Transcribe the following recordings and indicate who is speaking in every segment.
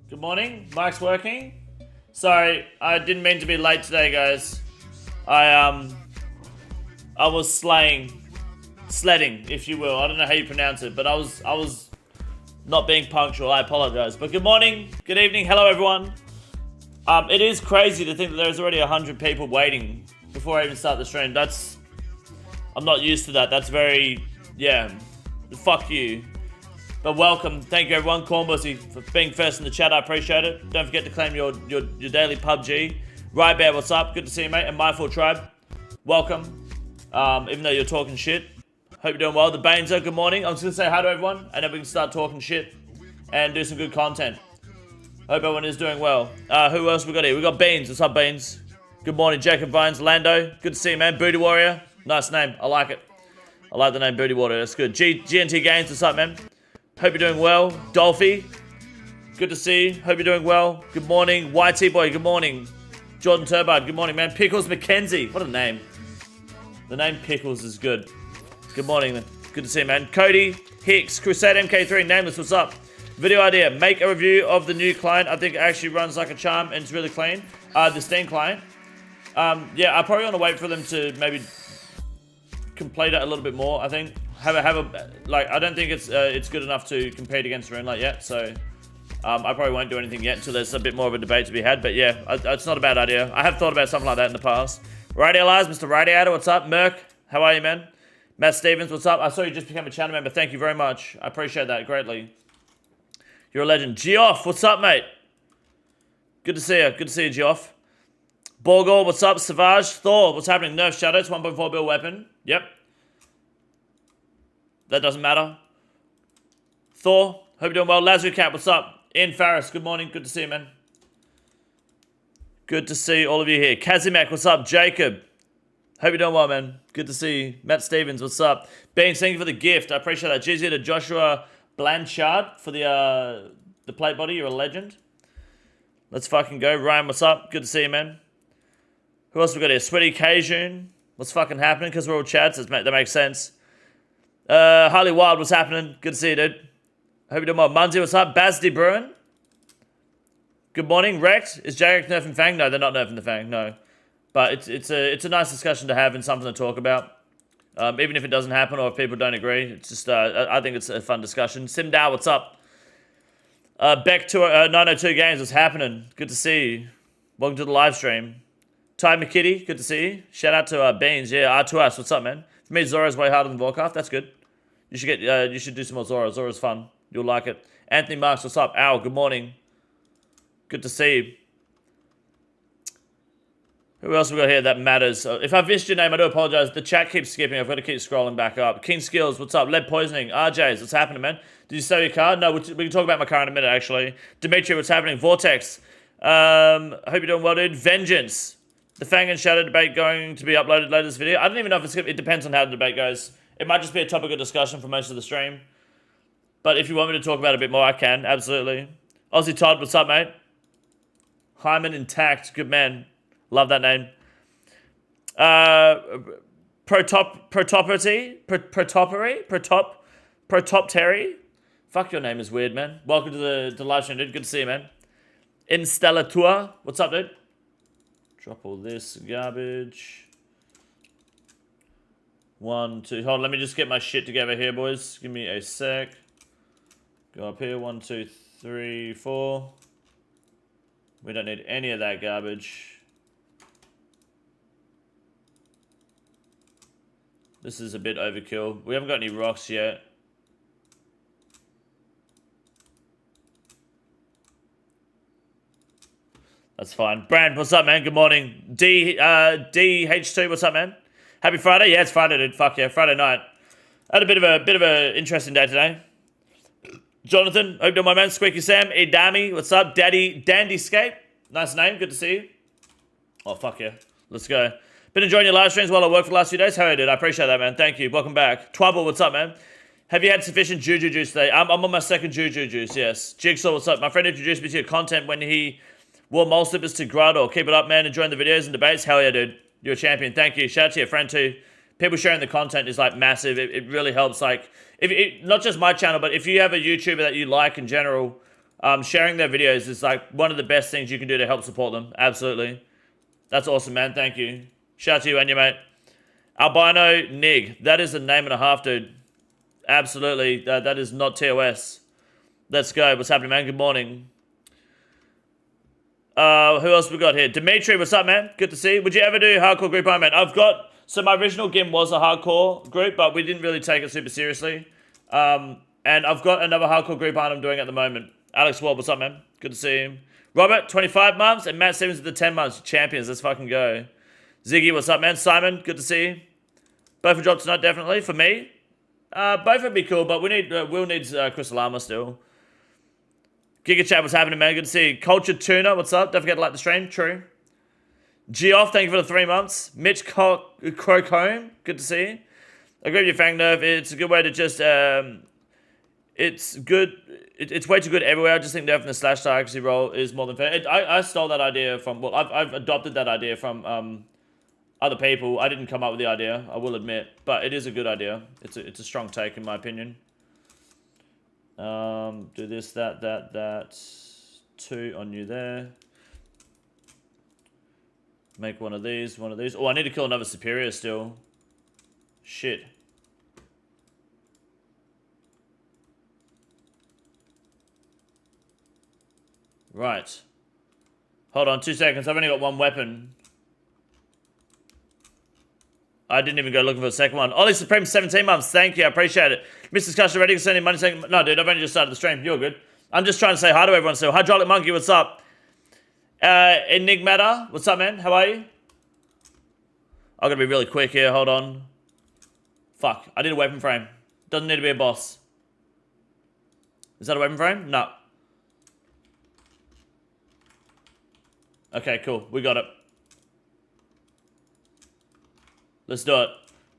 Speaker 1: Good morning, mic's working. Sorry, I didn't mean to be late today, guys. I was sledding, if you will. I don't know how you pronounce it, but I was not being punctual. I apologize. But good morning, good evening, hello everyone. It is crazy to think that there's already 100 people waiting before I even start the stream. I'm not used to that. That's very, yeah, fuck you. But welcome, thank you everyone, Cornbussy, for being first in the chat, I appreciate it. Don't forget to claim your daily PUBG. Right Bear, what's up? Good to see you, mate. And Mindful Tribe, welcome. Even though you're talking shit. Hope you're doing well. The Bainzer, good morning. I'm just going to say hi to everyone, and then we can start talking shit and do some good content. Hope everyone is doing well. Who else we got here? We got Beans, what's up Beans? Good morning, Jacob Vines, Lando. Good to see you, man. Booty Warrior, nice name, I like it. I like the name Booty Warrior, that's good. GNT Games, what's up, man? Hope you're doing well. Dolphy, good to see you. Hope you're doing well. Good morning. YT Boy, good morning. Jordan Turbard, good morning, man. Pickles McKenzie, what a name. The name Pickles is good. Good morning, man. Good to see you, man. Cody Hicks, Crusade MK3, Nameless, what's up? Video idea, make a review of the new client. I think it actually runs like a charm and it's really clean. The Steam client. Yeah, I probably want to wait for them to maybe complete it a little bit more, I think. I don't think it's good enough to compete against Runelight yet, so I probably won't do anything yet until there's a bit more of a debate to be had, but yeah, it's not a bad idea. I have thought about something like that in the past. Radialize, Mr. Radiator, what's up? Merc, how are you, man? Matt Stevens, what's up? I saw you just became a channel member, thank you very much. I appreciate that greatly. You're a legend. Geoff, what's up, mate? Good to see you, Geoff. Borgor, what's up? Savage, Thor, what's happening? Nerf Shadow, it's 1.4 bill weapon. Yep. That doesn't matter. Thor, hope you're doing well. Lazarus Cat, what's up? Ian Farris, good morning. Good to see you, man. Good to see all of you here. Kazimak, what's up? Jacob, hope you're doing well, man. Good to see you. Matt Stevens, what's up? Beans, thank you for the gift. I appreciate that. GZ to Joshua Blanchard for the plate body. You're a legend. Let's fucking go. Ryan, what's up? Good to see you, man. Who else we got here? Sweaty Cajun. What's fucking happening? Because we're all chats. That makes sense. Harley Wild, what's happening? Good to see you, dude. Hope you're doing well. Munzie, what's up? Bazdi Bruin. Good morning. Rex, is JX nerfing Fang? No, they're not nerfing the Fang, no. But it's a nice discussion to have and something to talk about. Even if it doesn't happen or if people don't agree. It's just, I think it's a fun discussion. Simdow, what's up? Beck to 902 Games, what's happening? Good to see you. Welcome to the live stream. Ty McKitty, good to see you. Shout out to Beans, yeah. R2S, what's up, man? For me, Zora's way harder than Vorkath. That's good. You should do some more Zora. Zora's fun. You'll like it. Anthony Marks, what's up? Al, good morning. Good to see you. Who else we got here that matters? If I've missed your name, I do apologize. The chat keeps skipping. I've got to keep scrolling back up. King Skills, what's up? Lead Poisoning. RJs, what's happening, man? Did you sell your car? No, we can talk about my car in a minute, actually. Dimitri, what's happening? Vortex. I hope you're doing well, dude. Vengeance. The Fang and Shadow debate going to be uploaded later this video. I don't even know if it depends on how the debate goes. It might just be a topic of discussion for most of the stream. But if you want me to talk about it a bit more, I can. Absolutely. Aussie Todd, what's up, mate? Hyman Intact. Good man. Love that name. Protoptery. Fuck, your name is weird, man. Welcome to the live stream, dude. Good to see you, man. Installatua. What's up, dude? Drop all this garbage. 1, 2. Hold on, let me just get my shit together here, boys. Give me a sec. Go up here. 1, 2, 3, 4. We don't need any of that garbage. This is a bit overkill. We haven't got any rocks yet. That's fine. Brand, what's up, man? Good morning. DH2, what's up, man? Happy Friday? Yeah, it's Friday, dude. Fuck yeah, Friday night. I had a bit of a interesting day today. Jonathan, hope you're my man. Squeaky Sam, Idami, what's up? Dandyscape, nice name, good to see you. Oh, fuck yeah. Let's go. Been enjoying your live streams while I work for the last few days. How are you, dude? I appreciate that, man. Thank you. Welcome back. Twabble, what's up, man? Have you had sufficient Juju juice today? I'm on my second Juju juice, yes. Jigsaw, what's up? My friend introduced me to your content when he wore mole slippers to Grotto. Keep it up, man. Enjoying the videos and debates. Hell yeah, dude. You're a champion. Thank you. Shout out to your friend, too. People sharing the content is, like, massive. It really helps, like, not just my channel, but if you have a YouTuber that you like in general, sharing their videos is, like, one of the best things you can do to help support them. Absolutely. That's awesome, man. Thank you. Shout out to you and your mate. Albino Nig. That is a name and a half, dude. Absolutely. That is not TOS. Let's go. What's happening, man? Good morning. Who else we got here? Dimitri, what's up, man? Good to see you. Would you ever do hardcore group Iron Man? So my original game was a hardcore group, but we didn't really take it super seriously. And I've got another hardcore group Iron I'm doing at the moment. Alex Ward, what's up, man? Good to see you. Robert, 25 months, and Matt Stevens at the 10 months. Champions, let's fucking go. Ziggy, what's up, man? Simon, good to see you. Both will drop tonight, definitely. For me, both would be cool, but Will needs Crystal Armor still. Giga Chat, what's happening, man? Good to see you. Culture Tuna, what's up? Don't forget to like the stream. True. Geoff, thank you for the 3 months. Mitch Crocombe, good to see you. I agree with you, Fang Nerf. It's a good way to just, it's good. It's way too good everywhere. I just think Nerf in the slash accuracy role is more than fair. I stole that idea from, well, I've adopted that idea from other people. I didn't come up with the idea, I will admit, but it is a good idea. It's a strong take in my opinion. Do this, that. 2 on you there. Make one of these. Oh, I need to kill another superior still. Shit. Right. Hold on 2 seconds. I've only got one weapon. I didn't even go looking for a second one. Ollie Supreme, 17 months. Thank you. I appreciate it. Mr. Discussion ready to send in money saying, no, dude, I've only just started the stream. You're good. I'm just trying to say hi to everyone. So, Hydraulic Monkey, what's up? Enigmata, what's up, man? How are you? I'm gonna be really quick here. Hold on. Fuck. I need a weapon frame. Doesn't need to be a boss. Is that a weapon frame? No. Okay, cool. We got it. Let's do it.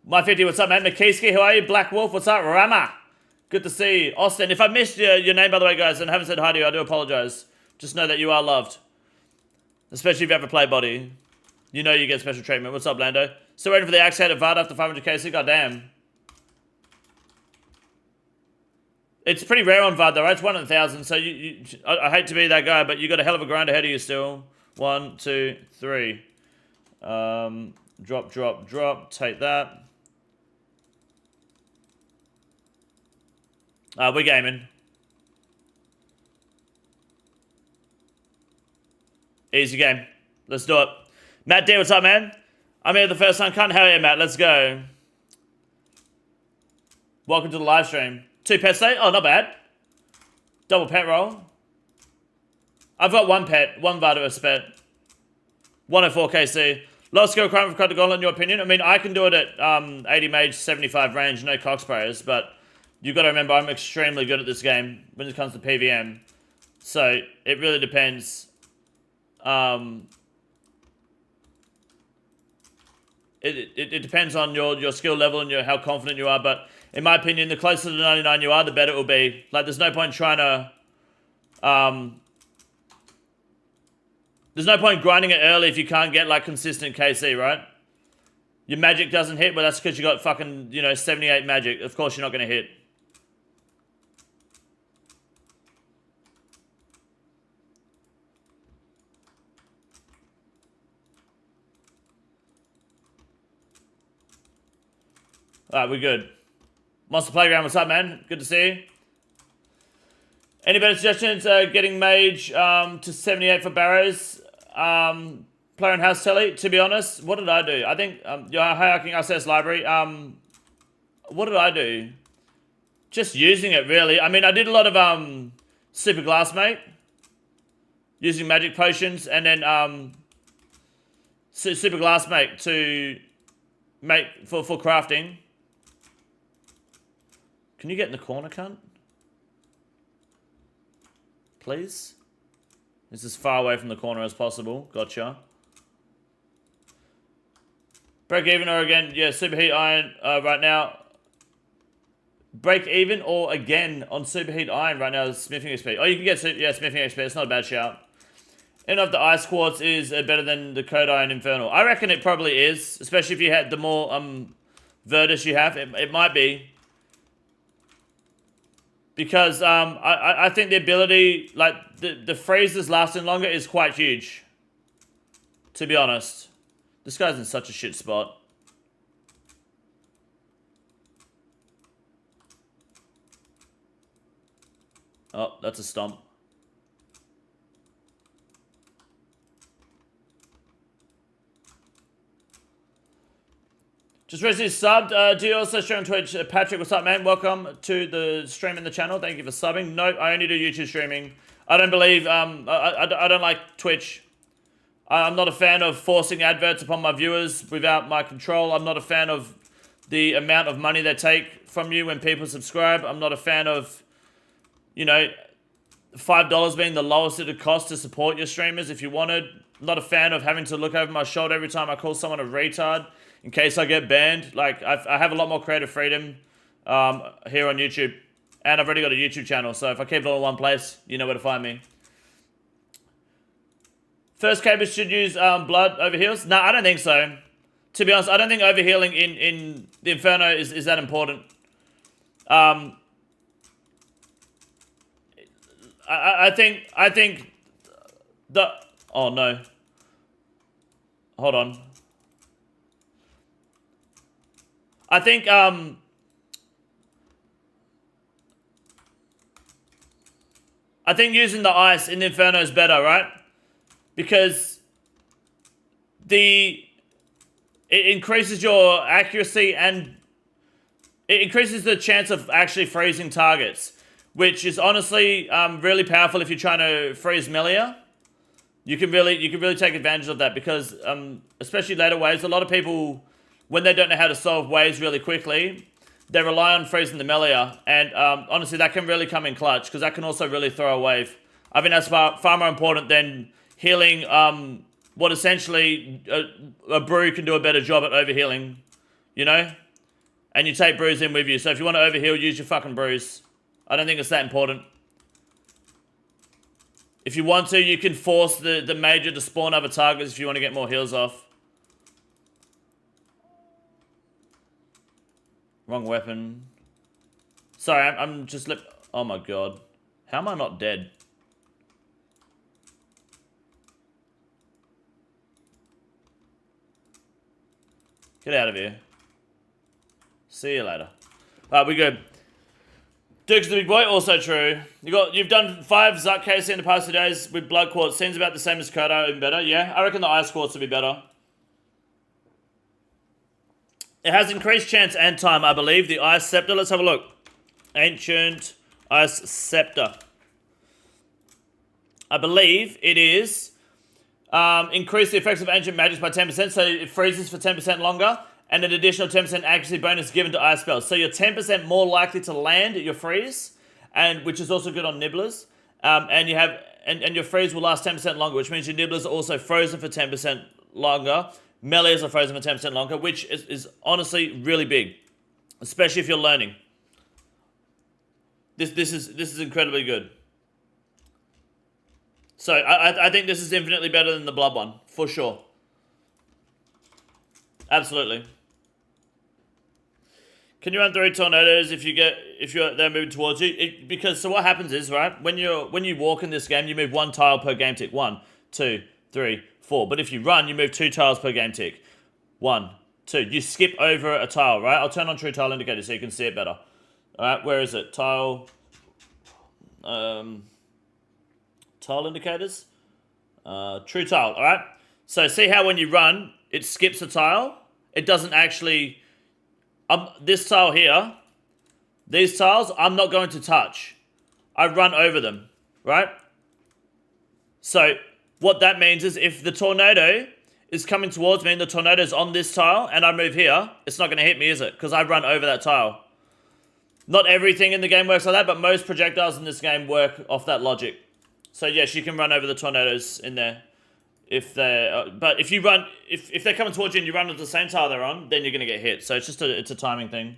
Speaker 1: My 50, what's up, man? Makiski, how are you? Black Wolf, what's up? Rama. Good to see you. Austin, if I missed your name, by the way, guys, and haven't said hi to you, I do apologize. Just know that you are loved. Especially if you ever play body. You know you get special treatment. What's up, Lando? Still waiting for the axe head of Vard after 500 KC? Goddamn. It's pretty rare on Vard, though, right? It's 1 in 1,000, so I hate to be that guy, but you got a hell of a grind ahead of you still. 1, 2, 3. Drop. Take that. We're gaming. Easy game. Let's do it. Matt D, what's up, man? I'm here the first time. Can't hell yeah, Matt. Let's go. Welcome to the live stream. 2 pets today? Oh, not bad. Double pet roll. I've got 1 pet. 1 Vardovis pet. 104 KC. Lowest skill requirement for Cut the Gauntlet, in your opinion? I mean, I can do it at 80 mage, 75 range, no cock sprayers, but you've got to remember I'm extremely good at this game when it comes to PVM. So, it really depends. It depends on your skill level and how confident you are, but in my opinion, the closer to 99 you are, the better it will be. Like, there's no point trying to, there's no point grinding it early if you can't get, like, consistent KC, right? Your magic doesn't hit, well, that's because you got fucking, 78 magic. Of course you're not going to hit. Alright, we're good. Monster Playground, what's up, man? Good to see you. Any better suggestions? Getting Mage to 78 for Barrows. Player in House Telly, to be honest. What did I do? I think, your hierarchy RCS library. What did I do? Just using it, really. I mean, I did a lot of Super Glassmate. using magic potions, and then super glass make to make for crafting. Can you get in the corner, cunt? Please? It's as far away from the corner as possible. Gotcha. Break even or again? Yeah, superheat iron right now. Break even or again on superheat iron right now is smithing XP. Oh, you can get smithing XP. It's not a bad shout. And of the ice quartz is better than the code iron infernal. I reckon it probably is, especially if you had the more Verdus you have. It might be. Because I think the ability, like the phrases lasting longer is quite huge. To be honest. This guy's in such a shit spot. Oh, that's a stomp. Just recently subbed. Do you also stream on Twitch? Patrick, what's up, man? Welcome to the stream in the channel. Thank you for subbing. No, I only do YouTube streaming. I don't believe, I don't like Twitch. I'm not a fan of forcing adverts upon my viewers without my control. I'm not a fan of the amount of money they take from you when people subscribe. I'm not a fan of, you know, $5 being the lowest it would cost to support your streamers if you wanted. I'm not a fan of having to look over my shoulder every time I call someone a retard in case I get banned. Like, I have a lot more creative freedom here on YouTube. And I've already got a YouTube channel, so if I keep it all in one place, you know where to find me. First capers should use blood over heals? No, I don't think so. To be honest, I don't think overhealing in the Inferno is that important. I think the... Oh, no. Hold on. I think using the ice in the Inferno is better, right? Because it increases your accuracy and it increases the chance of actually freezing targets, which is honestly really powerful if you're trying to freeze Melia. You can really take advantage of that because especially later waves, a lot of people, when they don't know how to solve waves really quickly, they rely on freezing the Melia, and honestly that can really come in clutch because that can also really throw a wave. I think that's far more important than healing what essentially a brew can do a better job at overhealing, you know? And you take brews in with you. So if you want to overheal, use your fucking brews. I don't think it's that important. If you want to, you can force the major to spawn other targets if you want to get more heals off. Wrong weapon. Sorry, I'm just... Oh my god. How am I not dead? Get out of here. See you later. Alright, we good. Duke's the big boy, also true. You've done 5 Zuck KC in the past 2 days with blood quartz. Seems about the same as Kodo, even better. Yeah, I reckon the ice quartz will be better. It has increased chance and time, I believe. The ice scepter. Let's have a look. Ancient ice scepter. I believe it is increase the effects of ancient magics by 10%, so it freezes for 10% longer, and an additional 10% accuracy bonus given to ice spells. So you're 10% more likely to land your freeze, and which is also good on nibblers. And you have and your freeze will last 10% longer, which means your nibblers are also frozen for 10% longer. Melees are frozen for 10% longer, which is honestly really big, especially if you're learning. This is incredibly good. So I think this is infinitely better than the blood one, for sure. Absolutely. Can you run 3 tornadoes if they're moving towards you? Because so what happens is, right, when you walk in this game, you move 1 tile per game tick. 1, 2, 3, 4. But if you run, you move 2 tiles per game tick. 1, 2. You skip over a tile, right? I'll turn on true tile indicator so you can see it better. All right, where is it? Tile indicators. True tile. All right. So see how when you run, it skips a tile. It doesn't actually. This tile here, these tiles, I'm not going to touch. I run over them, right? So what that means is if the tornado is coming towards me and the tornado's on this tile and I move here, it's not going to hit me, is it? Because I run over that tile. Not everything in the game works like that, but most projectiles in this game work off that logic. So yes, you can run over the tornadoes in there. If they're, but if you run, if they're coming towards you and you run to the same tile they're on, then you're going to get hit. So it's just it's a timing thing.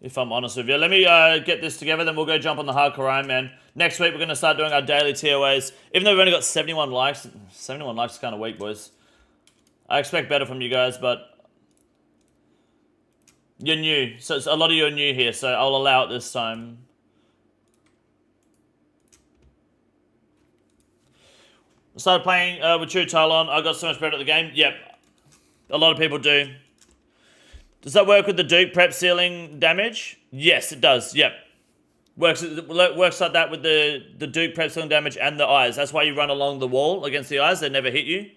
Speaker 1: If I'm honest with you. Let me get this together, then we'll go jump on the Hardcore Iron Man. Next week, we're going to start doing our daily TOAs. Even though we've only got 71 likes, 71 likes is kind of weak, boys. I expect better from you guys, but you're new. So a lot of you are new here, so I'll allow it this time. I started playing with True Talon. I got so much better at the game. Yep. A lot of people do. Does that work with the Duke prep ceiling damage? Yes, it does. Yep. Works like that with the Duke prep ceiling damage and the eyes. That's why you run along the wall against the eyes. They never hit you.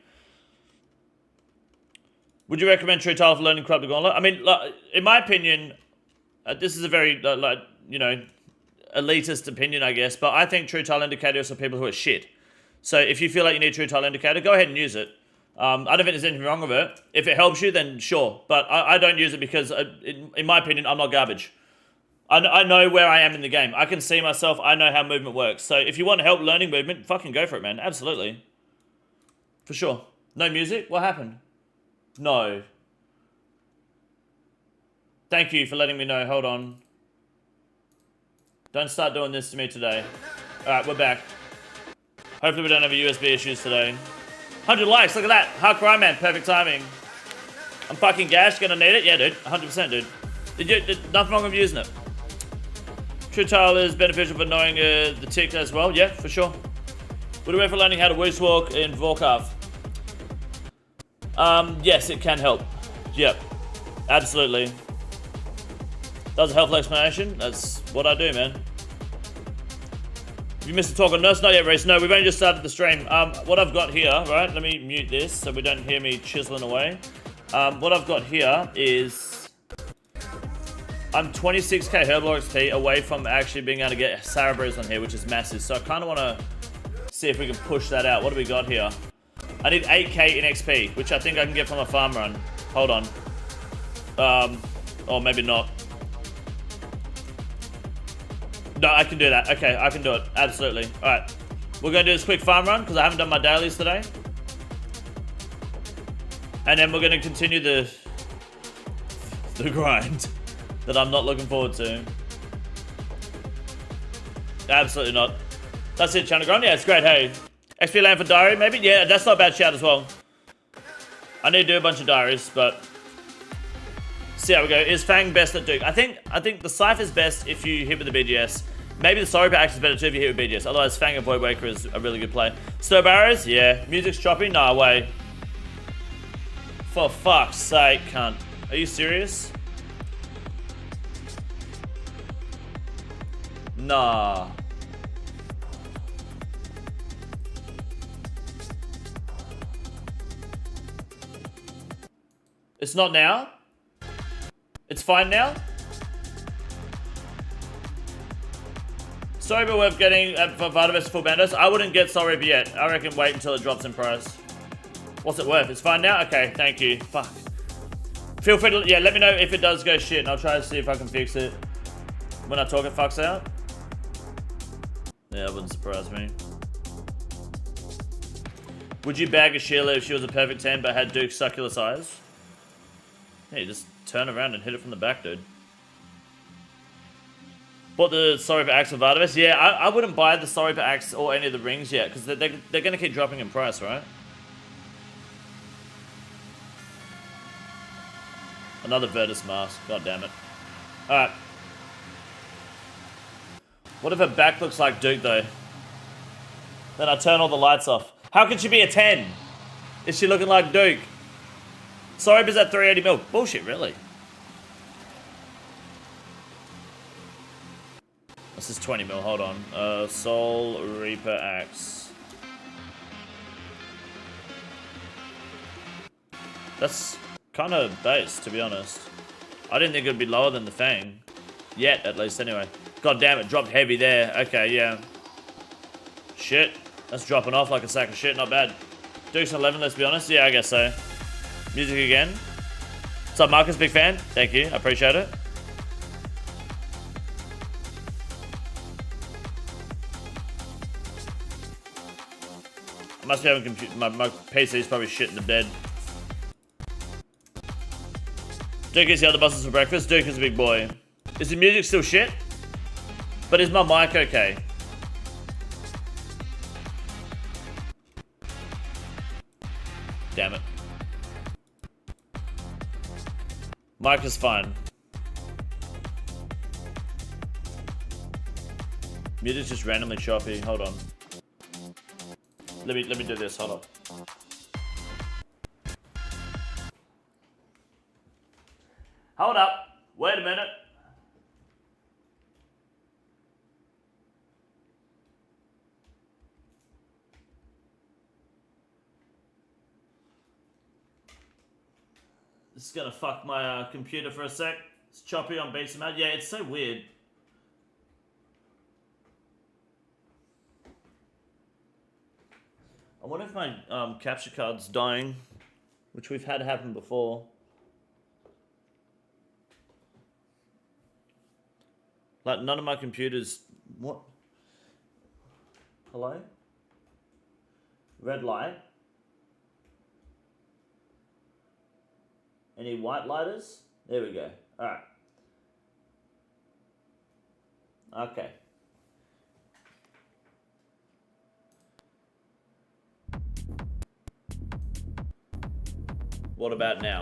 Speaker 1: Would you recommend True Talon for learning Corrupt the Gauntlet? I mean, like, in my opinion, this is a very, elitist opinion, I guess, but I think True Talon Indicator is for people who are shit. So if you feel like you need True Talon Indicator, go ahead and use it. I don't think there's anything wrong with it. If it helps you, then sure. But I don't use it because, in my opinion, I'm not garbage. I know where I am in the game. I can see myself. I know how movement works. So if you want help learning movement, fucking go for it, man. Absolutely. For sure. No music? What happened? No. Thank you for letting me know. Hold on. Don't start doing this to me today. Alright, we're back. Hopefully we don't have USB issues today. 100 likes, look at that. Hardcore Iron Man, perfect timing. I'm fucking gassed, gonna need it? Yeah, dude. 100%, dude. Nothing wrong with using it. True Tile is beneficial for knowing the tick as well. Yeah, for sure. Would it work for learning how to woost walk in Vorkath? Yes, it can help. Yep. Absolutely. That was a helpful explanation. That's what I do, man. If you missed the talk on Nurse, not yet, Reese. No, we've only just started the stream. What I've got here, right? Let me mute this so we don't hear me chiseling away. What I've got here is I'm 26k Herbal XP away from actually being able to get Sarabreeze on here, which is massive. So I kind of want to see if we can push that out. What do we got here? I need 8k in XP, which I think I can get from a farm run. Hold on. Or maybe not. No, I can do that. Okay, I can do it. Absolutely. Alright. We're going to do this quick farm run because I haven't done my dailies today. And then we're going to continue the grind that I'm not looking forward to. Absolutely not. That's it, Channel Grind. Yeah, it's great, hey. XP land for diary, maybe? Yeah, that's not a bad shout as well. I need to do a bunch of diaries, but see how we go. Is Fang best at Duke? I think the Cypher's best if you hit with the BGS. Maybe the Sorry Axe is better too if you hit with BGS. Otherwise, Fang and Void Waker is a really good play. Stir Barrows? Yeah. Music's choppy? Nah, way. For fuck's sake, cunt. Are you serious? Nah. It's not now? It's fine now? Sorry, but we're getting for Viability full bandos. I wouldn't get Sorry yet. I reckon wait until it drops in price. What's it worth? It's fine now? Okay, thank you. Fuck. Feel free to, yeah, let me know if it does go shit and I'll try to see if I can fix it when I talk it fucks out. Yeah, that wouldn't surprise me. Would you bag a Sheila if she was a perfect 10 but had Duke's succulus eyes? Yeah, you just turn around and hit it from the back, dude. Bought the Sorry for Axe of Artemis. Yeah, I wouldn't buy the Sorry for Axe or any of the rings yet, because they're going to keep dropping in price, right? Another Virtus mask. God damn it. Alright. What if her back looks like Duke, though? Then I turn all the lights off. How can she be a 10? Is she looking like Duke? Sorry, but is that 380 mil? Bullshit, really. This is 20 mil, hold on. Soul Reaper Axe. That's kind of base, to be honest. I didn't think it would be lower than the Fang. Yet, at least, anyway. God damn it, dropped heavy there. Okay, yeah. Shit. That's dropping off like a sack of shit, not bad. Dukes 11, let's be honest. Yeah, I guess so. Music again. What's up, Marcus? Big fan. Thank you. I appreciate it. I must be having my PC's probably shit in the bed. Duke eats the other buses for breakfast. Duke is a big boy. Is the music still shit? But is my mic okay? Damn it. Mic is fine. Music's just randomly choppy. Hold on. Let me do this. Hold on. Hold up. Wait a minute. This is gonna fuck my computer for a sec. It's choppy on beats and mad. Yeah, it's so weird. I wonder if my capture card's dying, which we've had happen before. Like, none of my computers... What? Hello? Red light? Any white lighters? There we go. Alright. Okay. What about now?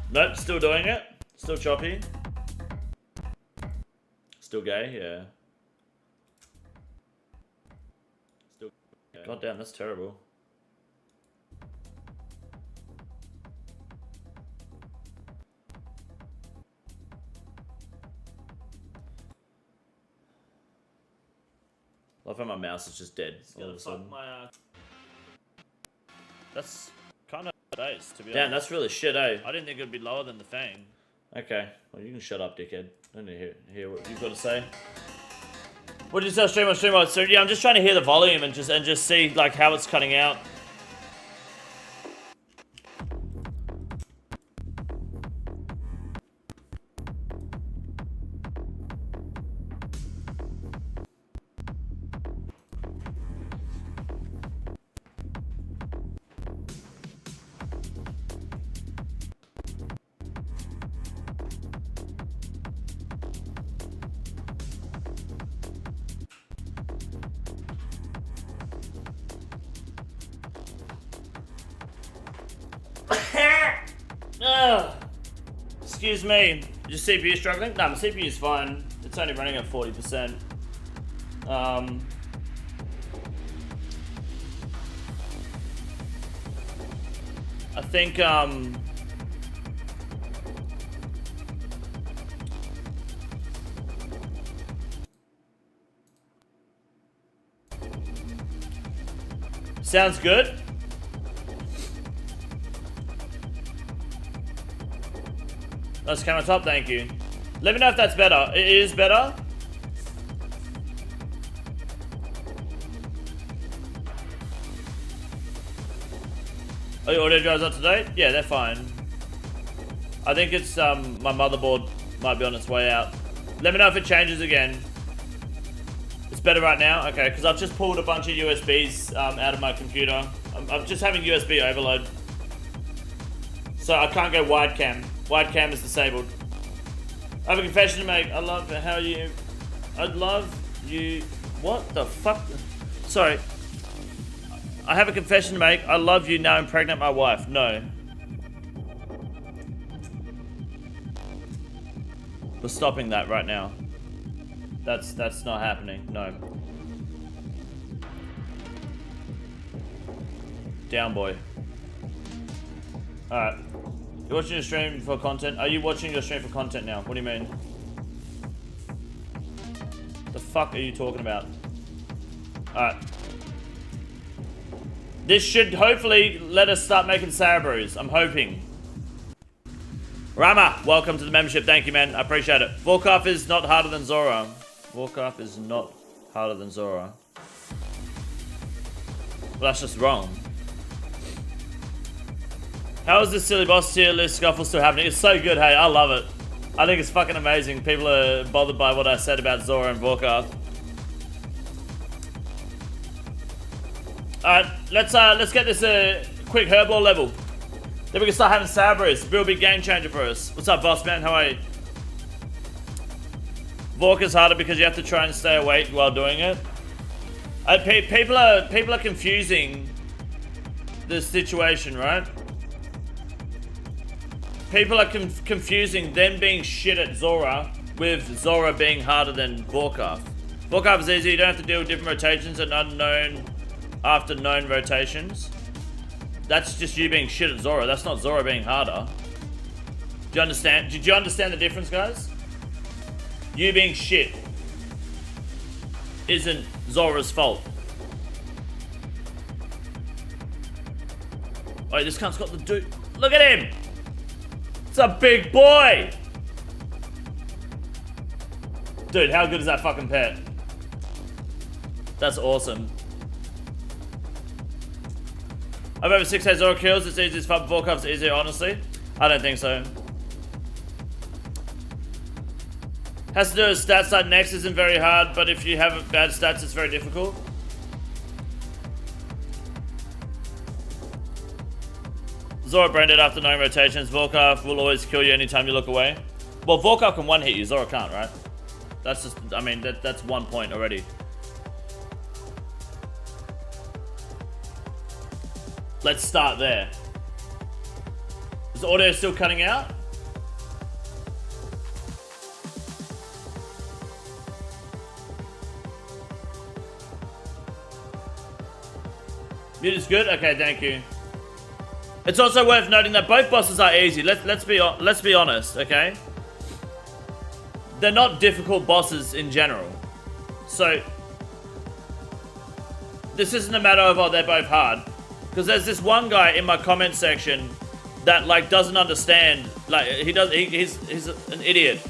Speaker 1: Nope, still doing it. Still choppy. Still gay, yeah. Still gay. God damn, that's terrible. I love how my mouse is just dead all of a sudden. That's kind of bass, to be honest. Damn, that's really shit, eh? I didn't think it would be lower than the Fang. Okay, well, you can shut up, dickhead. I need to hear what you've got to say. What did you say, stream on stream mode? So yeah, I'm just trying to hear the volume and just see like how it's cutting out. Excuse me, is your CPU struggling? No, my CPU is fine. It's only running at 40%. I think, sounds good. That's camera top, thank you. Let me know if that's better. It is better. Are your audio drives up to date? Yeah, they're fine. I think it's my motherboard might be on its way out. Let me know if it changes again. It's better right now? Okay, because I've just pulled a bunch of USBs out of my computer. I'm just having USB overload. So I can't go wide cam. Wide cam is disabled. I have a confession to make. I love how you... I'd love you... What the fuck? Sorry. I have a confession to make. I love you, now impregnate my wife. No. We're stopping that right now. That's not happening. No. Down, boy. Alright. You're watching your stream for content? Are you watching your stream for content now? What do you mean? fuck are you talking about? Alright. This should hopefully let us start making Sarah brews. I'm hoping. Rama, welcome to the membership. Thank you, man. I appreciate it. Vorkath is not harder than Zora. Vorkath is not harder than Zora. Well, that's just wrong. How is this silly boss tier list scuffle still happening? It's so good, hey. I love it. I think it's fucking amazing. People are bothered by what I said about Zora and Vorkath. Alright, let's get this quick herblore level. Then we can start having Sabras. Real big game changer for us. What's up, boss man? How are you? Vorkath's harder because you have to try and stay awake while doing it. People are confusing the situation, right? People are confusing them being shit at Zora with Zora being harder than Vorkath. Vorkath is easy. You don't have to deal with different rotations and unknown after known rotations. That's just you being shit at Zora. That's not Zora being harder. Do you understand? Did you understand the difference, guys? You being shit isn't Zora's fault. Oh, this cunt's got the dude. Look at him! It's a big boy! Dude, how good is that fucking pet? That's awesome. I've over 6 Zora kills. It's easy as fuck. Vorkath's easier, honestly. I don't think so. Has to do with stats like next isn't very hard, but if you have bad stats, it's very difficult. Zora branded after knowing rotations. Vorkath will always kill you anytime you look away. Well, Vorkath can one hit you. Zora can't, right? That's just, I mean, that's 1 point already. Let's start there. Is the audio still cutting out? Mute is good? Okay, thank you. It's also worth noting that both bosses are easy. Let's be honest, okay? They're not difficult bosses in general. So this isn't a matter of, oh, they're both hard. Because there's this one guy in my comment section that like doesn't understand. Like he's an idiot.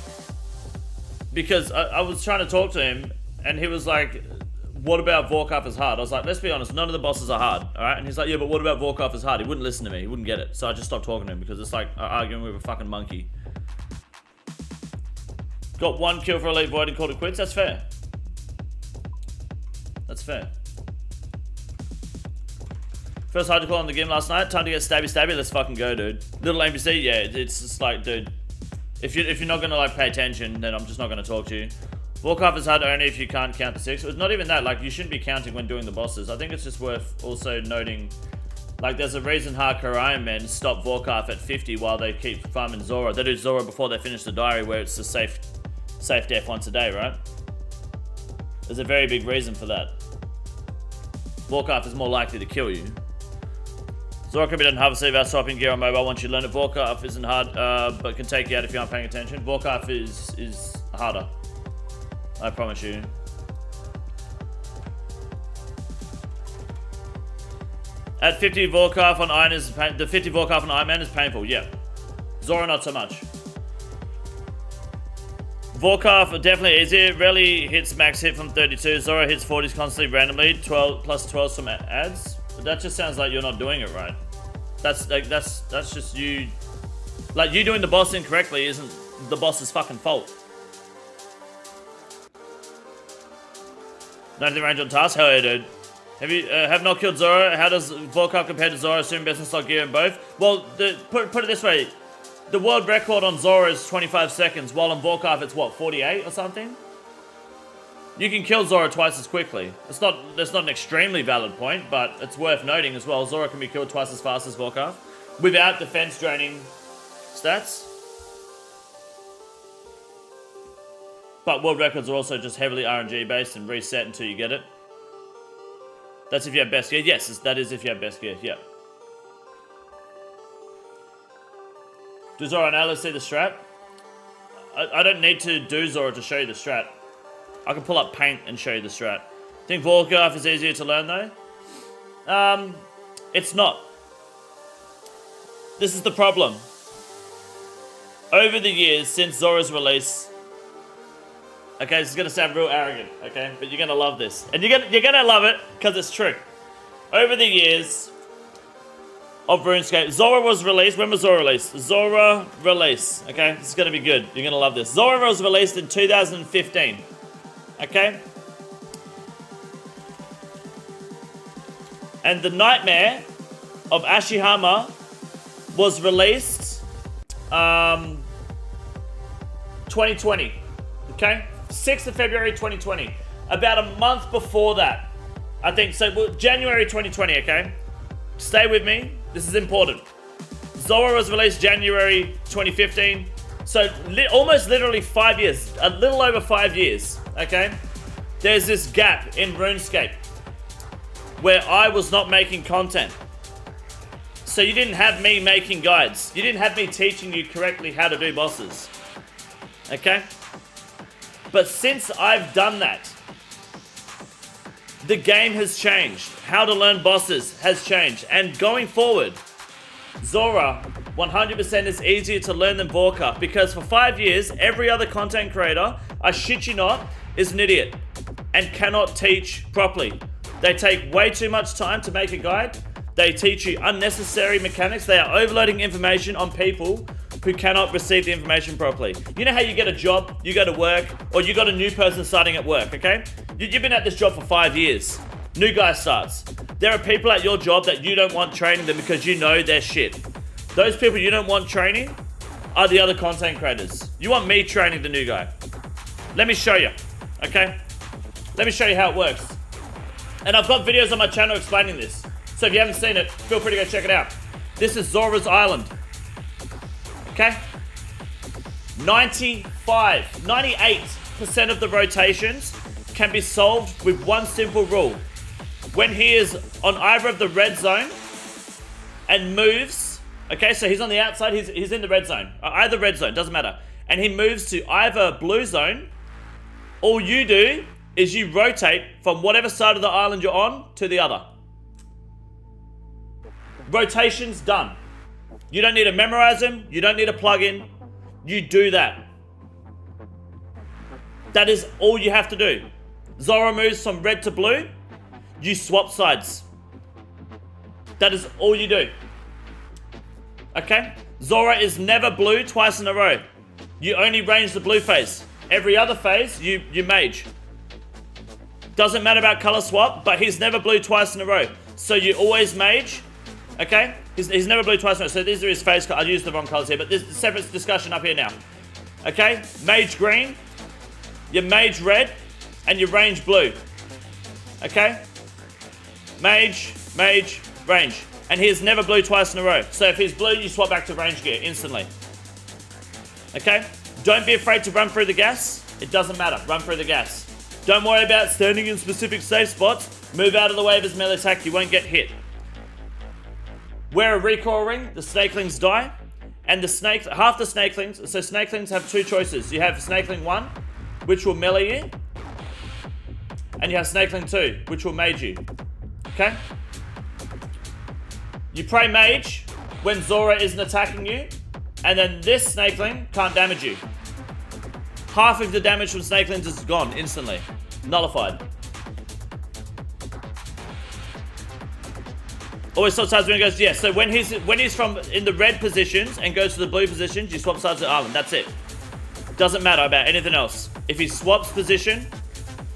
Speaker 1: Because I was trying to talk to him and he was like, what about Vorkath is hard? I was like, let's be honest, none of the bosses are hard, alright? And he's like, yeah, but what about Vorkath is hard? He wouldn't listen to me, he wouldn't get it. So I just stopped talking to him because it's like arguing with a fucking monkey. Got 1 kill for Elite Void and called it quits, that's fair. That's fair. First hard to call on the game last night, time to get stabby, let's fucking go, dude. Little NPC, yeah, it's just like, dude, if you're not gonna like pay attention, then I'm just not gonna talk to you. Vorkath is hard only if you can't count to 6. It's not even that, like you shouldn't be counting when doing the bosses. I think it's just worth also noting, like there's a reason hardcore Iron Men stop Vorkath at 50 while they keep farming Zora. They do Zora before they finish the diary where it's the safe death once a day, right? There's a very big reason for that. Vorkath is more likely to kill you. Zora can be done harvesting without swapping gear on mobile once you learn it. Vorkath isn't hard, but can take you out if you aren't paying attention. Vorkath is harder. I promise you. At 50 Vorkath on Iron is the 50 Vorkath on Iron Man is painful, yeah. Zora not so much. Vorkath definitely easier. Rarely hits max hit from 32. Zora hits 40s constantly randomly. 12 plus 12s from ads. But that just sounds like you're not doing it right. That's just you. Like you doing the boss incorrectly isn't the boss's fucking fault. Don't have the range on task? Hell yeah, dude. Have not killed Zora. How does Vorkath compare to Zora? Assume best in slot gear in both. Well, put it this way. The world record on Zora is 25 seconds, while on Vorkath it's what, 48 or something? You can kill Zora twice as quickly. That's not an extremely valid point, but it's worth noting as well. Zora can be killed twice as fast as Vorkath without defense draining stats. But world records are also just heavily RNG based and reset until you get it. That's if you have best gear. Yes, that is if you have best gear. Yeah. Does Zora and Alice see the strat? I don't need to do Zora to show you the strat. I can pull up paint and show you the strat. Think Vorkath is easier to learn though? It's not. This is the problem. Over the years since Zora's release, okay, this is gonna sound real arrogant, okay, but you're gonna love this, and you're gonna love it because it's true. Over the years of RuneScape, Zora was released. When was Zora released? Zora release. Okay, this is gonna be good. You're gonna love this. Zora was released in 2015. Okay, and the Nightmare of Ashihama was released 2020. Okay, 6th of February 2020. About a month before that, I think. So January 2020. Okay, stay with me. This is important. Zora was released January 2015. So almost literally 5 years. A little over 5 years. Okay, there's this gap in RuneScape where I was not making content. So you didn't have me making guides. You didn't have me teaching you correctly how to do bosses. Okay? But since I've done that, the game has changed. How to learn bosses has changed. And going forward, Zora 100% is easier to learn than Vorkath, because for 5 years, every other content creator, I shit you not, is an idiot and cannot teach properly. They take way too much time to make a guide. They teach you unnecessary mechanics. They are overloading information on people who cannot receive the information properly. You know how you get a job, you go to work, or you got a new person starting at work, okay? You've been at this job for 5 years. New guy starts. There are people at your job that you don't want training them because you know they're shit. Those people you don't want training are the other content creators. You want me training the new guy. Let me show you, okay? Let me show you how it works. And I've got videos on my channel explaining this. So if you haven't seen it, feel free to go check it out. This is Zora's Island. Okay? 98% of the rotations can be solved with one simple rule. When he is on either of the red zone and moves, okay, so he's on the outside, he's in the red zone. Either red zone, doesn't matter. And he moves to either blue zone, all you do is you rotate from whatever side of the island you're on to the other. Rotation's done. You don't need to memorize them. You don't need a plugin. You do that. That is all you have to do. Zora moves from red to blue. You swap sides. That is all you do. Okay? Zora is never blue twice in a row. You only range the blue phase. Every other phase, you mage. Doesn't matter about color swap, but he's never blue twice in a row. So you always mage. Okay? He's never blue twice in a row. So these are his phase colors. I used the wrong colors here, but there's a separate discussion up here now. Okay? Mage green, you mage red, and you range blue. Okay? Mage, range. And he is never blue twice in a row. So if he's blue, you swap back to range gear instantly. Okay? Don't be afraid to run through the gas. It doesn't matter. Run through the gas. Don't worry about standing in specific safe spots. Move out of the way of his melee attack. You won't get hit. Wear a recoil ring. The snakelings die. And the snakes, half the snakelings, so snakelings have two choices. You have snakeling 1, which will melee you. And you have snakeling 2, which will mage you. Okay? You pray mage when Zora isn't attacking you. And then this snakeling can't damage you. Half of the damage from snakelings is gone instantly. Nullified. Always swap sides when he goes, yeah, so when he's from in the red positions and goes to the blue positions, you swap sides of the island. That's it. Doesn't matter about anything else. If he swaps position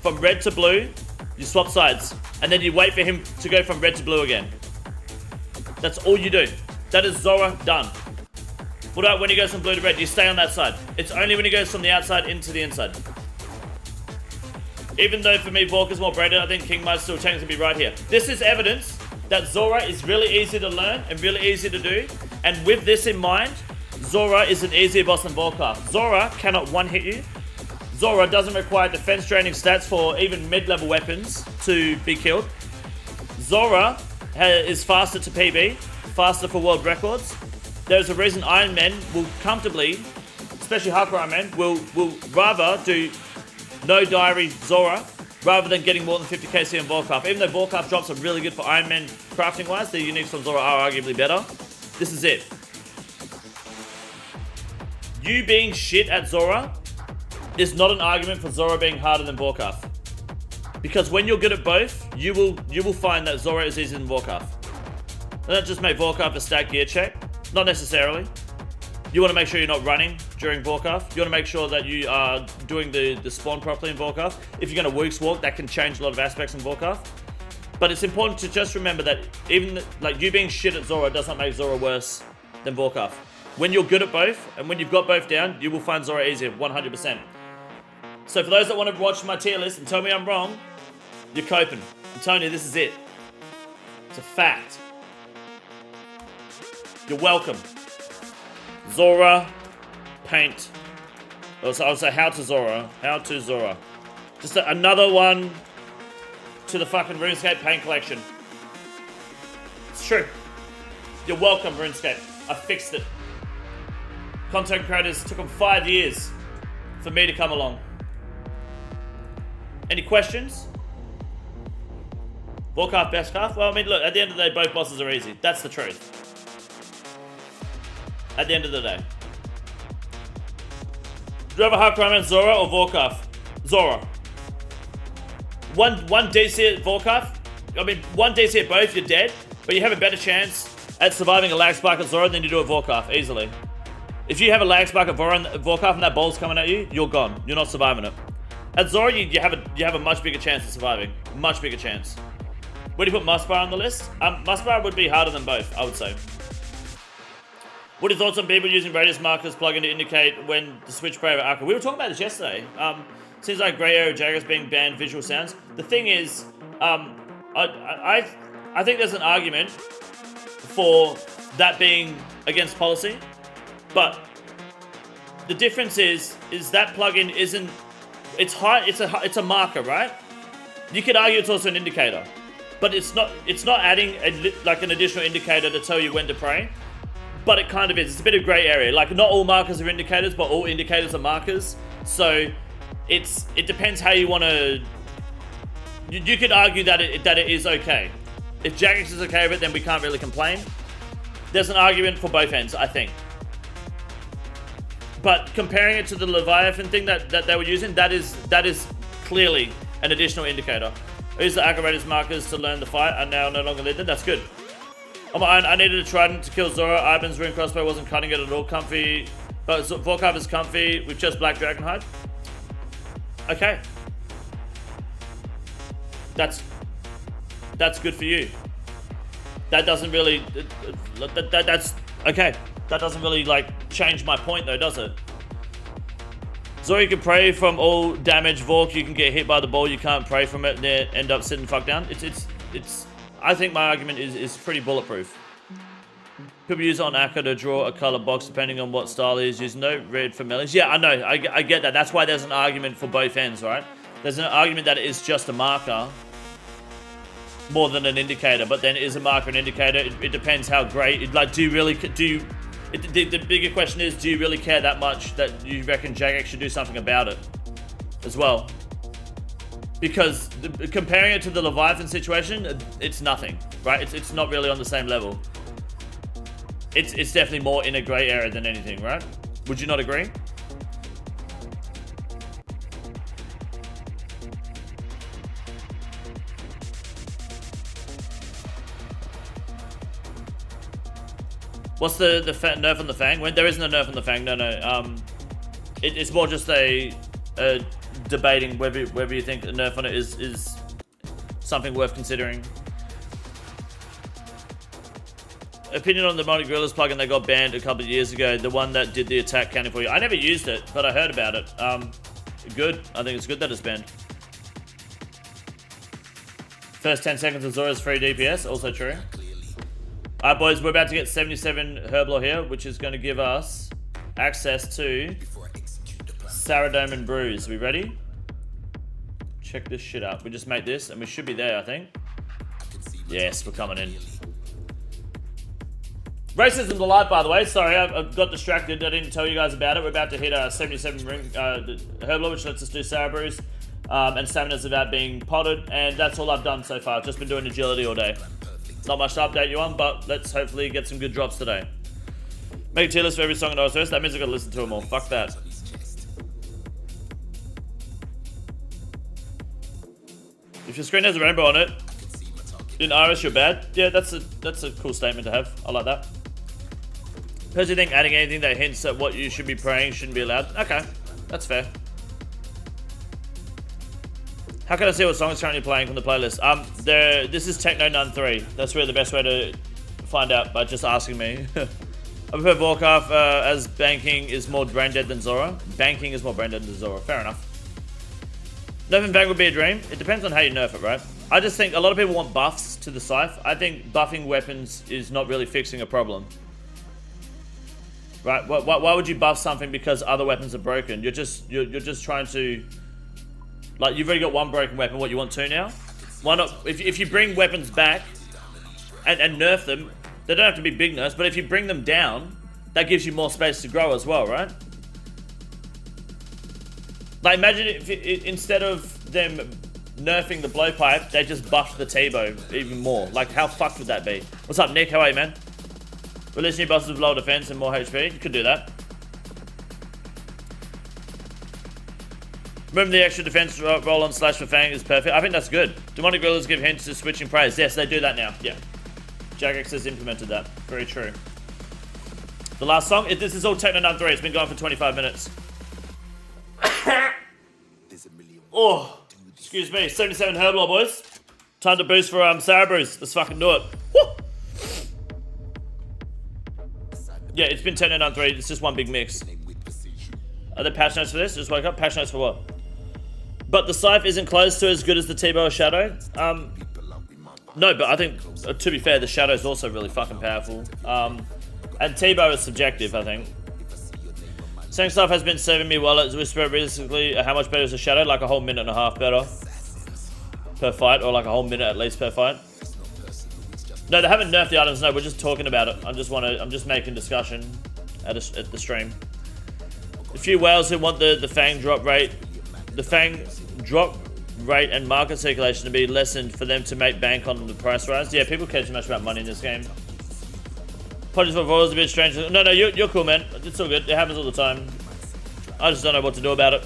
Speaker 1: from red to blue, you swap sides. And then you wait for him to go from red to blue again. That's all you do. That is Zora done. What about when he goes from blue to red? You stay on that side. It's only when he goes from the outside into the inside. Even though for me, Vorkath's more braided, I think King might still technically be right here. This is evidence that Zora is really easy to learn and really easy to do. And with this in mind, Zora is an easier boss than Vorkath. Zora cannot one-hit you. Zora doesn't require defense draining stats for even mid-level weapons to be killed. Zora is faster to PB, faster for world records. There's a reason Iron Men will comfortably, especially hardcore Iron Men, will rather do no diary Zora, rather than getting more than 50 KC in Vorkath. Even though Vorkath drops are really good for Iron Man crafting wise, the uniques from Zora are arguably better. This is it. You being shit at Zora is not an argument for Zora being harder than Vorkath. Because when you're good at both, you will find that Zora is easier than Vorkath. And that just make Vorkath a stack gear check. Not necessarily. You want to make sure you're not running during Vorkath. You want to make sure that you are doing the spawn properly in Vorkath. If you're going to Wooks walk, that can change a lot of aspects in Vorkath. But it's important to just remember that even like you being shit at Zora does not make Zora worse than Vorkath. When you're good at both, and when you've got both down, you will find Zora easier, 100%. So for those that want to watch my tier list and tell me I'm wrong, you're coping. I'm telling you, this is it. It's a fact. You're welcome. Zora, paint. Also, I'll say how to Zora. How to Zora. Just another one to the fucking RuneScape paint collection. It's true. You're welcome, RuneScape. I fixed it. Content creators took them 5 years for me to come along. Any questions? Vorkath, best Kath? Well, I mean, look, at the end of the day, both bosses are easy. That's the truth. At the end of the day. Do you have a hard crime at Zora or Vorkath? Zora. One DC at Vorkath. I mean, one DC at both, you're dead. But you have a better chance at surviving a lag spike at Zora than you do at Vorkath, easily. If you have a lag spike at Vorkath and that ball's coming at you, you're gone. You're not surviving it. At Zora, you have a much bigger chance of surviving. Much bigger chance. Where do you put Muspar on the list? Muspar would be harder than both, I would say. What are your thoughts on people using radius markers plugin to indicate when to switch prey over Aqua? We were talking about this yesterday. Seems like Grey Area Jaggers being banned visual sounds. The thing is, I think there's an argument for that being against policy. But the difference is that plugin isn't. It's high. It's a marker, right? You could argue it's also an indicator, but it's not. It's not adding like an additional indicator to tell you when to pray. But it kind of is. It's a bit of grey area. Like not all markers are indicators, but all indicators are markers. So it depends how you want to. You could argue that it is okay. If Jagex is okay with it, then we can't really complain. There's an argument for both ends, I think. But comparing it to the Leviathan thing that they were using, that is clearly an additional indicator. I used the Acrobatus markers to learn the fight. I now no longer need them. That's good. On my own, I needed a trident to kill Zora. Ivan's rune crossbow wasn't cutting it at all. Comfy. But Vorkath is comfy with just black dragon hide. Okay. That's good for you. That doesn't really. That's okay. That doesn't really like change my point though, does it? Zora, you can pray from all damage. Vork, you can get hit by the ball. You can't pray from it and then end up sitting fuck down. It's. I think my argument is pretty bulletproof. People use it on Akka to draw a color box depending on what style he is using. No red for melons. Yeah, I know. I get that. That's why there's an argument for both ends, right? There's an argument that it is just a marker more than an indicator, but then is a marker an indicator? It depends how great. Like, do you really do? The bigger question is, do you really care that much that you reckon Jagex should do something about it as well? Because comparing it to the Leviathan situation, it's nothing, right? It's not really on the same level. It's definitely more in a grey area than anything, right? Would you not agree? What's the nerf on the Fang? When there isn't a nerf on the Fang, no. It's more just a debating whether you think a nerf on it is something worth considering. Opinion on the Monty Gorillas plugin that got banned a couple of years ago, the one that did the attack counting for you. I never used it, but I heard about it. Good. I think it's good that it's banned. First 10 seconds of Zora's free DPS, also true. Alright boys, we're about to get 77 Herblore here, which is going to give us access to Saradome and Bruise. Are we ready? Check this shit out. We just made this and we should be there, I think. Yes, we're coming in. Racism's alive, by the way. Sorry, I got distracted. I didn't tell you guys about it. We're about to hit 77 ring Herbal, which lets us do Sour Brews. And Stamina's about being potted. And that's all I've done so far. I've just been doing agility all day. Not much to update you on, but let's hopefully get some good drops today. Make a tier list for every song in OSRS. That means I've got to listen to them all. Fuck that. If your screen has a rainbow on it, in Iris you're bad. Yeah, that's a cool statement to have. I like that. Personally think adding anything that hints at what you should be praying shouldn't be allowed. Okay, that's fair. How can I see what song is currently playing from the playlist? This is Techno Nun 3. That's really the best way to find out by just asking me. I prefer Vorkath as banking is more brain dead than Zora. Banking is more brain dead than Zora. Fair enough. Nerfing Fang would be a dream. It depends on how you nerf it, right? I just think a lot of people want buffs to the scythe. I think buffing weapons is not really fixing a problem. Right? Why would you buff something because other weapons are broken? You're just trying to... Like, you've already got one broken weapon. What, you want two now? Why not? If you bring weapons back and nerf them, they don't have to be big nerfs, but if you bring them down, that gives you more space to grow as well, right? Like, imagine if instead of them nerfing the blowpipe, they just buffed the T-bow even more. Like, how fucked would that be? What's up, Nick? How are you, man? Release new bosses with lower defense and more HP. You could do that. Remember the extra defense roll on slash for Fang is perfect. I think that's good. Demonic gorillas give hints to switching praise. Yes, they do that now. Yeah. Jagex has implemented that. Very true. The last song, this is all Techno Nun 3. It's been going for 25 minutes. Oh, excuse me. 77 Herbal, boys. Time to boost for Sour Brews. Let's fucking do it. Woo! Yeah, it's been Techno Nun 3. It's just one big mix. Are there patch notes for this? Just woke up. Patch notes for what? But the scythe isn't close to as good as the T-bow or Shadow. No, but I think, to be fair, the Shadow is also really fucking powerful. And T-bow is subjective, I think. Saying stuff has been serving me well at Whisper. Realistically, how much better is the Shadow? Like a whole minute and a half better per fight, or like a whole minute at least per fight. No, they haven't nerfed the items. No, we're just talking about it. I'm just making discussion at the stream. A few whales who want the Fang drop rate, and market circulation to be lessened for them to make bank on the price rise. Yeah, people care too much about money in this game. Apologies for Voyle's a bit strange. No, you're cool, man. It's all good. It happens all the time. I just don't know what to do about it.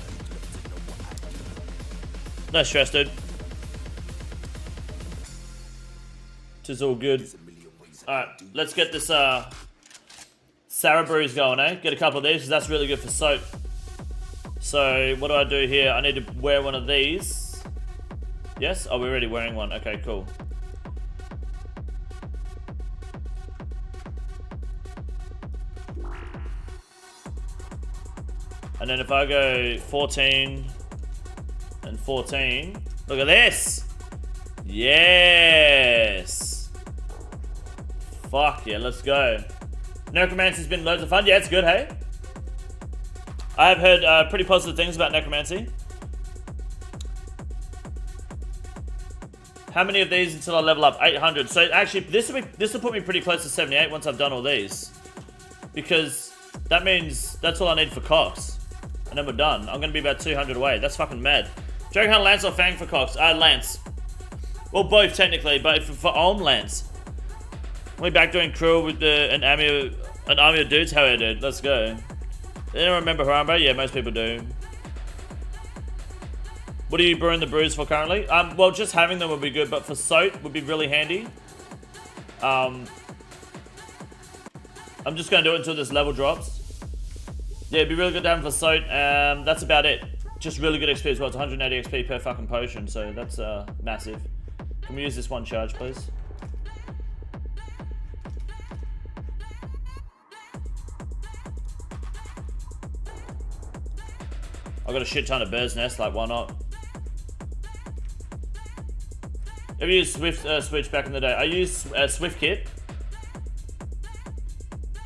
Speaker 1: No stress, dude. It's all good. Alright, let's get this Sour Brews going, eh? Get a couple of these, because that's really good for soap. So, what do I do here? I need to wear one of these. Yes? Oh, we're already wearing one. Okay, cool. And then if I go 14 and 14, look at this! Yes! Fuck yeah, let's go. Necromancy's been loads of fun. Yeah, it's good, hey? I have heard pretty positive things about Necromancy. How many of these until I level up? 800. So actually, this will put me pretty close to 78 once I've done all these. Because that means that's all I need for Cox. And then we're done. I'm going to be about 200 away. That's fucking mad. Do you reckon Lance or Fang for Cox? Lance. Well, both technically, but for Olm, Lance. We're back doing Cruel with an army of dudes. Hell yeah, dude. Let's go. Anyone remember Harambe? Yeah, most people do. What are you brewing the brews for currently? Well, just having them would be good, but for soap would be really handy. I'm just going to do it until this level drops. Yeah, it'd be really good to have them for soap. That's about it. Just really good XP as well. It's 180 XP per fucking potion, so that's massive. Can we use this one charge, please? I got a shit ton of Bird's Nest, like why not? Have you used Swift Switch back in the day? I used Swift Kit.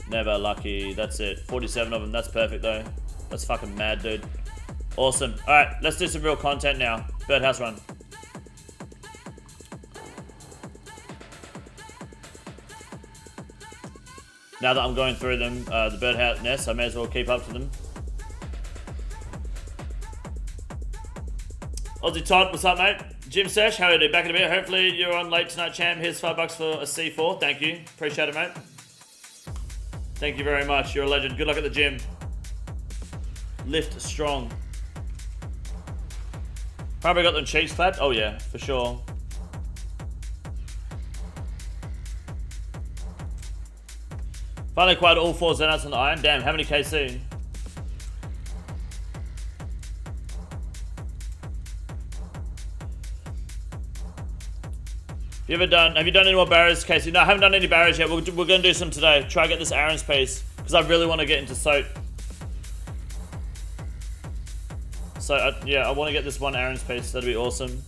Speaker 1: Never lucky, that's it. 47 of them, that's perfect though. That's fucking mad, dude. Awesome. Alright, let's do some real content now. Birdhouse run. Now that I'm going through them, the birdhouse nests, I may as well keep up to them. Aussie Todd, what's up, mate? Jim Sesh, how are you doing? Back in a bit. Hopefully you're on late tonight, champ. Here's $5 for a C4. Thank you. Appreciate it, mate. Thank you very much. You're a legend. Good luck at the gym. Lift strong. Probably got them cheeks clapped. Oh yeah, for sure. Finally acquired all 4 Zenouts on the iron. Damn, how many KC? Have you done any more barriers, Casey? No, I haven't done any barriers yet. We're going to do some today. Try to get this Aaron's piece. Because I really want to get into Soap. So, yeah, I want to get this one Aaron's piece. That'd be awesome.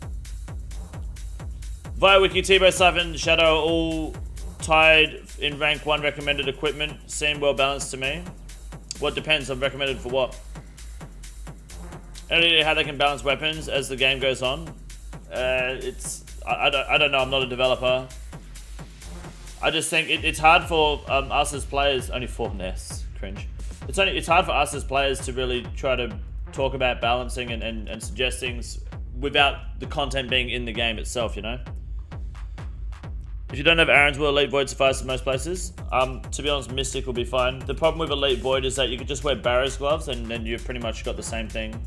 Speaker 1: Via Wiki, T-Bo, Siphon, Shadow, all tied in rank 1 recommended equipment. Seem well balanced to me. What depends on recommended for what? And how they can balance weapons as the game goes on. I don't know, I'm not a developer. I just think it's hard for us as players, only 4 nests, cringe. It's hard for us as players to really try to talk about balancing and suggest things without the content being in the game itself, you know? If you don't have Aaron's, will Elite Void suffice in most places? To be honest, Mystic will be fine. The problem with Elite Void is that you could just wear Barrow's gloves and then you've pretty much got the same thing.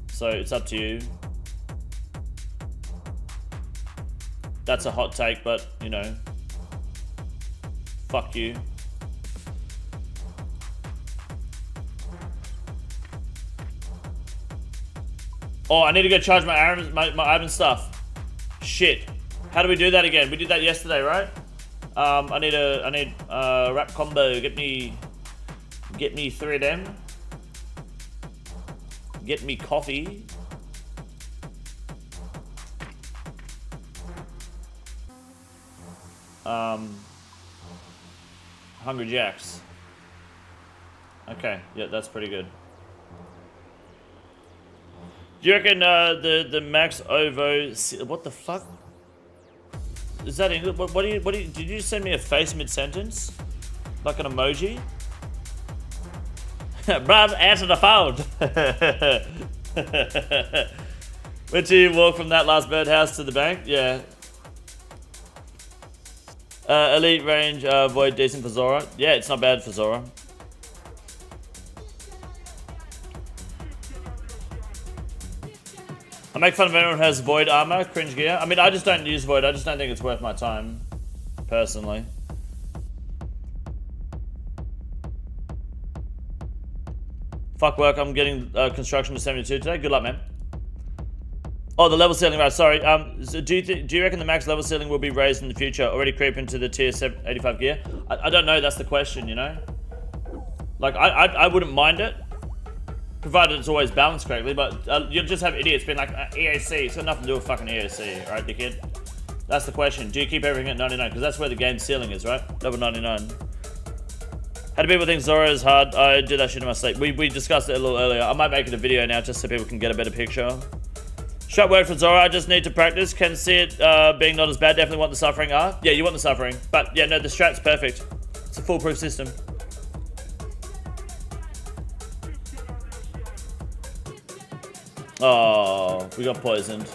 Speaker 1: So it's up to you. That's a hot take, but, you know, fuck you. Oh, I need to go charge my Ivan stuff. Shit. How do we do that again? We did that yesterday, right? I need rap combo. Get me 3 of them. Get me coffee. Hungry Jacks. Okay, yeah, that's pretty good. Do you reckon the Max Ovo? What the fuck? Is that English? What do you? Did you just send me a face mid sentence, like an emoji? Bruv, answer the phone. Went to walk from that last birdhouse to the bank. Yeah. Elite range, Void decent for Zora. Yeah, it's not bad for Zora. I make fun of anyone who has Void armor, cringe gear. I mean, I just don't use Void. I just don't think it's worth my time, personally. Fuck work, I'm getting construction to 72 today. Good luck, man. Oh, the level ceiling, right, sorry. So do you reckon the max level ceiling will be raised in the future? Already creeping to the tier 85 gear? I don't know, that's the question, you know? Like, I wouldn't mind it, provided it's always balanced correctly, but you'll just have idiots being like, EAC, it's got nothing to do with fucking EAC, right, dickhead? That's the question. Do you keep everything at 99? Because that's where the game ceiling is, right? Level 99. How do people think Zora is hard? I did that shit in my sleep. We discussed it a little earlier. I might make it a video now just so people can get a better picture. Shut work for Zora, I just need to practice. Can see it being not as bad. Definitely want the suffering R. Yeah, you want the suffering. But yeah, no, the strat's perfect. It's a foolproof system. Oh, we got poisoned.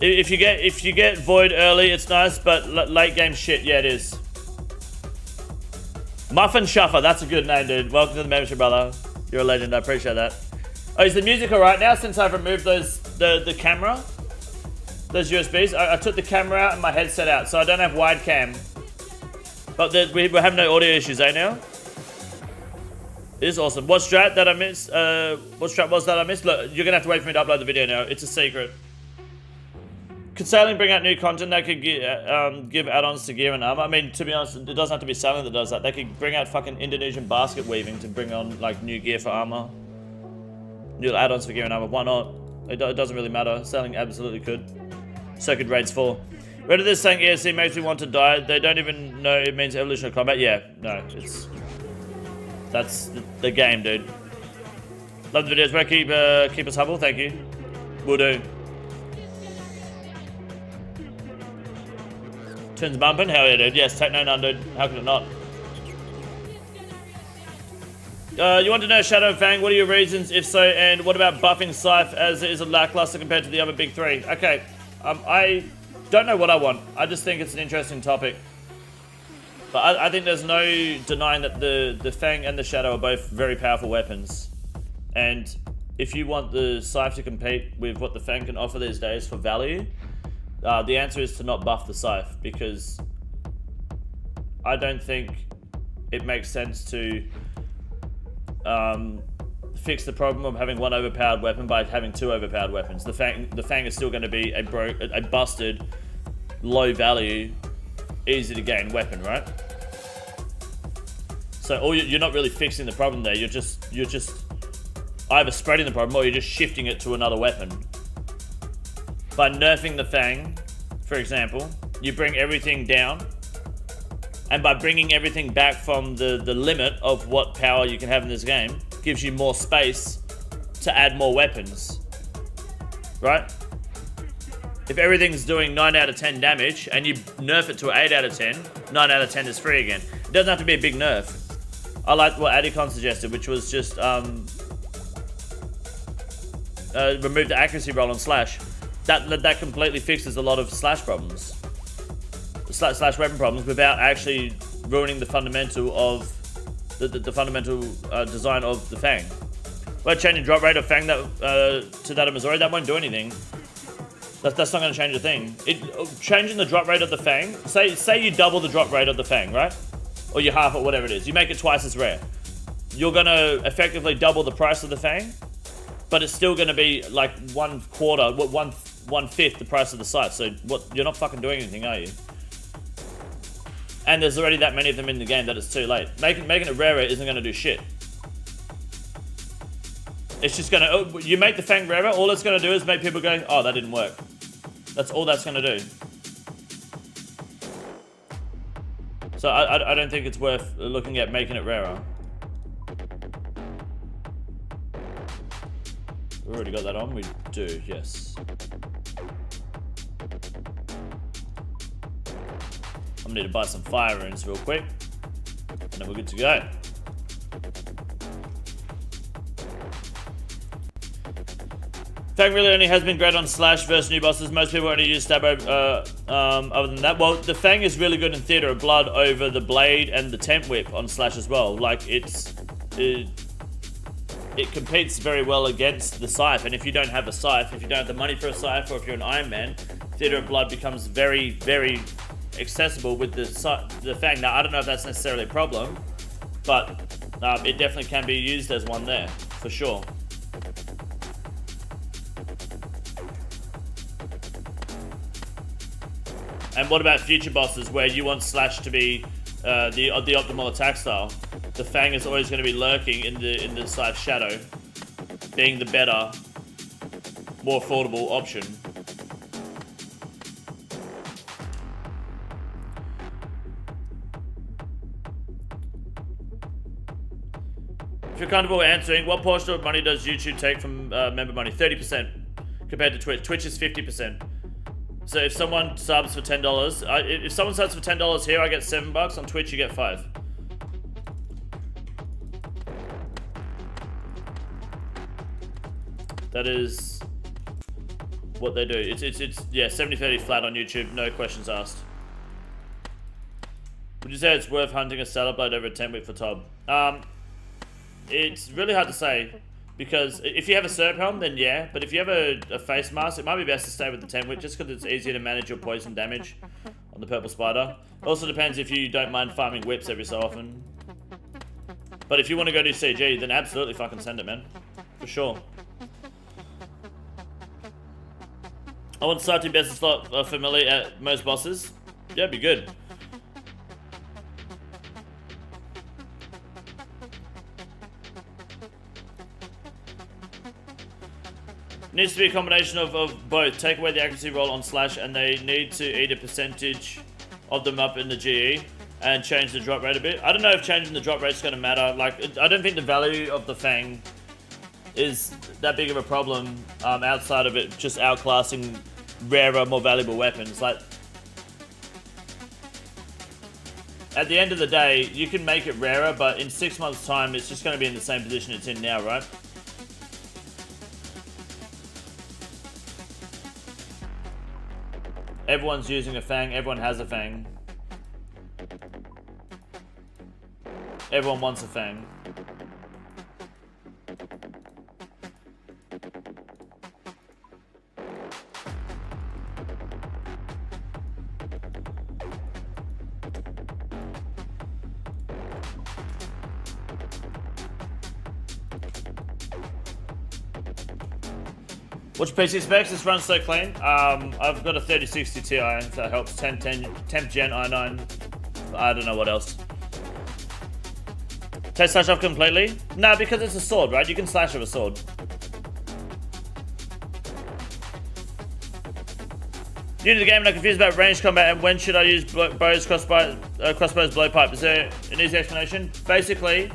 Speaker 1: If you get Void early, it's nice, but late game shit, yeah, it is. Muffin Shuffer, that's a good name, dude. Welcome to the membership, brother. You're a legend, I appreciate that. Oh, is the music alright now since I've removed the camera? Those USBs? I took the camera out and my headset out, so I don't have wide cam. But we have no audio issues, eh, now? It is awesome. What strat that I missed? What strat was that I missed? Look, you're gonna have to wait for me to upload the video now. It's a secret. Could Sailing bring out new content that could give add-ons to gear and armor? I mean, to be honest, it doesn't have to be Sailing that does that. They could bring out fucking Indonesian basket weaving to bring on, like, new gear for armor. New add-ons for gear and armor. Why not? It doesn't really matter. Sailing absolutely could. So could Raids 4. Read this saying ESC makes me want to die. They don't even know it means evolution of combat. Yeah, no, it's... That's the game, dude. Love the videos, bro. Keep us humble. Thank you. Will do. Twins bumping? Hell yeah, dude. Yes, Techno Nun, dude. How could it not? You want to know Shadow and Fang? What are your reasons, if so, and what about buffing Scythe as it is a lackluster compared to the other big three? Okay, I don't know what I want. I just think it's an interesting topic. But I think there's no denying that the Fang and the Shadow are both very powerful weapons. And if you want the Scythe to compete with what the Fang can offer these days for value, the answer is to not buff the Scythe, because I don't think it makes sense to fix the problem of having one overpowered weapon by having two overpowered weapons. The Fang is still going to be a busted, low value, easy to gain weapon, right? So you're not really fixing the problem there. You're just either spreading the problem or you're just shifting it to another weapon. By nerfing the Fang, for example, you bring everything down, and by bringing everything back from the limit of what power you can have in this game, gives you more space to add more weapons, right? If everything's doing 9 out of 10 damage and you nerf it to 8 out of 10, 9 out of 10 is free again. It doesn't have to be a big nerf. I like what Adicon suggested, which was just remove the accuracy roll on Slash. That completely fixes a lot of Slash problems. Slash weapon problems without actually ruining the fundamental of the fundamental design of the Fang. Well, changing drop rate of Fang to that of Missouri, that won't do anything. That's not going to change a thing. Changing the drop rate of the Fang, say you double the drop rate of the Fang, right? Or you half it, whatever it is. You make it twice as rare. You're going to effectively double the price of the Fang, but it's still going to be like 1/5 the price of the Scythe. So you're not fucking doing anything, are you? And there's already that many of them in the game that it's too late. Making it rarer isn't going to do shit. It's just going to... you make the Fang rarer, all it's going to do is make people go, oh, that didn't work. That's all that's going to do. So I don't think it's worth looking at making it rarer. We already got that on? We do, yes. I'm gonna need to buy some fire runes real quick, and then we're good to go. Fang really only has been great on Slash versus new bosses. Most people only use stab other than that. Well, the Fang is really good in Theater of Blood over the Blade and the Tent Whip on Slash as well. Like, it competes very well against the Scythe, and if you don't have a Scythe, if you don't have the money for a Scythe, or if you're an Iron Man, Theater of Blood becomes very, very accessible with the Fang. Now, I don't know if that's necessarily a problem, but it definitely can be used as one there, for sure. And what about future bosses where you want Slash to be the optimal attack style? The Fang is always going to be lurking in the Scythe Shadow, being the better, more affordable option. If you're comfortable answering, what portion of money does YouTube take from member money? 30% compared to Twitch. Twitch is 50%. So if someone subs for $10, if someone subs for $10 here, I get $7. On Twitch, you get 5. That is what they do. It's yeah, 70-30 flat on YouTube, no questions asked. Would you say it's worth hunting a Saddle Blade over a 10-whip for Tob? It's really hard to say, because if you have a Serp Helm, then yeah, but if you have a face mask, it might be best to stay with the 10-whip just because it's easier to manage your poison damage on the Purple Spider. Also depends if you don't mind farming whips every so often. But if you want to go do CG, then absolutely fucking send it, man. For sure. I want starting best slot familiar at most bosses. Yeah, be good. Needs to be a combination of both. Take away the accuracy roll on Slash, and they need to eat a percentage of them up in the GE and change the drop rate a bit. I don't know if changing the drop rate is going to matter. Like, I don't think the value of the Fang is that big of a problem outside of it just outclassing rarer, more valuable weapons. Like, at the end of the day, you can make it rarer, but in 6 months' time, it's just going to be in the same position it's in now, right? Everyone's using a Fang. Everyone has a Fang. Everyone wants a Fang. What's your PC specs? This runs so clean. I've got a 3060 Ti, if that helps. 10 gen i9. I don't know what else. Take slash off completely? No, because it's a sword, right? You can slash with a sword. New to the game, and I'm confused about range combat and when should I use bows, crossbows, blowpipe. Is there an easy explanation? Basically,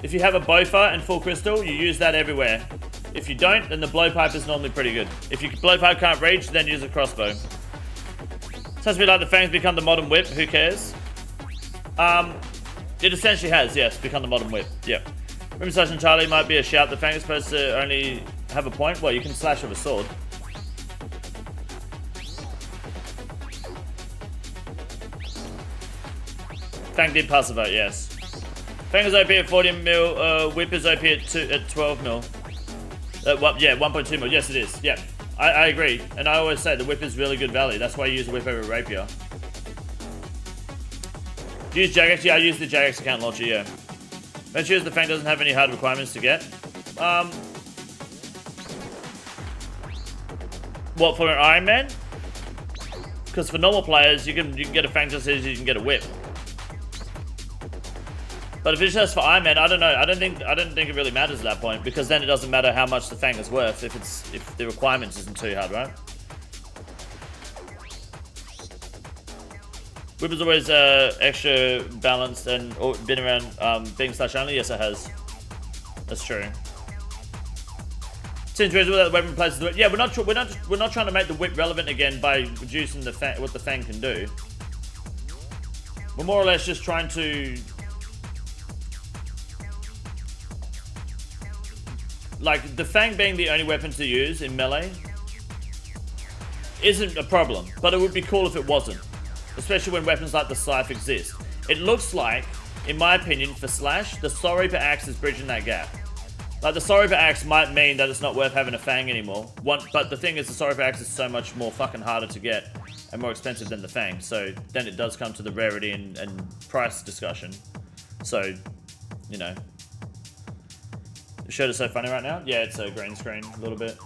Speaker 1: if you have a Bofa and full crystal, you use that everywhere. If you don't, then the blowpipe is normally pretty good. If your blowpipe can't reach, then use a crossbow. Sounds to me like the Fangs become the modern whip. Who cares? It essentially has, yes, become the modern whip. Yep. Rim slash and Charlie might be a shout. The Fang is supposed to only have a point. Well, you can slash with a sword. Fang did pass the vote, yes. Fang is OP at 40 mil. Whip is OP at 12 mil. Yeah, 1.2 mil. Yes, it is. Yeah, I agree. And I always say the whip is really good value. That's why you use the whip over a rapier. Do you use Jagex? Yeah, I use the Jagex account launcher, yeah. Make sure the Fang doesn't have any hard requirements to get. What, for an Iron Man? Because for normal players, you can get a Fang just as you can get a whip. But if it's just for Iron Man, I don't know. I don't think it really matters at that point, because then it doesn't matter how much the Fang is worth if the requirements isn't too hard, right? Whip is always extra balanced and been around being slash only. Yes, it has. That's true. Since without the weapon places the whip. Yeah, we're not trying to make the whip relevant again by reducing the what the Fang can do. We're more or less just trying to, like, the Fang being the only weapon to use in melee isn't a problem, but it would be cool if it wasn't. Especially when weapons like the Scythe exist. It looks like, in my opinion, for Slash, the Sorry axe is bridging that gap. Like, the Sorry axe might mean that it's not worth having a Fang anymore. But the thing is, the Sorry axe is so much more fucking harder to get and more expensive than the Fang. So then it does come to the rarity and price discussion. So, you know. The shirt is so funny right now. Yeah, it's a green screen a little bit.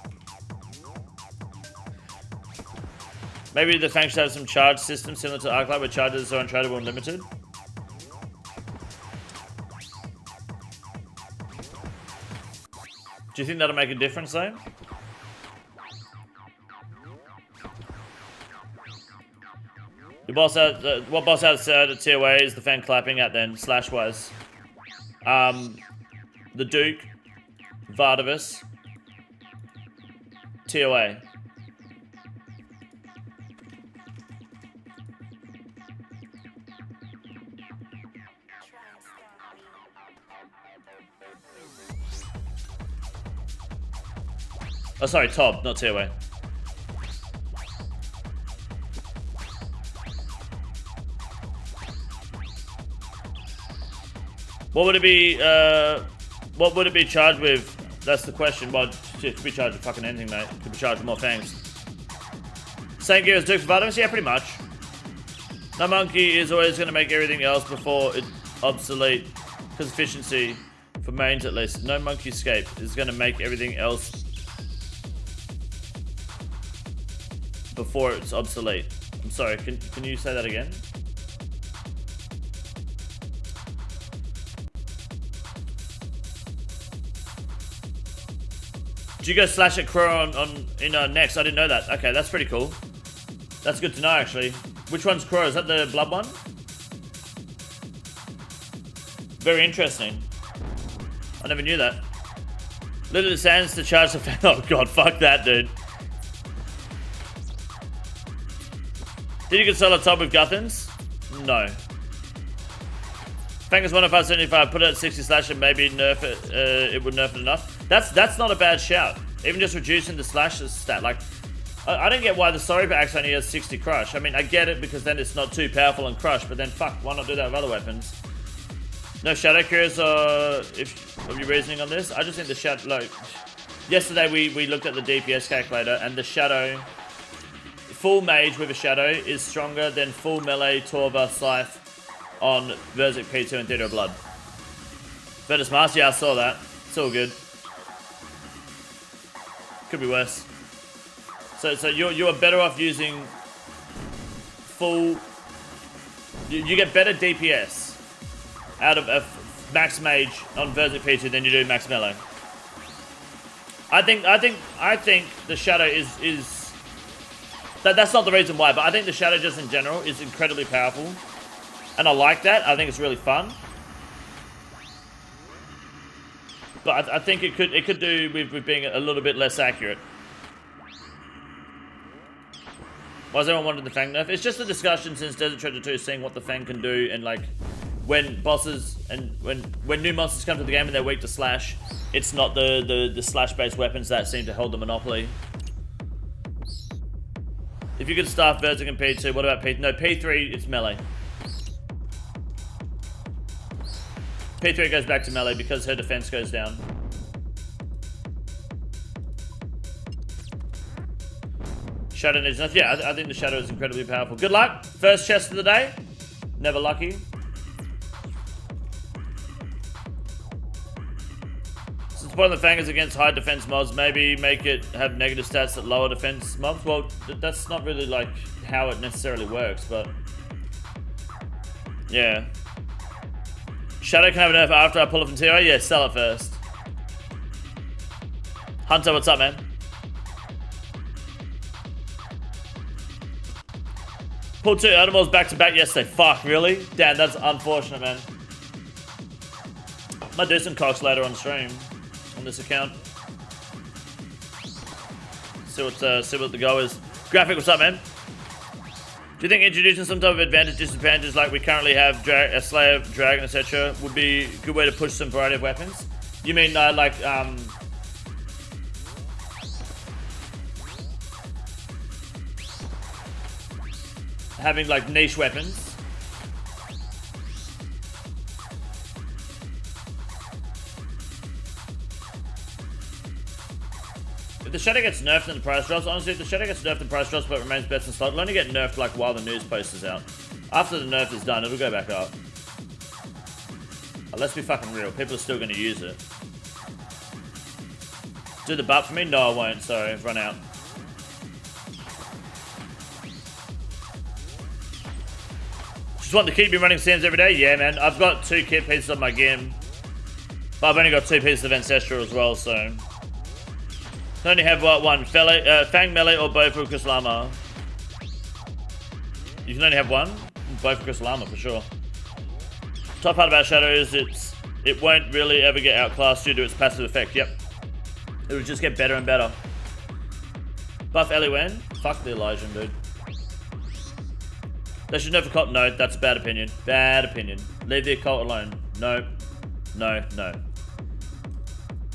Speaker 1: Maybe the Fang should have some charge system similar to Arclight where charges are untradeable and limited. Do you think that'll make a difference though? What boss outside at tier way is the Fang clapping at then, slash wise? The Duke, Vardavis, TOA. Oh, sorry, Tob, not TOA. What would it be charged with? That's the question. Well, it could be charged with fucking anything, mate. It could be charged with more Fangs. Same gear as Duke for Vardavis? Yeah, pretty much. No monkey is always going to make everything else before it's obsolete. Because efficiency, for mains at least. No monkey escape is going to make everything else before it's obsolete. I'm sorry, can you say that again? Did you go slash at Crow in next? I didn't know that. Okay, that's pretty cool. That's good to know, actually. Which one's Crow? Is that the blood one? Very interesting. I never knew that. Literally sands to charge the fan. Oh god, fuck that, dude. Did you get solo top with Guthans? No. Fang is 105.75. Put it at 60 slash and maybe nerf it. It would nerf it enough. That's not a bad shout. Even just reducing the slash stat. Like, I don't get why the Sorry axe only has 60 crush. I mean, I get it because then it's not too powerful on crush, but then fuck, why not do that with other weapons? No shadow curious of your reasoning on this? I just think the shadow, like, yesterday we looked at the DPS calculator and the shadow, full mage with a shadow is stronger than full melee Torva Scythe on Verzik P2 and Theater of Blood. Virtus Mars, yeah, I saw that. It's all good. Could be worse. So you're better off using full. You get better DPS out of a max mage on Verzik P2 than you do max melee. I think the shadow is that's not the reason why, but I think the shadow just in general is incredibly powerful, and I like that. I think it's really fun. But I think it could do with being a little bit less accurate. Why does everyone wanted the Fang nerf? It's just a discussion since Desert Treasure 2, seeing what the Fang can do, and like when bosses and when new monsters come to the game and they're weak to slash, it's not the slash based weapons that seem to hold the monopoly. If you could staff Verzik and P2, what about P3? No, P3 it's melee. P3 goes back to melee because her defense goes down. Shadow needs enough. Yeah, I think the Shadow is incredibly powerful. Good luck. First chest of the day. Never lucky. Since one of the Fang is against high defense mobs, maybe make it have negative stats at lower defense mobs. Well, that's not really like how it necessarily works, but yeah. Shadow can have an nerf after I pull it from TO? Yeah, sell it first. Hunter, what's up, man? Pulled 2 animals back to back yesterday. Fuck, really? Damn, that's unfortunate, man. Might do some cocks later on stream on this account. See what the go is. Graphic, what's up, man? Do you think introducing some type of advantage, disadvantages like we currently have a Slayer, Dragon, etc. would be a good way to push some variety of weapons? You mean like having like niche weapons? If the Shadow gets nerfed and the price drops, honestly, if the Shadow gets nerfed and the price drops but remains best in slot, it'll only get nerfed like while the news post is out. After the nerf is done, it'll go back up. Let's be fucking real, people are still going to use it. Do the butt for me? No, I won't, sorry, I've run out. Just want to keep you running Sims every day? Yeah, man, I've got 2 kit pieces on my game. But I've only got 2 pieces of Ancestral as well, so I only have one, Fang Melee or both for Crystal Armor. You can only have one, both for Crystal Armor for sure. Top part about Shadow is it won't really ever get outclassed due to its passive effect. Yep, it will just get better and better. Buff Eliwen, fuck the Elysian, dude. They should nerf Occult. No, that's a bad opinion. Bad opinion. Leave the Occult alone. No, no, no.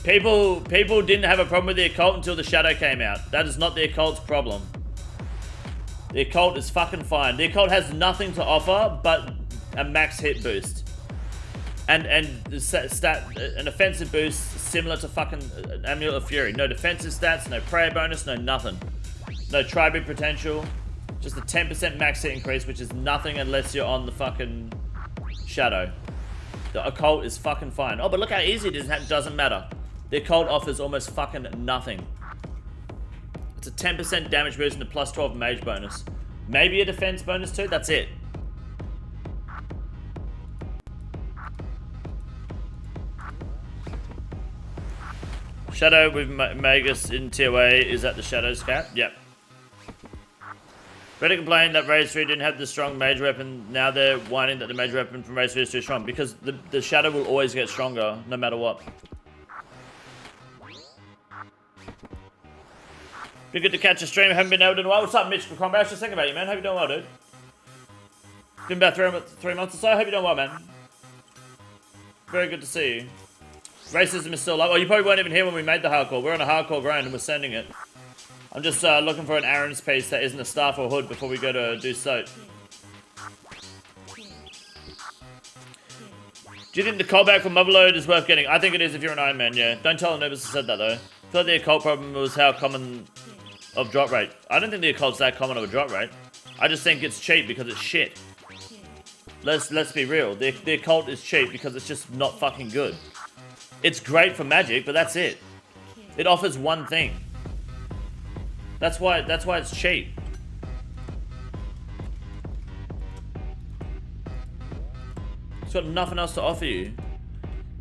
Speaker 1: People didn't have a problem with the Occult until the Shadow came out. That is not the Occult's problem. The Occult is fucking fine. The Occult has nothing to offer but a max hit boost. And an offensive boost similar to fucking Amulet of Fury. No defensive stats, no prayer bonus, no nothing. No tribute potential. Just a 10% max hit increase, which is nothing unless you're on the fucking Shadow. The Occult is fucking fine. Oh, but look how easy it is. It doesn't matter. The Occult offers almost fucking nothing. It's a 10% damage boost and a plus 12 mage bonus. Maybe a defense bonus too, that's it. Shadow with Magus in tier A is at the Shadow's cap? Yep. Reddit complained that Raise 3 didn't have the strong mage weapon. Now they're whining that the mage weapon from Raise 3 is too strong. Because the Shadow will always get stronger, no matter what. Been good to catch a stream. Haven't been able to do a while. What's up, Mitch? I was just thinking about you, man. Hope you're doing well, dude. Been about 3 months or so. Hope you're doing well, man. Very good to see you. Racism is still alive. Oh, you probably weren't even here when we made the hardcore. We're on a hardcore grind and we're sending it. I'm just looking for an Aaron's piece that isn't a staff or hood before we go to do soap. Do you think the callback from Motherload is worth getting? I think it is if you're an Iron Man, yeah. Don't tell Anubis I said that, though. I thought the occult problem was how common of drop rate. I don't think the occult's that common of a drop rate. I just think it's cheap because it's shit. Let's be real. The occult is cheap because it's just not fucking good. It's great for magic, but that's it. It offers one thing. That's why it's cheap. It's got nothing else to offer you.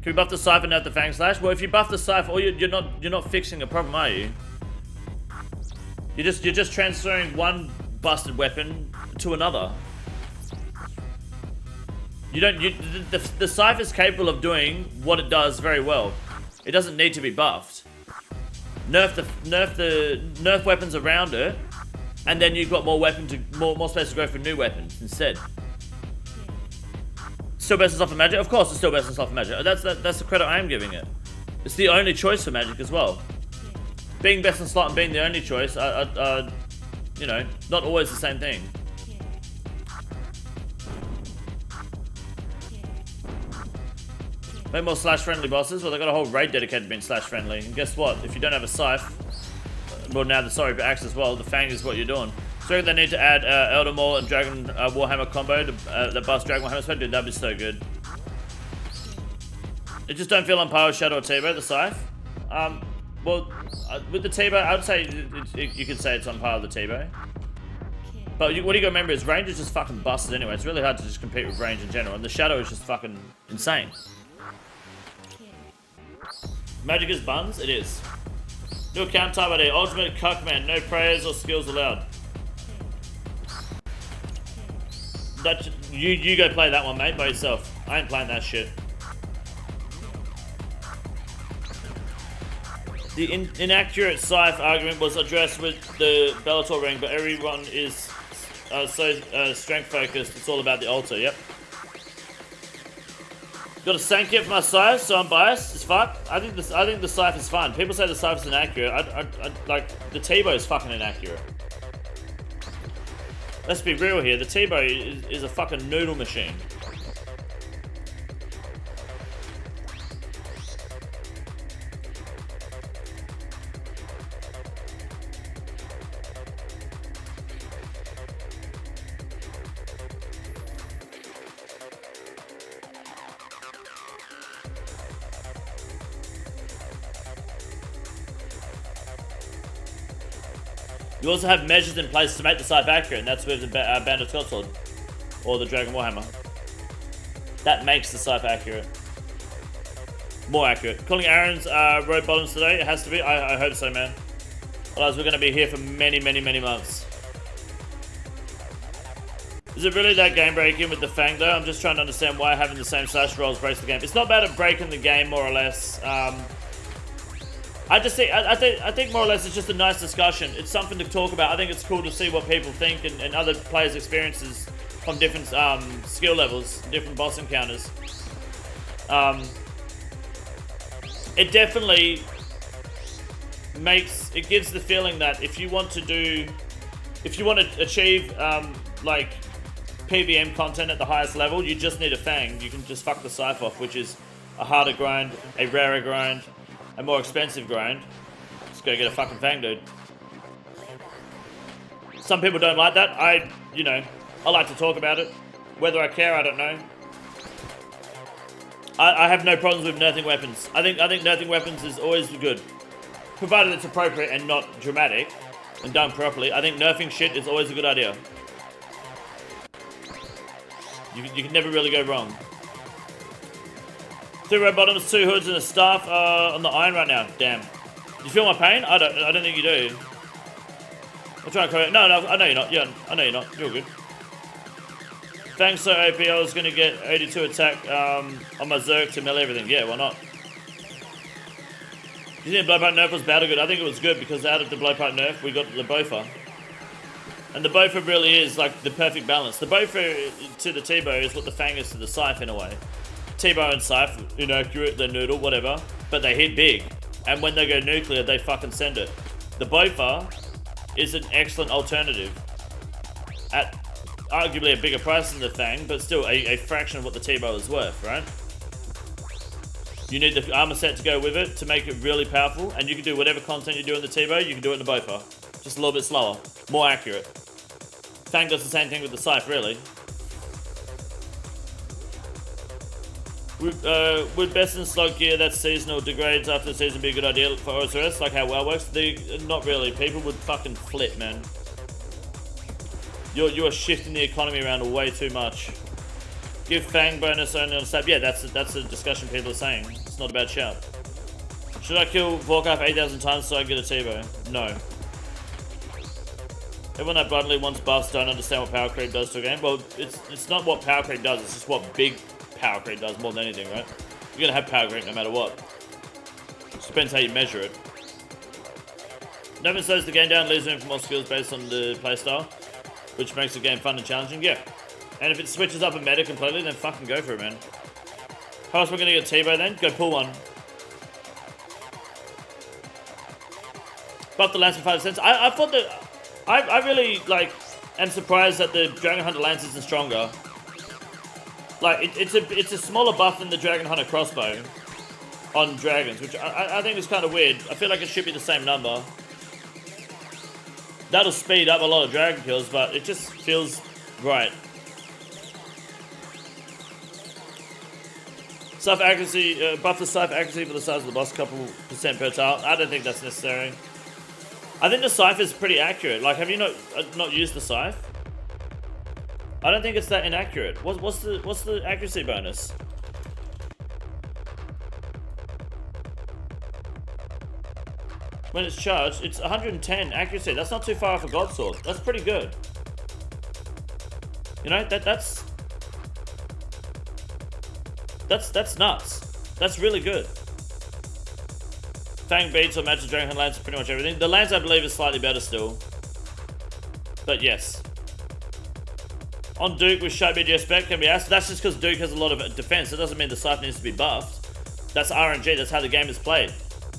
Speaker 1: Can we buff the Cypher and have the Fang Slash? Well, if you buff the Cypher, you're not fixing a problem, are you? You're just transferring one busted weapon to another. The Cypher's capable of doing what it does very well. It doesn't need to be buffed. Nerf weapons around it, and then you've got more space to go for new weapons instead. Still best in stuff for magic? Of course it's still best in stuff for magic. That's the credit I am giving it. It's the only choice for magic as well. Being best in slot and being the only choice are you know, not always the same thing. Make more slash-friendly bosses. Well, they've got a whole raid dedicated to being slash-friendly. And guess what? If you don't have a scythe, well, now the sorry but axe as well, the Fang is what you're doing. So they need to add Elder Maul and Dragon Warhammer combo to the buff Dragon Warhammer spell. Dude, that'd be so good. It just don't feel on par with Shadow or T-Bow, the scythe. Well, with the T-Bow, I would say you could say it's on par with the T-Bow. But what you gotta remember is range is just fucking busted anyway. It's really hard to just compete with range in general. And the Shadow is just fucking insane. Magic is buns? It is. New account type ID. Ultimate cuck man. No prayers or skills allowed. You go play that one, mate, by yourself. I ain't playing that shit. The inaccurate scythe argument was addressed with the Bellator ring, but everyone is so strength focused. It's all about the altar. Yep. Got a Sank kit for my scythe, so I'm biased as fuck. I think the scythe is fun. People say the scythe is inaccurate. I like the T-Bow is fucking inaccurate. Let's be real here. The T-Bow is a fucking noodle machine. You also have measures in place to make the scythe accurate, and that's with the Bandit Scotsword or the Dragon Warhammer. That makes the scythe accurate. More accurate. Calling Aaron's road bottoms today, it has to be. I hope so, man. Otherwise, we're going to be here for many, many, many months. Is it really that game breaking with the Fang, though? I'm just trying to understand why having the same slash rolls breaks the game. It's not about it breaking the game, more or less. I think more or less it's just a nice discussion. It's something to talk about. I think it's cool to see what people think and other players' experiences from different skill levels, different boss encounters. It definitely gives the feeling that if you want to achieve like PVM content at the highest level, you just need a Fang. You can just fuck the scythe off, which is a harder grind, a rarer grind, a more expensive grind. Just go get a fucking Fang, dude. Some people don't like that. I like to talk about it. Whether I care, I don't know. I have no problems with nerfing weapons. I think nerfing weapons is always good, provided it's appropriate and not dramatic and done properly. I think nerfing shit is always a good idea. You can never really go wrong. 2 red bottoms, 2 hoods, and a staff on the iron right now. Damn. Do you feel my pain? I don't think you do. I'm trying to correct. No, I know you're not. Yeah, I know you're not. You're good. Thanks, so OP. I was going to get 82 attack on my Zerg to melee everything. Yeah, why not? Do you think the blowpipe nerf was bad or good? I think it was good because out of the blowpipe nerf, we got the bofa. And the bofa really is like the perfect balance. The bofa to the T-bow is what the Fang is to the scythe in a way. T-bow and scythe, inaccurate, they're noodle, whatever. But they hit big. And when they go nuclear, they fucking send it. The bofa is an excellent alternative. At arguably a bigger price than the Fang, but still a fraction of what the T-bow is worth, right? You need the armor set to go with it to make it really powerful, and you can do whatever content you do in the T-bow, you can do it in the bofa. Just a little bit slower, more accurate. Fang does the same thing with the scythe, really. Would best in slot gear that's seasonal degrades after the season be a good idea for OSRS, like how WoW works? Not really. People would fucking flip, man. You're shifting the economy around way too much. Give Fang bonus only on stab. Yeah, that's a discussion people are saying. It's not a bad shout. Should I kill Vorkath 8,000 times so I get a T-bow? No. Everyone that blindly wants buffs don't understand what power creep does to a game. Well, it's not what power creep does, it's just what big power creep does more than anything, right? You're gonna have power creep no matter what. Just depends how you measure it. Never slows the game down, leaves room for more skills based on the playstyle, which makes the game fun and challenging. Yeah. And if it switches up a meta completely, then fucking go for it, man. How else we're gonna get T-bow then? Go pull one. Buff the lance for 5 cents. I thought that I really like am surprised that the Dragon Hunter lance isn't stronger. Like it's a smaller buff than the Dragon Hunter crossbow on dragons, which I think is kind of weird. I feel like it should be the same number. That'll speed up a lot of dragon kills, but it just feels right. Scythe accuracy, buff the scythe accuracy for the size of the boss, a couple % per tile. I don't think that's necessary. I think the scythe is pretty accurate. Like, have you not used the scythe? I don't think it's that inaccurate. What's the accuracy bonus? When it's charged, it's 110 accuracy. That's not too far off a God Sword. That's pretty good. You know, that's nuts. That's really good. Fang beats or matches Dragon Hunter lance pretty much everything. The lance I believe is slightly better still. But yes. On Duke with Shy BGS spec can be asked. That's just because Duke has a lot of defense. It doesn't mean the scythe needs to be buffed. That's RNG. That's how the game is played.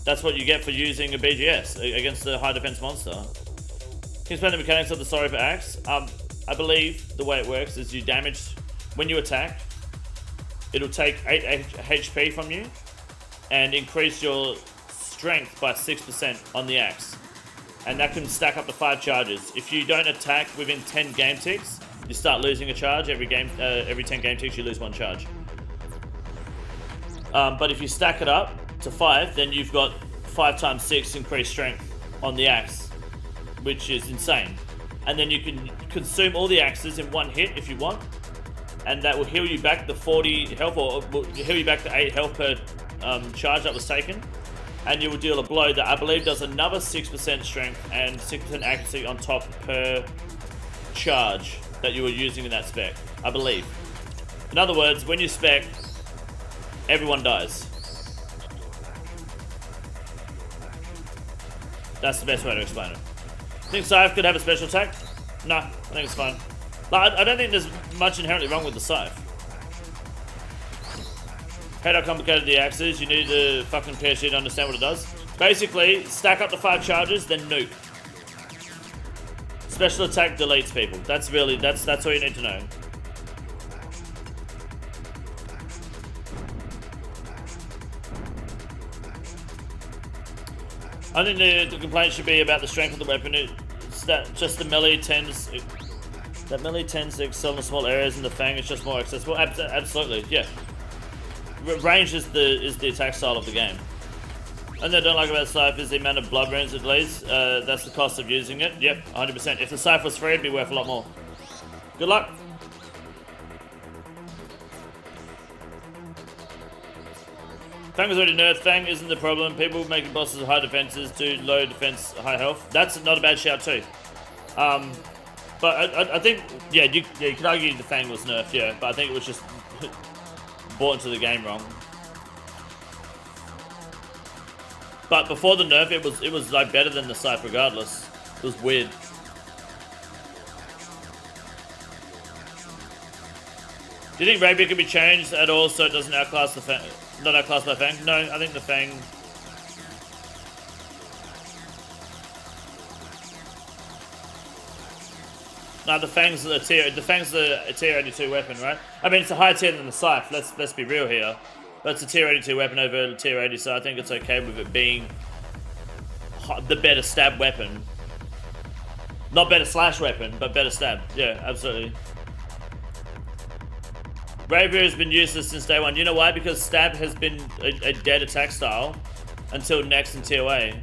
Speaker 1: That's what you get for using a BGS against a high defense monster. Can you explain the mechanics of the Sorry for Axe? I believe the way it works is you damage when you attack. It'll take 8 HP from you and increase your strength by 6% on the axe. And that can stack up to 5 charges. If you don't attack within 10 game ticks, you start losing a charge. Every 10 game ticks, you lose 1 charge. But if you stack it up to 5, then you've got 5 times 6 increased strength on the axe, which is insane. And then you can consume all the axes in 1 hit if you want, and that will heal you back the 40 health, or will heal you back the 8 health per charge that was taken, and you will deal a blow that I believe does another 6% strength and 6% accuracy on top per charge that you were using in that spec, I believe. In other words, when you spec, everyone dies. That's the best way to explain it. Think Scythe could have a special attack? No, I think it's fine. Like, I don't think there's much inherently wrong with the Scythe. Hate how complicated the axe is. You need a fucking PhD to understand what it does. Basically, stack up to 5 charges, then nuke. Special attack deletes people. That's all you need to know. I think the complaint should be about the strength of the weapon. It's that just the melee tends to excel in small areas, and the Fang is just more accessible. Absolutely, yeah. Range is the attack style of the game. And they don't like about Scythe is the amount of blood runes it leaves. That's the cost of using it. Yep, 100%. If the Scythe was free, it'd be worth a lot more. Good luck. Fang was already nerfed. Fang isn't the problem. People making bosses with high defenses to low defense, high health. That's not a bad shout too. But I think, yeah, you could argue the Fang was nerfed, yeah. But I think it was just brought into the game wrong. But before the nerf, it was like better than the Scythe regardless. It was weird. Do you think Rapier could be changed at all so it doesn't outclass the Fang? Not outclassed by Fang? No, I think the Fang. No, the Fang's the tier 82 weapon, right? I mean, it's a higher tier than the Scythe. Let's be real here. But it's a tier 82 weapon over tier 80, so I think it's okay with it being the better stab weapon. Not better slash weapon, but better stab. Yeah, absolutely. Rapier has been useless since day one. You know why? Because stab has been a dead attack style until next in tier A.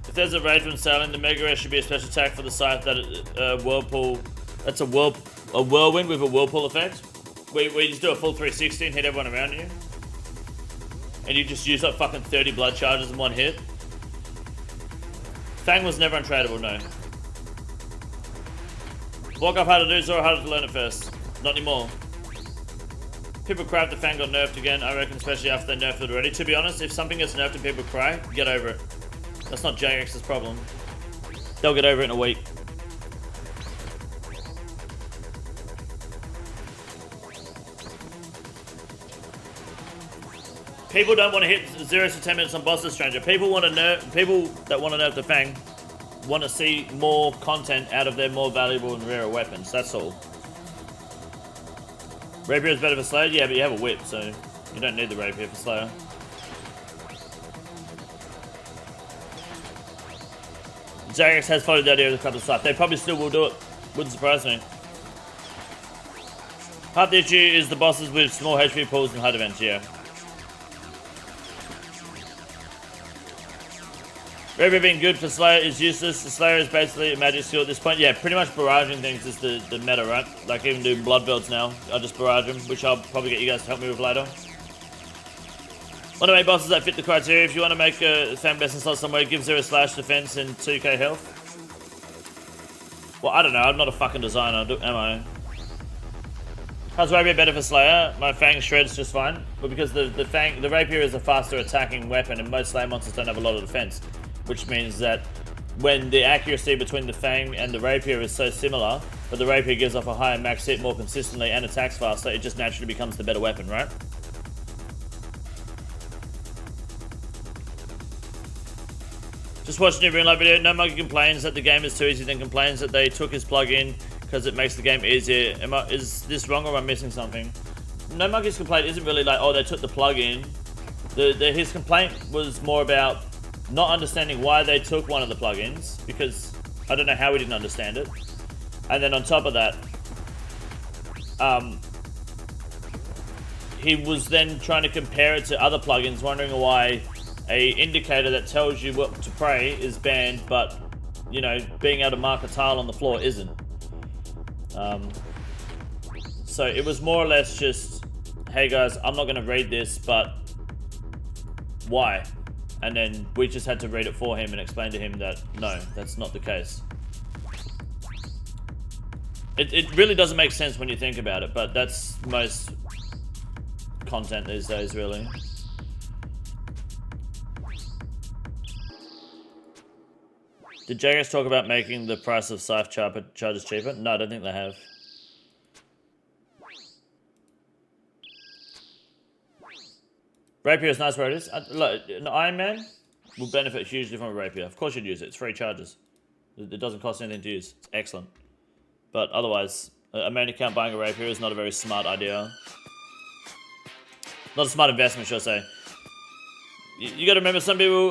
Speaker 1: If there's a raid from sailing, the Mega Raid should be a special attack for the Scythe that whirlpool. That's a whirlwind with a whirlpool effect. Where you just do a full 360 and hit everyone around you. And you just use up fucking 30 blood charges in one hit. Fang was never untradeable, no. Vorkath hard to do, Zora harder to learn it first. Not anymore. People cry if the Fang got nerfed again, I reckon, especially after they nerfed it already. To be honest, if something gets nerfed and people cry, get over it. That's not JX's problem. They'll get over it in a week. People don't want to hit 0 to 10 minutes on bosses, stranger. People want to nerf. People that want to nerf the Fang want to see more content out of their more valuable and rarer weapons. That's all. Rapier is better for Slayer, yeah, but you have a whip, so you don't need the Rapier for Slayer. JX has followed the idea of the couple of stuff. They probably still will do it. Wouldn't surprise me. Half the issue is the bosses with small HP pools and HUD events, yeah. Rapier being good for Slayer is useless. The Slayer is basically a magic skill at this point. Yeah, pretty much barraging things is the meta, right? Like even doing blood belts now. I just barrage them, which I'll probably get you guys to help me with later. Want to make bosses that fit the criteria. If you want to make a Fang best in slot somewhere, give 0 slash defense and 2k health. Well, I don't know. I'm not a fucking designer, am I? How's Rapier better for Slayer? My Fang shreds just fine. But because the Rapier is a faster attacking weapon and most Slayer monsters don't have a lot of defense. Which means that when the accuracy between the Fang and the Rapier is so similar, but the Rapier gives off a higher max hit more consistently and attacks faster, it just naturally becomes the better weapon, right? Just watching your Greenlight video, No Monkey complains that the game is too easy, then complains that they took his plug-in because it makes the game easier. Is this wrong or am I missing something? No Monkey's complaint isn't really like, oh, they took the plug-in. His complaint was more about not understanding why they took one of the plugins, because I don't know how we didn't understand it. And then on top of that, he was then trying to compare it to other plugins, wondering why a indicator that tells you what to pray is banned, but, you know, being able to mark a tile on the floor isn't. So it was more or less just, hey guys, I'm not going to read this, but why? And then we just had to read it for him and explain to him that, no, that's not the case. It really doesn't make sense when you think about it, but that's most content these days, really. Did JS talk about making the price of Scythe charges cheaper? No, I don't think they have. Rapier is nice where it is. Look, an Iron Man will benefit hugely from a Rapier. Of course you'd use it. It's free charges. It doesn't cost anything to use. It's excellent. But otherwise, a main account buying a Rapier is not a very smart idea. Not a smart investment, should I say. You got to remember, some people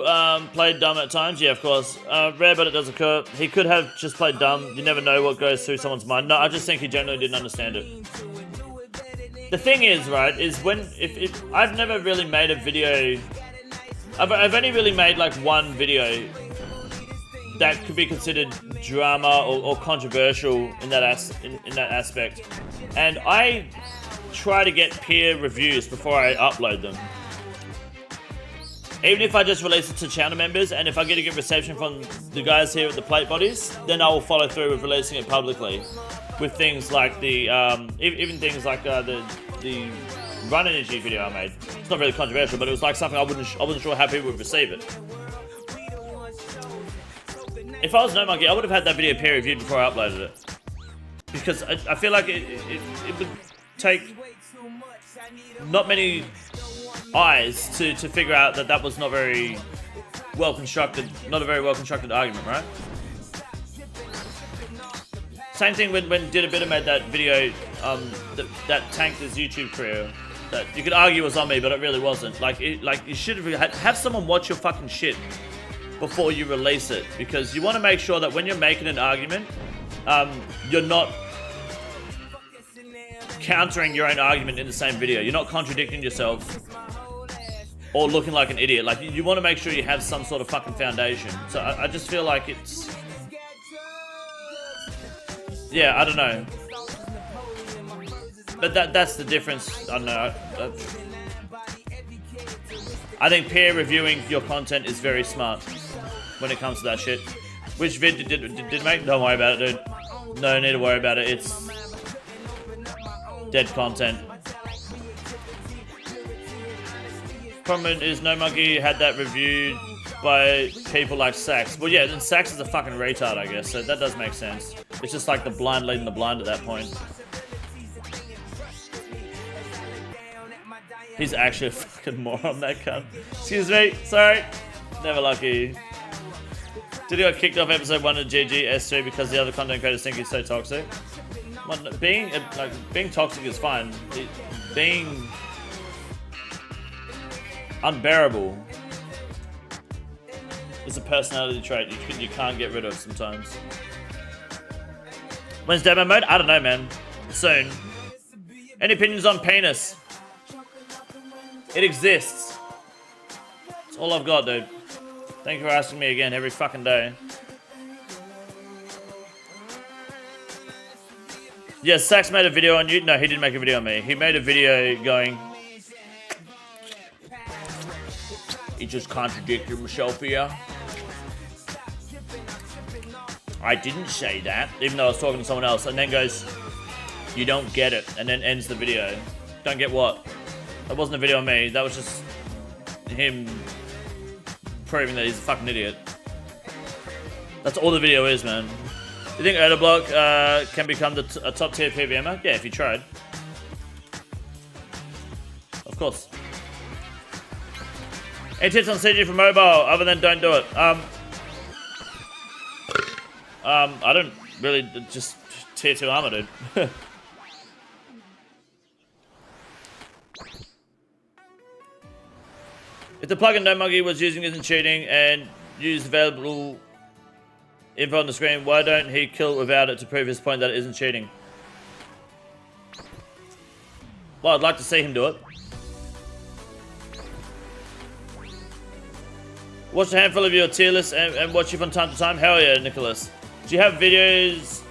Speaker 1: played dumb at times. Yeah, of course. Rare, but it does occur. He could have just played dumb. You never know what goes through someone's mind. No, I just think he generally didn't understand it. The thing is, right, is when if I've never really made a video. I've only really made like one video that could be considered drama or controversial in that aspect, and I try to get peer reviews before I upload them. Even if I just release it to channel members, and if I get a good reception from the guys here at the Plate Bodies, then I will follow through with releasing it publicly. With things like the, even things like the run energy video I made. It's not really controversial, but it was like something I wasn't sure how people would receive it. If I was No Monkey, I would have had that video peer reviewed before I uploaded it. Because I feel like it would take not many eyes to figure out that that was not very well constructed, not a very well constructed argument, right? Same thing when Did a Bit made that video that tanked his YouTube career. That you could argue was on me, but it really wasn't. Like you should have someone watch your fucking shit before you release it, because you want to make sure that when you're making an argument, you're not countering your own argument in the same video. You're not contradicting yourself or looking like an idiot. Like, you want to make sure you have some sort of fucking foundation. So I just feel like it's... Yeah, I don't know. But that's the difference. I don't know. I think peer reviewing your content is very smart when it comes to that shit. Which vid did it make? Don't worry about it, dude. No need to worry about it. It's dead content. Problem is, No Monkey had that reviewed by people like Sax. Well, yeah, then Sax is a fucking retard, I guess, so that does make sense. It's just like the blind leading the blind at that point. He's actually a fucking moron, that cunt. Excuse me, sorry. Never lucky. Did he get kicked off episode 1 of GG 3 because the other content creators think he's so toxic? Well, being toxic is fine. Being unbearable is a personality trait you can't get rid of sometimes. When's demo mode? I don't know, man. Soon. Any opinions on penis? It exists. That's all I've got, dude. Thank you for asking me again every fucking day. Yes, Sax made a video on you. No, he didn't make a video on me. He made a video going... He just contradicted himself here. I didn't say that, even though I was talking to someone else. And then goes, you don't get it. And then ends the video. Don't get what? That wasn't a video on me. That was just him proving that he's a fucking idiot. That's all the video is, man. You think Odablock can become a top tier PVMer? Yeah, if he tried. Of course. Any tips on CG for mobile other than don't do it? I don't really, just tier 2 armor, dude. If the plugin No Monkey was using isn't cheating and used available info on the screen, why don't he kill without it to prove his point that it isn't cheating? Well, I'd like to see him do it. Watch a handful of your tier list and watch you from time to time? Hell yeah, Nicholas. Do you have videos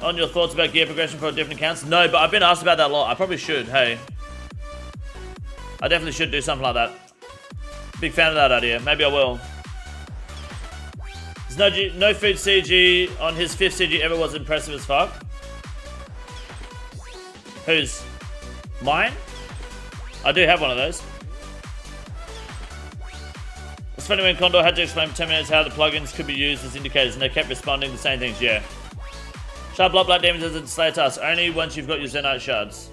Speaker 1: on your thoughts about gear progression for different accounts? No, but I've been asked about that a lot. I probably should, hey. I definitely should do something like that. Big fan of that idea. Maybe I will. There's no food CG on his 5th CG ever was impressive as fuck. Whose? Mine? I do have one of those. It's funny when Condor had to explain for 10 minutes how the plugins could be used as indicators, and they kept responding the same things, yeah. Shard block black demons as a display task, only once you've got your Zenite shards.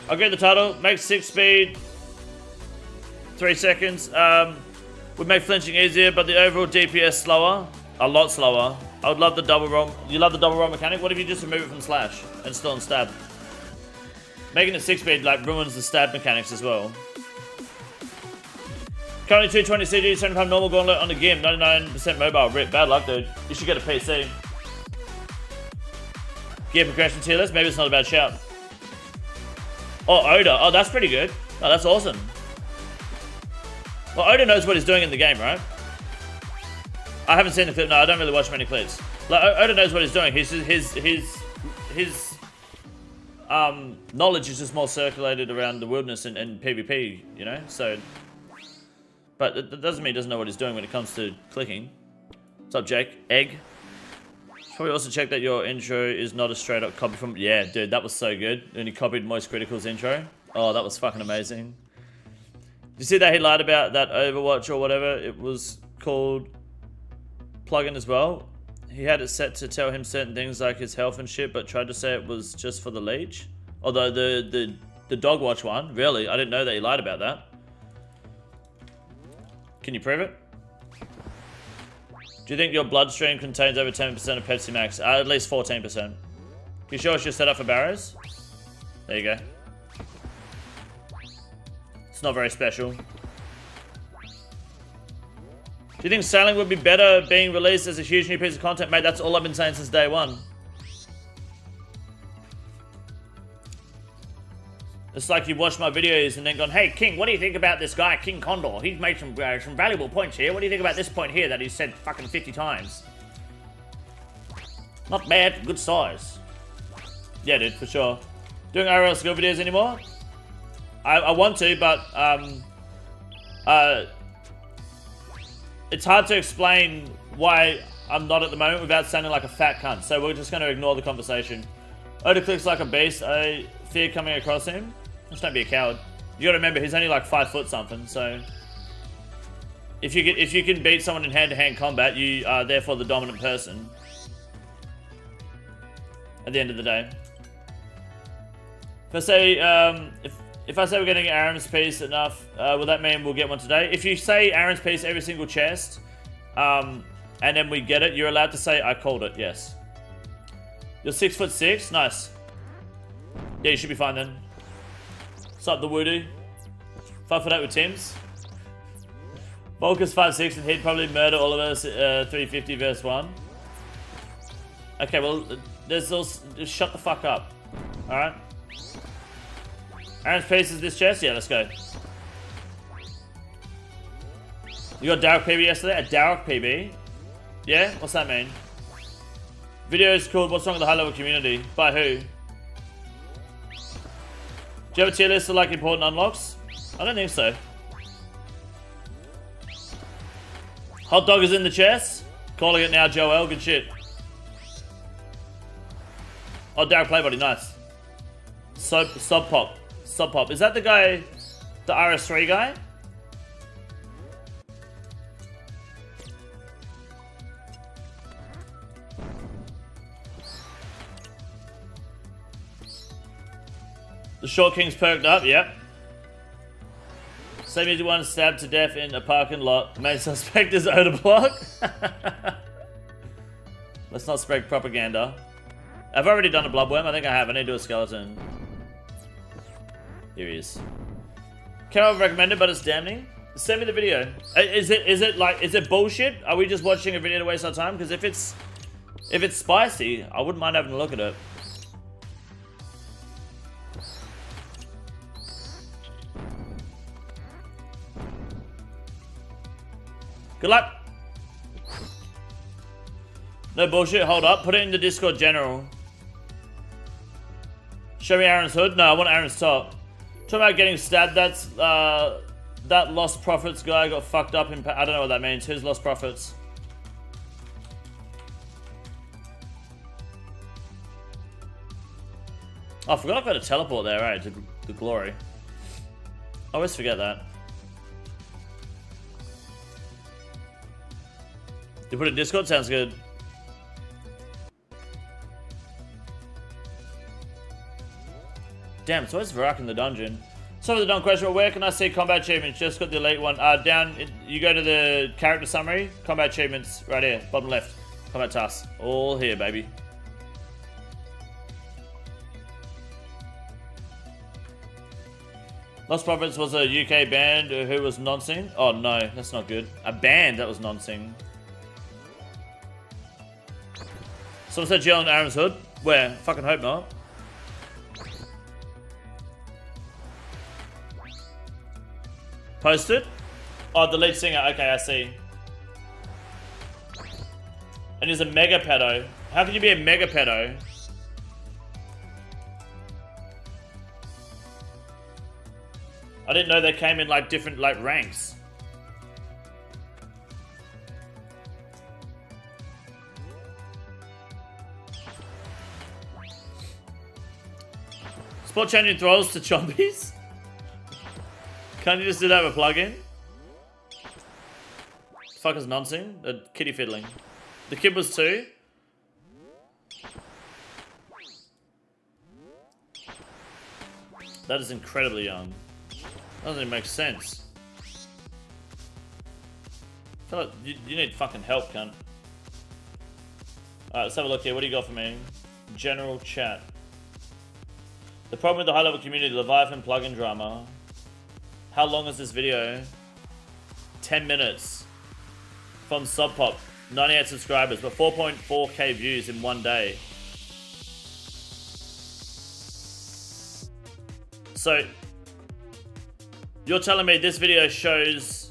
Speaker 1: I'll get the title. Make 6 speed 3 seconds. Would make flinching easier, but the overall DPS slower. A lot slower. I would love the double roll. You love the double roll mechanic? What if you just remove it from slash and still on stab? Making it 6 speed like ruins the stab mechanics as well. Currently 220 CG, 75 normal gauntlet on the GIM, 99% mobile. Rip, bad luck, dude. You should get a PC. Gear progression tier list. Maybe it's not a bad shout. Oh, Oda. Oh, that's pretty good. Oh, that's awesome. Well, Oda knows what he's doing in the game, right? I haven't seen the clip. No, I don't really watch many clips. Like, Oda knows what he's doing. His knowledge is just more circulated around the wilderness and PvP, you know? So, But it doesn't mean he doesn't know what he's doing when it comes to clicking. What's up, Jake? Egg. Probably also check that your intro is not a straight up copy from... Yeah, dude, that was so good. And he copied Moist Critical's intro. Oh, that was fucking amazing. Did you see that he lied about that Overwatch or whatever it was called plugin as well? He had it set to tell him certain things like his health and shit, but tried to say it was just for the leech. Although the Dogwatch one, really, I didn't know that he lied about that. Can you prove it? Do you think your bloodstream contains over 10% of Pepsi Max? At least 14%. Can you show us your setup for barrows? There you go. It's not very special. Do you think Sailing would be better being released as a huge new piece of content? Mate, that's all I've been saying since day one. It's like you watched my videos and then gone, hey, King, what do you think about this guy, King Condor? He's made some valuable points here. What do you think about this point here that he said fucking 50 times? Not bad, good size. Yeah, dude, for sure. Doing IRL skill videos anymore? I want to, but it's hard to explain why I'm not at the moment without sounding like a fat cunt. So we're just going to ignore the conversation. Oda clicks like a beast. I fear coming across him. Just don't be a coward. You gotta remember, he's only like 5 foot something, so... If you can beat someone in hand-to-hand combat, you are therefore the dominant person. At the end of the day. If I say, if I say we're getting Aaron's piece enough, will that mean we'll get one today? If you say Aaron's piece every single chest, and then we get it, you're allowed to say, I called it, yes. You're 6'6", nice. Yeah, you should be fine then. What's up, the Woodoo? 5 foot 8 with Tim's. Volka's 5'6", and he'd probably murder all of us 350 verse 1. Okay, well, there's also... Just shut the fuck up. Alright? Aaron's piece is this chest? Yeah, let's go. You got Dark PB yesterday? A Dark PB? Yeah? What's that mean? Video is called What's Wrong with the High Level Community? By who? Do you have a tier list of like important unlocks? I don't think so. Hot dog is in the chest. Calling it now, Joel. Good shit. Oh, Derek Playbody, nice. Sub Pop. Sub Pop. Is that the guy, the RS3 guy? The Short King's perked up, yep. Same easy one stabbed to death in a parking lot. Main suspect is Oda Block. Let's not spread propaganda. I've already done a bloodworm. I think I have. I need to do a skeleton. Here he is. Carol recommended, but it's damning. Send me the video. Is it bullshit? Are we just watching a video to waste our time? Because if it's spicy, I wouldn't mind having a look at it. Good luck. No bullshit, hold up. Put it in the Discord general. Show me Aaron's hood. No, I want Aaron's top. Talking about getting stabbed, that's that Lost Profits guy got fucked up in... I don't know what that means. Who's Lost Profits? Oh, I forgot I've got a teleport there, right? To the glory. I always forget that. You put it in Discord? Sounds good. Damn, it's always Vorkath in the dungeon. So for the dumb question, where can I see combat achievements? Just got the elite one. You go to the character summary, combat achievements, right here, bottom left. Combat tasks, all here, baby. Lost Profits was a UK band who was nonsing. Oh no, that's not good. A band that was nonsing. Someone said jail on Aaron's hood. Where? Fucking hope not. Posted? Oh, the lead singer. Okay, I see. And he's a mega pedo. How can you be a mega pedo? I didn't know they came in like different like ranks. Spot changing throttles to chompies? Can't you just do that with a plugin? Fuck is nonsense? Kitty fiddling. The kid was 2. That is incredibly young. Doesn't even make sense. I feel like you need fucking help, cunt. Alright, let's have a look here. What do you got for me? General chat. The problem with the high-level community, Leviathan plugin drama. How long is this video? 10 minutes. From Sub Pop. 98 subscribers, but 4.4k views in one day. So, you're telling me this video shows...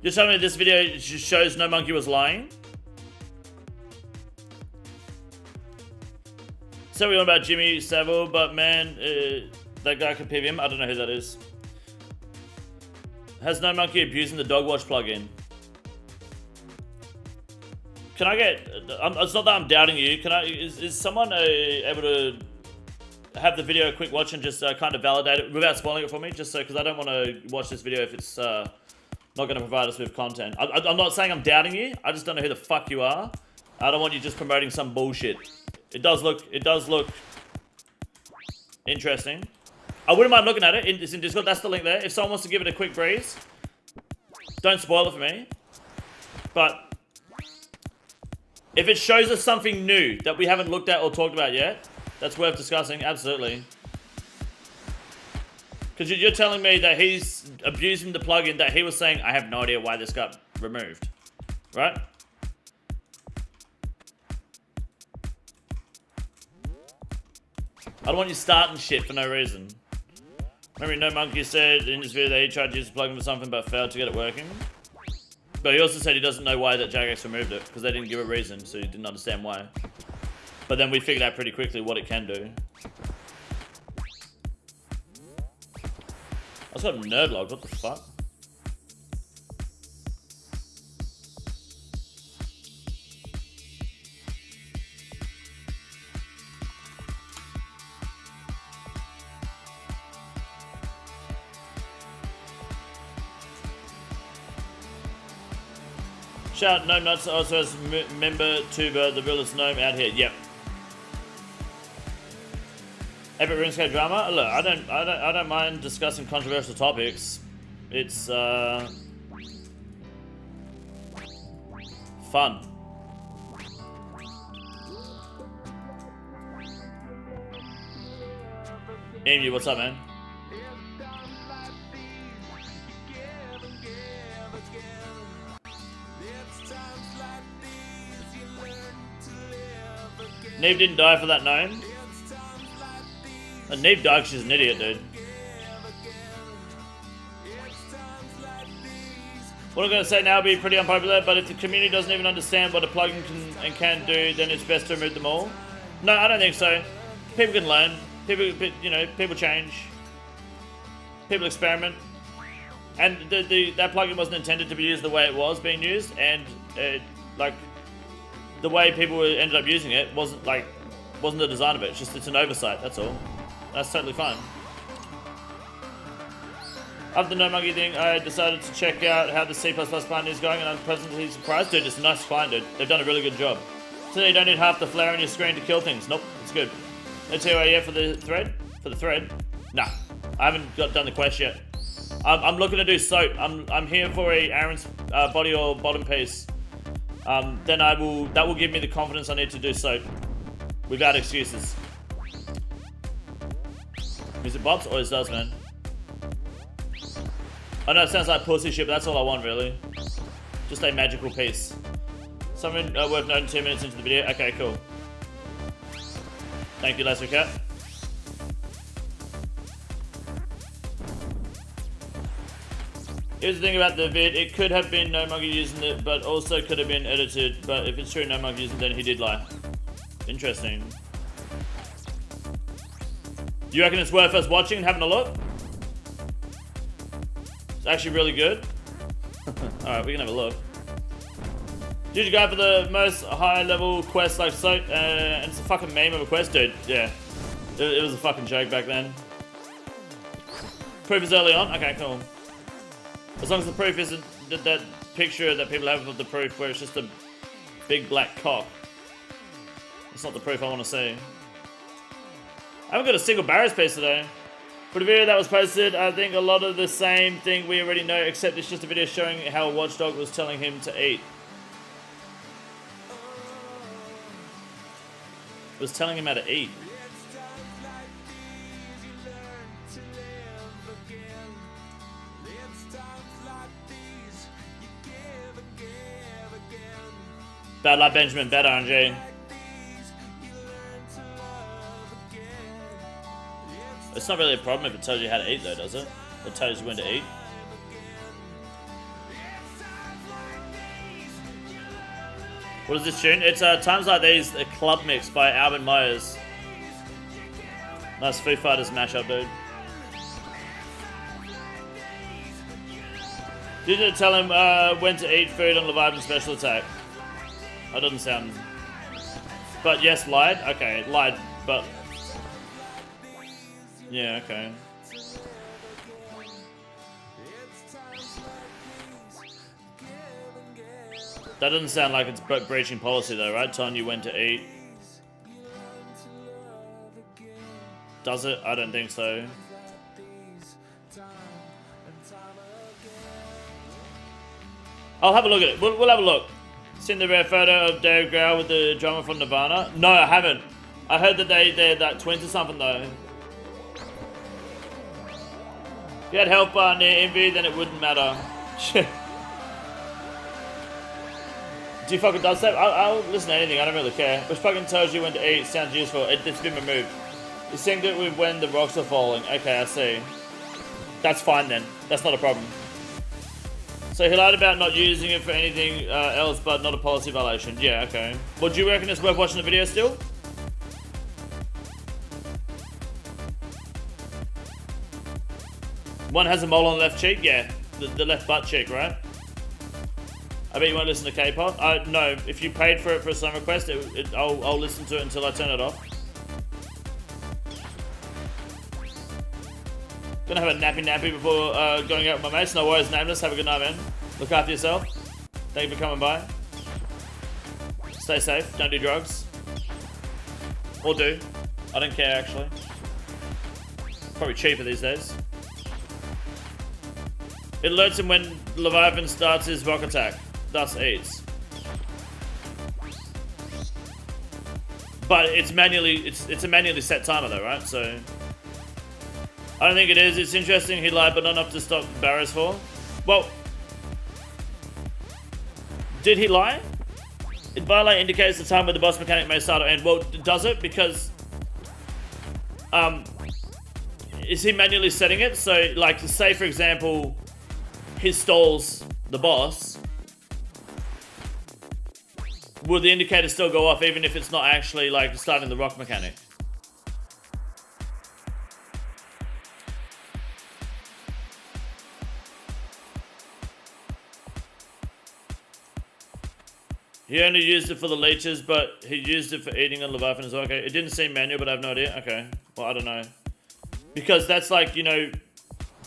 Speaker 1: You're telling me this video shows No Monkey was lying? So we on about Jimmy Savile, but man, that guy can PV him. I don't know who that is. Has No Monkey abusing the Dogwatch plugin? Can I get... it's not that I'm doubting you. Can I? Is someone able to have the video a quick watch and just kind of validate it without spoiling it for me? Just so, because I don't want to watch this video if it's not going to provide us with content. I'm not saying I'm doubting you. I just don't know who the fuck you are. I don't want you just promoting some bullshit. It does look interesting. I wouldn't mind looking at it. It's in Discord. That's the link there. If someone wants to give it a quick breeze, don't spoil it for me. But if it shows us something new that we haven't looked at or talked about yet, that's worth discussing. Absolutely. Because you're telling me that he's abusing the plugin that he was saying, I have no idea why this got removed. Right? I don't want you starting shit for no reason. Remember, No Monkey said in this video that he tried to use the plugin for something but failed to get it working. But he also said he doesn't know why that Jagex removed it, because they didn't give a reason, so he didn't understand why. But then we figured out pretty quickly what it can do. I just got a nerd log, what the fuck? Shout No Nuts OSRS member tuber, the realest gnome out here. Yep. Epic RuneScape drama. Look, I don't mind discussing controversial topics. It's fun. Emu, what's up, man? Neve didn't die for that gnome. And Neve died because she's an idiot, dude. What I'm going to say now will be pretty unpopular, but if the community doesn't even understand what a plugin can do, then it's best to remove them all. No, I don't think so. People can learn. People change. People experiment. And that plugin wasn't intended to be used the way it was being used, and like the way people ended up using it wasn't the design of it. It's an oversight. That's all. That's totally fine. After the No Monkey thing, I decided to check out how the C++ client is going, and I'm pleasantly surprised. Dude, it's a nice client, dude. They've done a really good job. So you don't need half the flare on your screen to kill things. Nope, it's good. Let's hear yeah for the thread. For the thread? Nah, I haven't done the quest yet. I'm looking to do soap. I'm here for a Aaron's body or bottom piece. Then that will give me the confidence I need to do soap without excuses. Is it bots or is it does, man? I know it sounds like pussy shit, but that's all I want, really. Just a magical piece. Something worth noting 2 minutes into the video. Okay, cool. Thank you, Laser Cat. Here's the thing about the vid. It could have been No Monkey using it, but also could have been edited. But if it's true No Monkey using it, then he did lie. Interesting. You reckon it's worth us watching and having a look? It's actually really good. Alright, we can have a look. Did you go for the most high level quest like so? And it's a fucking meme of a quest, dude. Yeah. It was a fucking joke back then. Proof is early on? Okay, cool. As long as the proof isn't that picture that people have of the proof where it's just a big black cock. It's not the proof I want to see. I haven't got a single Barris piece today. For the video that was posted, I think a lot of the same thing we already know, except it's just a video showing how a watchdog was telling him to eat. It was telling him how to eat. Bad luck, Benjamin. Bad RNG. It's not really a problem if it tells you how to eat, though, does it? It tells you when to eat. What is this tune? It's Times Like These, a club mix by Alvin Myers. Nice Foo Fighters mashup, dude. Did you tell him when to eat food on Leviathan Special Attack? That doesn't sound... But yes, lied? Okay, lied, but... Yeah, okay. That doesn't sound like it's breaching policy though, right? Telling you when to eat. Does it? I don't think so. I'll have a look at it. We'll have a look. Seen the rare photo of Dave Grohl with the drummer from Nirvana? No, I haven't. I heard that they're that twins or something though. If you had health bar near Envy, then it wouldn't matter. Do you fucking dubstep? I'll listen to anything, I don't really care. Which fucking tells you when to eat, sounds useful. It's been removed. You synced it with when the rocks are falling. Okay, I see. That's fine then. That's not a problem. So he lied about not using it for anything else, but not a policy violation. Yeah, okay. Well, do you reckon it's worth watching the video still? One has a mole on the left cheek? Yeah, the left butt cheek, right? I bet you won't listen to K-pop? No, if you paid for it for a song request, I'll listen to it until I turn it off. Gonna have a nappy before going out with my mates. No worries, Nameless. Have a good night, man. Look after yourself. Thank you for coming by. Stay safe. Don't do drugs. Or do. I don't care, actually. Probably cheaper these days. It alerts him when Leviathan starts his rock attack. Thus eats. But it's manually, it's a manually set timer though, right? So I don't think it is. It's interesting he lied, but not enough to stop Barris for. Well, did he lie? It violate indicates the time where the boss mechanic may start or end. Well, does it? Because is he manually setting it? So like, say for example, he stalls the boss. Will the indicator still go off even if it's not actually like starting the rock mechanic? He only used it for the leeches, but he used it for eating on Leviathan as well. Okay, it didn't seem manual, but I have no idea. Okay, well, I don't know. Because that's like, you know,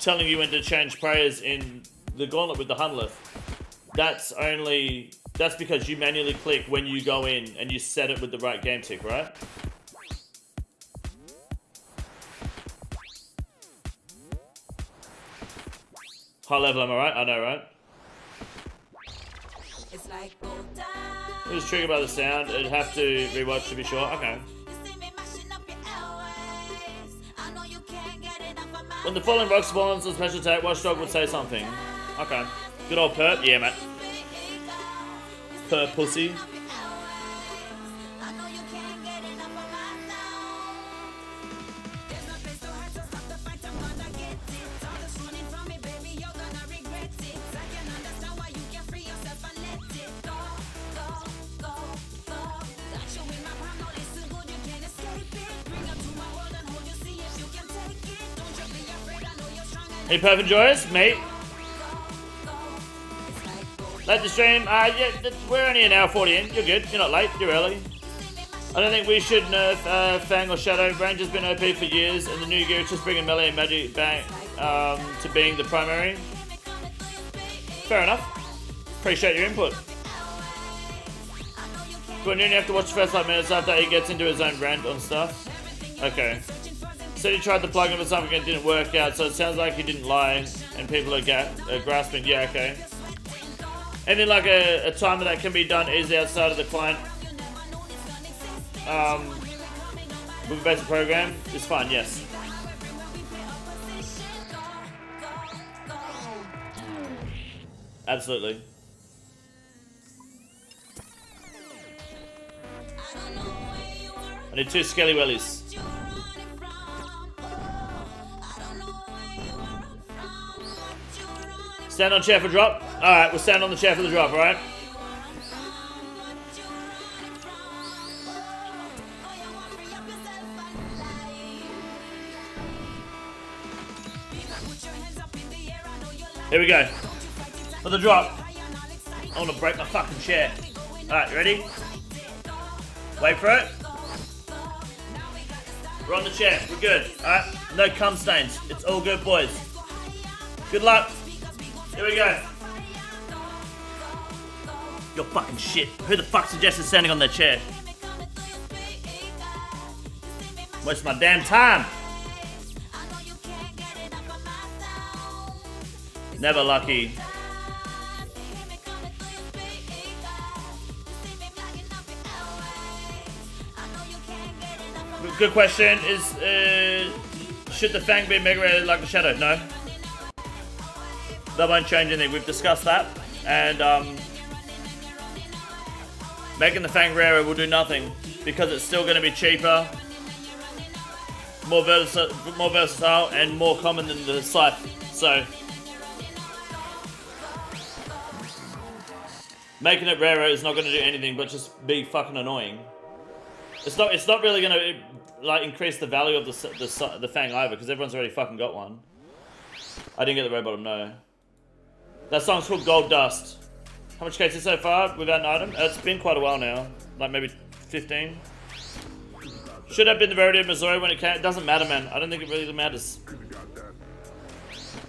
Speaker 1: telling you when to change prayers in the gauntlet with the Hunleth. That's because you manually click when you go in and you set it with the right game tick, right? High level, am I right? I know, right? It's like it was triggered by the sound. It'd have to rewatch to be sure. Okay. When the falling rock spawns on special attack, Watchdog would say something. Okay. Good old perp. Yeah, mate. Perp pussy. Hey, Perp and Joyous, mate. Late the stream? Yeah, we're only an hour 40 in. You're good. You're not late. You're early. I don't think we should nerf Fang or Shadow. Range has been OP for years, and the new gear is just bringing melee and magic back to being the primary. Fair enough. Appreciate your input. But you only have to watch the first 5 minutes after he gets into his own rant on stuff. Okay. Said he tried the plugin for something and it didn't work out, so it sounds like he didn't lie, and people are grasping. Yeah, okay. Anything like a timer that can be done easily outside of the client with a basic program is fine, yes. Absolutely. I need 2 skelly wellies. Stand on chair for drop? Alright, we'll stand on the chair for the drop, alright? Here we go. For the drop. I want to break my fucking chair. Alright, you ready? Wait for it. We're on the chair. We're good. Alright? No cum stains. It's all good, boys. Good luck. Here we go. You're fucking shit. Who the fuck suggested standing on their chair? Waste my damn time. Never lucky. Good question. Should the Fang be mega rated like the Shadow? No. That won't change anything. We've discussed that. And making the Fang rarer will do nothing because it's still going to be cheaper, more versatile, and more common than the Scythe. So making it rarer is not going to do anything but just be fucking annoying. It's not really going to like increase the value of the Fang either because everyone's already fucking got one. I didn't get the red bottom, no. That song's called Gold Dust. How much KT so far without an item? It's been quite a while now. Like maybe 15. Should have been the rarity of Missouri when it came. It doesn't matter, man. I don't think it really matters.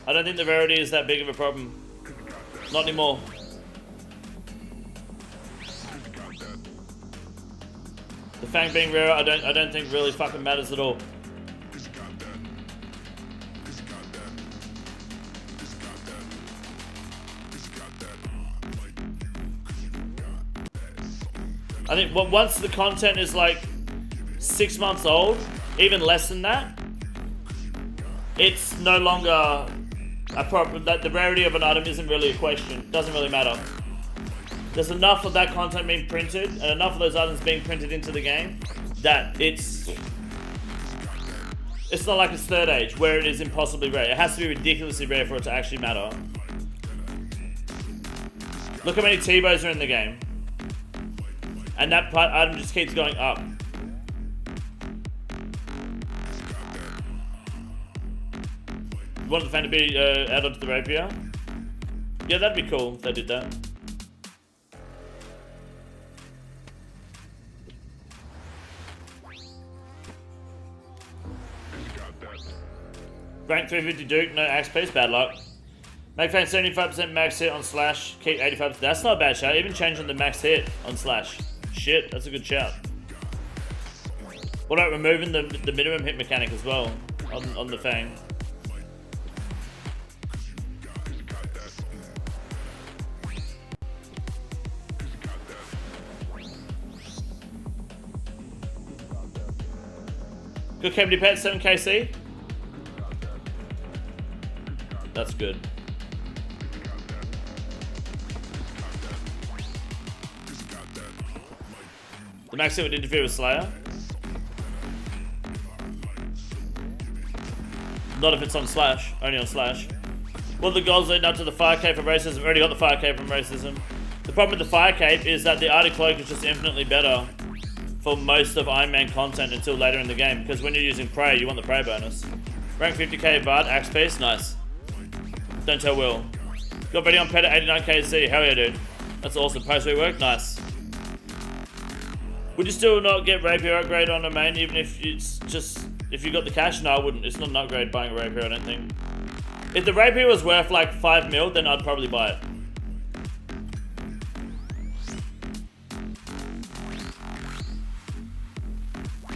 Speaker 1: I don't think the rarity is that big of a problem. Not anymore. The Fang being rarer, I don't think really fucking matters at all. I think once the content is like 6 months old, even less than that, it's no longer a problem. That the rarity of an item isn't really a question. Doesn't really matter. There's enough of that content being printed and enough of those items being printed into the game that it's not like it's Third Age where it is impossibly rare. It has to be ridiculously rare for it to actually matter. Look how many T-bows are in the game. And that item just keeps going up. You want the Fang to be added to the rapier? Yeah, that'd be cool if they did that. Rank 350 Duke, no axe piece, bad luck. Make Fang 75% max hit on slash, keep 85%. That's not a bad shout. Even changing the max hit on slash. Shit, that's a good shout. What about removing the minimum hit mechanic as well on the Fang? Good KMD pet, 7KC. That's good. The max hit would interfere with Slayer. Not if it's on Slash, only on Slash. What are the goals leading up to the fire cape from racism? Already got the fire cape from racism. The problem with the fire cape is that the Arctic cloak is just infinitely better for most of Iron Man content until later in the game, because when you're using Prey, you want the Prey bonus. Rank 50k Bard, axe piece, nice. Don't tell Will. Got ready on pet at 89 KC. Hell yeah, dude. That's awesome. Post rework, nice. Would you still not get rapier upgrade on a main even if it's just if you got the cash? No, I wouldn't. It's not an upgrade buying a rapier, I don't think. If the rapier was worth like 5 mil, then I'd probably buy it.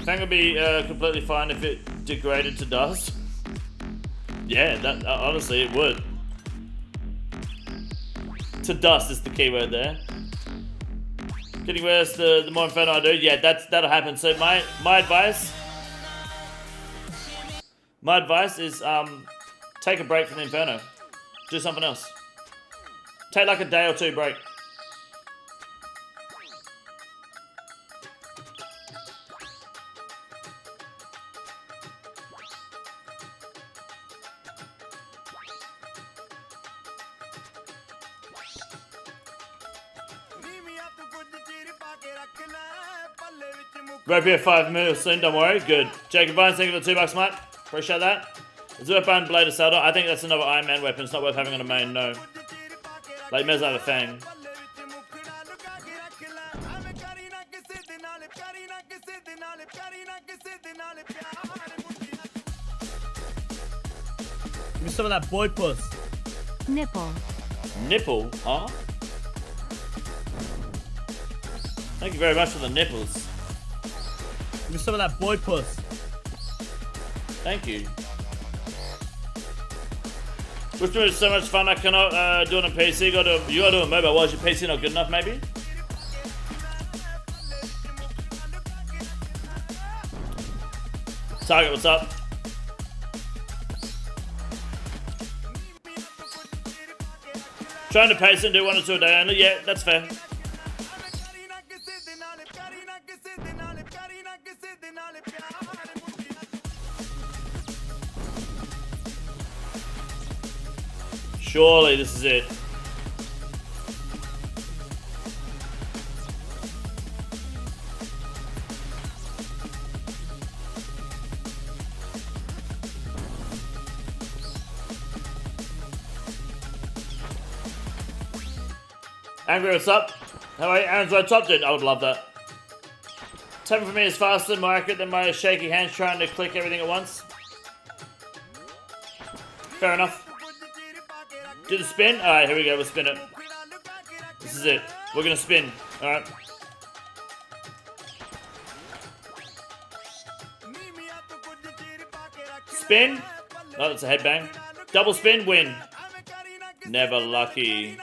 Speaker 1: Fang would be completely fine if it degraded to dust. Yeah, that honestly it would. To dust is the keyword there. Getting worse the more inferno I do. Yeah, that'll happen. So my advice is take a break from the inferno. Do something else. Take like a day or two break. Rapier 5 mil soon, don't worry. Good. Jacob Vines, thank you for the $2, mate. Appreciate that. Zora bone blade of Saddle. I think that's another Iron Man weapon. It's not worth having on a main, no. Like, may as well have a Fang.
Speaker 2: Give me some of that boy puss.
Speaker 3: Nipple.
Speaker 1: Nipple? Huh? Thank you very much for the nipples.
Speaker 2: Give me some of that boy puss.
Speaker 1: Thank you. Whisper is so much fun I cannot do it on PC. You gotta do it on mobile. Why is your PC not good enough, maybe? Target, what's up? Trying to pace and do 1 or 2 a day only. Yeah, that's fair. Surely this is it. Angry, what's up? How are you? Aaron's right top, dude. I would love that. Tapping for me is faster and more accurate than my shaky hands trying to click everything at once. Fair enough. Do the spin? Alright, here we go, we'll spin it. This is it. We're gonna spin. Alright. Spin. Oh, that's a headbang. Double spin, win. Never lucky.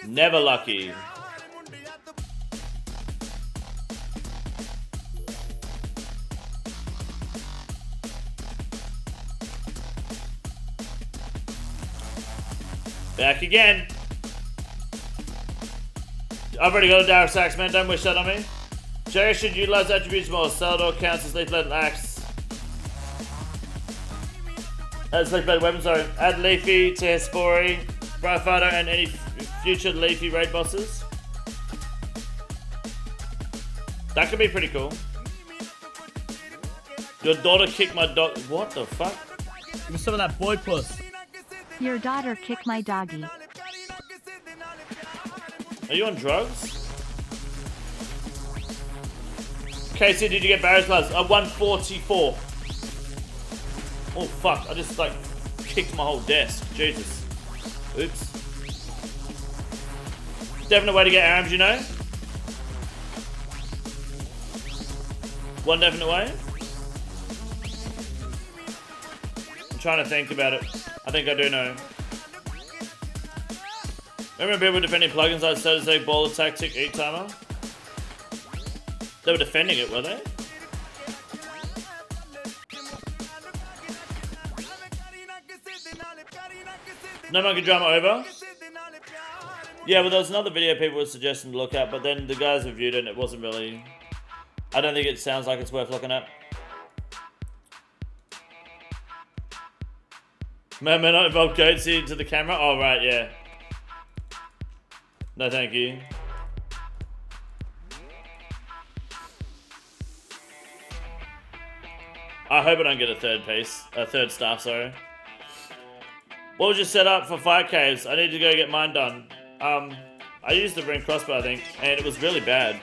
Speaker 1: Never lucky. Back again. I've already got a Dark Sax, man. Don't wish that on me. Jerry should utilize attributes more. Salador counts as leaf-bladed axe. As leaf-bladed weapon, sorry. Add Leafy to Hespori, Brifado, and any future Leafy raid bosses. That could be pretty cool. Your daughter kicked my dog. What the fuck?
Speaker 2: Give me some of that boy puss.
Speaker 3: Your daughter kicked my doggy.
Speaker 1: Are you on drugs? Casey, did you get Barry's Plus? 144. Oh fuck, I just like kicked my whole desk. Jesus. Oops. Definite way to get arms, you know? One definite way? I'm trying to think about it. I think I do know. Remember people defending plugins like Status Egg, Baller Tactic, Eat Timer? They were defending it, were they? No monkey drama over? Yeah, well there was another video people were suggesting to look at, but then the guys reviewed it and it wasn't really... I don't think it sounds like it's worth looking at. Man, not involve goats into the camera? Oh, right, yeah. No, thank you. I hope I don't get a third staff, sorry. What was your setup for fire caves? I need to go get mine done. I used the ring crossbow, I think, and it was really bad.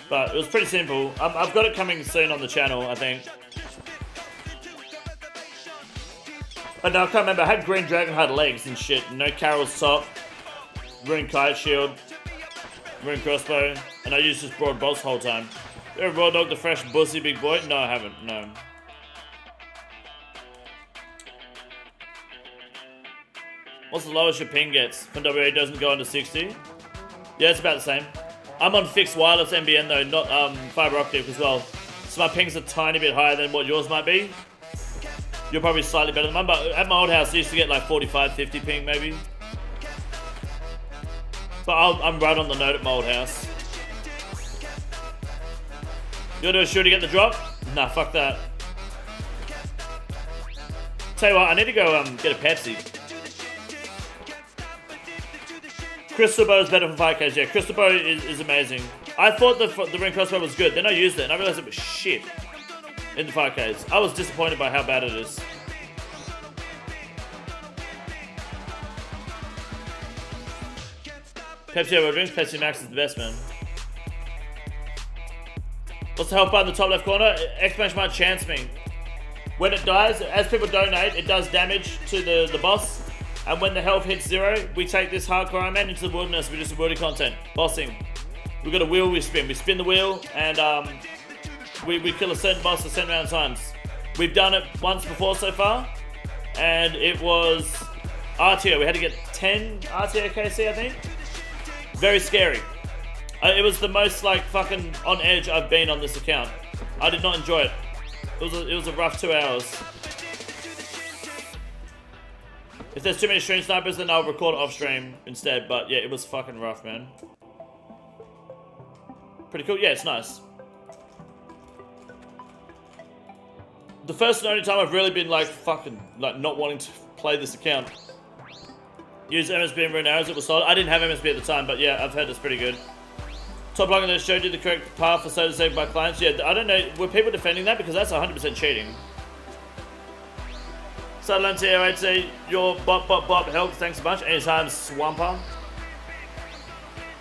Speaker 1: But it was pretty simple. I've got it coming soon on the channel, I think. But now I can't remember. I had green dragonhide legs and shit. No Carol's top. Green kite shield. Green crossbow. And I used this broad bolts the whole time. You ever raw dog the fresh bussy big boy? No, I haven't. No. What's the lowest your ping gets when WA doesn't go under 60? Yeah, it's about the same. I'm on fixed wireless NBN though, not fiber optic as well. So my ping's a tiny bit higher than what yours might be. You're probably slightly better than mine, but at my old house I used to get like 45, 50 ping maybe. But I'm right on the note at my old house. You wanna do a shoot to get the drop? Nah, fuck that. Tell you what, I need to go get a Pepsi. Crystal bow is better for 5Ks. Yeah, crystal bow is amazing. I thought the ring crossbow was good. Then I used it and I realized it was shit in the 5Ks. I was disappointed by how bad it is. Pepsi over drinks. Pepsi Max is the best, man. What's the health bar in the top left corner? Exclamation mark chance me. When it dies, as people donate, it does damage to the boss. And when the health hits 0, we take this hardcore Iron Man into the wilderness. We do some wordy content. Bossing. We've got a wheel we spin. We spin the wheel and we kill a certain boss a certain amount of times. We've done it once before so far. And it was RTO. We had to get 10 RTO KC, I think. Very scary. It was the most like fucking on edge I've been on this account. I did not enjoy it. It was a rough 2 hours. If there's too many stream snipers, then I'll record it off stream instead. But yeah, it was fucking rough, man. Pretty cool. Yeah, it's nice. The first and only time I've really been like fucking like not wanting to play this account. Use MSB and rune arrows. It was solid. I didn't have MSB at the time, but yeah, I've heard it's pretty good. Top blogging that showed you the correct path for so to say by clients. Yeah, I don't know. Were people defending that? Because that's 100% cheating. Sutherland here, I'd say your bop helps. Thanks a bunch. Anytime, Swamper.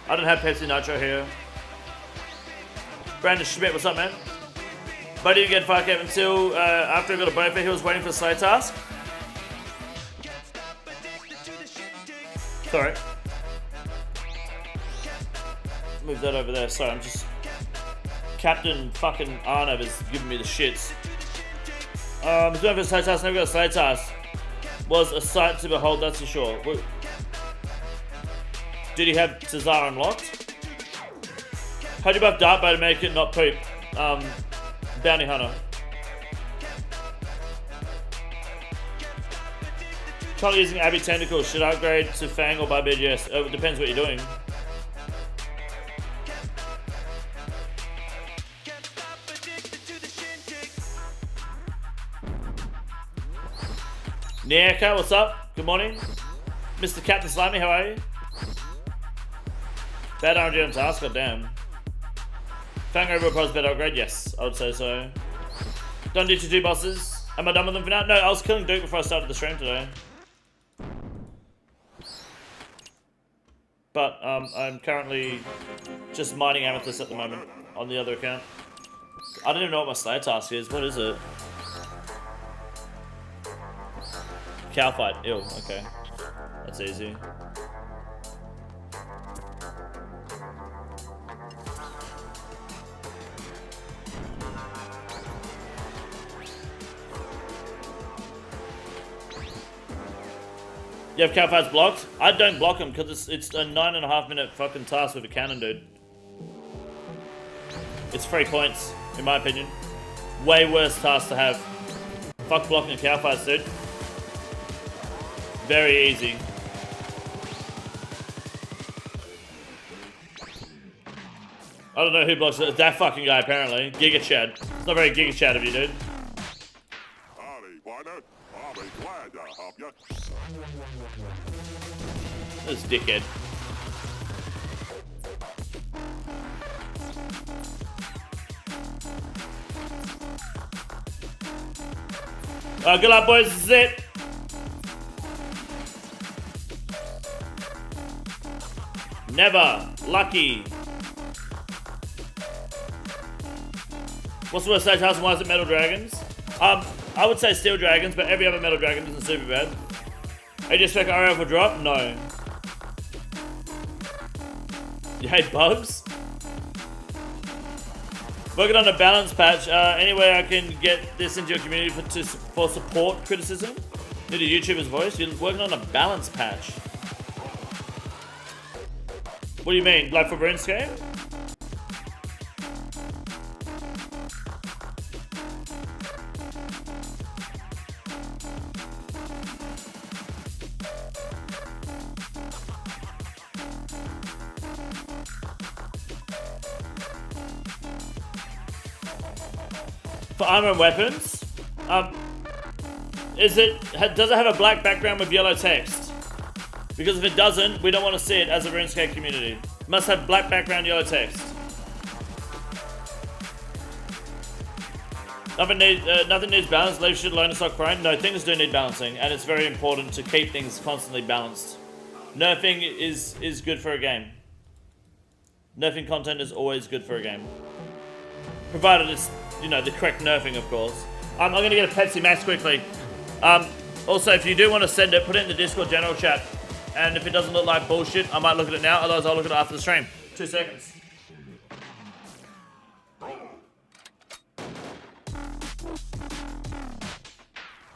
Speaker 1: I don't have Pepsi Nitro here. Brandon Schmidt, what's up, man? Buddy, you get 5K until after he got a bonfire, he was waiting for the slow task. Sorry. Move that over there. Sorry, I'm just... Captain fucking Arnav is giving me the shits. He's going for a slow task, never got a slow task. Was a sight to behold, that's for sure. Did he have Zora unlocked? How'd you buff Dartbow to make it not poop? Bounty Hunter. Currently using Abby Tentacles. Should I upgrade to Fang or Barbed? Yes. It depends what you're doing. Nieka, what's up? Good morning. Mr. Captain Slimy, how are you? Bad RNG on task, goddamn. Fang over pros better upgrade? Yes, I would say so. Don't need to do bosses. Am I done with them for now? No, I was killing Duke before I started the stream today. But I'm currently just mining amethyst at the moment on the other account. I don't even know what my slayer task is. What is it? Cow fight. Ew, okay. That's easy. You have cow fights blocked? I don't block them because it's a 9.5 minute fucking task with a cannon, dude. It's 3 points, in my opinion. Way worse task to have. Fuck blocking a cow fights, dude. Very easy. I don't know who blocks it. That fucking guy, apparently. Giga Chad. It's not very Giga Chad of you, dude. This dickhead. Good luck, boys. This is it. Never. Lucky. What's the worst stage house and why is it metal dragons? I would say steel dragons, but every other metal dragon isn't super bad. Are you expect RL for drop? No. You hate bugs? Working on a balance patch. Any way I can get this into your community for support criticism? Need a YouTuber's voice? You're working on a balance patch. What do you mean? Like for RuneScape? For armor and weapons, does it have a black background with yellow text? Because if it doesn't, we don't want to see it as a RuneScape community. It must have black background, yellow text. Nothing needs balance. Leave shit alone and stop crying. No, things do need balancing, and it's very important to keep things constantly balanced. Nerfing is good for a game. Nerfing content is always good for a game, provided it's, you know, the correct nerfing, of course. I'm going to get a Pepsi Max quickly. Also, if you do want to send it, put it in the Discord general chat. And if it doesn't look like bullshit, I might look at it now. Otherwise, I'll look at it after the stream. 2 seconds.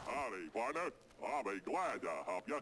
Speaker 4: Howdy, partner. I'll be glad to help you.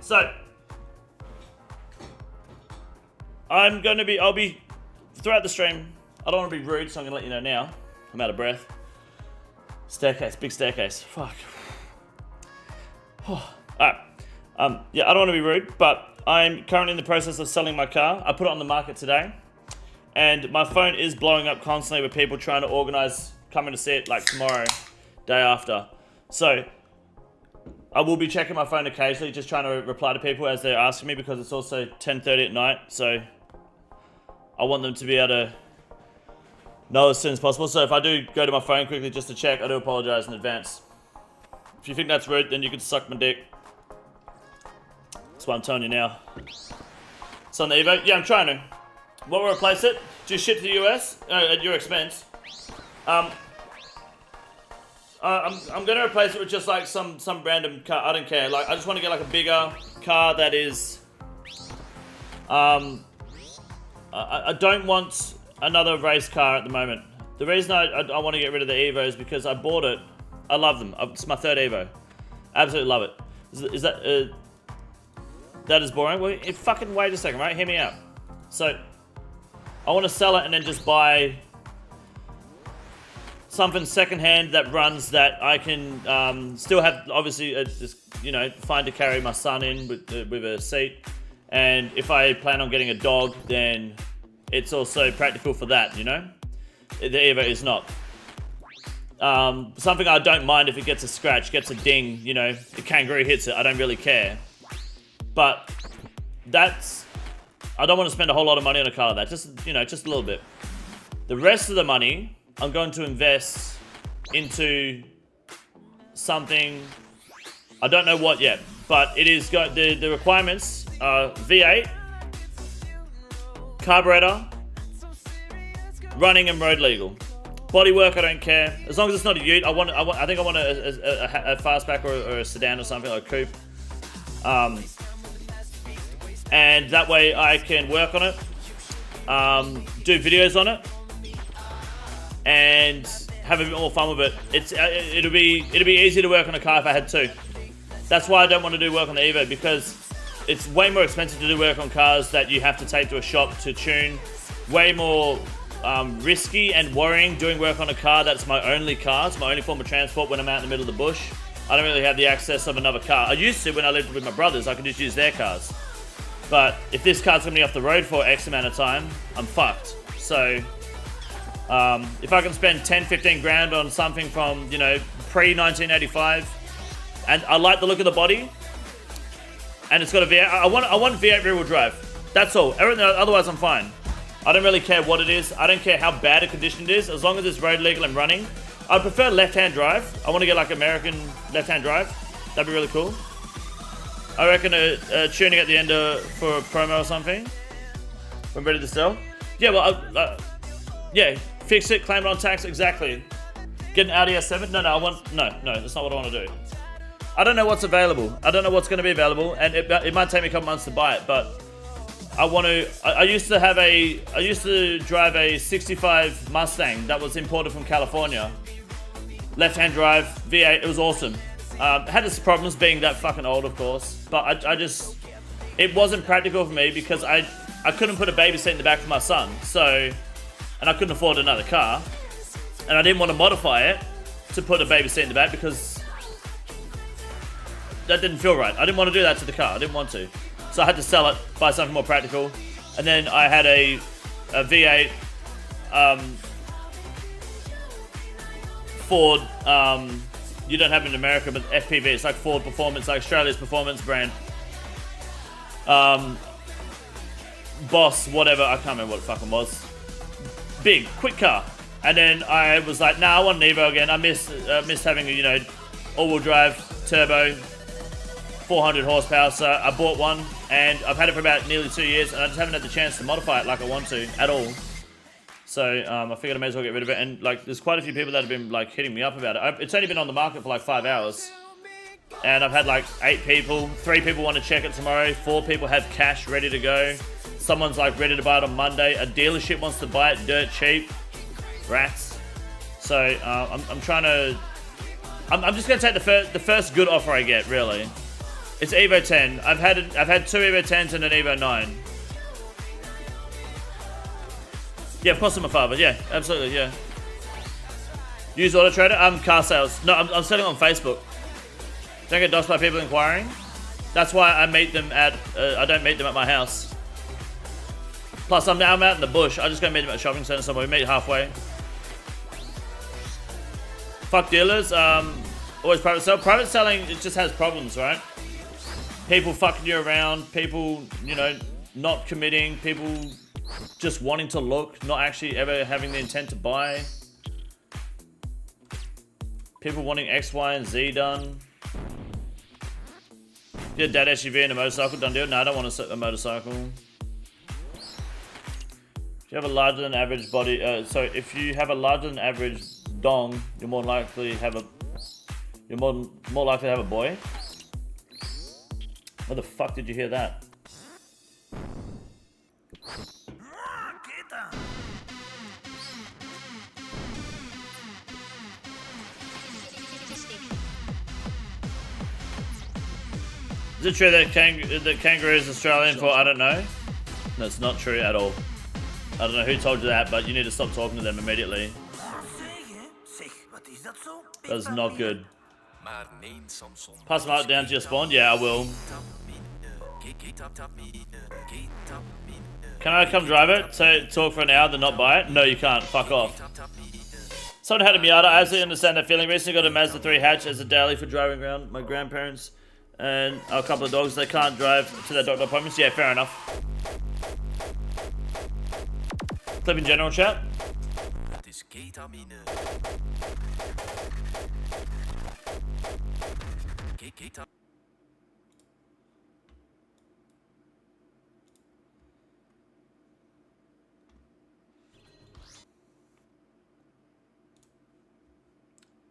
Speaker 1: So I'll be throughout the stream. I don't want to be rude, so I'm gonna let you know now. I'm out of breath. Staircase, big staircase. Fuck. Alright. Yeah, I don't want to be rude, but I'm currently in the process of selling my car. I put it on the market today, and my phone is blowing up constantly with people trying to organize coming to see it like tomorrow, day after. So I will be checking my phone occasionally, just trying to reply to people as they're asking me, because it's also 10:30 at night, so I want them to be able to know as soon as possible. So if I do go to my phone quickly just to check, I do apologize in advance. If you think that's rude, then you can suck my dick. That's what I'm telling you now. It's on the Evo. Yeah, I'm trying to. What will replace it? Just ship to the US at your expense. I'm gonna replace it with just like some random car. I don't care. Like, I just want to get like a bigger car that is. I don't want another race car at the moment. The reason I want to get rid of the Evo is because I bought it. I love them. It's my third Evo. Absolutely love it. Is that that is boring? Well, fucking wait a second, right? Hear me out. So I want to sell it and then just buy something secondhand that runs that I can still have, obviously, just, you know, fine to carry my son in with a seat. And if I plan on getting a dog, then it's also practical for that, you know? The Evo is not. Something I don't mind if it gets a scratch, gets a ding, you know, the kangaroo hits it, I don't really care. But I don't want to spend a whole lot of money on a car like that, just, you know, just a little bit. The rest of the money, I'm going to invest into something, I don't know what yet, but it is got the requirements are V8, carburetor, running and road legal. Bodywork, I don't care. As long as it's not a ute, I think I want a fastback or a sedan or something, like a coupe. And that way I can work on it, do videos on it, and have a bit more fun with it. It'll be easy to work on a car if I had to. That's why I don't want to do work on the Evo, because it's way more expensive to do work on cars that you have to take to a shop to tune. Way more risky and worrying doing work on a car that's my only car. It's my only form of transport when I'm out in the middle of the bush. I don't really have the access of another car. I used to when I lived with my brothers. I could just use their cars. But if this car's going to be off the road for X amount of time, I'm fucked. So if I can spend 10-15 grand on something from, you know, pre-1985, and I like the look of the body, and it's got a V8, I want V8 rear-wheel drive. That's all. Everything otherwise I'm fine. I don't really care what it is. I don't care how bad a condition it is, as long as it's road legal and running. I prefer left-hand drive. I want to get like American left-hand drive. That'd be really cool. I reckon tuning at the end for a promo or something. When ready to sell. Yeah, well, yeah, fix it, claim it on tax, exactly. Get an Audi S7? No, that's not what I want to do. I don't know what's available. I don't know what's going to be available, and it might take me a couple months to buy it, but I want to. I used to drive a 65 Mustang that was imported from California. Left-hand drive, V8, it was awesome. Had its problems being that fucking old, of course, but it wasn't practical for me because I couldn't put a baby seat in the back for my son, so, and I couldn't afford another car, and I didn't want to modify it to put a baby seat in the back because that didn't feel right. I didn't want to do that to the car. I didn't want to. So I had to sell it, buy something more practical. And then I had a V8 Ford, you don't have it in America, but FPV. It's like Ford Performance, like Australia's performance brand. Boss, whatever, I can't remember what it fucking was. Big, quick car. And then I was like, nah, I want an Evo again. I miss having a, you know, all-wheel drive, turbo, 400 horsepower. So I bought one, and I've had it for about nearly 2 years, and I just haven't had the chance to modify it like I want to at all. So I figured I may as well get rid of it. And like, there's quite a few people that have been like hitting me up about it. It's only been on the market for like 5 hours, and I've had like 8 people. 3 people want to check it tomorrow. 4 people have cash ready to go. Someone's like ready to buy it on Monday. A dealership wants to buy it dirt cheap. Rats. So I'm trying to. I'm just gonna take the first good offer I get. Really, it's Evo 10. I've had 2 Evo 10s and an Evo 9. Yeah, of course I'm a father. Yeah, absolutely. Yeah. Use Auto Trader. Car sales. No, I'm selling on Facebook. Don't get doxed by people inquiring. That's why I meet them at. I don't meet them at my house. Plus, I'm out in the bush. I just go meet them at a shopping center somewhere. We meet halfway. Fuck dealers. Always private sell. Private selling, it just has problems, right? People fucking you around. People, you know, not committing. People just wanting to look, not actually ever having the intent to buy. People wanting X, Y, and Z done. Yeah, dad SUV and a motorcycle, done deal. No, I don't want a motorcycle. If you have a larger than average body, so if you have a larger than average dong, you're more likely to have a boy. Where the fuck did you hear that? Is it true that kangaroo is Australian for I don't know? No, it's not true at all. I don't know who told you that, but you need to stop talking to them immediately. That's not good. Pass them out down to your spawn? Yeah, I will. Can I come drive it? So talk for an hour, then not buy it? No, you can't. Fuck off. Someone had a Miata. I absolutely understand that feeling. Recently got a Mazda 3 hatch as a daily for driving around my grandparents and a couple of dogs. They can't drive to their doctor appointments. Yeah, fair enough. Clip in general chat.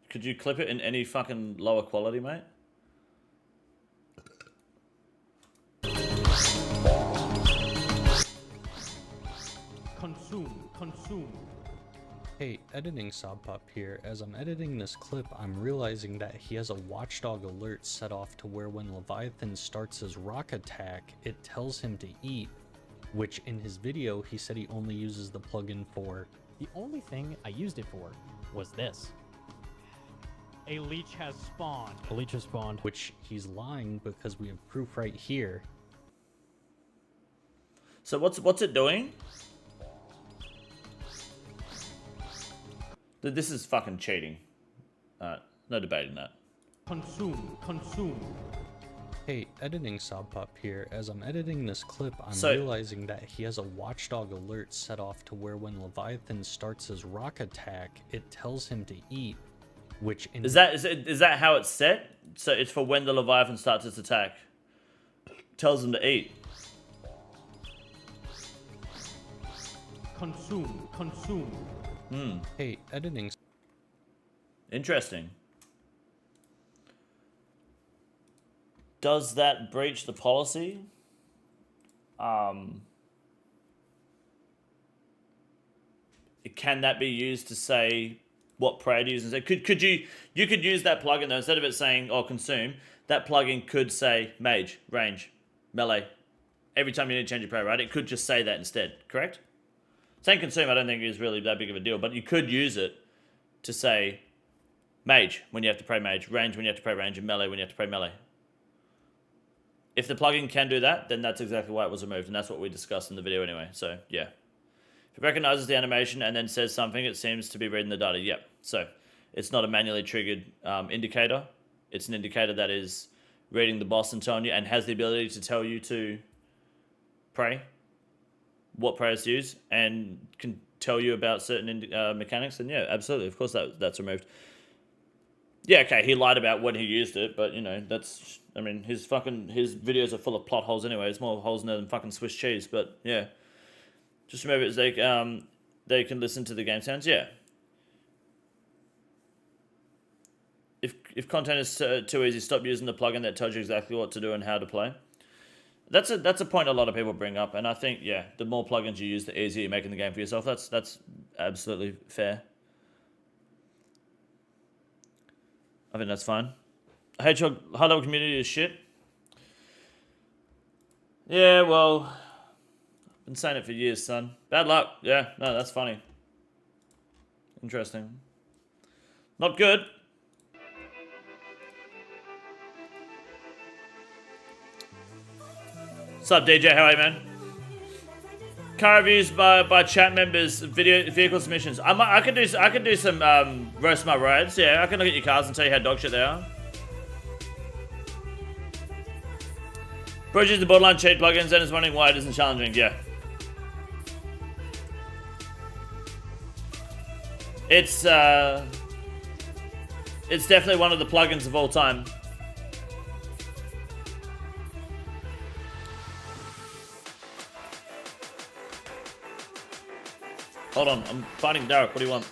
Speaker 1: Could you clip it in any fucking lower quality, mate?
Speaker 2: Consume.
Speaker 5: Hey, editing Sobpop here. As I'm editing this clip, I'm realizing that he has a watchdog alert set off to where when Leviathan starts his rock attack, it tells him to eat, which in his video, he said he only uses the plugin for.
Speaker 6: The only thing I used it for was this. A leech has spawned. A leech has spawned.
Speaker 5: Which he's lying because we have proof right here.
Speaker 1: So what's it doing? This is fucking cheating. No debating that.
Speaker 2: Consume.
Speaker 5: Hey, editing Sobpop here. As I'm editing this clip, I'm realizing that he has a watchdog alert set off to where when Leviathan starts his rock attack, it tells him to eat, which in...
Speaker 1: Is that how it's set? So it's for when the Leviathan starts its attack. Tells him to eat.
Speaker 2: Consume.
Speaker 5: Hey, editing...
Speaker 1: Interesting. Does that breach the policy? Can that be used to say what prey to use? And say, could you could use that plugin though, instead of it saying or consume, that plugin could say mage, range, melee. Every time you need to change your prey, right? It could just say that instead, correct? Saying consume I don't think is really that big of a deal, but you could use it to say mage when you have to pray mage, range when you have to pray range, and melee when you have to pray melee. If the plugin can do that, then that's exactly why it was removed, and that's what we discussed in the video anyway, so yeah. If it recognizes the animation and then says something, it seems to be reading the data, yep. So it's not a manually triggered indicator, it's an indicator that is reading the boss and telling you, and has the ability to tell you to pray, what prayers to use, and can tell you about certain mechanics, then yeah, absolutely, of course that's removed. Yeah, okay, he lied about when he used it, but, you know, that's... I mean, his videos are full of plot holes anyway. There's more holes in there than fucking Swiss cheese, but, yeah. Just remember, they can listen to the game sounds, yeah. If content is too easy, stop using the plugin that tells you exactly what to do and how to play. That's a point a lot of people bring up, and I think, yeah, the more plugins you use, the easier you're making the game for yourself. That's absolutely fair. I think that's fine. Hedgehog high level community is shit. Yeah, well, I've been saying it for years, son. Bad luck. Yeah, no, that's funny. Interesting. Not good. What's up, DJ? How are you, man? Car reviews by chat members, vehicle submissions. I could do some roast my rides. Yeah, I can look at your cars and tell you how dog shit they are. Bridges the borderline cheat plugins and is wondering why it isn't challenging. Yeah, it's definitely one of the plugins of all time. Hold on, I'm finding Derek. What do you want?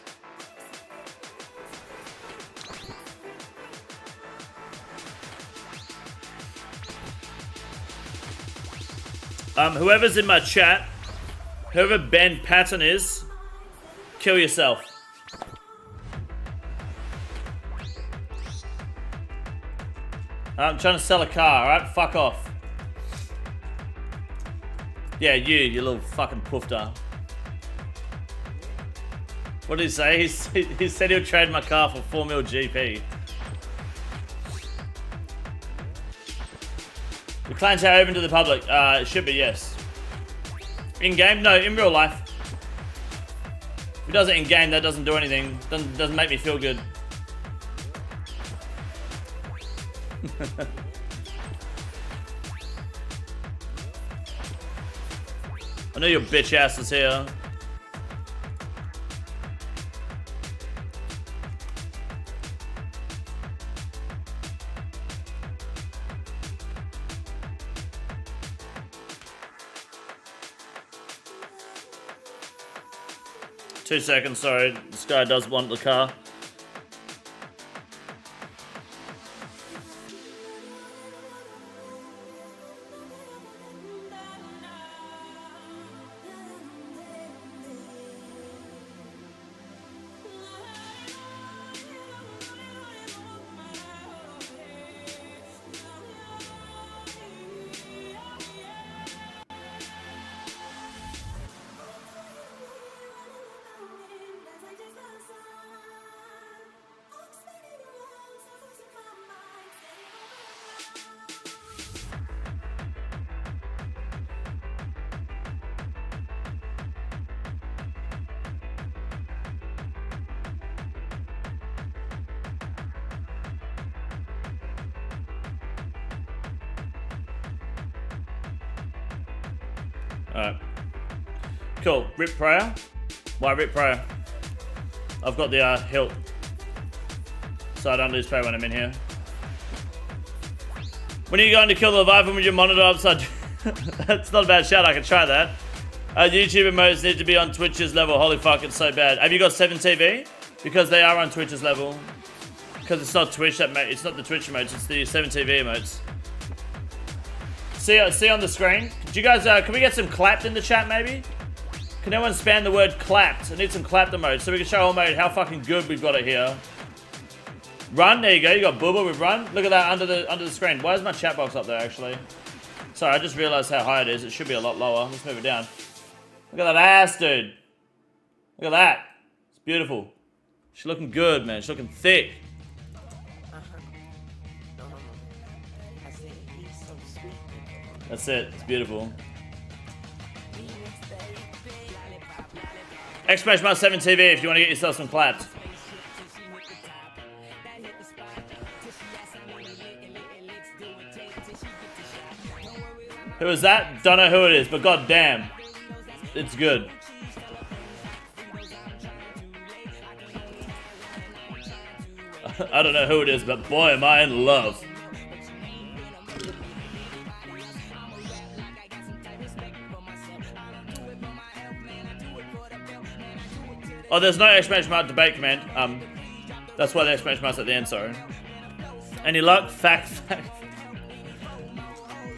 Speaker 1: Whoever's in my chat, whoever Ben Patton is, kill yourself. I'm trying to sell a car, alright? Fuck off. Yeah, you little fucking poofter. What did he say? He said he'll trade my car for 4 mil GP. The clan chat open to the public. It should be, yes. In game? No, in real life. If he does it in game, that doesn't do anything. Doesn't make me feel good. I know your bitch ass is here. Two seconds, sorry. This guy does want the car. Alright. Cool. Rip prayer. Why rip prayer? I've got the hilt. So I don't lose pay when I'm in here. When are you going to kill the Leviathan with your monitor upside? That's not a bad shout, I can try that. YouTube emotes need to be on Twitch's level. Holy fuck, it's so bad. Have you got 7 TV? Because they are on Twitch's level. Because it's not Twitch that it's not the Twitch emotes, it's the 7 TV emotes. See on the screen? Do you guys, can we get some clapped in the chat maybe? Can anyone spam the word clapped? I need some clapped emotes so we can show all mate how fucking good we've got it here. Run, there you go, you got Booba with run. Look at that under the screen. Why is my chat box up there actually? Sorry, I just realized how high it is. It should be a lot lower. Let's move it down. Look at that ass, dude. Look at that. It's beautiful. She's looking good, man. She's looking thick. That's it. It's beautiful. Exclamation mark 7 TV if you want to get yourself some claps. Who is that? Don't know who it is, but god damn. It's good. I don't know who it is, but boy am I in love. Oh, there's no exclamation mark debate command. That's why the exclamation mark's at the end, sorry. Any luck? Fact.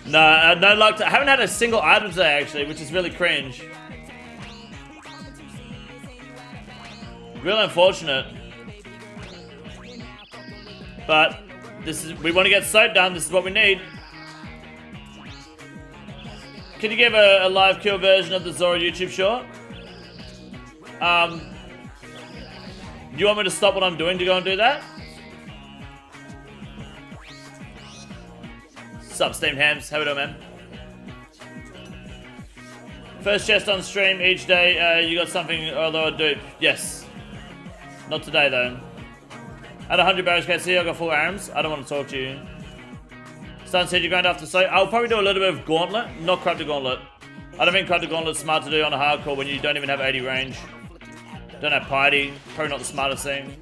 Speaker 1: No, no luck. I haven't had a single item today, actually, which is really cringe. Real unfortunate. But we want to get soap done. This is what we need. Can you give a live kill version of the Zora YouTube short? You want me to stop what I'm doing to go and do that? Sup, Steamed Hams? How we doing, man? First chest on stream each day. You got something, although I do. Yes. Not today, though. At 100 barrels KC, I got full arms. I don't want to talk to you. Stun said you grind after so. I'll probably do a little bit of Gauntlet, not Corrupted Gauntlet. I don't think Corrupted Gauntlet's smart to do on a hardcore when you don't even have 80 range. Don't have piety. Probably not the smartest thing.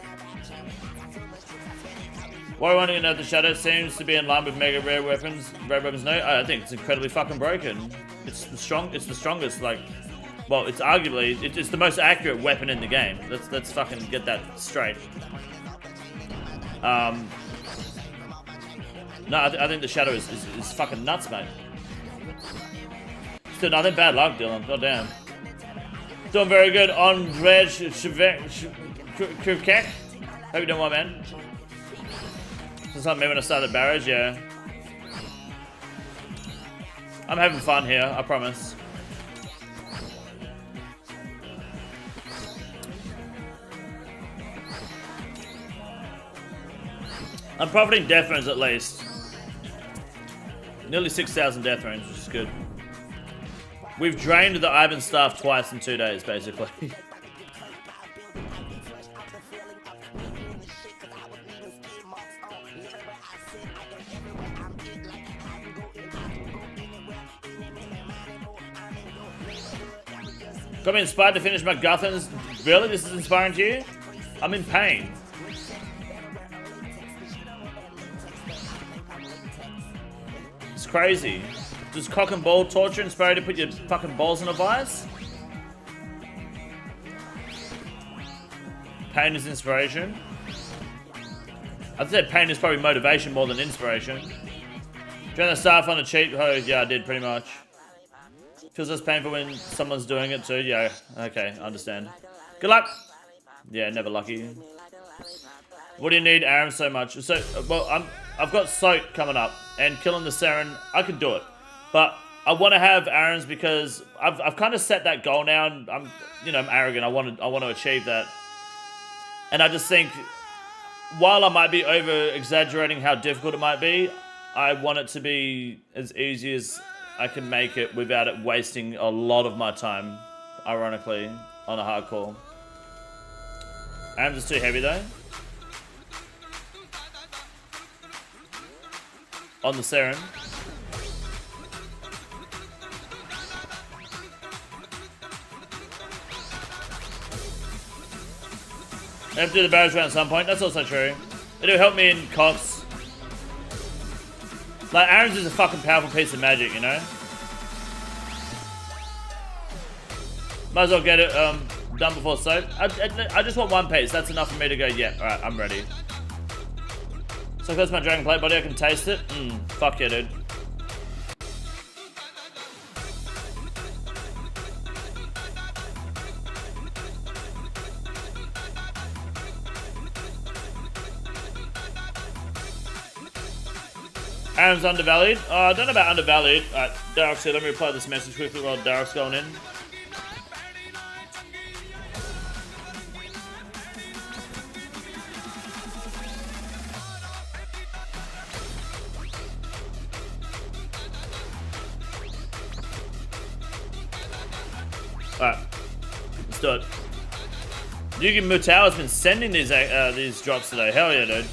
Speaker 1: Why are we wanting to know the Shadow seems to be in line with mega rare weapons? Rare weapons, no. I think it's incredibly fucking broken. It's the strongest. Like, well, it's arguably it's the most accurate weapon in the game. Let's fucking get that straight. No, I think the Shadow is fucking nuts, mate. Still nothing. Bad luck, Dylan. God damn. Doing very good on Red Krukek. Hope you're doing well, man. It's not me when I start the barrage, yeah. I'm having fun here, I promise. I'm profiting death runes at least. Nearly 6,000 death runes, which is good. We've drained the Ivan staff twice in 2 days, basically. Got me inspired to finish my Guthans. Really? This is inspiring to you? I'm in pain. It's crazy. Does cock and ball torture inspire you to put your fucking balls in a vice? Pain is inspiration. I'd say pain is probably motivation more than inspiration. Drain the staff on a cheat hose. Yeah, I did pretty much. Feels less painful when someone's doing it too. Yeah, okay, I understand. Good luck. Yeah, never lucky. What do you need, Aaron, so much? So, well, I've got Soak coming up, and killing the Saren, I could do it. But I want to have Aaron's because I've kind of set that goal now, and I'm arrogant. I want to achieve that. And I just think, while I might be over exaggerating how difficult it might be, I want it to be as easy as I can make it without it wasting a lot of my time, ironically, on a hardcore. Aaron's is too heavy though. On the Saren. I have to do the barrage round at some point. That's also true. It'll help me in Cox. Like, Aaron's is a fucking powerful piece of magic, you know? Might as well get it done before soap. I just want one piece. That's enough for me to go, yeah, alright, I'm ready. So that's my Dragon Plate body. I can taste it. Fuck yeah, dude. Aaron's undervalued. I don't know about undervalued. Alright, Darrock's here. Let me reply this message quickly while Darrock's going in. Alright, let's do it. Yugi Mutao has been sending these drops today. Hell yeah, dude.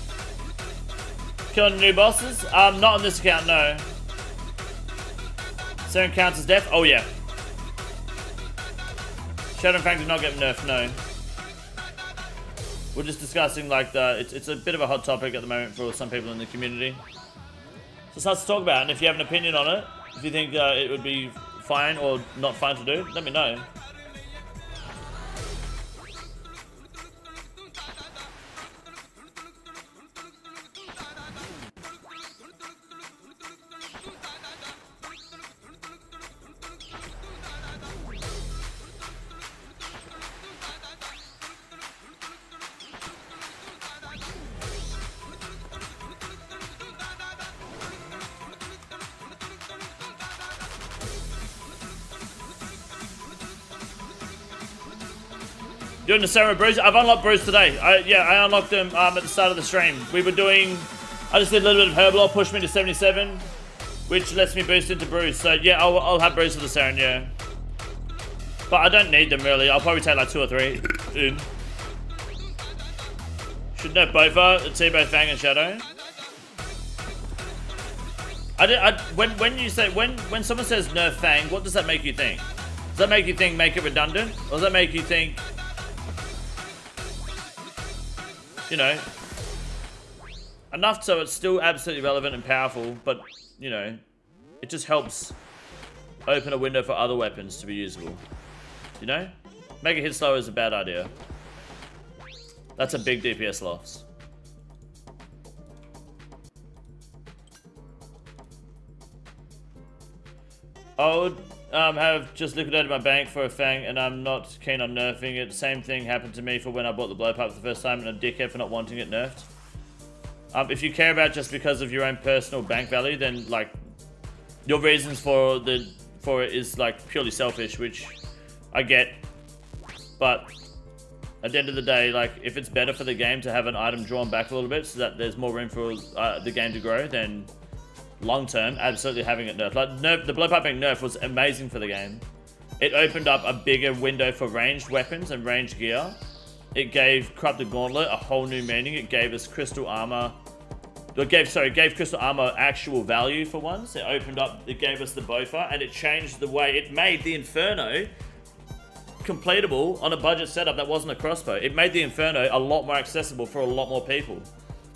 Speaker 1: Killing new bosses? Not on this account, no. Saren counts as death? Oh yeah. Shadow and Fang did not get nerfed, no. We're just discussing like it's a bit of a hot topic at the moment for some people in the community. So it's nice to talk about, and if you have an opinion on it, if you think it would be fine or not fine to do, let me know. Doing the Sarah Bruce. I've unlocked Bruce today. I unlocked him at the start of the stream. We were doing. I just did a little bit of Herbal, pushed me to 77, which lets me boost into Bruce. So yeah, I'll have Bruce for the Saren, yeah. But I don't need them really. I'll probably take like 2 or 3 in. Should nerf both T-Bow, Fang, and Shadow. When someone says nerf Fang, what does that make you think? Does that make you think make it redundant, or does that make you think, you know, enough so it's still absolutely relevant and powerful, but, you know, it just helps open a window for other weapons to be usable. You know? Make it hit slower is a bad idea. That's a big DPS loss. I would have just liquidated my bank for a Fang, and I'm not keen on nerfing it. Same thing happened to me for when I bought the blowpipe for the first time, and a dickhead for not wanting it nerfed. If you care about just because of your own personal bank value, then like your reasons for it is like purely selfish, which I get. But at the end of the day, like if it's better for the game to have an item drawn back a little bit so that there's more room for the game to grow, then long term, absolutely having it nerfed. Like the blowpipe being nerfed was amazing for the game. It opened up a bigger window for ranged weapons and ranged gear. It gave Corrupted Gauntlet a whole new meaning. It gave us crystal armor. It gave crystal armor actual value for once. It opened up, it gave us the Bofa, and it changed the way it made the Inferno completable on a budget setup that wasn't a crossbow. It made the Inferno a lot more accessible for a lot more people.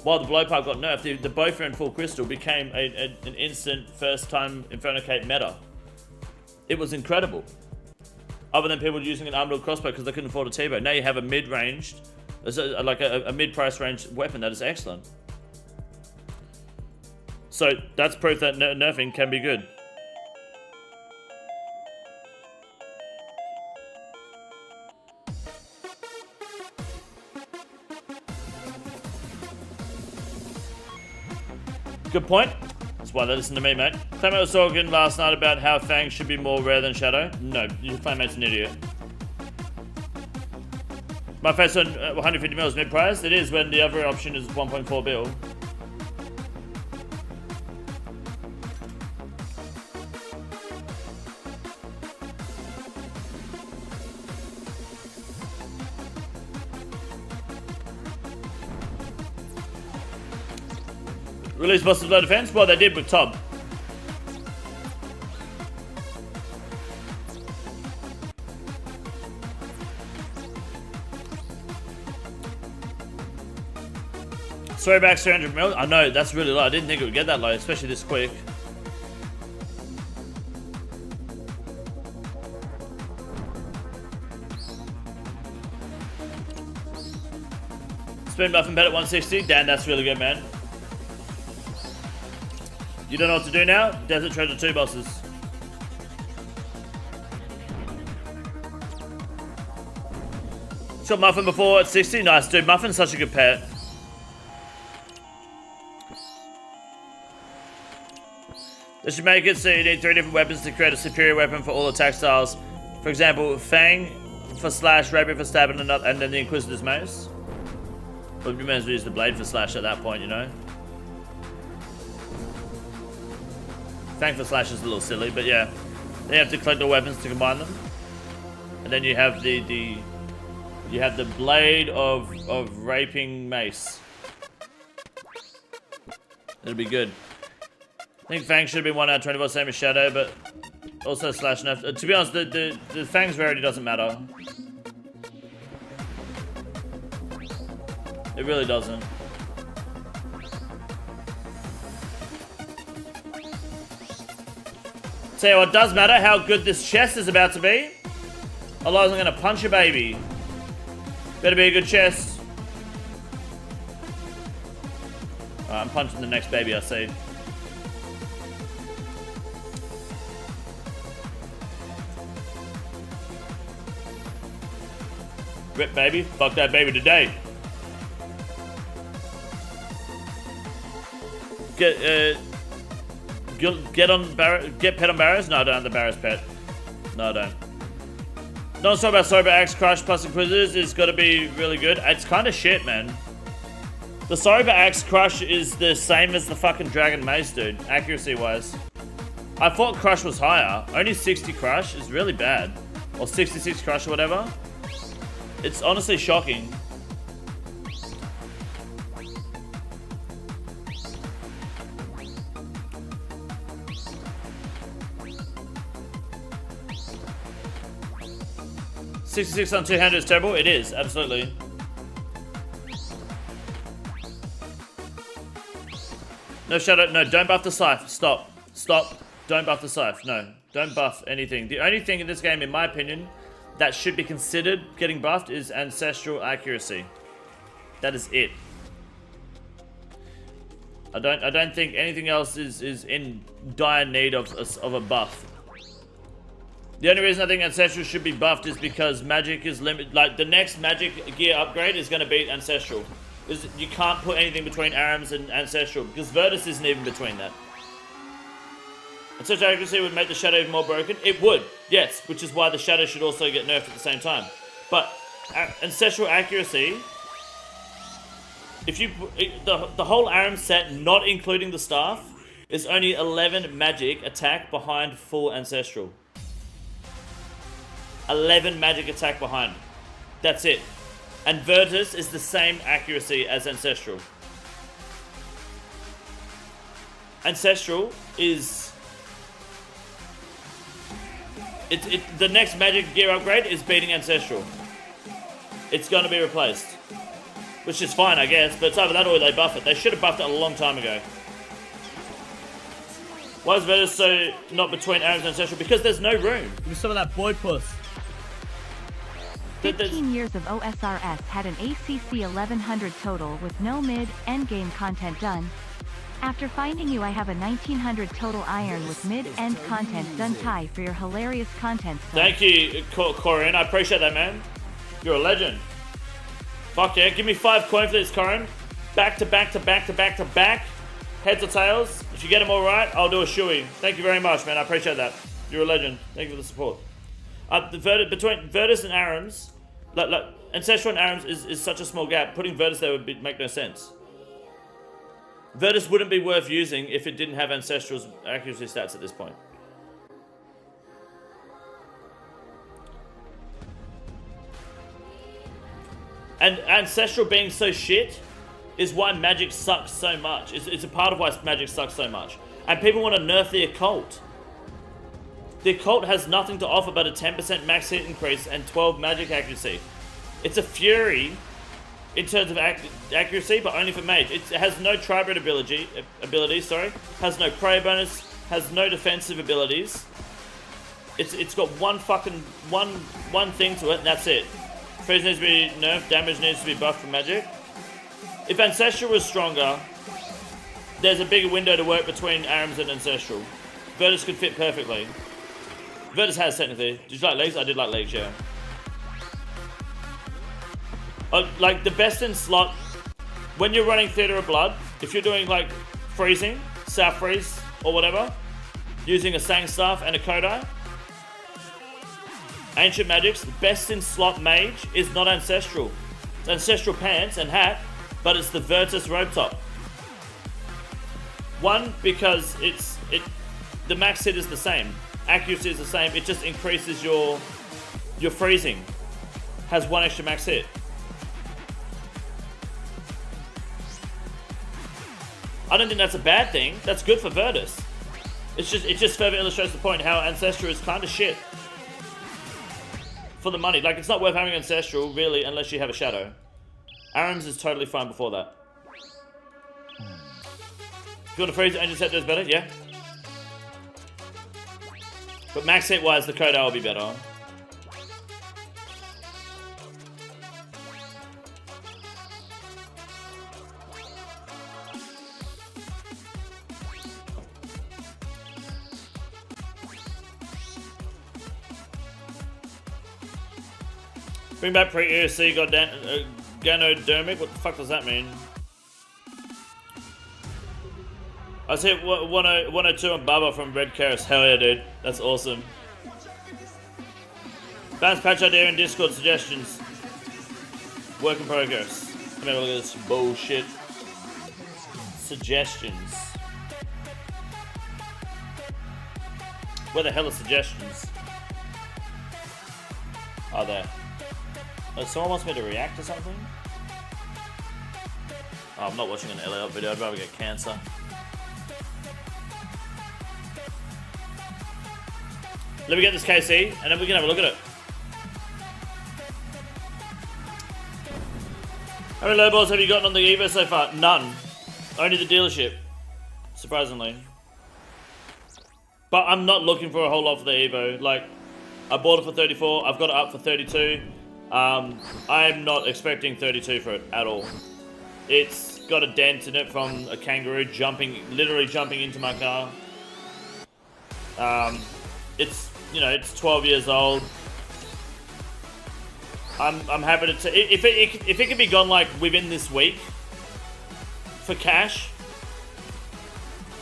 Speaker 1: While the blowpipe got nerfed, the Bofa and full crystal became an instant first time Inferno Cape meta. It was incredible. Other than people using an armored crossbow because they couldn't afford a T-bow. Now you have a mid-ranged, like a mid-price range weapon that is excellent. So that's proof that nerfing can be good. Good point. That's why they listen to me, mate. Claymate was talking last night about how Fang should be more rare than Shadow. No, your Claymate's an idiot. My face on 150 mils mid-price. It is when the other option is 1.4 bill. Release bosses low defense? Well, they did with Tob. Sorry, back 300 mil. I know, that's really low. I didn't think it would get that low, especially this quick. Spin buff and bet at 160. Dan, that's really good, man. You don't know what to do now? Desert Treasure 2 bosses. Shot Muffin before at 60. Nice, dude. Muffin's such a good pet. They should make it so you need 3 different weapons to create a superior weapon for all attack styles. For example, Fang for slash, Rapier for stab, and then the Inquisitor's Mace. Well, you may as well use the blade for slash at that point, you know? Fang for slash is a little silly, but yeah. Then you have to collect the weapons to combine them. And then you have the blade of raping mace. It'll be good. I think Fang should have been 1 out of 24, same as Shadow, but also slash nerf. To be honest, the Fang's rarity doesn't matter. It really doesn't. Tell you what does matter, how good this chest is about to be. Otherwise I'm gonna punch a baby. Better be a good chest. Alright, I'm punching the next baby I see. Rip baby, fuck that baby today. Get pet on Barrows? No, I don't have the Barrows pet. No, I don't. Not so about Sober Axe Crush plus Inquisitors is gotta be really good. It's kinda shit, man. The Sober Axe Crush is the same as the fucking Dragon Mace, dude, accuracy wise. I thought Crush was higher. Only 60 Crush is really bad. Or 66 Crush or whatever. It's honestly shocking. $66 on 200 is terrible. It is, absolutely. No Shadow. No, don't buff the Scythe. Stop. Stop. Don't buff the Scythe. No, don't buff anything. The only thing in this game, in my opinion, that should be considered getting buffed is Ancestral Accuracy. That is it. I don't think anything else is in dire need of a buff. The only reason I think Ancestral should be buffed is because Magic is limited. Like, the next Magic gear upgrade is going to beat Ancestral. Because you can't put anything between Arams and Ancestral, because Virtus isn't even between that. Ancestral Accuracy would make the Shadow even more broken. It would, yes, which is why the Shadow should also get nerfed at the same time. But Ancestral Accuracy, if you the whole Aram set, not including the staff, is only 11 Magic attack behind full Ancestral. 11 magic attack behind. That's it. And Virtus is the same accuracy as Ancestral. Ancestral is... the next magic gear upgrade is beating Ancestral. It's going to be replaced. Which is fine, I guess, but it's either that or they buff it. They should have buffed it a long time ago. Why is Virtus so not between Arams and Ancestral? Because there's no room.
Speaker 7: Give me some of that boy puss.
Speaker 3: 15 years of OSRS had an ACC 1100 total with no mid-endgame content done. After finding you, I have a 1900 total iron with mid-end content done. Tie for your hilarious content.
Speaker 1: Thank you, Corin. I appreciate that, man. You're a legend. Fuck yeah, give me 5 coin for this, Corin. Back to back to back to back to back. Heads or tails. If you get them all right, I'll do a shoey. Thank you very much, man. I appreciate that. You're a legend. Thank you for the support. Between Virtus and Arams, like Ancestral and Arams is such a small gap. Putting Virtus there would make no sense. Virtus wouldn't be worth using if it didn't have Ancestral's accuracy stats at this point. And Ancestral being so shit is why Magic sucks so much. It's a part of why Magic sucks so much. And people want to nerf the Occult. The Occult has nothing to offer but a 10% max hit increase and 12 magic accuracy. It's a fury in terms of accuracy, but only for mage. It has no tri-bred ability, has no prey bonus, has no defensive abilities. It's got one thing to it, and that's it. Freeze needs to be nerfed, damage needs to be buffed for magic. If Ancestral was stronger, there's a bigger window to work between Arams and Ancestral. Virtus could fit perfectly. Virtus has technically. Did you like legs? I did like legs, yeah. Like the best in slot, when you're running Theatre of Blood, if you're doing like freezing, South Freeze, or whatever, using a Sang Staff and a Kodai, Ancient Magic's best in slot mage is not Ancestral. It's Ancestral Pants and Hat, but it's the Virtus Robe Top. One, because the max hit is the same. Accuracy is the same. It just increases your freezing. Has one extra max hit. I don't think that's a bad thing. That's good for Virtus. It just further illustrates the point how Ancestral is kind of shit. For the money. Like, it's not worth having Ancestral, really, unless you have a Shadow. Arams is totally fine before that. If you want to freeze it and your set does better, yeah. But max hit wise, the Kodai will be better. Bring back pre-ESC, Ganodermic. What the fuck does that mean? I see 102 on Baba from Red Keras. Hell yeah, dude. That's awesome. Bounce patch idea in Discord suggestions. Work in progress. Let me have a look at this bullshit. Suggestions. Where the hell are suggestions? Oh, there. Oh, someone wants me to react to something? Oh, I'm not watching an LA video. I'd rather get cancer. Let me get this KC, and then we can have a look at it. How many low balls have you gotten on the Evo so far? None. Only the dealership. Surprisingly. But I'm not looking for a whole lot for the Evo. Like, I bought it for 34. I've got it up for 32. I'm not expecting 32 for it at all. It's got a dent in it from a kangaroo literally jumping into my car. It's, you know, it's 12 years old. I'm happy to if it can be gone like within this week for cash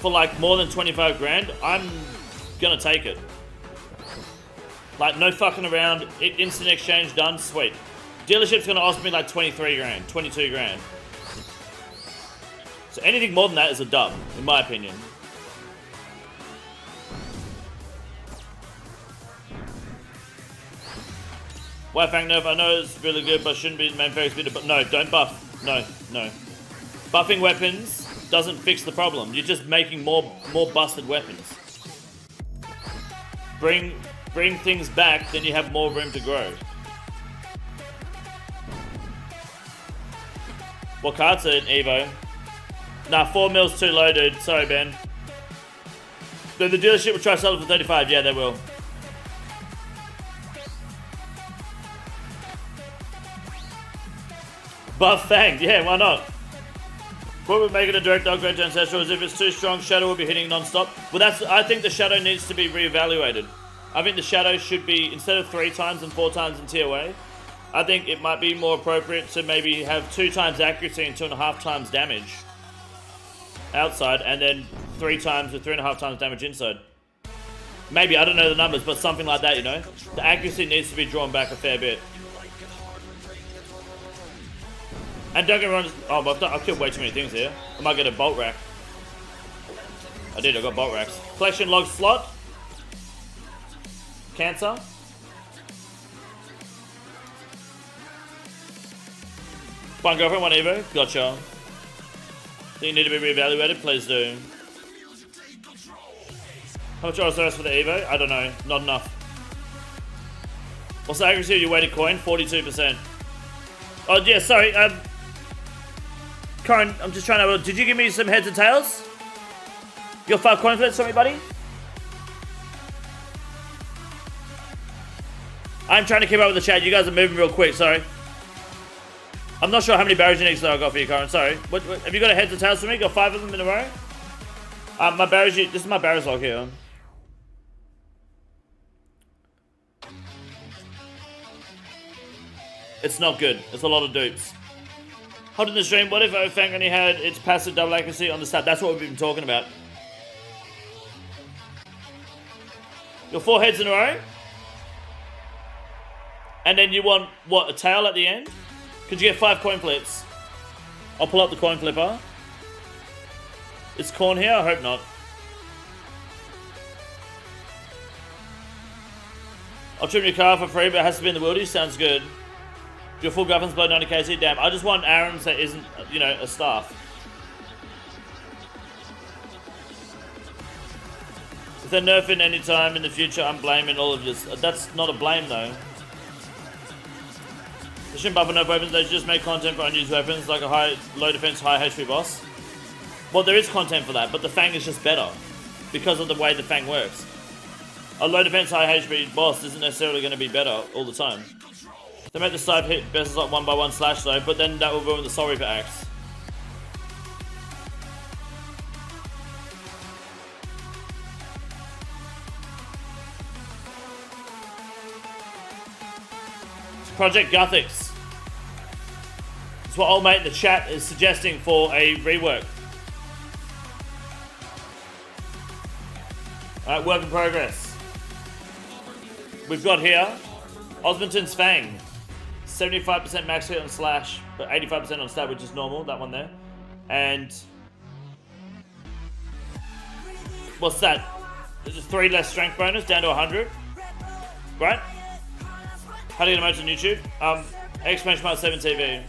Speaker 1: for like more than 25 grand, I'm gonna take it. Like, no fucking around, instant exchange done, sweet. Dealership's gonna ask me like 23 grand, 22 grand. So anything more than that is a dub, in my opinion. White Fang nerf, I know it's really good, but shouldn't be the main focus. But no, don't buff. No. Buffing weapons doesn't fix the problem. You're just making more busted weapons. Bring things back, then you have more room to grow. Vorkath's an Evo. Nah, 4 mils too low, dude. Sorry, Ben. The dealership will try to sell it for 35. Yeah, they will. Buff Fang. Yeah, why not? What would make it a direct upgrade to Ancestral is if it's too strong, Shadow will be hitting non-stop. Well, I think the Shadow needs to be reevaluated. I think the Shadow should be, instead of 3 times and 4 times in TOA, I think it might be more appropriate to maybe have 2 times accuracy and 2.5 times damage outside, and then 3 times with 3.5 times damage inside. Maybe, I don't know the numbers, but something like that, you know? The accuracy needs to be drawn back a fair bit. And don't get me wrong, I've killed way too many things here. I might get a bolt rack. I got bolt racks. Collection log slot. Cancer. One girlfriend, one Evo. Gotcha. Think you need to be reevaluated? Please do. How much OSRS for the Evo? I don't know. Not enough. What's the accuracy of your weighted coin? 42%. Oh, yeah, sorry. Corin, I'm just trying to... Did you give me some heads and tails? You got 5 coin flips for me, buddy? I'm trying to keep up with the chat. You guys are moving real quick, sorry. I'm not sure how many barrage uniques that I got for you, Corin. Sorry. What, have you got a heads and tails for me? Got 5 of them in a row? My barrage... This is my barrage log here. It's not good. It's a lot of dupes. Holding the stream, what if Fang only had its passive double accuracy on the stat? That's what we've been talking about. Your 4 heads in a row. And then you want, what, a tail at the end? Could you get 5 coin flips? I'll pull up the coin flipper. Is corn here? I hope not. I'll trim your car for free, but it has to be in the wildy. Sounds good. Your full governance below 90kc. Damn, I just want Aaron's that isn't, you know, a staff. If they're nerfing any time in the future, I'm blaming all of this. That's not a blame, though. They shouldn't buff enough weapons. They should just make content for unused weapons, like a low defense, high HP boss. Well, there is content for that, but the Fang is just better because of the way the Fang works. A low defense, high HP boss isn't necessarily going to be better all the time. They make the side hit best like 1x1 slash though, but then that will ruin the Soul Reaper axe. Project Guthix. It's what old mate in the chat is suggesting for a rework. Alright, work in progress. We've got here Osmonton's Fang. 75% max hit on slash, but 85% on stat, which is normal, that one there. And what's that? There's a 3 less strength bonus down to 100. Right? How do you get emotes on YouTube? Exclamation mark 7 TV.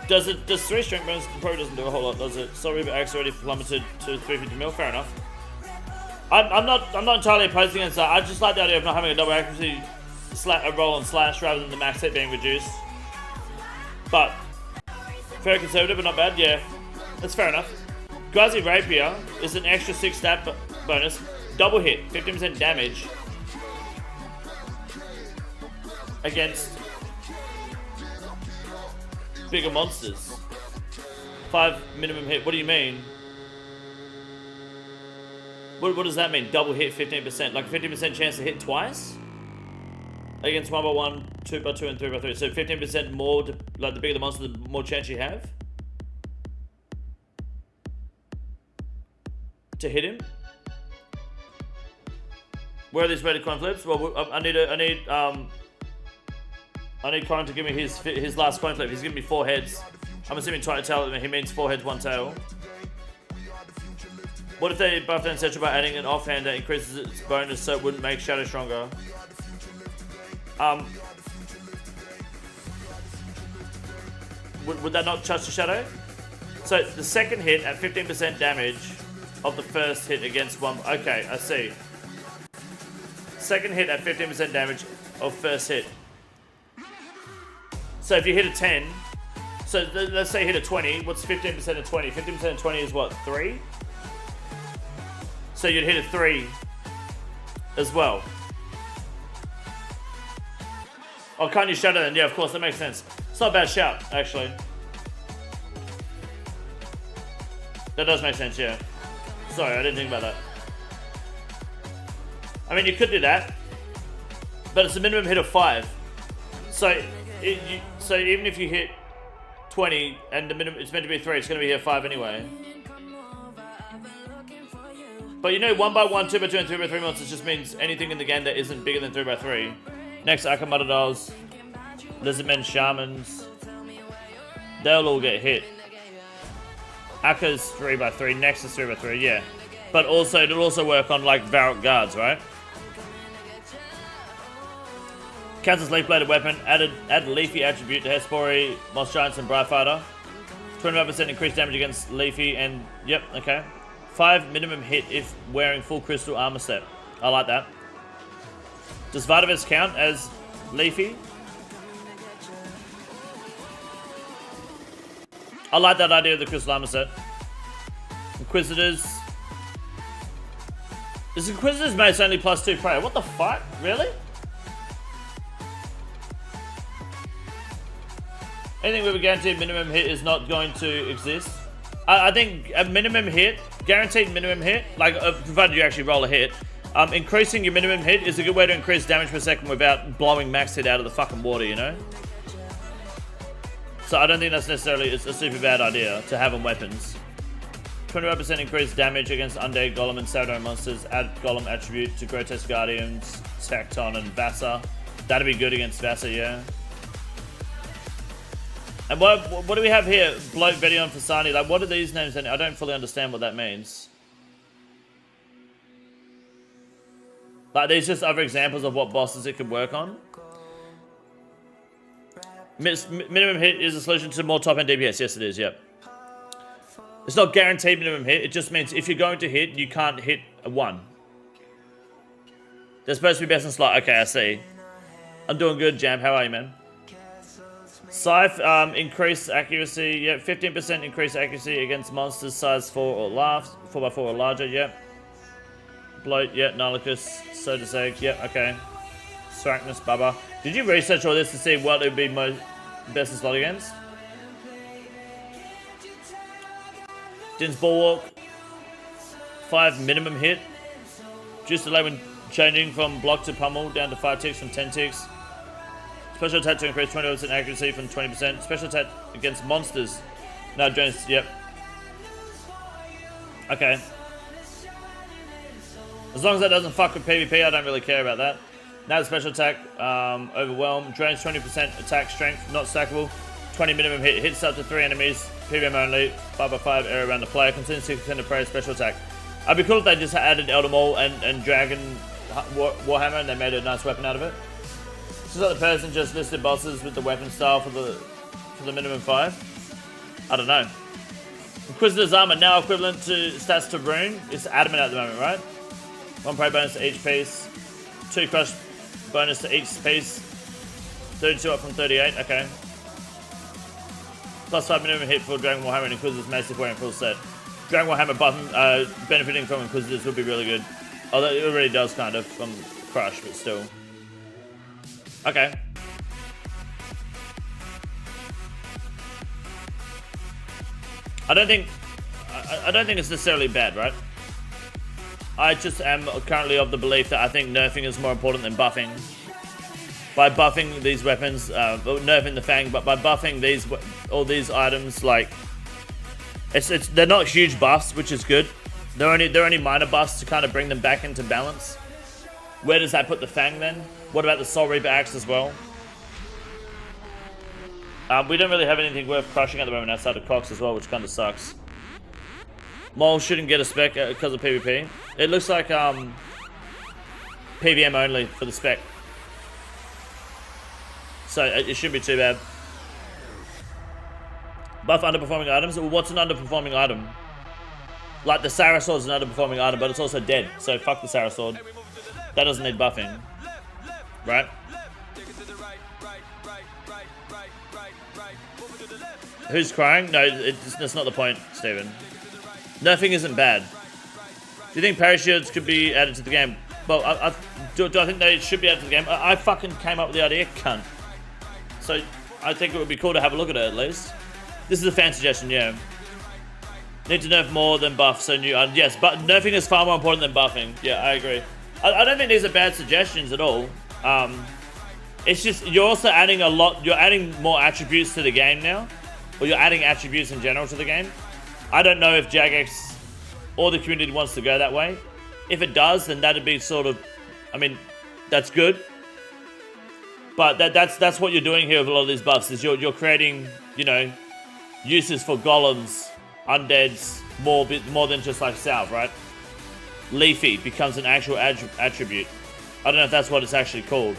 Speaker 1: Does 3 strength bonus probably doesn't do a whole lot, does it? Sorry, but Axe already plummeted to 350 mil. Fair enough. I'm not entirely opposed against that. I just like the idea of not having a double accuracy roll on slash rather than the max hit being reduced. But very conservative, but not bad. Yeah, that's fair enough. Gazi Rapier is an extra 6 stat bonus, double hit, 15% damage against bigger monsters. 5 minimum hit. What do you mean? What does that mean? Double hit 15%? Like a 50% chance to hit twice? Against 1x1, 2x2, and 3x3. So 15% more, like the bigger the monster, the more chance you have to hit him. Where are these rated coin flips? Well, I need Corin to give me his last coin flip. He's giving me 4 heads. I'm assuming try to tell him he means 4 heads, 1 tail. What if they buffed Ancestral by adding an offhand that increases its bonus so it wouldn't make Shadow stronger? Would that not touch the Shadow? So the second hit at 15% damage of the first hit against one. Okay, I see. Second hit at 15% damage of first hit. So if you hit a 10, so let's say you hit a 20, what's 15% of 20? 15% of 20 is what, 3? So you'd hit a 3 as well. Oh, can't you Shadow then? Yeah, of course, that makes sense. It's not a bad shout, actually. That does make sense, yeah. Sorry, I didn't think about that. I mean, you could do that, but it's a minimum hit of 5. So, so even if you hit 20 and the minimum, it's meant to be 3, it's going to be here 5 anyway. But you know, 1x1, 2x2, and 3x3 monsters just means anything in the game that isn't bigger than 3x3. Next, Akamada dolls, Lizardmen, Shamans, they'll all get hit. Aka's 3x3, Next is 3x3, yeah. But also, it'll also work on like Varrock guards, right? Counts as leaf-bladed weapon, add leafy attribute to Hespori, Moss Giants, and Brightfighter. 25% increased damage against leafy and, yep, okay. 5 minimum hit if wearing full crystal armor set. I like that. Does Vitavis count as leafy? I like that idea of the crystal armor set. Inquisitors. Is Inquisitor's mace only +2 prayer? What the fuck? Really? Anything with a guaranteed minimum hit is not going to exist. I think a minimum hit, guaranteed minimum hit, like provided you actually roll a hit, increasing your minimum hit is a good way to increase damage per second without blowing max hit out of the fucking water, you know? So I don't think that's necessarily a super bad idea to have on weapons. 25% increased damage against undead, golem, and Saradon monsters. Add golem attribute to Grotesque Guardians, Tacton, and Vassa. That'd be good against Vassa, yeah. And what do we have here? Bloat, Vedion, Fasani. Like, what are these names? I don't fully understand what that means. Like, these just other examples of what bosses it could work on. Minimum hit is a solution to more top-end DPS. Yes, it is, yep. It's not guaranteed minimum hit. It just means if you're going to hit, you can't hit a 1. They're supposed to be best in slot. Okay, I see. I'm doing good, Jam. How are you, man? Scythe, increased accuracy. Yep, 15% increased accuracy against monsters size 4 by 4 or larger. Yep. Bloat, yep. Nilicus, Soda's Egg. Yep, okay. Strachnus, Baba. Did you research all this to see what it would be best in slot against? Din's Bulwark. 5 minimum hit. Juice delay when changing from block to pummel down to 5 ticks from 10 ticks. Special attack to increase 20% accuracy from 20%. Special attack against monsters. No, Jones, yep. Okay. As long as that doesn't fuck with PvP, I don't really care about that. Now the special attack, Overwhelm. Drains 20% attack strength, not stackable. 20 minimum hit. Hits up to 3 enemies. PvM only. 5x5 area around the player. Consumes 6% of prey. Special attack. It'd be cool if they just added Elder Maul and Dragon Warhammer and they made a nice weapon out of it. So that the person just listed bosses with the weapon style for the minimum 5. I don't know. Inquisitor's armor now equivalent to stats to rune. It's adamant at the moment, right? 1 prey bonus to each piece. 2 crush bonus to each piece. 32 up from 38. Okay. +5 minimum hit for Dragon Warhammer and Inquisitor's massive wearing full set. Dragon Warhammer button benefiting from Inquisitors would be really good. Although it already does kind of from crush, but still. Okay. I don't think it's necessarily bad, right? I just am currently of the belief that I think nerfing is more important than buffing. By buffing these weapons, nerfing the Fang, but by buffing all these items, like they're not huge buffs, which is good. They're only minor buffs to kind of bring them back into balance. Where does that put the Fang then? What about the Soul Reaper axe as well? We don't really have anything worth crushing at the moment outside of Cox as well, which kind of sucks. Mole shouldn't get a spec because of PvP. It looks like PVM only for the spec. So it shouldn't be too bad. Buff underperforming items. Well, what's an underperforming item? Like the Sarah Sword's an underperforming item, but it's also dead. So fuck the Sarah Sword. That doesn't need buffing. Right? Who's crying? No, that's not the point, Steven. Nerfing isn't bad. Do you think parachutes could be added to the game? Well, do I think they should be added to the game? I fucking came up with the idea, cunt. So I think it would be cool to have a look at it at least. This is a fan suggestion, yeah. Need to nerf more than buff, so new items. Yes, but nerfing is far more important than buffing. Yeah, I agree. I don't think these are bad suggestions at all. It's just, you're also adding a lot, you're adding more attributes to the game now. Or you're adding attributes in general to the game. I don't know if Jagex or the community wants to go that way. If it does, then that'd be sort of, I mean, that's good. But that's what you're doing here with a lot of these buffs, is you're creating, you know, uses for golems, undeads, more than just like Salve, right? Leafy becomes an actual attribute. I don't know if that's what it's actually called.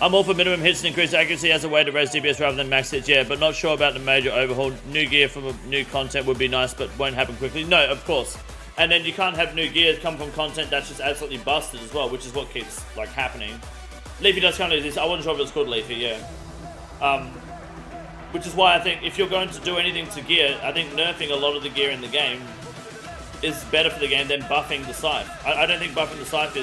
Speaker 1: I'm all for minimum hits and increased accuracy as a way to raise DPS rather than max hits, yeah, but not sure about the major overhaul. New gear from new content would be nice, but won't happen quickly. No, of course. And then you can't have new gear come from content that's just absolutely busted as well, which is what keeps, like, happening. Leafy does kind of exist. I wasn't sure if it was called Leafy, yeah. Which is why I think if you're going to do anything to gear, I think nerfing a lot of the gear in the game is better for the game than buffing the Scythe. I don't think buffing the Scythe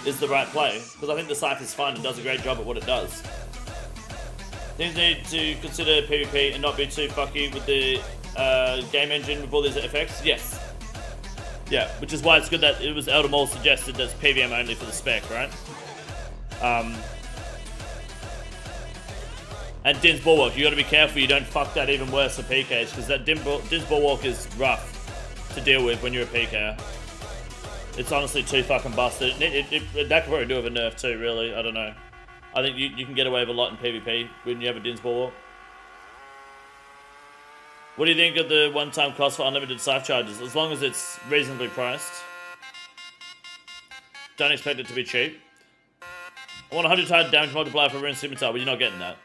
Speaker 1: is the right play, because I think the Scythe is fun and does a great job at what it does. Things need to consider PvP and not be too fucky with the game engine with all these effects. Yes. Yeah, which is why it's good that it was Elder Maul suggested that's PVM only for the spec, right? And Din's Bulwark, you gotta be careful you don't fuck that even worse for PKs, because that Din's Bulwark is rough to deal with when you're a PKer. It's honestly too fucking busted. That could probably do with a nerf too, really. I don't know. I think you can get away with a lot in PvP when you have a Din's Bulwark. What do you think of the one-time cost for unlimited Scythe charges? As long as it's reasonably priced. Don't expect it to be cheap. I want 100 times damage multiplier for Rune Scimitar, but you're not getting that.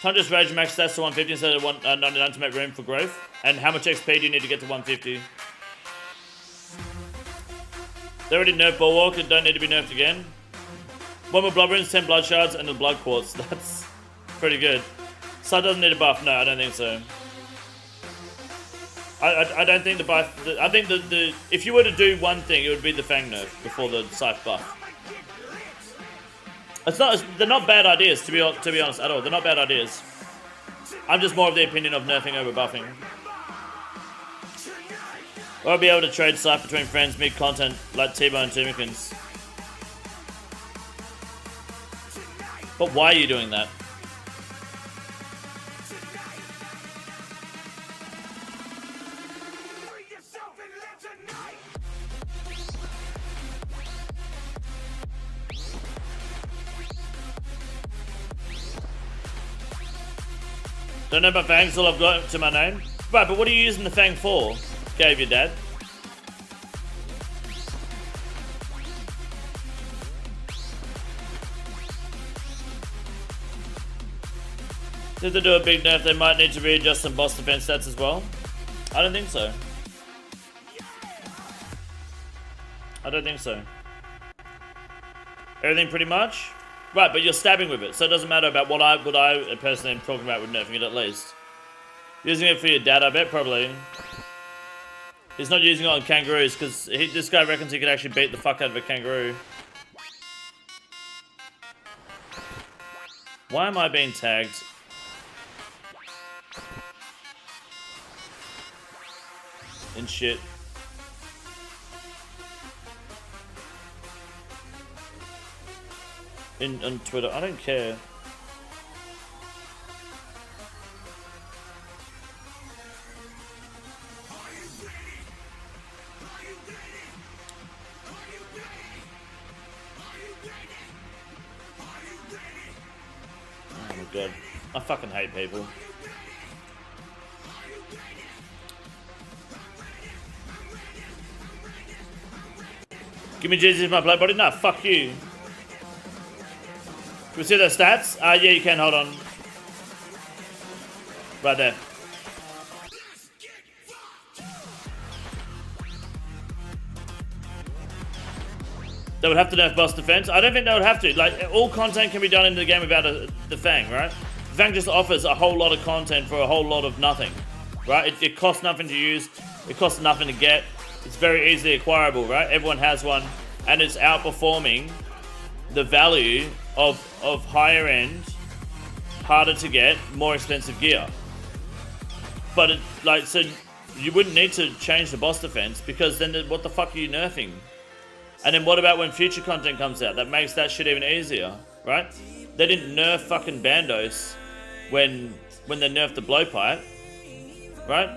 Speaker 1: Time just Rage max stats to 150 instead of 199 to make room for growth. And how much XP do you need to get to 150? They already nerfed Bulwark, it don't need to be nerfed again. One more Blood Runes, 10 Blood Shards, and a Blood Quartz. That's pretty good. Scythe doesn't need a buff. No, I don't think so. I don't think the buff... I think the if you were to do one thing, it would be the Fang nerf before the Scythe buff. They're not bad ideas, to be honest, at all. They're not bad ideas. I'm just more of the opinion of nerfing over buffing. Or I'll be able to trade Scythe between friends mid-content like T-Bone and Timikins. But why are you doing that? Don't know about fangs, all I've got to my name. Right, but what are you using the fang for? Gave your dad. If they do a big nerf, they might need to readjust some boss defense stats as well. I don't think so. I don't think so. Everything pretty much? Right, but you're stabbing with it, so it doesn't matter about what I personally am talking about with nerfing it at least. Using it for your dad, I bet, probably. He's not using it on kangaroos, because this guy reckons he could actually beat the fuck out of a kangaroo. Why am I being tagged? In shit. On Twitter, I don't care. Oh my god. I fucking hate people. Give me Jesus in my blood body? Nah, fuck you. Can we see their stats? Yeah, you can. Hold on. Right there. They would have to nerf boss defense. I don't think they would have to. Like, all content can be done in the game without the Fang, right? The Fang just offers a whole lot of content for a whole lot of nothing, right? It costs nothing to use. It costs nothing to get. It's very easily acquirable, right? Everyone has one, and it's outperforming the value of higher end, harder to get, more expensive gear. But it, like, so you wouldn't need to change the boss defense, because then what the fuck are you nerfing? And then what about when future content comes out? That makes that shit even easier, right? They didn't nerf fucking Bandos when they nerfed the blowpipe, right?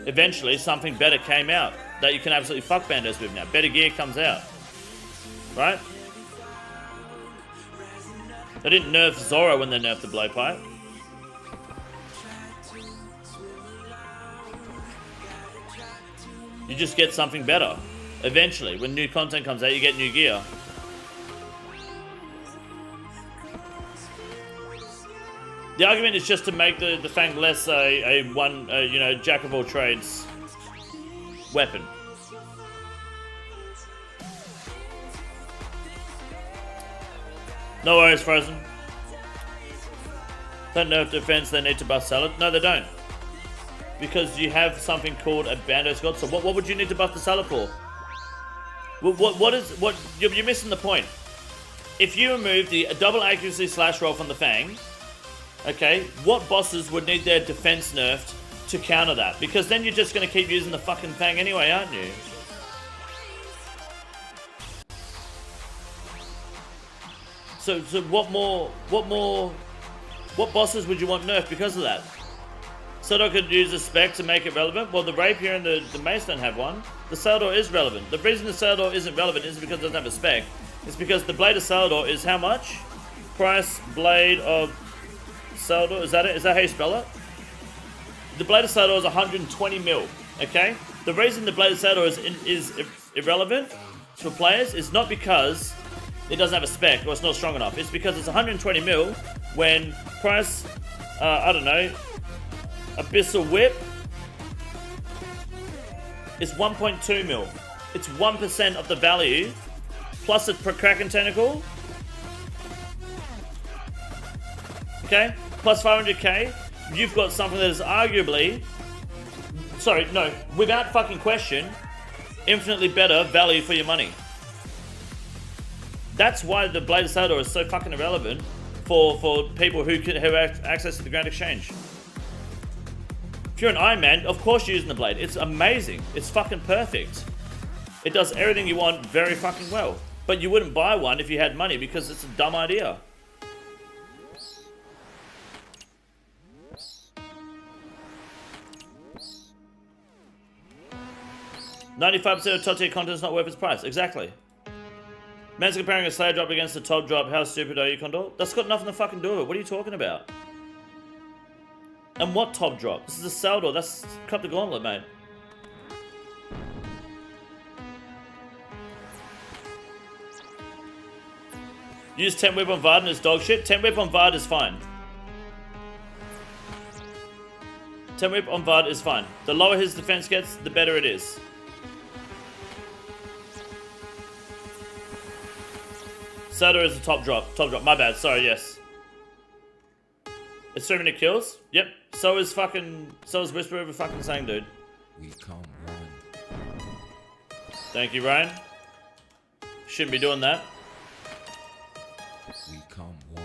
Speaker 1: Eventually something better came out that you can absolutely fuck Bandos with now. Better gear comes out, right? They didn't nerf Zora when they nerfed the blowpipe. You just get something better. Eventually, when new content comes out, you get new gear. The argument is just to make the Fang less a you know, jack of all trades weapon. No worries, Frozen. Don't nerf defense, they need to buff salad. No, they don't. Because you have something called a Bandos God. So what would you need to buff the salad for? What you're missing the point. If you remove the double accuracy slash roll from the Fang, okay, what bosses would need their defense nerfed to counter that? Because then you're just going to keep using the fucking Fang anyway, aren't you? So what bosses would you want nerfed because of that? Seldor could use a spec to make it relevant. Well, the Rapier and the Mace don't have one. The Seldor is relevant. The reason the Seldor isn't relevant isn't because it doesn't have a spec. It's because the Blade of Seldor is how much? Price Blade of Seldor. Is that it? Is that how you spell it? The Blade of Seldor is 120 mil. Okay? The reason the Blade of Seldor is irrelevant for players is not because it doesn't have a spec or it's not strong enough. It's because it's 120 mil when price, I don't know, Abyssal Whip is 1.2 mil. It's 1% of the value, plus a Kraken Tentacle. Okay? Plus 500k. You've got something that is arguably, sorry, no, without fucking question, infinitely better value for your money. That's why the Blade of Seldor is so fucking irrelevant for people who have access to the Grand Exchange. If you're an Iron Man, of course you're using the blade. It's amazing. It's fucking perfect. It does everything you want very fucking well. But you wouldn't buy one if you had money because it's a dumb idea. $95% of top tier content is not worth its price. Exactly. Man's comparing a Slayer drop against a top drop. How stupid are you, Condor? That's got nothing to fucking do with it. What are you talking about? And what top drop? This is a Seldor. That's cut the gauntlet, mate. Use 10 whip on Varden as dog shit. 10 whip on Vard is fine. 10 whip on Vard is fine. The lower his defense gets, the better it is. Seldor is a top drop. Top drop. My bad. Sorry, yes. It's 3 minute kills? Yep. So is Whisper of a fucking saying, dude.
Speaker 7: We come one.
Speaker 1: Thank you, Ryan. Shouldn't be doing that.
Speaker 7: We come one.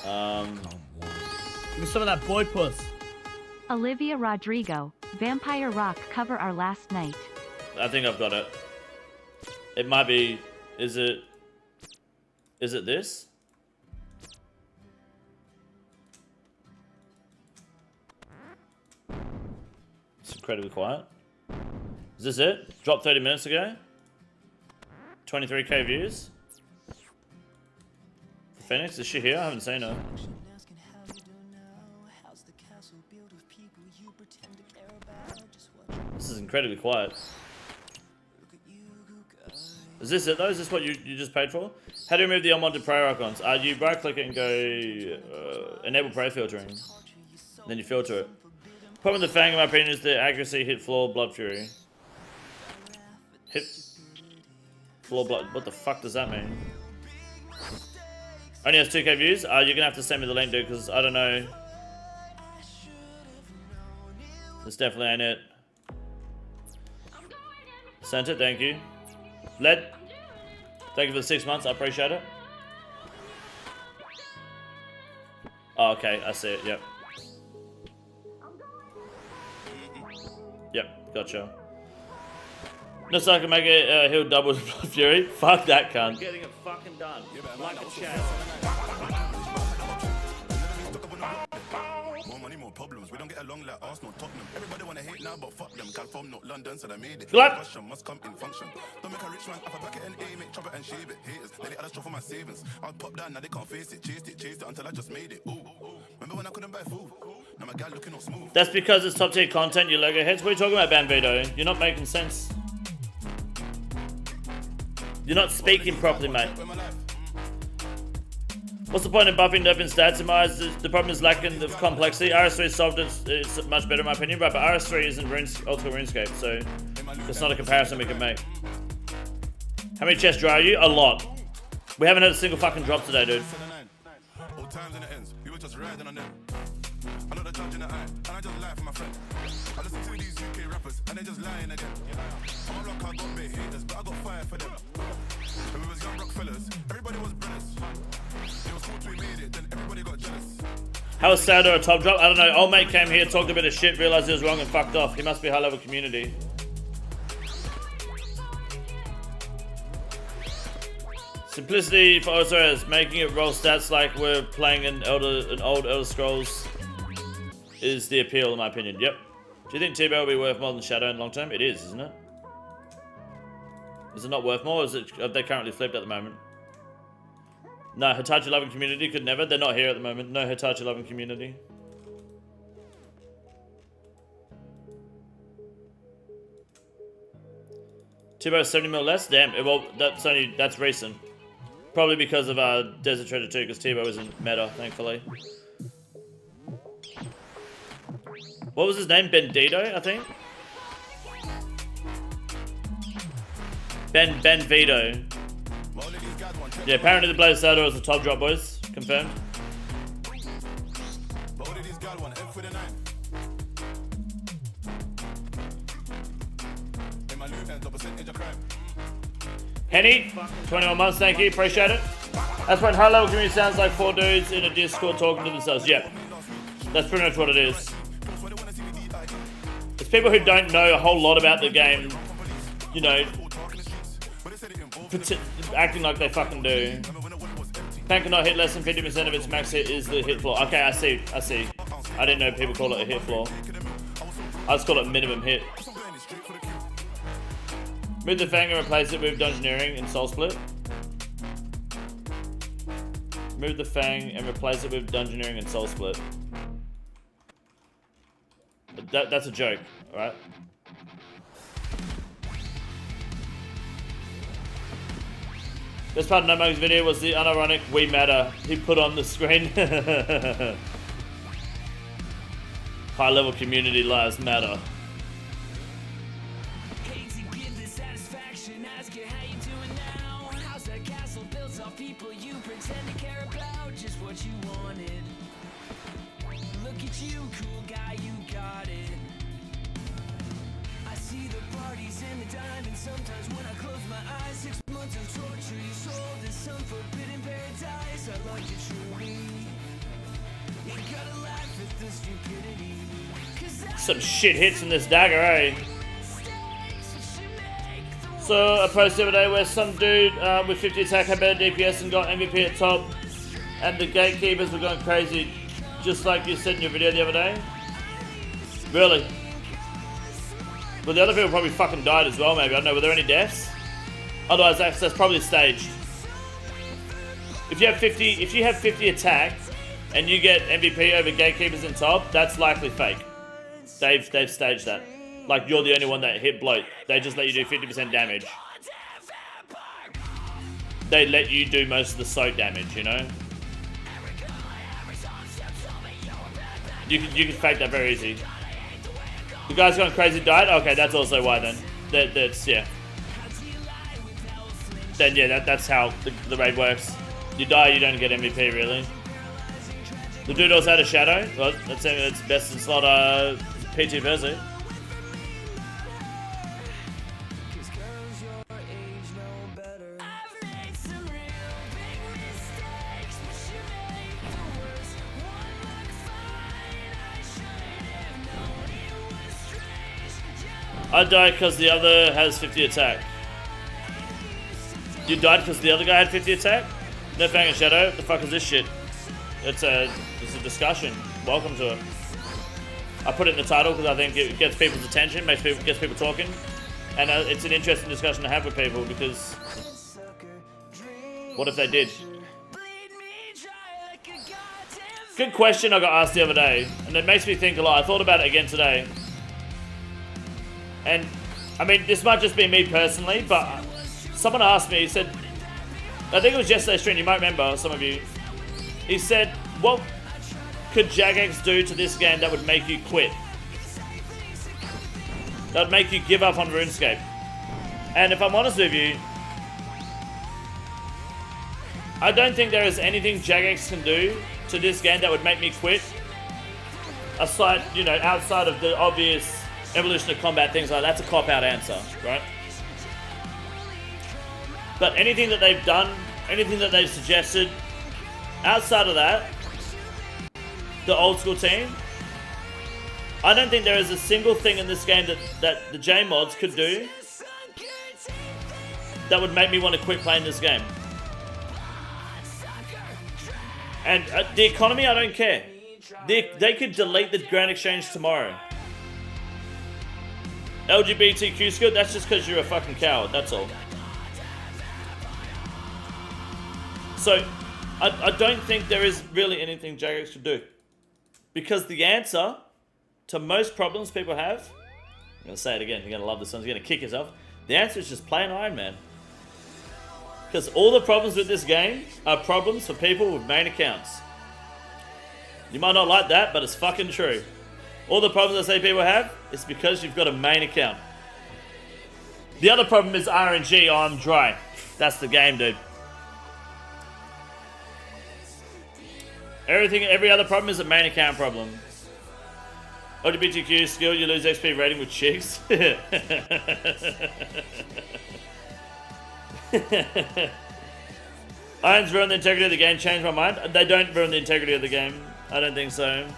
Speaker 7: Come one.
Speaker 1: Give me some of that boy puss.
Speaker 3: Olivia Rodrigo, Vampire Rock cover our last night.
Speaker 1: I think I've got it. It might be... Is it this? It's incredibly quiet. Is this it? Dropped 30 minutes ago? 23k views? Phoenix, is she here? I haven't seen her.
Speaker 8: Asking how you do now. How's the castle built of people you pretend to
Speaker 1: This is incredibly quiet. Is this it though? Is this what you just paid for? How do you remove the unwanted prey icons? You right click it and go enable prey filtering. Then you filter it. Problem with the Fang in my opinion is the accuracy, hit floor, blood fury. Hit floor blood. What the fuck does that mean? Only has 2k views? You're gonna have to send me the link, dude, because I don't know. This definitely ain't it. Sent it, thank you. Led, thank you for the 6 months, I appreciate it. Oh, okay, I see it, yep. Yep, gotcha. No, so I can make it heal double fury. Fuck that cunt. I'm getting it fucking done. Like a chat.
Speaker 8: More money, more problems. We don't get along like Arsenal, Tottenham. Everybody wanna hate now, but fuck them. Can't form not London, so they made it. Russian must come in function. Don't make a rich man up a bucket and aim it, chop it and shave it. Haters, they let us for my savings. I'll pop down, now they can't face it. Chased it until I just made it. Ooh. Remember when I couldn't buy food? Now my guy looking all smooth.
Speaker 1: That's because it's top tier content, you Lego heads. What are you talking about, Banvito? You're not making sense. You're not speaking properly, mate. What's the point of buffing nerfing stats? In my eyes, the problem is lacking of complexity. RS3 solved it, it's much better in my opinion, right? But RS3 isn't Ultimate RuneScape, so it's not a comparison we can make. How many chests dry are you? A lot. We haven't had a single fucking drop today, dude.
Speaker 8: All times in the ends, we were just riding on them. I know the judge in the eye, and I just lie for my friend. I listen to these UK rappers, and they just lying again. I'm a block, I got big haters, but I got fire for them. When we was young rock fellas, everybody was brothers. It was cool till we made it, then everybody got jealous.
Speaker 1: How was Shadow a top drop? I don't know. Old mate came here, talked a bit of shit, realized he was wrong and fucked off. He must be high level community. Simplicity for OSRS, making it roll stats like we're playing an old Elder Scrolls is the appeal in my opinion. Yep. Do you think T-Bow will be worth more than Shadow in long term? It is, isn't it? Is it not worth more, or is it, have they currently flipped at the moment? No, Hitachi loving community could never. They're not here at the moment. No Hitachi loving community. T-Bow 70 mil less? Damn, well, that's recent. Probably because of Desert Treasure 2, because T-Bow isn't meta, thankfully. What was his name? Bendito, I think? Ben Vito. Yeah, apparently the Blaze Shadow is the top drop, boys. Confirmed. Henny, 21 months, thank you, appreciate it. That's what high level community sounds like, 4 dudes in a Discord talking to themselves. Yep, that's pretty much what it is. It's people who don't know a whole lot about the game, you know, acting like they fucking do. Fang cannot hit less than 50% of its max hit is the hit floor. Okay, I see. I didn't know people call it a hit floor. I just call it minimum hit. Move the Fang and replace it with Dungeoneering and Soul Split. Move the Fang and replace it with Dungeoneering and Soul Split. That's a joke, alright? This part of No Mug's video was the unironic "We Matter" he put on the screen. High level community lives matter.
Speaker 9: Sometimes when I close my eyes, 6 months of torture you sold in some forbidden paradise. I like you truly. You gotta laugh at the stupidity.
Speaker 1: Some shit hits in this dagger, eh? So I posted the other day where some dude with 50 attack had better DPS and got MVP at top, and the gatekeepers were going crazy, just like you said in your video the other day. Really? Well, the other people probably fucking died as well, maybe. I don't know. Were there any deaths? Otherwise, that's probably staged. If you have 50 attack and you get MVP over gatekeepers in top, that's likely fake. They've staged that. like you're the only one that hit bloat. They just let you do 50% damage. They let you do most of the soak damage, you know? You can fake that very easy. The guy's gone crazy died? Okay, that's also why then. That's, yeah. Then yeah, that's how the raid works. You die, you don't get MVP really. The dude also had a shadow. Well, that's saying it's best in slot PT Verso. I died because the other has 50 attack. You died because the other guy had 50 attack? Nerf Fang Shadow? What the fuck is this shit? It's a discussion. Welcome to it. I put it in the title because I think it gets people's attention, gets people talking, and it's an interesting discussion to have with people because what if they did? Good question I got asked the other day, and it makes me think a lot. I thought about it again today. And, I mean, this might just be me personally, but someone asked me, he said, I think it was yesterday's stream, you might remember, some of you. He said, what could Jagex do to this game that would make you quit? That would make you give up on RuneScape? And if I'm honest with you, I don't think there is anything Jagex can do to this game that would make me quit. Aside, you know, outside of the obvious evolution of combat, things like that's a cop-out answer, right? But anything that they've done, anything that they've suggested, outside of that, the old school team, I don't think there is a single thing in this game that the J mods could do that would make me want to quit playing this game. And the economy, I don't care. They could delete the Grand Exchange tomorrow. LGBTQ skill, that's just because you're a fucking coward, that's all. So, I don't think there is really anything Jagex should do. Because the answer to most problems people have, I'm going to say it again, you're going to love this one, you're going to kick yourself. The answer is just plain Iron Man. Because all the problems with this game are problems for people with main accounts. You might not like that, but it's fucking true. All the problems I say people have, it's because you've got a main account. The other problem is RNG, oh, I'm dry. That's the game, dude. Every other problem is a main account problem. LGBTQ skill, you lose XP rating with chicks. Irons ruin the integrity of the game, change my mind. They don't ruin the integrity of the game. I don't think so.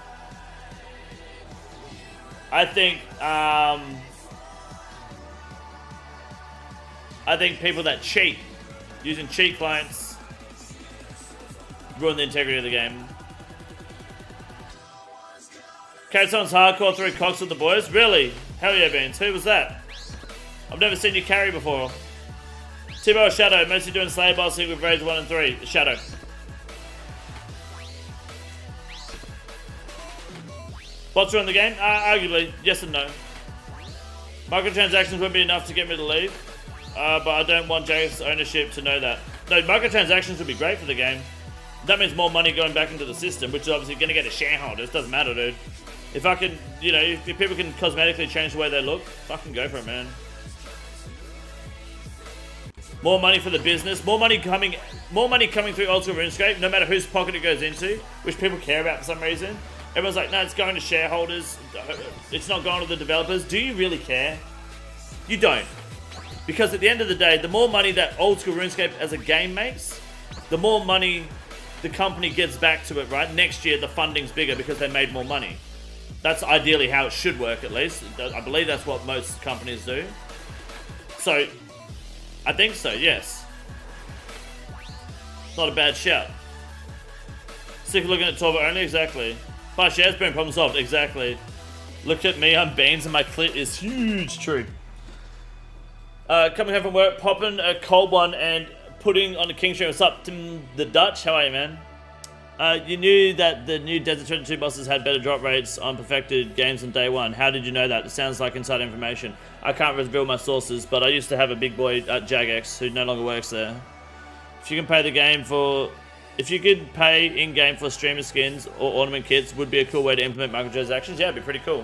Speaker 1: I think people that cheat, using cheat clients, ruin the integrity of the game. K-Son's hardcore 3 cocks with the boys? Really? Hell yeah, Beans. Who was that? I've never seen you carry before. T-Bow Shadow, mostly doing Slayer bossing with raids 1 and 3. Shadow. Bots are in the game? Arguably, yes and no. Microtransactions wouldn't be enough to get me to leave, but I don't want Jagex ownership to know that. No, microtransactions would be great for the game. That means more money going back into the system, which is obviously going to get a shareholders. Doesn't matter, dude. If I can, you know, if people can cosmetically change the way they look, fucking go for it, man. More money for the business, more money coming through old school RuneScape, no matter whose pocket it goes into, which people care about for some reason. Everyone's like, no, it's going to shareholders. It's not going to the developers. Do you really care? You don't. Because at the end of the day, the more money that old school RuneScape as a game makes, the more money the company gets back to it, right? Next year, the funding's bigger because they made more money. That's ideally how it should work, at least. I believe that's what most companies do. So, I think so, yes. Not a bad shout. Sick of looking at 12 only, exactly. 5 shares, boom, problem solved, exactly. Look at me, I'm Beans and my clit is huge, true. Coming home from work, popping a cold one and putting on the King stream. What's up, Tim the Dutch? How are you, man? You knew that the new Desert 22 bosses had better drop rates on perfected games on day one. How did you know that? It sounds like inside information. I can't reveal my sources, but I used to have a big boy at Jagex who no longer works there. If you can pay the game for... If you could pay in-game for streamer skins or ornament kits, would be a cool way to implement microtransactions. Yeah, it'd be pretty cool.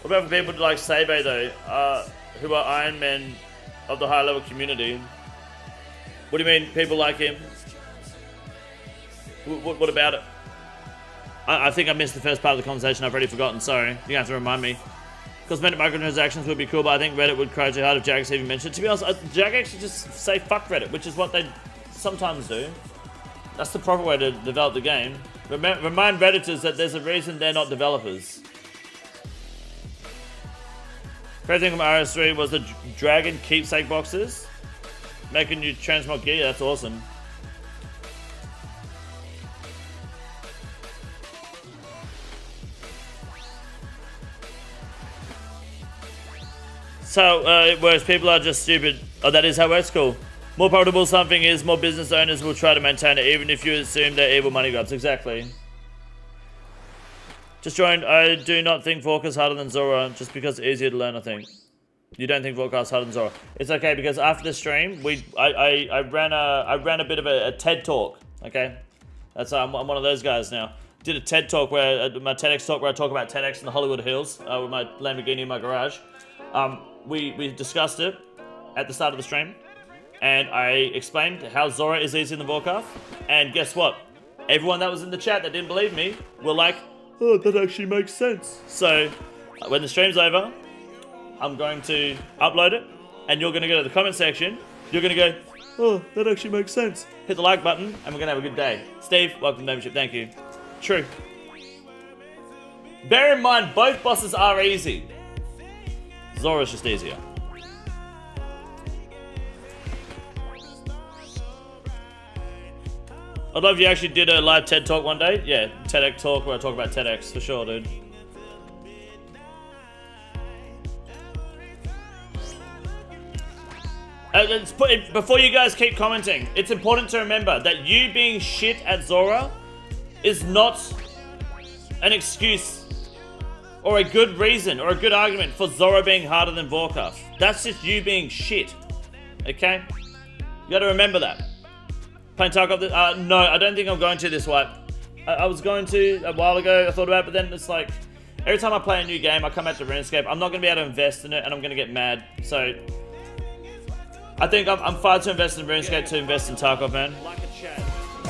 Speaker 1: What about for people like Sebe though, who are Iron Men of the high level community? What do you mean, people like him? What about it? I think I missed the first part of the conversation. I've already forgotten. Sorry. You're gonna have to remind me. Cosmetic microtransactions would be cool, but I think Reddit would cry too hard if Jagex even mentioned it. To be honest, Jagex should just say fuck Reddit, which is what they sometimes do. That's the proper way to develop the game. Remind Redditors that there's a reason they're not developers. Great thing from RS3 was the dragon keepsake boxes. Making you transmog gear, that's awesome. So it works, people are just stupid. Oh, that is how it works, cool. More profitable something is, more business owners will try to maintain it, even if you assume they're evil money grabs. Exactly. Just joined. I do not think Vorkath's harder than Zora, just because it's easier to learn, I think. You don't think Vorkath's harder than Zora? It's okay, because after the stream, I ran a bit of a TED talk, okay? That's I'm one of those guys now. Did a TED talk where, my TEDx talk where I talk about TEDx in the Hollywood Hills, with my Lamborghini in my garage. We discussed it at the start of the stream, and I explained how Zora is easier than Vorkath, and guess what? Everyone that was in the chat that didn't believe me were like, oh, that actually makes sense. So, when the stream's over, I'm going to upload it, and you're going to go to the comment section, you're going to go, oh, that actually makes sense. Hit the like button, and we're going to have a good day. Steve, welcome to membership, thank you. True. Bear in mind, both bosses are easy. Zora's just easier. I'd love if you actually did a live TED talk one day. Yeah, TEDx talk where I talk about TEDx for sure, dude. Before you guys keep commenting, it's important to remember that you being shit at Zora is not an excuse or a good reason or a good argument for Zora being harder than Vorkath. That's just you being shit. Okay? You gotta remember that. Playing Tarkov, no, I don't think I'm going to this wipe. I was going to a while ago, I thought about it, but then it's like, every time I play a new game, I come back to RuneScape, I'm not gonna be able to invest in it and I'm gonna get mad. So, I think I'm far too invested in RuneScape to invest in Tarkov, man.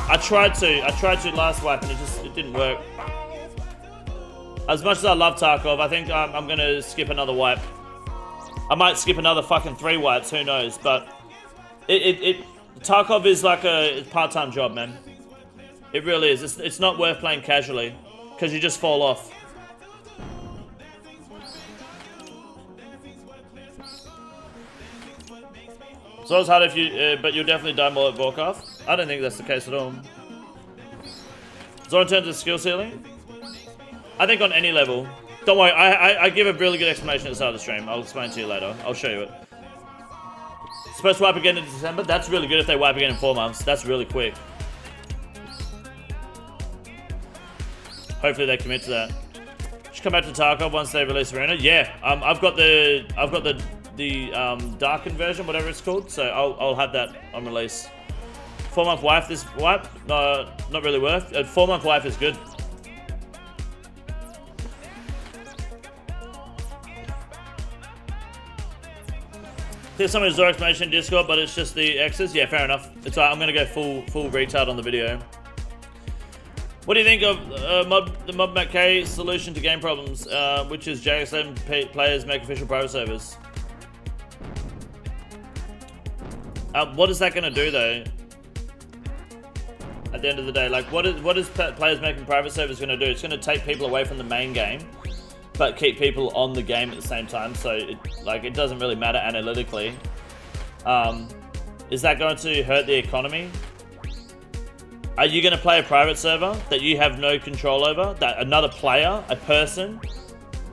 Speaker 1: I tried to last wipe and it didn't work. As much as I love Tarkov, I think I'm gonna skip another wipe. I might skip another fucking 3 wipes, who knows, but Tarkov is like a part-time job, man. It really is. It's not worth playing casually, because you just fall off. So it's hard if you, but you'll definitely die more at Vorkath. I don't think that's the case at all. So in terms of skill ceiling, I think on any level. Don't worry, I give a really good explanation at the start of the stream. I'll explain to you later. I'll show you it. Supposed to wipe again in December? That's really good if they wipe again in 4 months. That's really quick. Hopefully they commit to that. Should come back to Tarkov once they release Arena. Yeah, I've got the darkened version, whatever it's called. So I'll have that on release. 4-month wipe this wipe? No, not really worth. A 4-month wipe is good. There's some Zora explanation in Discord, but it's just the X's. Yeah, fair enough. It's alright. I'm gonna go full retard on the video. What do you think of the MobMacK solution to game problems, which is JX11 players make official private servers? What is that gonna do though? At the end of the day, like what is players making private servers gonna do? It's gonna take people away from the main game, but keep people on the game at the same time, so it doesn't really matter analytically. Is that going to hurt the economy? Are you going to play a private server that you have no control over, that another player, a person,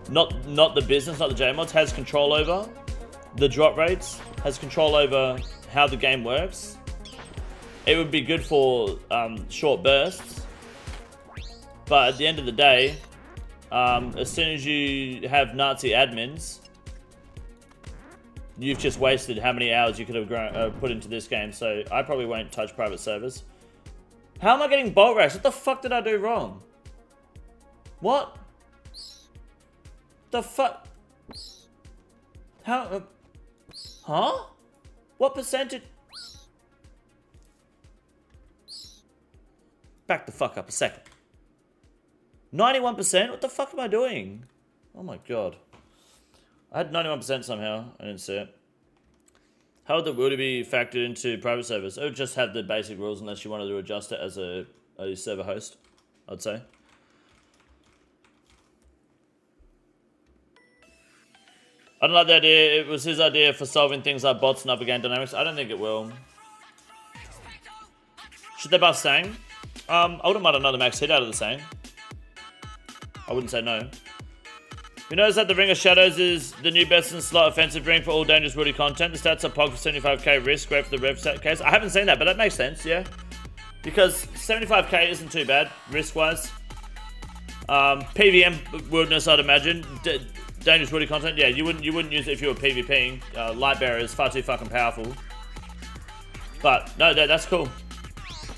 Speaker 1: not the business, not the JMods, has control over the drop rates, has control over how the game works? It would be good for short bursts, But at the end of the day, as soon as you have Nazi admins, you've just wasted how many hours you could have put into this game. So I probably won't touch private servers. How am I getting bolt racks? What the fuck did I do wrong? What? The fuck? How? Huh? What percentage? Back the fuck up a second. 91%? What the fuck am I doing? Oh my god. I had 91% somehow. I didn't see it. How would the rule be factored into private servers? It would just have the basic rules unless you wanted to adjust it as a server host, I'd say. I don't like the idea. It was his idea for solving things like bots and other game dynamics. I don't think it will. Should they buff Sang? I wouldn't mind another max hit out of the Sang. I wouldn't say no. You notice that the Ring of Shadows is the new best in slot offensive ring for all dangerous woody content. The stats are POG for 75k risk, great for the rev set case. I haven't seen that, but that makes sense, yeah. Because 75k isn't too bad, risk-wise. PVM wilderness, I'd imagine. Dangerous woody content, yeah, you wouldn't use it if you were PvPing. Lightbearer is far too fucking powerful. But, no, that's cool.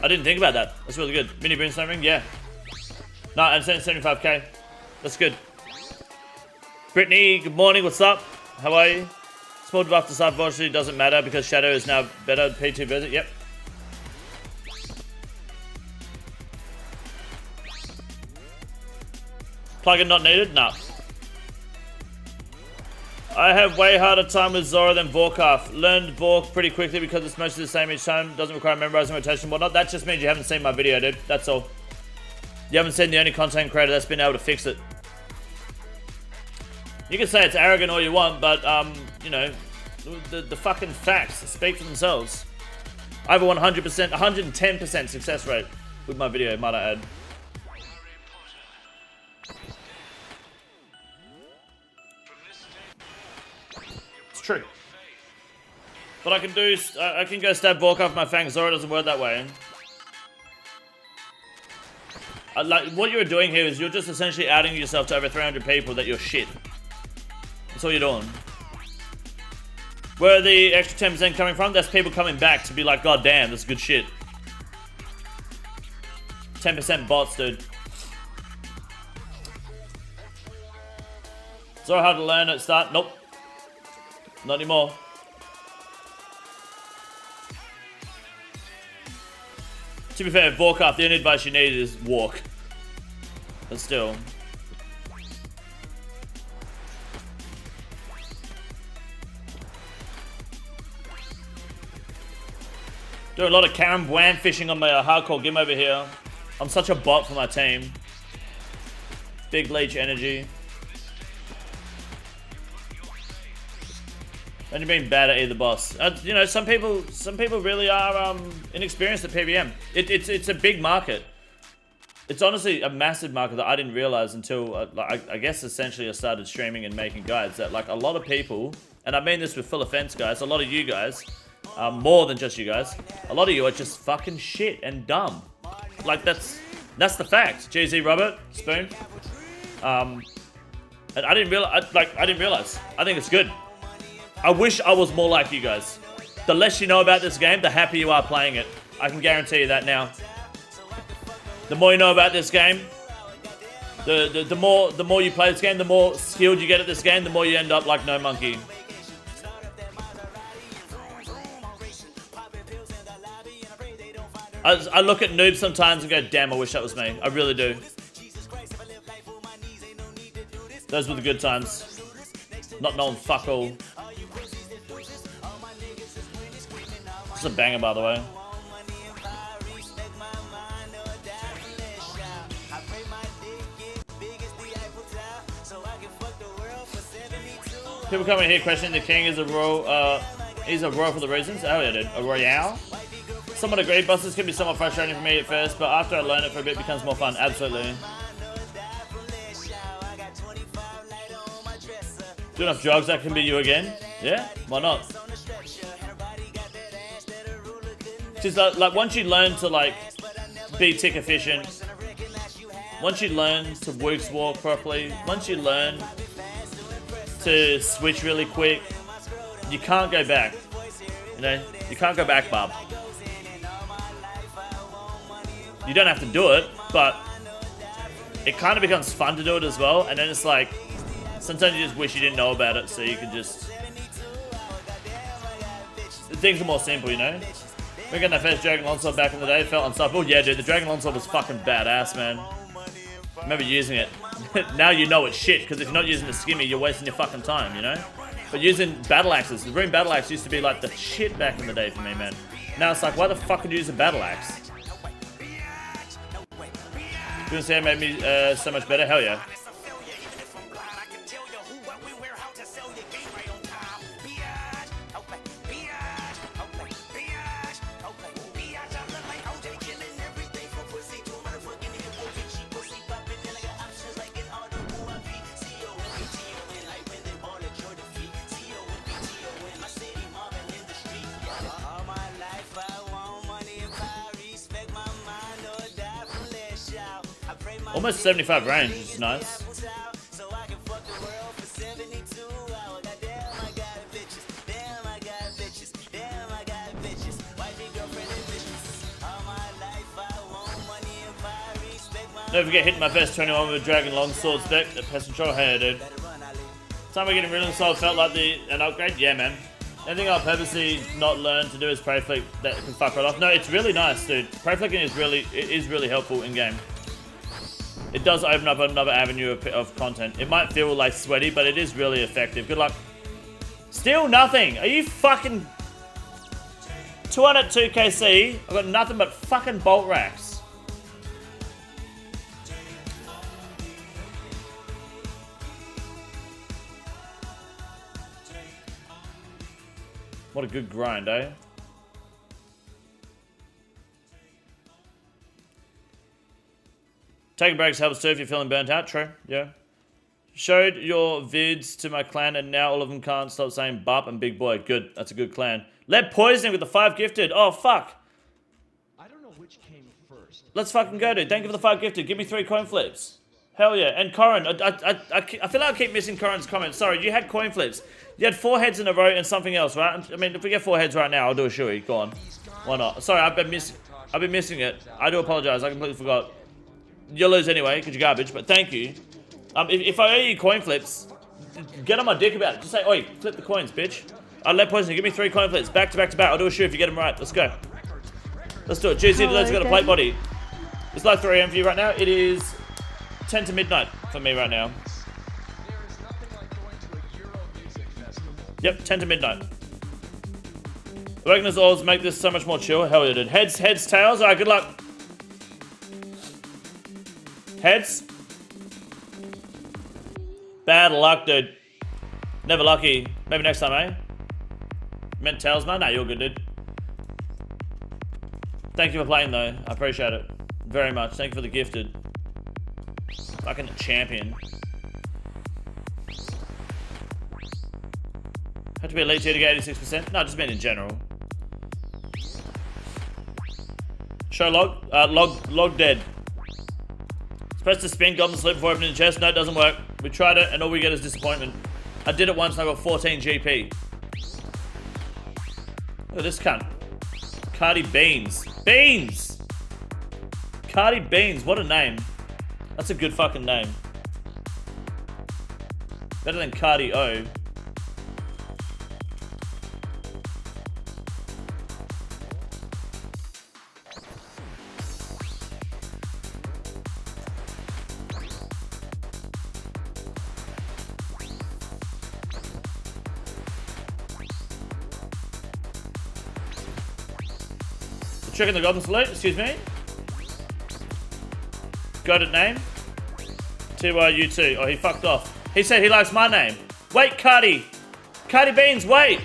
Speaker 1: I didn't think about that. That's really good. Mini Brimstone Ring, yeah. No, I'm saying 75k. That's good. Brittany, good morning, what's up? How are you? Small debuff to side velocity doesn't matter because Shadow is now better P2 visit, yep. Plugin not needed? Nah. I have way harder time with Zora than Vorkath. Learned Vork pretty quickly because it's mostly the same each time. Doesn't require memorizing rotation and whatnot. That just means you haven't seen my video, dude. That's all. You haven't seen the only content creator that's been able to fix it. You can say it's arrogant all you want, but, you know, the fucking facts speak for themselves. I have a 100%, 110% success rate with my video, might I add. It's true. But I can go stab Vorkath with my Fang. Zora doesn't work that way. Like, what you're doing here is you're just essentially outing yourself to over 300 people that you're shit. That's all you're doing. Where are the extra 10% coming from? That's people coming back to be like, God damn, this is good shit. 10% bots, dude. Zora hard to learn at start? Nope. Not anymore. To be fair, Vorkath, the only advice you need is walk. But still. Doing a lot of Karen Bwan fishing on my hardcore game over here. I'm such a bot for my team. Big leech energy. Only being bad at either boss. You know, some people really are inexperienced at PVM. It's a big market. It's honestly a massive market that I didn't realize until I guess essentially I started streaming and making guides. That like a lot of people, and I mean this with full offense, guys. A lot of you guys, more than just you guys. A lot of you are just fucking shit and dumb. Like that's the fact. GZ Robert Spoon. And I didn't realize. I didn't realize. I think it's good. I wish I was more like you guys. The less you know about this game, the happier you are playing it. I can guarantee you that now. The more you know about this game, the more you play this game, the more skilled you get at this game, the more you end up like No Monkey. I look at noobs sometimes and go, damn, I wish that was me. I really do. Those were the good times. Not knowing fuck all. It's a banger, by the way. People coming here questioning the king is a royal. He's a royal for the reasons. Oh yeah, dude, a royale. Somewhat agree. Bosses can be somewhat frustrating for me at first, but after I learn it for a bit, it becomes more fun. Absolutely. Do enough drugs, that can be you again. Yeah, why not? Just like once you learn to like be tick efficient, once you learn to Wooks walk properly, once you learn to switch really quick, you can't go back. You know, you can't go back, bub. You don't have to do it, but it kind of becomes fun to do it as well. And then it's like, sometimes you just wish you didn't know about it, so you could just... Things are more simple, you know? We're getting that first Dragon Longsword back in the day, felt unstoppable. Yeah, dude, the Dragon Longsword was fucking badass, man. I remember using it. Now you know it's shit, because if you're not using the skimmy, you're wasting your fucking time, you know? But using battle axes, the Rune battle axe used to be like the shit back in the day for me, man. Now it's like, why the fuck would you use a battle axe? You wanna see how it made me so much better? Hell yeah. Almost 75 range, which is nice. Don't forget hitting my first 21 with a Dragon Longsword spec at Pest Control. Hey, dude. Time we're getting rid of the soul felt like an upgrade? Yeah, man. Anything I'll purposely not learn to do is prey flick that can fuck right off. No, it's really nice, dude. Prey flicking is really helpful in game. It does open up another avenue of content. It might feel like sweaty, but it is really effective. Good luck. Still nothing. Are you fucking 202 KC? I've got nothing but fucking bolt racks. What a good grind, eh? Taking breaks helps too if you're feeling burnt out. True, yeah. Showed your vids to my clan and now all of them can't stop saying Bop and Big Boy. Good, that's a good clan. Lead Poisoning with the 5 gifted. Oh, fuck.
Speaker 2: I don't know which came first.
Speaker 1: Let's fucking go, dude. Thank you for the 5 gifted. Give me 3 coin flips. Hell yeah. And Corin, I feel like I keep missing Corin's comments. Sorry, you had coin flips. You had 4 heads in a row and something else, right? I mean, if we get 4 heads right now, I'll do a shoey. Go on. Why not? Sorry, I've been missing it. I do apologize. I completely forgot. You'll lose anyway, because you're garbage, but thank you. If I owe you coin flips, get on my dick about it. Just say, oi, flip the coins, bitch. I'll let Poison, give me 3 coin flips. Back to back to back. I'll do a shoe if you get them right. Let's go. Let's do it. GC, let's go to plate body. It's like 3 AM for you right now. It is 10 to midnight for me right now. Yep, 10 to midnight. Awakeners always make this so much more chill. Hell yeah, dude. Heads, tails. Alright, good luck. Heads. Bad luck, dude. Never lucky. Maybe next time, eh? Meant tails, man? Nah, you're good, dude. Thank you for playing, though. I appreciate it very much. Thank you for the gifted. Fucking champion. Have to be elite tier to get 86%? No, just meant in general. Show log. Log dead. Press to spin, goblin slip before opening the chest. No, it doesn't work. We tried it, and all we get is disappointment. I did it once, and I got 14 GP. Look at this cunt. Cardi Beans. Beans! Cardi Beans, what a name. That's a good fucking name. Better than Cardi O. Checking the goblin salute, excuse me. Got it name? TYU2. Oh, he fucked off. He said he likes my name. Wait, Cardi. Cardi Beans, wait.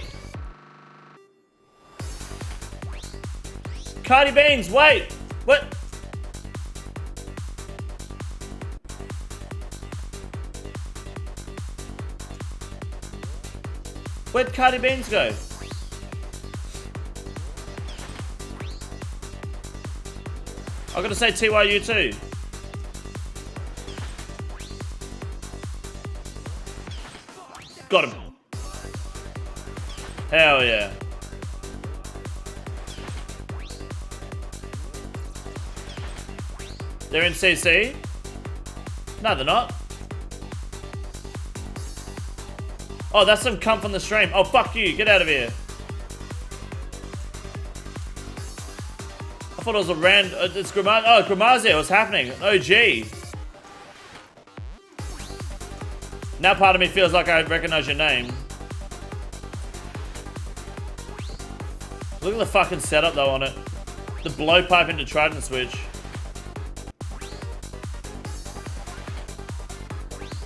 Speaker 1: Cardi Beans, wait. What? Where'd Cardi Beans go? I gotta say TYU too. Got him. Hell yeah. They're in CC? No, they're not. Oh, that's some cunt from the stream. Oh, fuck you. Get out of here. I thought it was a random... it's Gramazio. Oh, Gramazio. What's happening? OG. Now part of me feels like I recognize your name. Look at the fucking setup though on it. The blowpipe into Trident switch.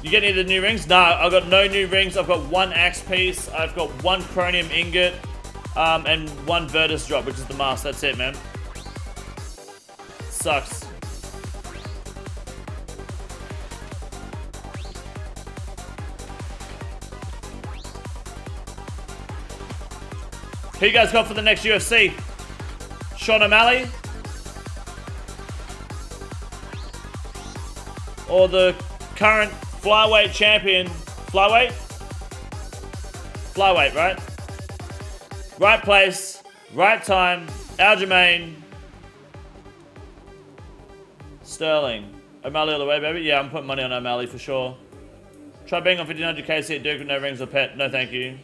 Speaker 1: You get any of the new rings? Nah, I've got no new rings. I've got one axe piece. I've got one chromium ingot. And one Virtus drop, which is the mask. That's it, man. Sucks. Who you guys got for the next UFC? Sean O'Malley? Or the current flyweight champion? Flyweight? Flyweight, right? Right place, right time, Aljamain. Sterling. O'Malley all the way, baby? Yeah, I'm putting money on O'Malley for sure. Try being on 1500 KC at Duke with no rings or pet. No, thank you.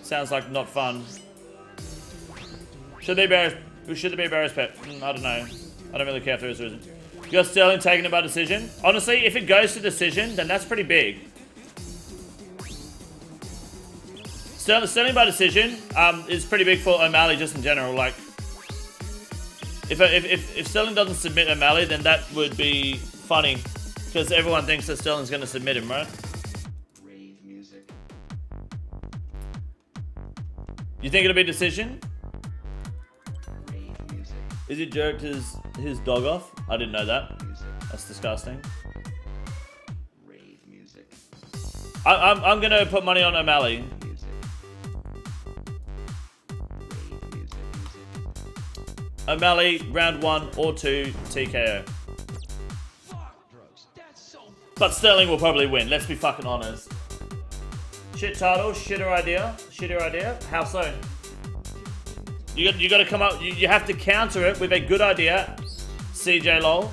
Speaker 1: Sounds like not fun. Should there be a Barris pet? I don't know. I don't really care if there is or isn't. You got Sterling taking it by decision? Honestly, if it goes to decision, then that's pretty big. Sterling by decision is pretty big for O'Malley just in general. Like, if Sterling doesn't submit O'Malley, then that would be funny because everyone thinks that Sterling's going to submit him, right?
Speaker 2: Rave music.
Speaker 1: You think it'll be decision?
Speaker 2: Rave music.
Speaker 1: Is he jerked his dog off? I didn't know that.
Speaker 2: Music.
Speaker 1: That's disgusting.
Speaker 2: Rave music.
Speaker 1: I'm gonna put money on O'Malley.
Speaker 2: Music. Rave music.
Speaker 1: O'Malley, round 1 or 2, TKO.
Speaker 2: Drugs. That's so.
Speaker 1: But Sterling will probably win, let's be fucking honest. Shit title, shitter idea. How so? You gotta come up, you have to counter it with a good idea, CJ lol,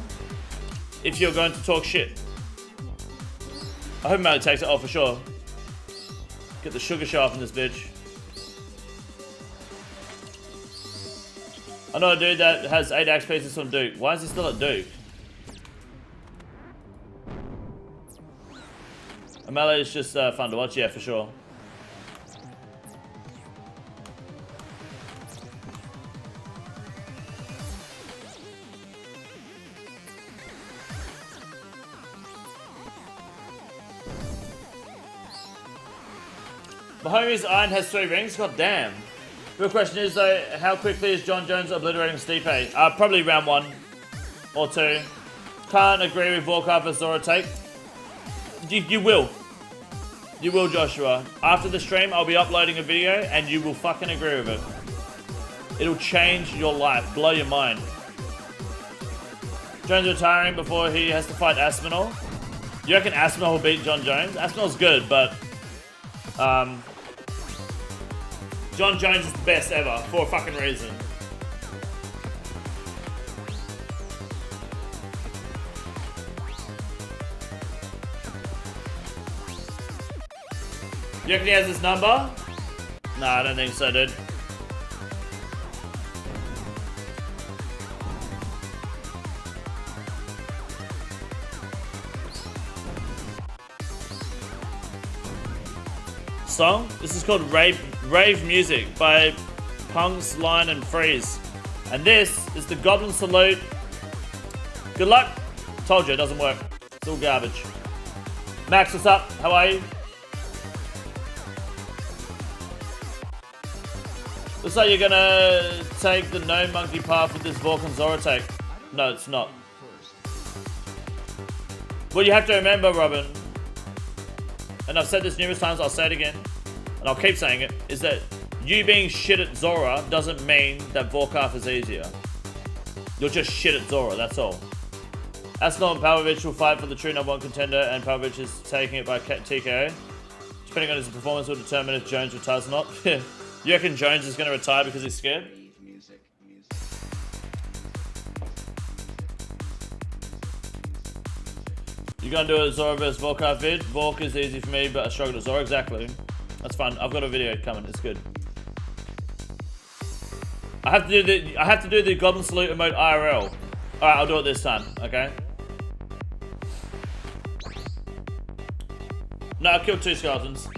Speaker 1: if you're going to talk shit. I hope O'Malley takes it off for sure. Get the sugar sharp in this bitch. I know a dude that has 8 axe pieces from Duke. Why is he still at Duke? O'Malley is just fun to watch, yeah, for sure. Mahomes Iron has 3 rings. God damn. Real question is though, how quickly is John Jones obliterating Stipe? Probably round 1 or 2. Can't agree with Vorkath as Zora take. You will. You will, Joshua. After the stream, I'll be uploading a video and you will fucking agree with it. It'll change your life, blow your mind. Jones retiring before he has to fight Aspinall. You reckon Aspinall will beat John Jones? Aspinall's good, but John Jones is the best ever for a fucking reason. You reckon he has his number? Nah, I don't think so, dude. Song? This is called Rave Music by Punks, Line and Freeze. And this is the Goblin Salute. Good luck. Told you, it doesn't work. It's all garbage. Max, what's up? How are you? Looks like you're gonna take the no monkey path with this Vulcan Zora take. No, it's not. What you have to remember, Robin, and I've said this numerous times, I'll say it again, and I'll keep saying it, is that you being shit at Zora doesn't mean that Vorkath is easier. You're just shit at Zora, that's all. Aspinall and Pavlovich will fight for the true #1 contender, and Pavlovich is taking it by TKO. Depending on his performance will determine if Jones retires or not. You reckon Jones is going to retire because he's scared?
Speaker 2: Rave music.
Speaker 1: You gonna do a Zora vs Vorkath vid? Vork is easy for me, but I struggle to Zora. Exactly. That's fun. I've got a video coming. It's good. I have to do the Goblin Salute emote IRL. All right, I'll do it this time. Okay. No, I killed 2 skeletons.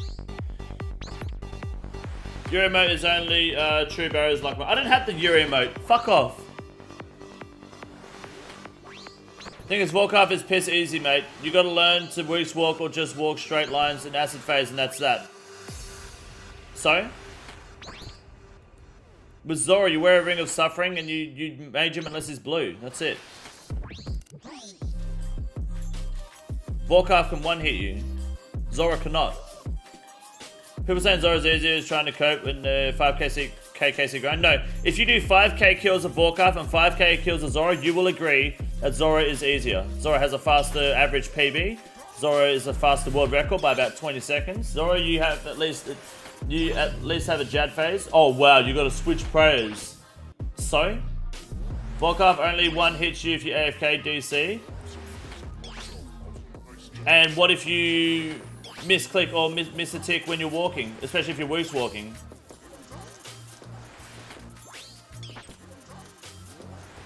Speaker 1: Your emote is only true barriers like mine. I don't have the Yuri emote. Fuck off. Thing is, Vorkath is piss easy, mate. You gotta learn to weeks walk or just walk straight lines in acid phase, and that's that. So? With Zora, you wear a ring of suffering and you mage him unless he's blue. That's it. Vorkath can one-hit you. Zora cannot. People saying Zora's easier is trying to cope with the 5k KC grind. No, if you do 5k kills of Vorkath and 5k kills of Zora, you will agree that Zora is easier. Zora has a faster average PB. Zora is a faster world record by about 20 seconds. Zora, you have at least have a Jad phase. Oh wow, you got to switch prayers. So, Vorkath only one hits you if you AFK DC. And what if you misclick or miss a tick when you're walking, especially if you're weeks walking?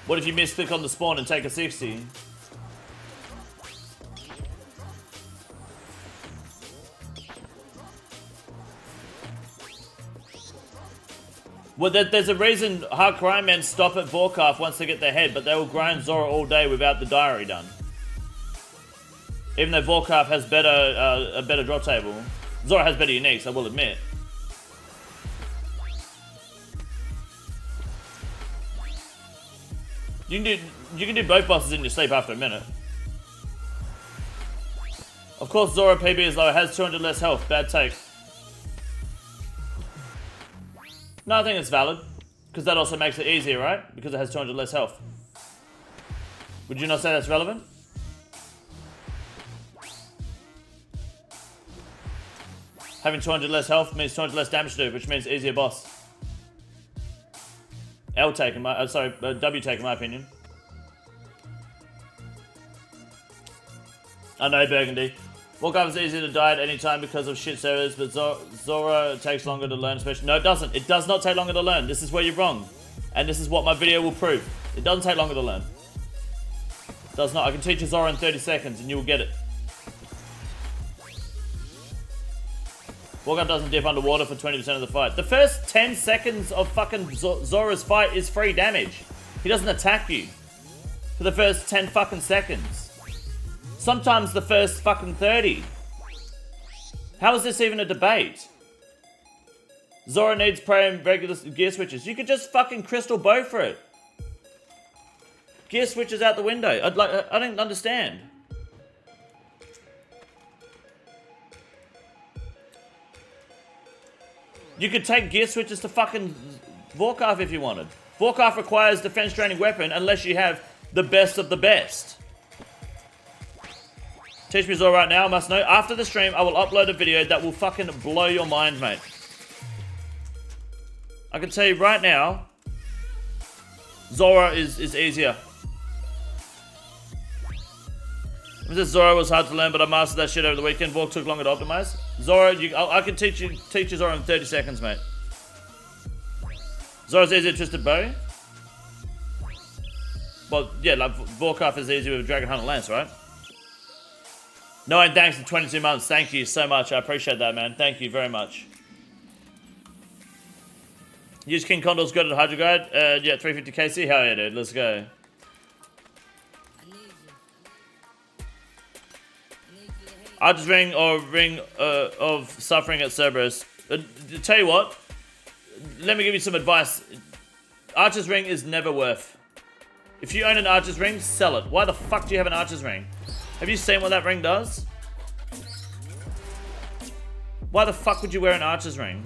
Speaker 1: What if you misclick on the spawn and take a 60? Well, there's a reason hardcore men stop at Vorkath once they get their head, but they will grind Zora all day without the diary done. Even though Vorkath has a better drop table. Zora has better uniques, I will admit. You can do both bosses in your sleep after a minute. Of course, Zora PB is low, has 200 less health. Bad take. No, I think it's valid. Because that also makes it easier, right? Because it has 200 less health. Would you not say that's relevant? Having 200 less health means 200 less damage to do, which means easier boss. W take in my opinion. I know, Burgundy. Vorkath is easier to die at any time because of shit servers, but Zora takes longer to learn, especially. No, it doesn't. It does not take longer to learn. This is where you're wrong. And this is what my video will prove. It doesn't take longer to learn. It does not. I can teach you Zora in 30 seconds and you will get it. Vorkath doesn't dip underwater for 20% of the fight. The first 10 seconds of fucking Zora's fight is free damage. He doesn't attack you for the first 10 fucking seconds. Sometimes the first fucking 30. How is this even a debate? Zora needs prey and regular gear switches. You could just fucking crystal bow for it. Gear switches out the window. I don't understand. You could take gear switches to fucking Vorkath if you wanted. Vorkath requires defense draining weapon unless you have the best of the best. Teach me Zora right now, I must know. After the stream, I will upload a video that will fucking blow your mind, mate. I can tell you right now, Zora is easier. Zora was hard to learn, but I mastered that shit over the weekend. Vork took longer to optimize. Zora, I can teach you Zora in 30 seconds, mate. Zora's easier twisted bow. Well, yeah, like Vorkath is easier with a Dragon Hunter Lance, right? No, and thanks for 22 months. Thank you so much. I appreciate that, man. Thank you very much. Use KINGCONDOR's good at Hydro Guide. Yeah, 350 KC. Hell yeah, dude. Let's go. Archer's Ring or Ring of Suffering at Cerberus. Tell you what, let me give you some advice. Archer's Ring is never worth. If you own an Archer's Ring, sell it. Why the fuck do you have an Archer's Ring? Have you seen what that ring does? Why the fuck would you wear an Archer's Ring?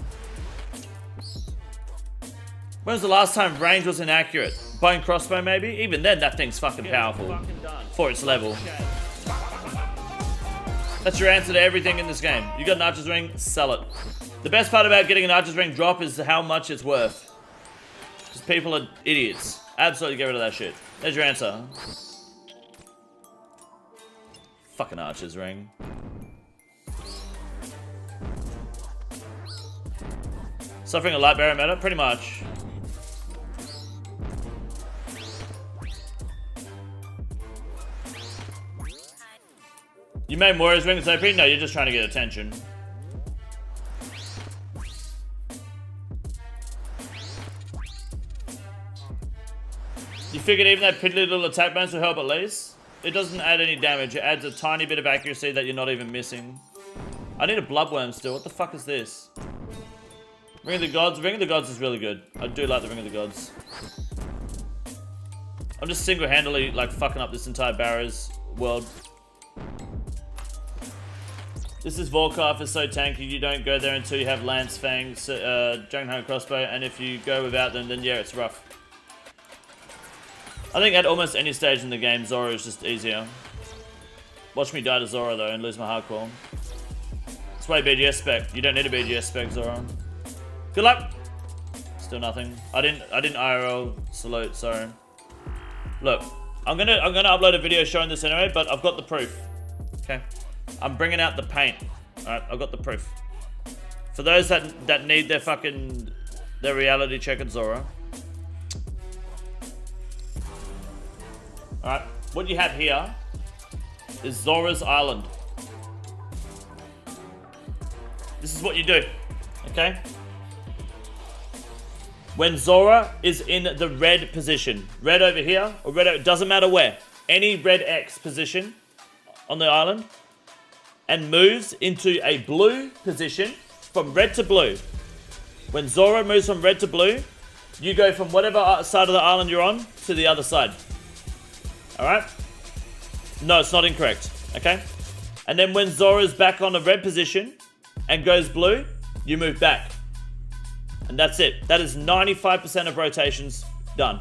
Speaker 1: When was the last time range was inaccurate? Bow and crossbow maybe? Even then, that thing's fucking powerful for its level. That's your answer to everything in this game. You got an Archer's Ring, sell it. The best part about getting an Archer's Ring drop is how much it's worth. Because people are idiots. Absolutely get rid of that shit. There's your answer. Fucking Archer's Ring. Suffering a light barometer? Pretty much. You made Moira's Ring OP? No, you're just trying to get attention. You figured even that piddly little attack bonus will help at least? It doesn't add any damage, it adds a tiny bit of accuracy that you're not even missing. I need a Bloodworm still, what the fuck is this? Ring of the Gods? Ring of the Gods is really good. I do like the Ring of the Gods. I'm just single-handedly like fucking up this entire Barrows world. This is Vorkath is so tanky, you don't go there until you have Lance, Fang, Dragon Hunter Crossbow, and if you go without them, then yeah, it's rough. I think at almost any stage in the game, Zora is just easier. Watch me die to Zora though and lose my hardcore. It's way BGS spec. You don't need a BGS spec, Zora. Good luck. Still nothing. I didn't IRL salute, sorry. Look, I'm gonna upload a video showing this anyway, but I've got the proof. Okay. I'm bringing out the paint. Alright, I've got the proof. For those that need their reality check at Zora. Alright, what you have here is Zora's Island. This is what you do, okay? When Zora is in the red position, red over here, or red over, doesn't matter where, any red X position on the island, and moves into a blue position from red to blue. When Zora moves from red to blue, you go from whatever side of the island you're on to the other side. Alright? No, it's not incorrect. Okay? And then when Zora's back on the red position and goes blue, you move back. And that's it. That is 95% of rotations done.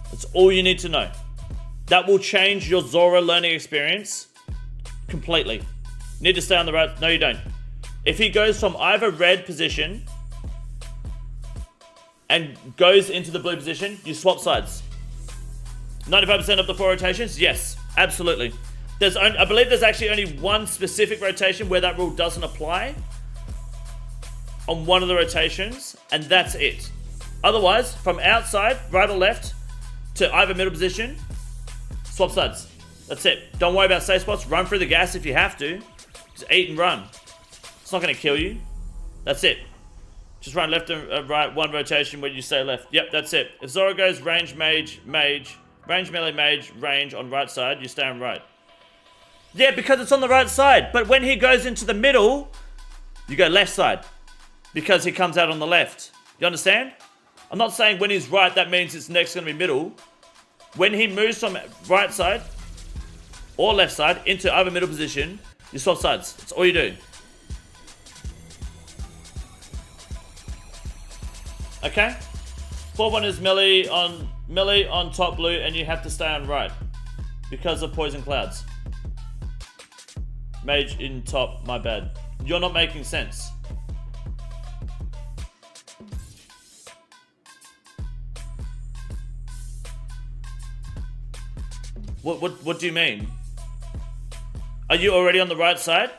Speaker 1: That's all you need to know. That will change your Zora learning experience completely. You need to stay on the right. No, you don't. If he goes from either red position and goes into the blue position, you swap sides. 95% of the 4 rotations? Yes, absolutely. I believe there's actually only one specific rotation where that rule doesn't apply on one of the rotations, and that's it. Otherwise, from outside, right or left, to either middle position, swap sides. That's it. Don't worry about safe spots. Run through the gas if you have to. Just eat and run. It's not going to kill you. That's it. Just run left and right, one rotation where you stay left. Yep, that's it. If Zora goes range, mage, range, melee, mage, range on right side, you stay on right. Yeah, because it's on the right side. But when he goes into the middle, you go left side. Because he comes out on the left. You understand? I'm not saying when he's right, that means it's next going to be middle. When he moves from right side or left side into either middle position, you swap sides. That's all you do. Okay? 4-1 is melee on top blue, and you have to stay on right because of poison clouds. Mage in top, my bad. You're not making sense. What do you mean? Are you already on the right side?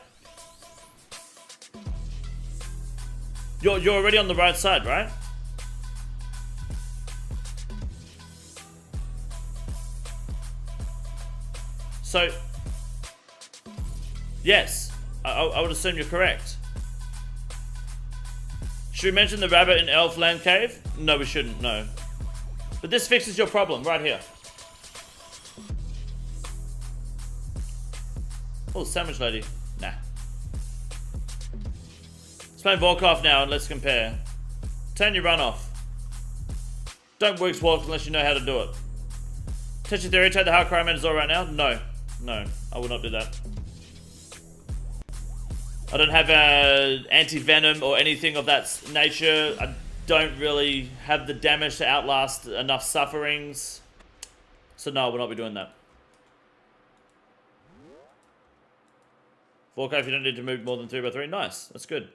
Speaker 1: You're already on the right side, right? So, yes, I would assume you're correct. Should we mention the rabbit in Elf Land Cave? No, we shouldn't, no. But this fixes your problem right here. Oh, sandwich lady. Nah. Let's play Vorkath now and let's compare. Turn your run off. Don't work walk unless you know how to do it. Touch your theory, take the hard crime and Zora right now? No. No, I will not do that. I don't have anti-venom or anything of that nature. I don't really have the damage to outlast enough sufferings. So no, I will not be doing that. Vorkath, you don't need to move more than 3x3. Nice. That's good.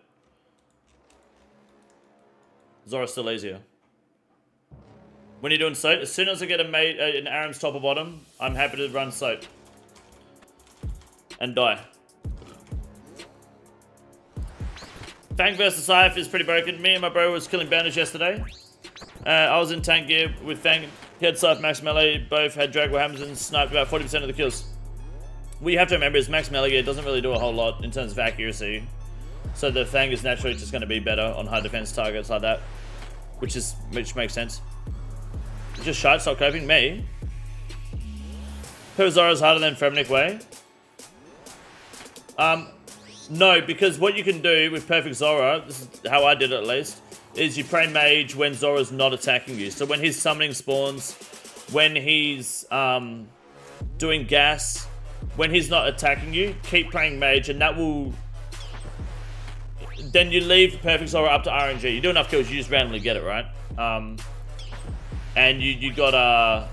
Speaker 1: Zora's still easier. When you're doing soap, as soon as I get an ARAM's top or bottom, I'm happy to run soap. And die. Fang versus Scythe is pretty broken. Me and my bro was killing bandits yesterday. I was in tank gear with Fang. He had Scythe max melee. Both had drag hammers and sniped about 40% of the kills. What you have to remember is max melee gear doesn't really do a whole lot in terms of accuracy. So the Fang is naturally just going to be better on high defense targets like that. Which makes sense. Just shite, stop coping. Me? Who Zora's harder than Fremnik Way? No, because what you can do with Perfect Zora, this is how I did it at least, is you pray Mage when Zora's not attacking you. So when he's summoning spawns, when he's doing gas, when he's not attacking you, keep praying Mage, and that will... Then you leave Perfect Zora up to RNG. You do enough kills, you just randomly get it, right? And you got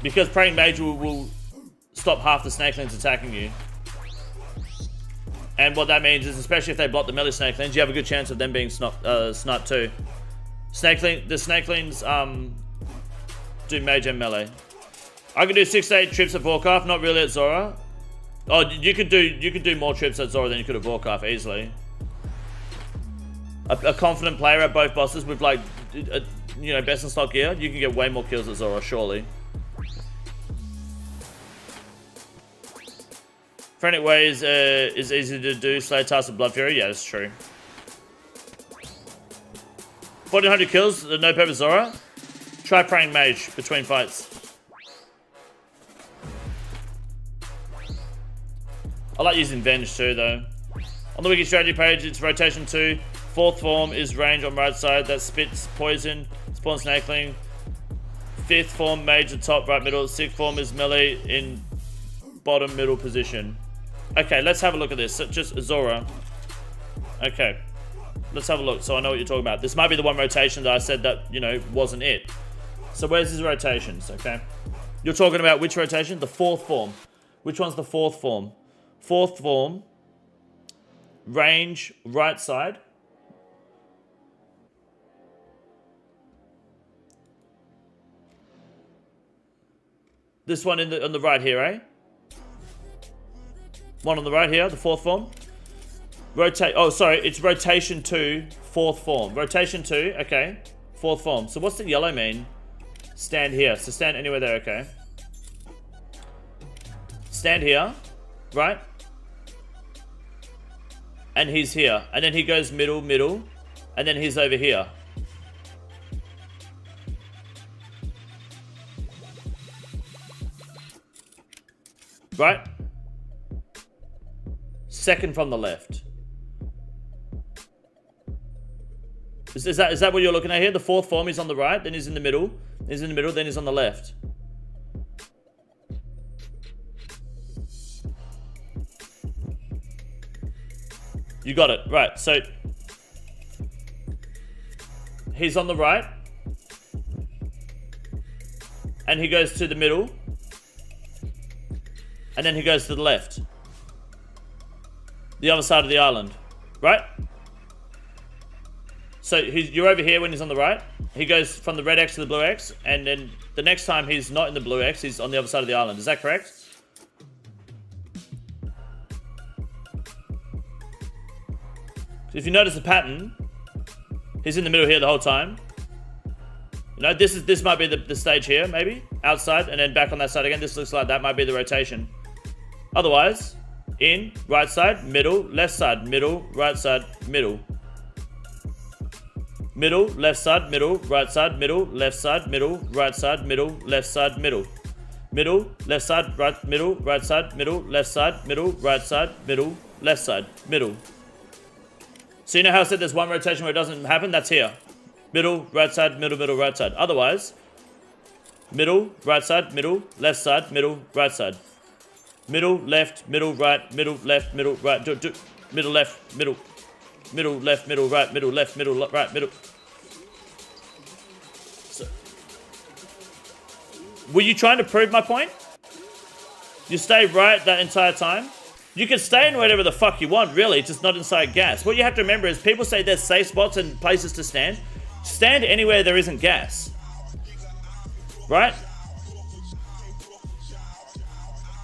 Speaker 1: because praying Mage will stop half the Snakelings attacking you. And what that means is, especially if they block the melee Snakelings, you have a good chance of them being sniped too. The Snakelings do Mage and melee. I can do 6 to 8 trips at Vorkath, not really at Zora. Oh, you could do more trips at Zora than you could at Vorkath easily. A confident player at both bosses with like, you know, best in stock gear, you can get way more kills at Zora, surely. Frantic Way is easy to do. Slay tasks with Blood Fury, yeah, that's true. 1400 kills, the no purpose Zora. Try praying Mage between fights. I like using Venge too, though. On the wiki strategy page, it's rotation 2. 4th form is range on right side. That spits poison. Spawn Snakeling. 5th form, Mage at top, right middle. 6th form is melee in bottom middle position. Okay, let's have a look at this. So just Zora. Okay. Let's have a look so I know what you're talking about. This might be the one rotation that I said that, you know, wasn't it. So where's his rotations, okay? You're talking about which rotation? The 4th form. Which one's the 4th form? 4th form. Range, right side. This one on the right here, eh? One on the right here, the 4th form. Rotate. Oh, sorry, it's rotation 2, 4th form. Rotation 2, okay. 4th form. So what's the yellow mean? Stand here. So stand anywhere there, okay. Stand here, right? And he's here. And then he goes middle, middle. And then he's over here. Right? Second from the left. Is that what you're looking at here? The 4th form is on the right, then he's in the middle. He's in the middle, then he's on the left. You got it. Right, so he's on the right. And he goes to the middle. And then he goes to the left. The other side of the island. Right? So you're over here when he's on the right. He goes from the red X to the blue X. And then the next time he's not in the blue X, he's on the other side of the island. Is that correct? If you notice the pattern, he's in the middle here the whole time. You know, this might be the stage here, maybe. Outside, and then back on that side again. This looks like that might be the rotation. Otherwise, in, right side, middle, left side, middle, right side, middle. Middle, left side, middle, right side, middle, left side, middle, right side, middle, left side, middle. Middle, left side, right, middle, right side, middle, left side, middle, right side, middle, left side, middle. So you know how I said there's one rotation where it doesn't happen? That's here. Middle, right side, middle, middle, right side. Otherwise, middle, right side, middle, left side, middle, right side. Middle, left, middle, right, middle, left, middle, right, middle, left, middle, middle, left, middle, right, middle, left, middle, right, middle. So, were you trying to prove my point? You stay right that entire time? You can stay in whatever the fuck you want, really, just not inside gas. What you have to remember is people say there's safe spots and places to stand. Stand anywhere there isn't gas. Right?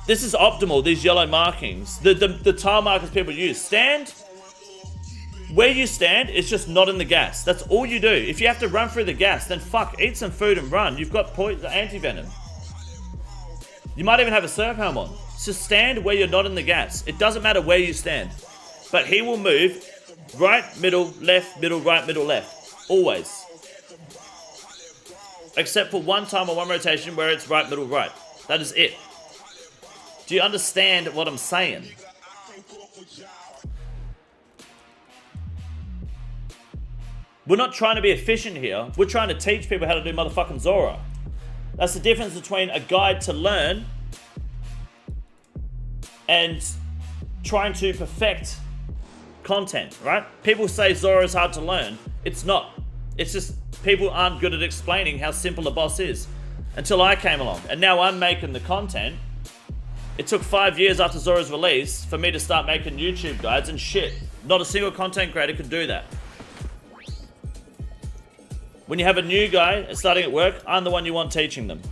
Speaker 1: This is optimal, these yellow markings. The tile markers people use. Stand where you stand, it's just not in the gas. That's all you do. If you have to run through the gas, then fuck, eat some food and run. You've got anti-venom. You might even have a surf helm on. Just stand where you're not in the gas. It doesn't matter where you stand. But he will move right, middle, left, middle, right, middle, left. Always. Except for one time or one rotation where it's right, middle, right. That is it. Do you understand what I'm saying? We're not trying to be efficient here. We're trying to teach people how to do motherfucking Zora. That's the difference between a guide to learn and trying to perfect content, right? People say Zora is hard to learn. It's not. It's just people aren't good at explaining how simple a boss is. Until I came along. And now I'm making the content. It took 5 years after Zora's release for me to start making YouTube guides and shit. Not a single content creator could do that. When you have a new guy starting at work, I'm the one you want teaching them.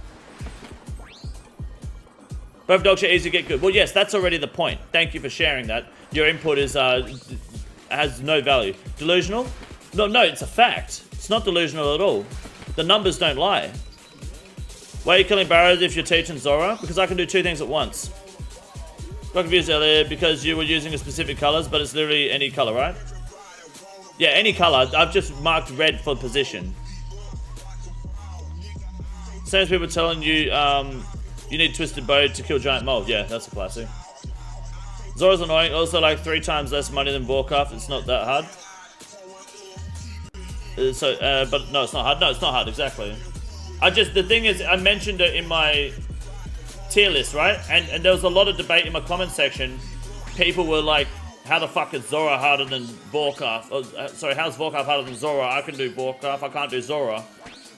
Speaker 1: Both dogs are easy to get good. Well, yes, that's already the point. Thank you for sharing that. Your input is has no value. Delusional? No, it's a fact. It's not delusional at all. The numbers don't lie. Why are you killing barrows if you're teaching Zora? Because I can do two things at once. Got confused earlier because you were using a specific colors, but it's literally any color, right? Yeah, any color. I've just marked red for position. Same as people telling you you need twisted bow to kill giant mold. Yeah, that's a classic. Zora's annoying. Also, like 3 times less money than Vorkath. It's not that hard. But no, it's not hard. No, it's not hard. Exactly. The thing is, I mentioned it in my tier list, right? And there was a lot of debate in my comment section. People were like, how the fuck is Zora harder than Vorkath? How's Vorkath harder than Zora? I can do Vorkath, I can't do Zora.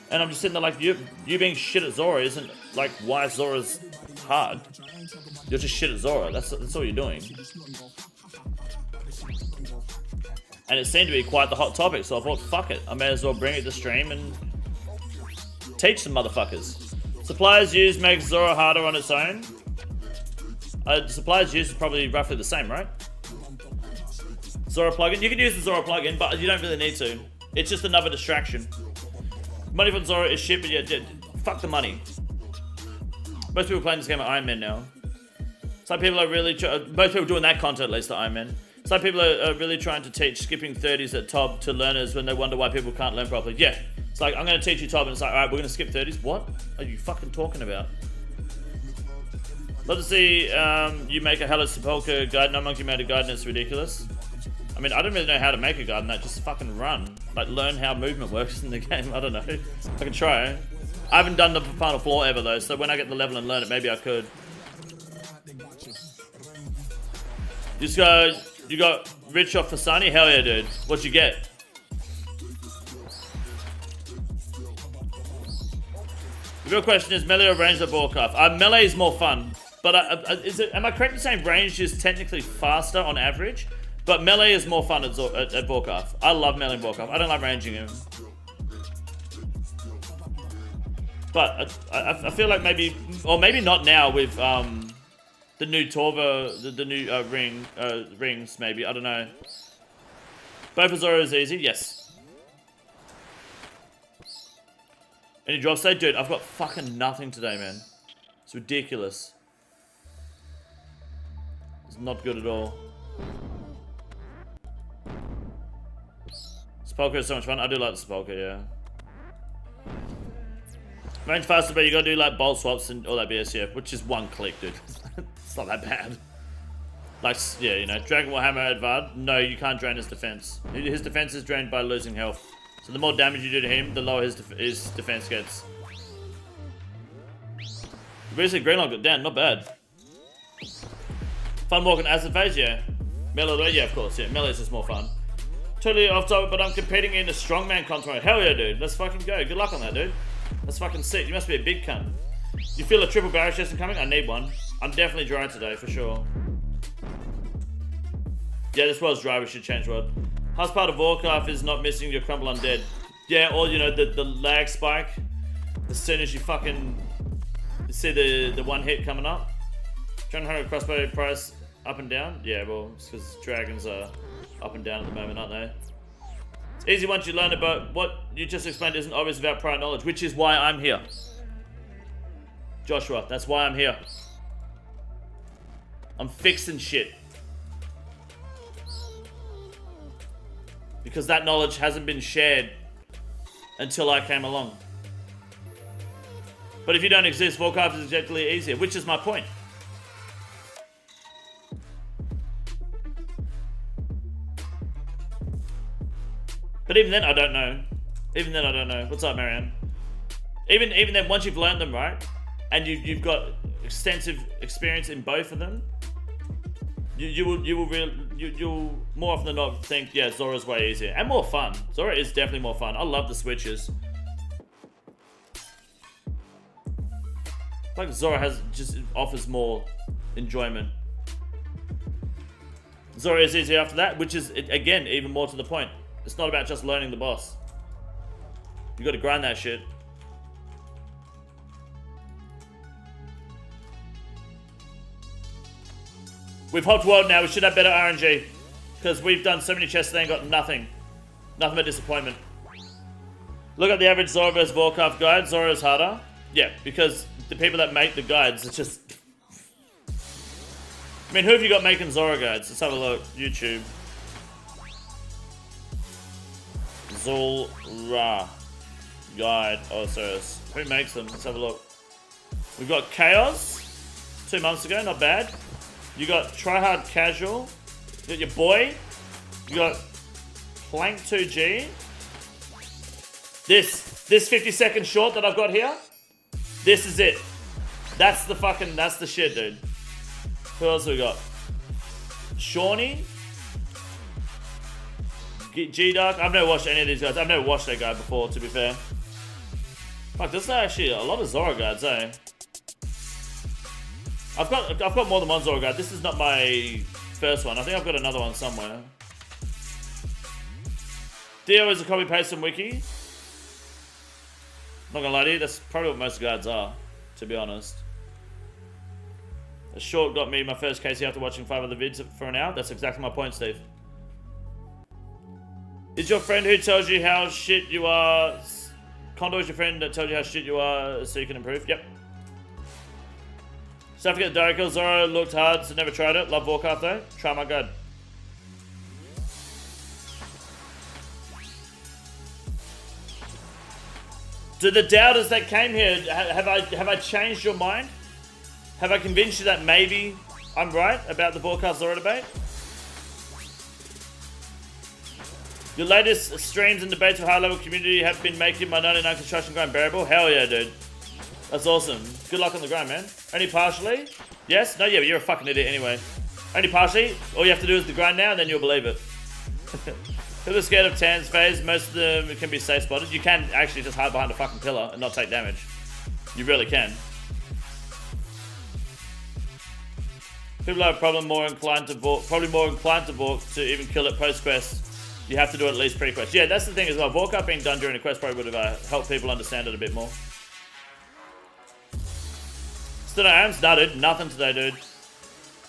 Speaker 1: And I'm just sitting there like, you being shit at Zora isn't like why Zora's hard. You're just shit at Zora, that's all you're doing. And it seemed to be quite the hot topic, so I thought, fuck it. I may as well bring it to stream and teach some motherfuckers. Suppliers used makes Zora harder on its own. Suppliers used is probably roughly the same, right? Zora plugin. You can use the Zora plugin, but you don't really need to. It's just another distraction. Money from Zora is shit, but yeah, fuck the money. Most people playing this game are Iron Man now. Some people are really most people doing that content at least are Iron Man. Some people are really trying to teach skipping 30s at top to learners when they wonder why people can't learn properly. Yeah, it's like, I'm going to teach you top, and it's like, alright, we're going to skip 30s. What are you fucking talking about? Love to see you make a Hello Sepulchre guide. No monkey made a guide and it's ridiculous. I mean, I don't really know how to make a guide in that. Just fucking run. Like, learn how movement works in the game. I don't know. I can try. I haven't done the final floor ever, though, so when I get the level and learn it, maybe I could. You got rich off Fasani? Hell yeah, dude. What'd you get? The real question is melee or ranged at Vorkath? Melee is more fun. But am I correct in saying ranged is technically faster on average? But melee is more fun at Vorkath. I love melee in Vorkath. I don't like ranging him. But I feel like maybe, or maybe not now with the new Torva, the new rings maybe. I don't know. Both of Zora is easy. Yes. Any drop state? Dude, I've got fucking nothing today, man. It's ridiculous. It's not good at all. Sepulchre is so much fun. I do like the Sepulchre, yeah. Range faster, but you gotta do like bolt swaps and all that BS, yeah. Which is one click, dude. It's not that bad. Like, yeah, you know, Dragon Warhammer Advad. No, you can't drain his defense. His defense is drained by losing health. So the more damage you do to him, the lower his defense gets. Basically, Greenlock got down, not bad. Fun walking acid phase, yeah. Melee, yeah, of course, yeah. Melee is just more fun. Totally off topic, but I'm competing in a strongman content. Hell yeah, dude. Let's fucking go. Good luck on that, dude. That's fucking sick. You must be a big cunt. You feel a triple barrel chest coming? I need one. I'm definitely dry today, for sure. Yeah, this world's dry, we should change world. How's part of Vorkath is not missing your crumble undead. Yeah, or you know, the lag spike. As soon as you fucking see the one hit coming up. 200 crossbow price up and down? Yeah, well, it's because dragons are up and down at the moment, aren't they? It's easy once you learn about what you just explained isn't obvious without prior knowledge, which is why I'm here. Joshua, that's why I'm here. I'm fixing shit. Because that knowledge hasn't been shared until I came along. But if you don't exist, Vorkath is objectively easier, which is my point. But even then, I don't know. Even then, I don't know. What's up, Marianne? Even then, once you've learned them, right, and you've got extensive experience in both of them, you'll more often than not think, yeah, Zora's way easier and more fun. Zora is definitely more fun. I love the switches. Like Zora just offers more enjoyment. Zora is easier after that, which is again even more to the point. It's not about just learning the boss. You got to grind that shit. We've hopped world now. We should have better RNG because we've done so many chests today and got nothing. Nothing but disappointment. Look at the average Zora vs Vorkath guide. Zora is harder. Yeah, because the people that make the guides, it's just... I mean, who have you got making Zora guides? Let's have a look. YouTube. Zulrah guide OSRS. Who makes them? Let's have a look. We've got Chaos 2 months ago, not bad. You got Tryhard Casual. You got your boy. You got Plank 2G. This 50-second short that I've got here. This is it. That's the shit, dude. Who else have we got? Shawnee. G-Dark. I've never watched any of these guys. I've never watched that guy before, to be fair. Fuck, this is actually a lot of Zora guides, eh? I've got more than one Zora guide. This is not my first one. I think I've got another one somewhere. Dio is a copy paste from Wiki. Not gonna lie to you, that's probably what most guides are, to be honest. A short got me my first KC after watching 5 other vids for an hour. That's exactly my point, Steve. Is your friend who tells you how shit you are... Condor is your friend that tells you how shit you are so you can improve? Yep. So I forget the diary kill. Zora looked hard, so never tried it. Love Vorkath though. Try my guide. To the doubters that came here, have I changed your mind? Have I convinced you that maybe I'm right about the Vorkath Zora debate? Your latest streams and debates of high-level community have been making my 99 construction grind bearable? Hell yeah, dude. That's awesome. Good luck on the grind, man. Only partially? Yes? No, yeah, but you're a fucking idiot anyway. Only partially? All you have to do is the grind now and then you'll believe it. People are scared of Tan's phase. Most of them can be safe spotted. You can actually just hide behind a fucking pillar and not take damage. You really can. People have a problem more inclined to Vork, probably more inclined to Vork to even kill it post-quest. You have to do it at least pre-quest. Yeah, that's the thing as well. Vorkath being done during a quest probably would have helped people understand it a bit more. Still no AMs? Nah, dude. Nothing today, dude.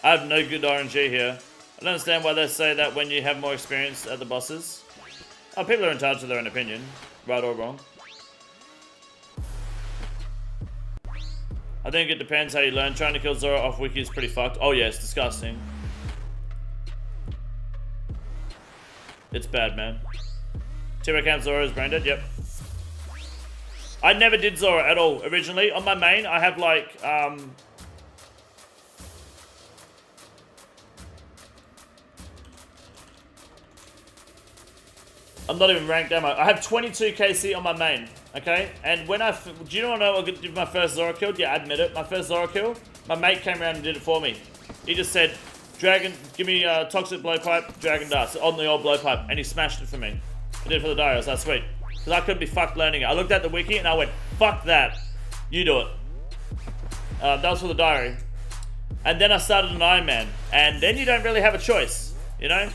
Speaker 1: I have no good RNG here. I don't understand why they say that when you have more experience at the bosses. Oh, people are entitled to their own opinion. Right or wrong. I think it depends how you learn. Trying to kill Zora off wiki is pretty fucked. Oh yeah, it's disgusting. It's bad, man. T-Rex Camp Zora is branded, yep. I never did Zora at all, originally. On my main, I have like, I'm not even ranked ammo. I have 22 KC on my main, okay? And when do you want to know what I did my first Zora kill? Yeah, I admit it. My first Zora kill, my mate came around and did it for me. He just said, Dragon, give me toxic blowpipe, Dragon Dust, on the old blowpipe, and he smashed it for me. He did it for the diary, I was like, sweet. Because I couldn't be fucked learning it. I looked at the wiki and I went, fuck that. You do it. That was for the diary. And then I started an Iron Man. And then you don't really have a choice. you know?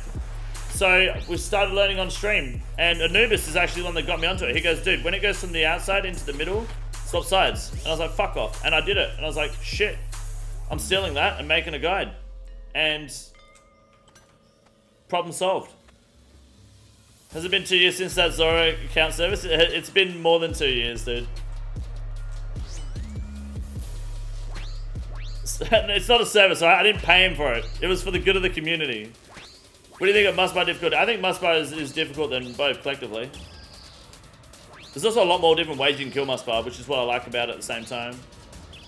Speaker 1: So we started learning on stream, and Anubis is actually the one that got me onto it. He goes, dude, when it goes from the outside into the middle, swap sides. And I was like, fuck off. And I did it. And I was like, shit, I'm stealing that and making a guide. And problem solved. Has it been 2 years since that Zora account service? It's been more than 2 years, dude. It's not a service, right? I didn't pay him for it. It was for the good of the community. What do you think of must buy difficulty? I think must buy is difficult than both collectively. There's also a lot more different ways you can kill must buy, which is what I like about it at the same time.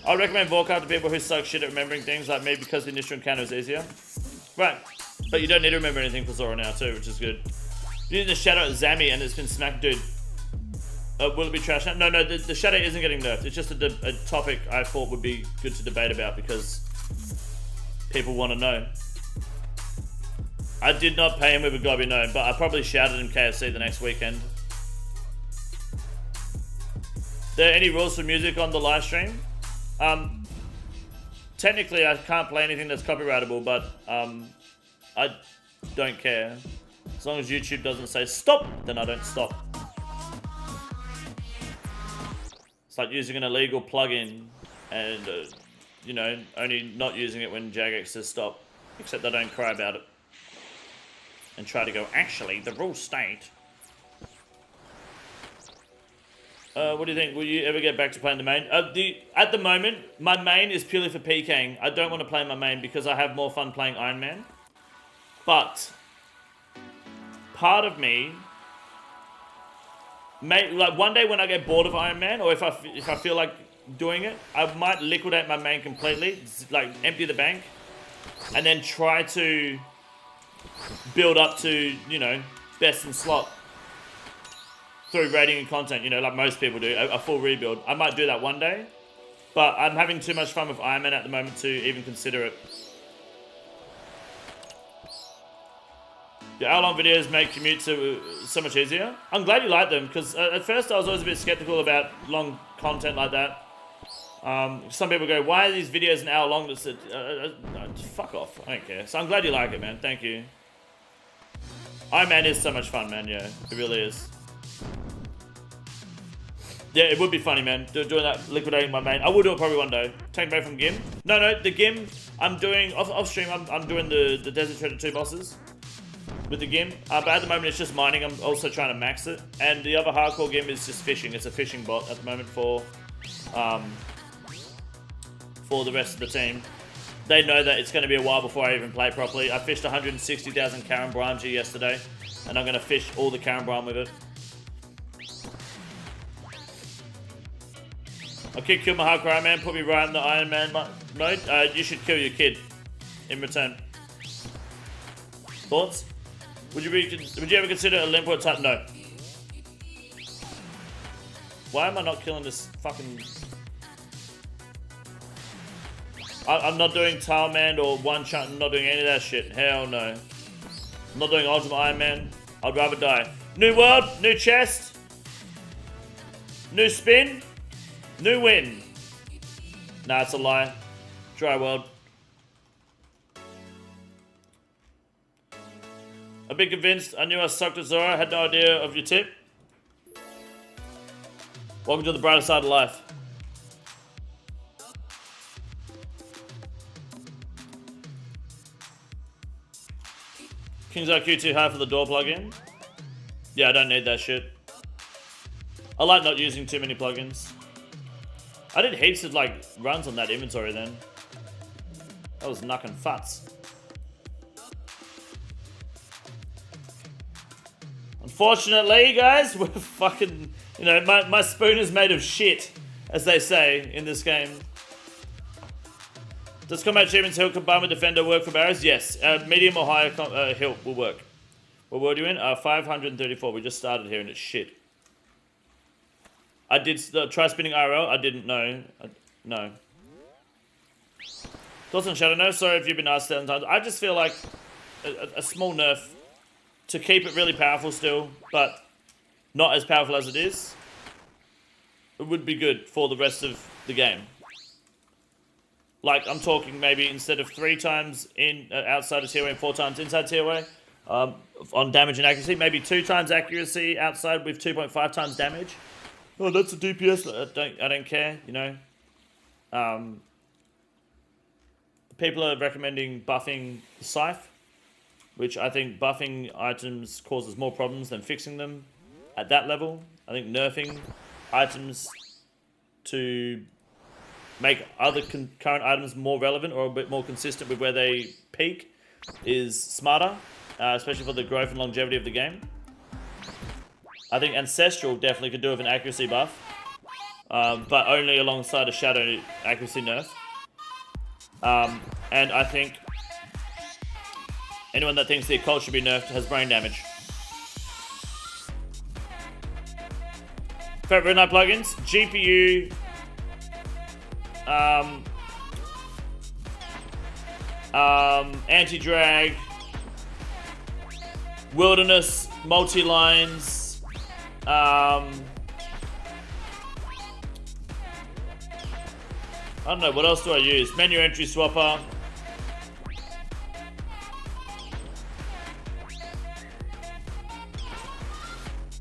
Speaker 1: I recommend Vorkath to people who suck shit at remembering things like me because the initial encounter is easier. Right, but you don't need to remember anything for Zora now too, which is good. You need the shadow at Zammy and it's been smacked, dude. Will it be trash? No, the shadow isn't getting nerfed. It's just a topic I thought would be good to debate about because people want to know. I did not pay him with a gobby, no, but I probably shouted him KFC the next weekend. There any rules for music on the live stream? Technically, I can't play anything that's copyrightable, but I don't care. As long as YouTube doesn't say stop, then I don't stop. It's like using an illegal plugin and, you know, only not using it when Jagex says stop. Except I don't cry about it. And try to go, actually, the rules state. What do you think? Will you ever get back to playing the main? At the moment, my main is purely for PKing. I don't want to play my main because I have more fun playing Iron Man. But part of me, like one day when I get bored of Iron Man, or if I feel like doing it, I might liquidate my main completely, like empty the bank, and then try to build up to, you know, best in slot through rating and content, you know, like most people do, a full rebuild. I might do that one day, but I'm having too much fun with Iron Man at the moment to even consider it. Your hour-long videos make commute so much easier. I'm glad you like them, because at first I was always a bit skeptical about long content like that. Some people go, why are these videos an hour long? Fuck off, I don't care. So I'm glad you like it, man, thank you. Iron Man is so much fun, man, yeah, it really is. Yeah, it would be funny, man, doing that, liquidating my main. I will do it probably one day. Take me from Gim. No, the Gim, I'm doing, off stream, I'm doing the Desert Treasure 2 bosses with the Gim. But at the moment, it's just mining. I'm also trying to max it. And the other hardcore Gim is just fishing. It's a fishing bot at the moment for the rest of the team. They know that it's going to be a while before I even play properly. I fished 160,000 Karen Brimji yesterday, and I'm going to fish all the Karen Brim with it. I could kill my hardcore Iron Man, put me right in the Iron Man mode. You should kill your kid in return. Thoughts? Would you ever consider a Limport type? No. Why am I not killing this fucking... I'm not doing Talman or One Chunk, I'm not doing any of that shit. Hell no. I'm not doing Ultimate Iron Man. I'd rather die. New world, new chest. New spin. New win. Nah, it's a lie. Dry world. I've been convinced. I knew I sucked at Zora. I had no idea of your tip. Welcome to the brighter side of life. King's IQ too high for the door plugin. Yeah, I don't need that shit. I like not using too many plugins. I did heaps of like runs on that inventory then. That was knuckin' futs. Unfortunately, guys, we're fucking, you know, my spoon is made of shit, as they say in this game. Does combat achievements hilt combined with defender work for barrows? Yes. Medium or higher hilt will work. What world are you in? 534. We just started here and it's shit. I did try spinning IRL. I didn't know. No. Thoughts on Shadow? No, sorry if you've been asked 7 times. I just feel like a small nerf to keep it really powerful still, but not as powerful as it is. It would be good for the rest of the game. Like, I'm talking maybe instead of 3 times in outside of TOA and 4 times inside TOA on damage and accuracy, maybe 2 times accuracy outside with 2.5 times damage. Oh, that's a DPS. I don't care, you know. People are recommending buffing the Scythe, which I think buffing items causes more problems than fixing them at that level. I think nerfing items to make other current items more relevant or a bit more consistent with where they peak is smarter, especially for the growth and longevity of the game. I think Ancestral definitely could do with an accuracy buff, but only alongside a Shadow accuracy nerf. And I think anyone that thinks the occult should be nerfed has brain damage. Favorite night plugins: GPU, anti-drag, wilderness, multi-lines, I don't know, what else do I use? Menu entry swapper.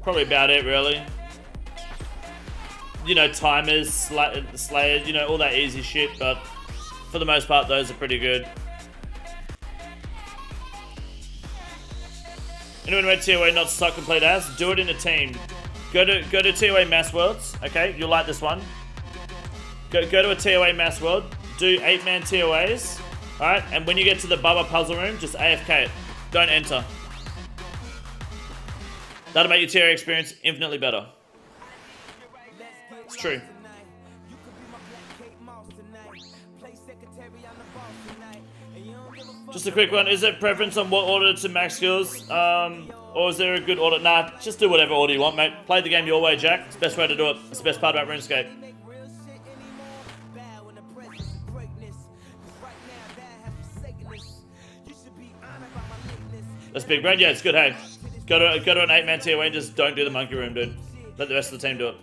Speaker 1: Probably about it, really. You know, timers, Slayer, you know, all that easy shit, but for the most part, those are pretty good. Anyone went TOA not stuck complete as? Do it in a team. Go to TOA Mass Worlds, okay? You'll like this one. Go to a TOA Mass World, do 8-man TOAs, alright? And when you get to the Bubba puzzle room, just AFK it. Don't enter. That'll make your TOA experience infinitely better. It's true. Just a quick one. Is there preference on what order to max skills? Or is there a good order? Nah, just do whatever order you want, mate. Play the game your way, Jack. It's the best way to do it. It's the best part about RuneScape. That's big, Brad. Yeah, it's good, hey. Go to an 8-man TOA and just don't do the monkey room, dude. Let the rest of the team do it.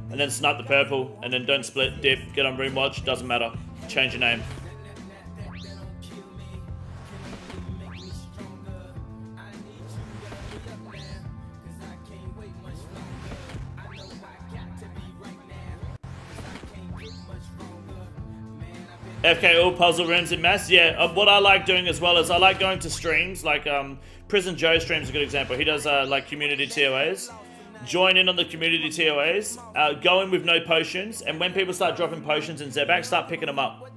Speaker 1: And then snipe the purple, and then don't split, dip, get on Rune Watch, doesn't matter. Change your name. FK all puzzle rooms in mass. Yeah, what I like doing as well is I like going to streams, like Prison Joe streams a good example. He does like community TOAs. Join in on the community TOAs, go in with no potions, and when people start dropping potions in Zebak, start picking them up.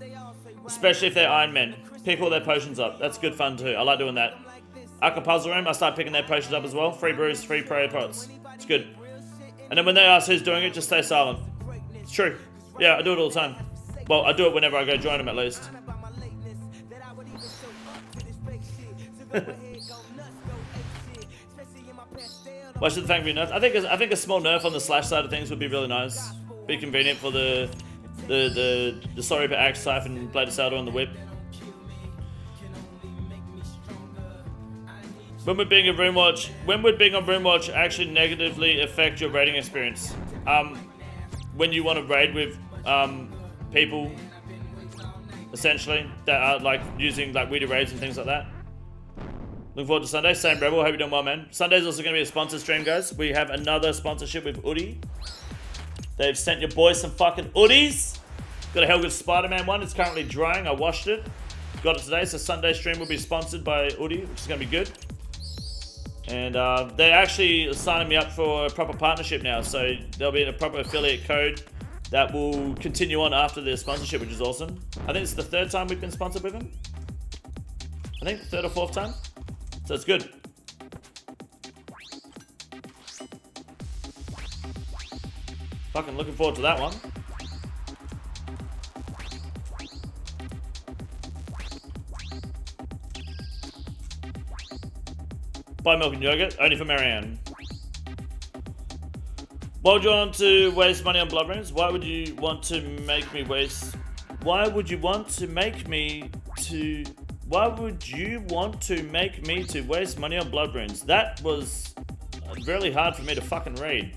Speaker 1: Especially if they're Iron Men. Pick all their potions up. That's good fun too. I like doing that. Aka Puzzle Room, I start picking their potions up as well. Free brews, free prayer pots. It's good. And then when they ask who's doing it, just stay silent. It's true. Yeah, I do it all the time. Well, I do it whenever I go join them at least. Why should the Fang be nerfed? I think a small nerf on the slash side of things would be really nice. Be convenient for the sorry but axe siphon, blade of Saldo, and the whip. When would being on Rune Watch actually negatively affect your raiding experience? When you want to raid with people, essentially, that are like using like weedy raids and things like that. Looking forward to Sunday. Same Rebel. Hope you're doing well, man. Sunday's also going to be a sponsored stream, guys. We have another sponsorship with Udi. They've sent your boys some fucking Udis. Got a hell good Spider-Man one. It's currently drying. I washed it. Got it today. So Sunday stream will be sponsored by Udi, which is going to be good. And they're actually signing me up for a proper partnership now. So there'll be a proper affiliate code that will continue on after the sponsorship, which is awesome. I think it's the 3rd time we've been sponsored with them. I think 3rd or 4th time. So it's good. Fucking looking forward to that one. Buy milk and yogurt, only for Marianne. Why would you want to waste money on blood runes? Why would you want to make me waste? Why would you want to make me to? Why would you want to make me to waste money on blood runes? That was really hard for me to fucking read.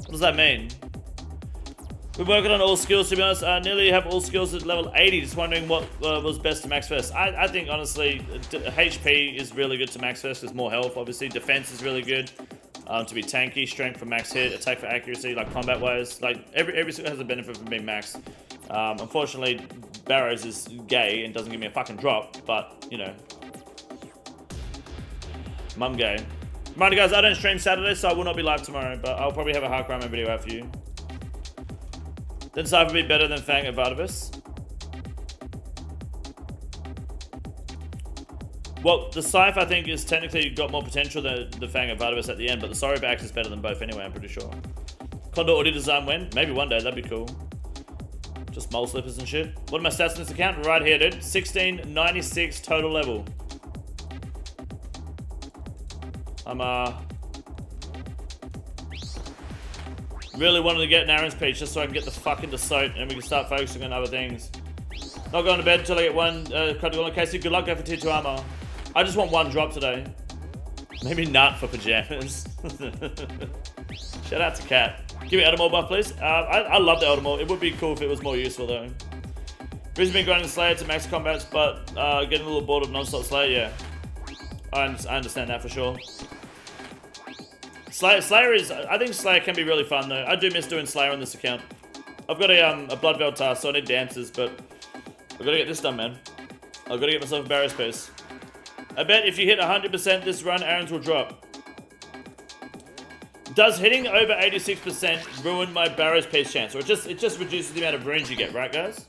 Speaker 1: What does that mean? We're working on all skills, to be honest. Nearly have all skills at level 80. Just wondering what was best to max first. I think, honestly, HP is really good to max first. There's more health, obviously. Defense is really good to be tanky. Strength for max hit. Attack for accuracy, like combat-wise. Like, every skill has a benefit from being maxed. Unfortunately, Barrows is gay and doesn't give me a fucking drop. But, you know. Mum gay. Reminder, guys, I don't stream Saturday, so I will not be live tomorrow. But I'll probably have a Hard Crime video out for you. Then Cypher be better than Fang at Vardabus? Well, the Cypher I think is technically got more potential than the Fang at Vardabus at the end, but the Sorry Backs is better than both anyway, I'm pretty sure. Condor audio design when? Maybe one day, that'd be cool. Just mole slippers and shit. What are my stats in this account? Right here, dude. 1696 total level. I'm really wanted to get Naren's Peach just so I can get the fuck into Soat and we can start focusing on other things. Not going to bed until I get one critical. Casey, good luck, go for tier 2 armor. I just want one drop today. Maybe nut for pajamas. Shout out to Cat. Give me Eldermore buff, please. I love the Eldermore. It would be cool if it was more useful though. Reason been grinding Slayer to max combats, but getting a little bored of non-stop Slayer, yeah. I understand that for sure. Slayer is, I think Slayer can be really fun though. I do miss doing Slayer on this account. I've got a Blood Veil task, so I need dances, but I've got to get this done, man. I've got to get myself a Barrow space. I bet if you hit 100% this run, Aaron's will drop. Does hitting over 86% ruin my Barrow's Pace chance? Or it just reduces the amount of runes you get, right guys?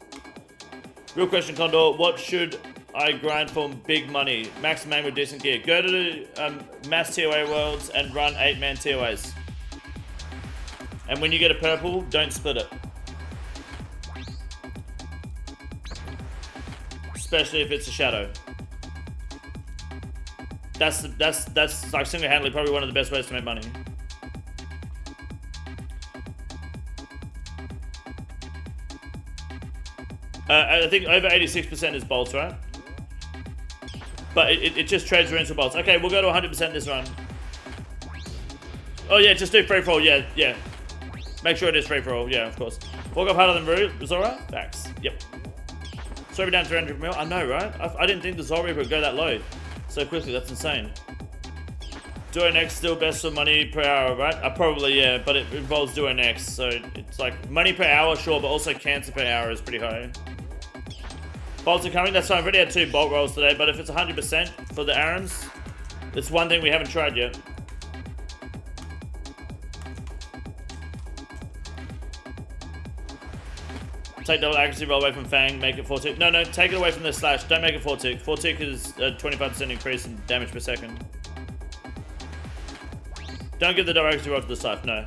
Speaker 1: Real question, Condor, what should I grind for big money? Max main with decent gear. Go to the mass TOA worlds and run 8-man TOAs. And when you get a purple, don't split it. Especially if it's a shadow. That's like single-handedly probably one of the best ways to make money. I think over 86% is bolts, right? But it just trades runes for bolts. Okay, we'll go to 100% this run. Oh yeah, just do free for all. Yeah. Make sure it is free for all. Yeah, of course. Walk up harder than Zora. Facts. Yep. Sorry, down 300 mil. I know, right? I didn't think the Zora would go that low so quickly. That's insane. Duo next still best for money per hour, right? Probably yeah, but it involves Duo next, so it's like money per hour, sure, but also cancer per hour is pretty high. Bolts are coming. That's fine. I've already had 2 bolt rolls today, but if it's 100% for the Arons, it's one thing we haven't tried yet. Take double accuracy, roll away from Fang, make it 4 tick. No, take it away from the slash. Don't make it 4 tick. 4 tick is a 25% increase in damage per second. Don't give the double accuracy roll to the scythe, no.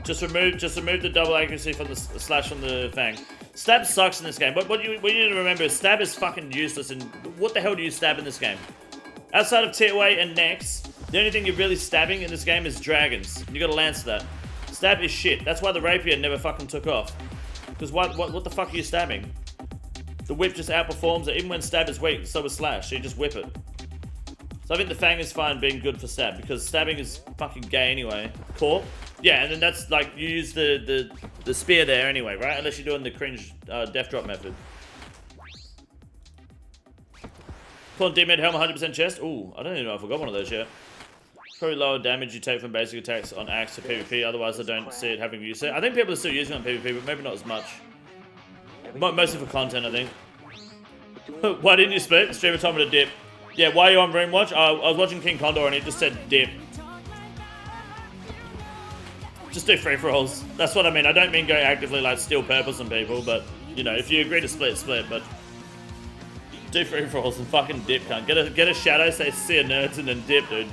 Speaker 1: Just remove the double accuracy from the slash from the Fang. Stab sucks in this game. What you need to remember is stab is fucking useless. And what the hell do you stab in this game? Outside of TOA and Nex, the only thing you're really stabbing in this game is dragons. You gotta lance that. Stab is shit. That's why the rapier never fucking took off. Because what the fuck are you stabbing? The whip just outperforms it. Even when stab is weak, so is slash. So you just whip it. So I think the Fang is fine being good for stab because stabbing is fucking gay anyway. Core. Yeah, and then that's like, you use the spear there anyway, right? Unless you're doing the cringe death drop method. Pull D-Med helm 100% chest. Ooh, I don't even know if I got one of those yet. Probably lower damage you take from basic attacks on axe to PvP, otherwise I don't see it having use. I think people are still using it on PvP, but maybe not as much. Mostly for content, I think. Why didn't you split? The streamer told me to dip. Yeah, why are you on Room Watch? I was watching King Condor and he just said dip. Just do free-for-alls. That's what I mean. I don't mean go actively like steal purples on people, but you know, if you agree to split, but do free-for-alls and fucking dip, cunt. Get a shadow, say see a nerds and then dip, dude.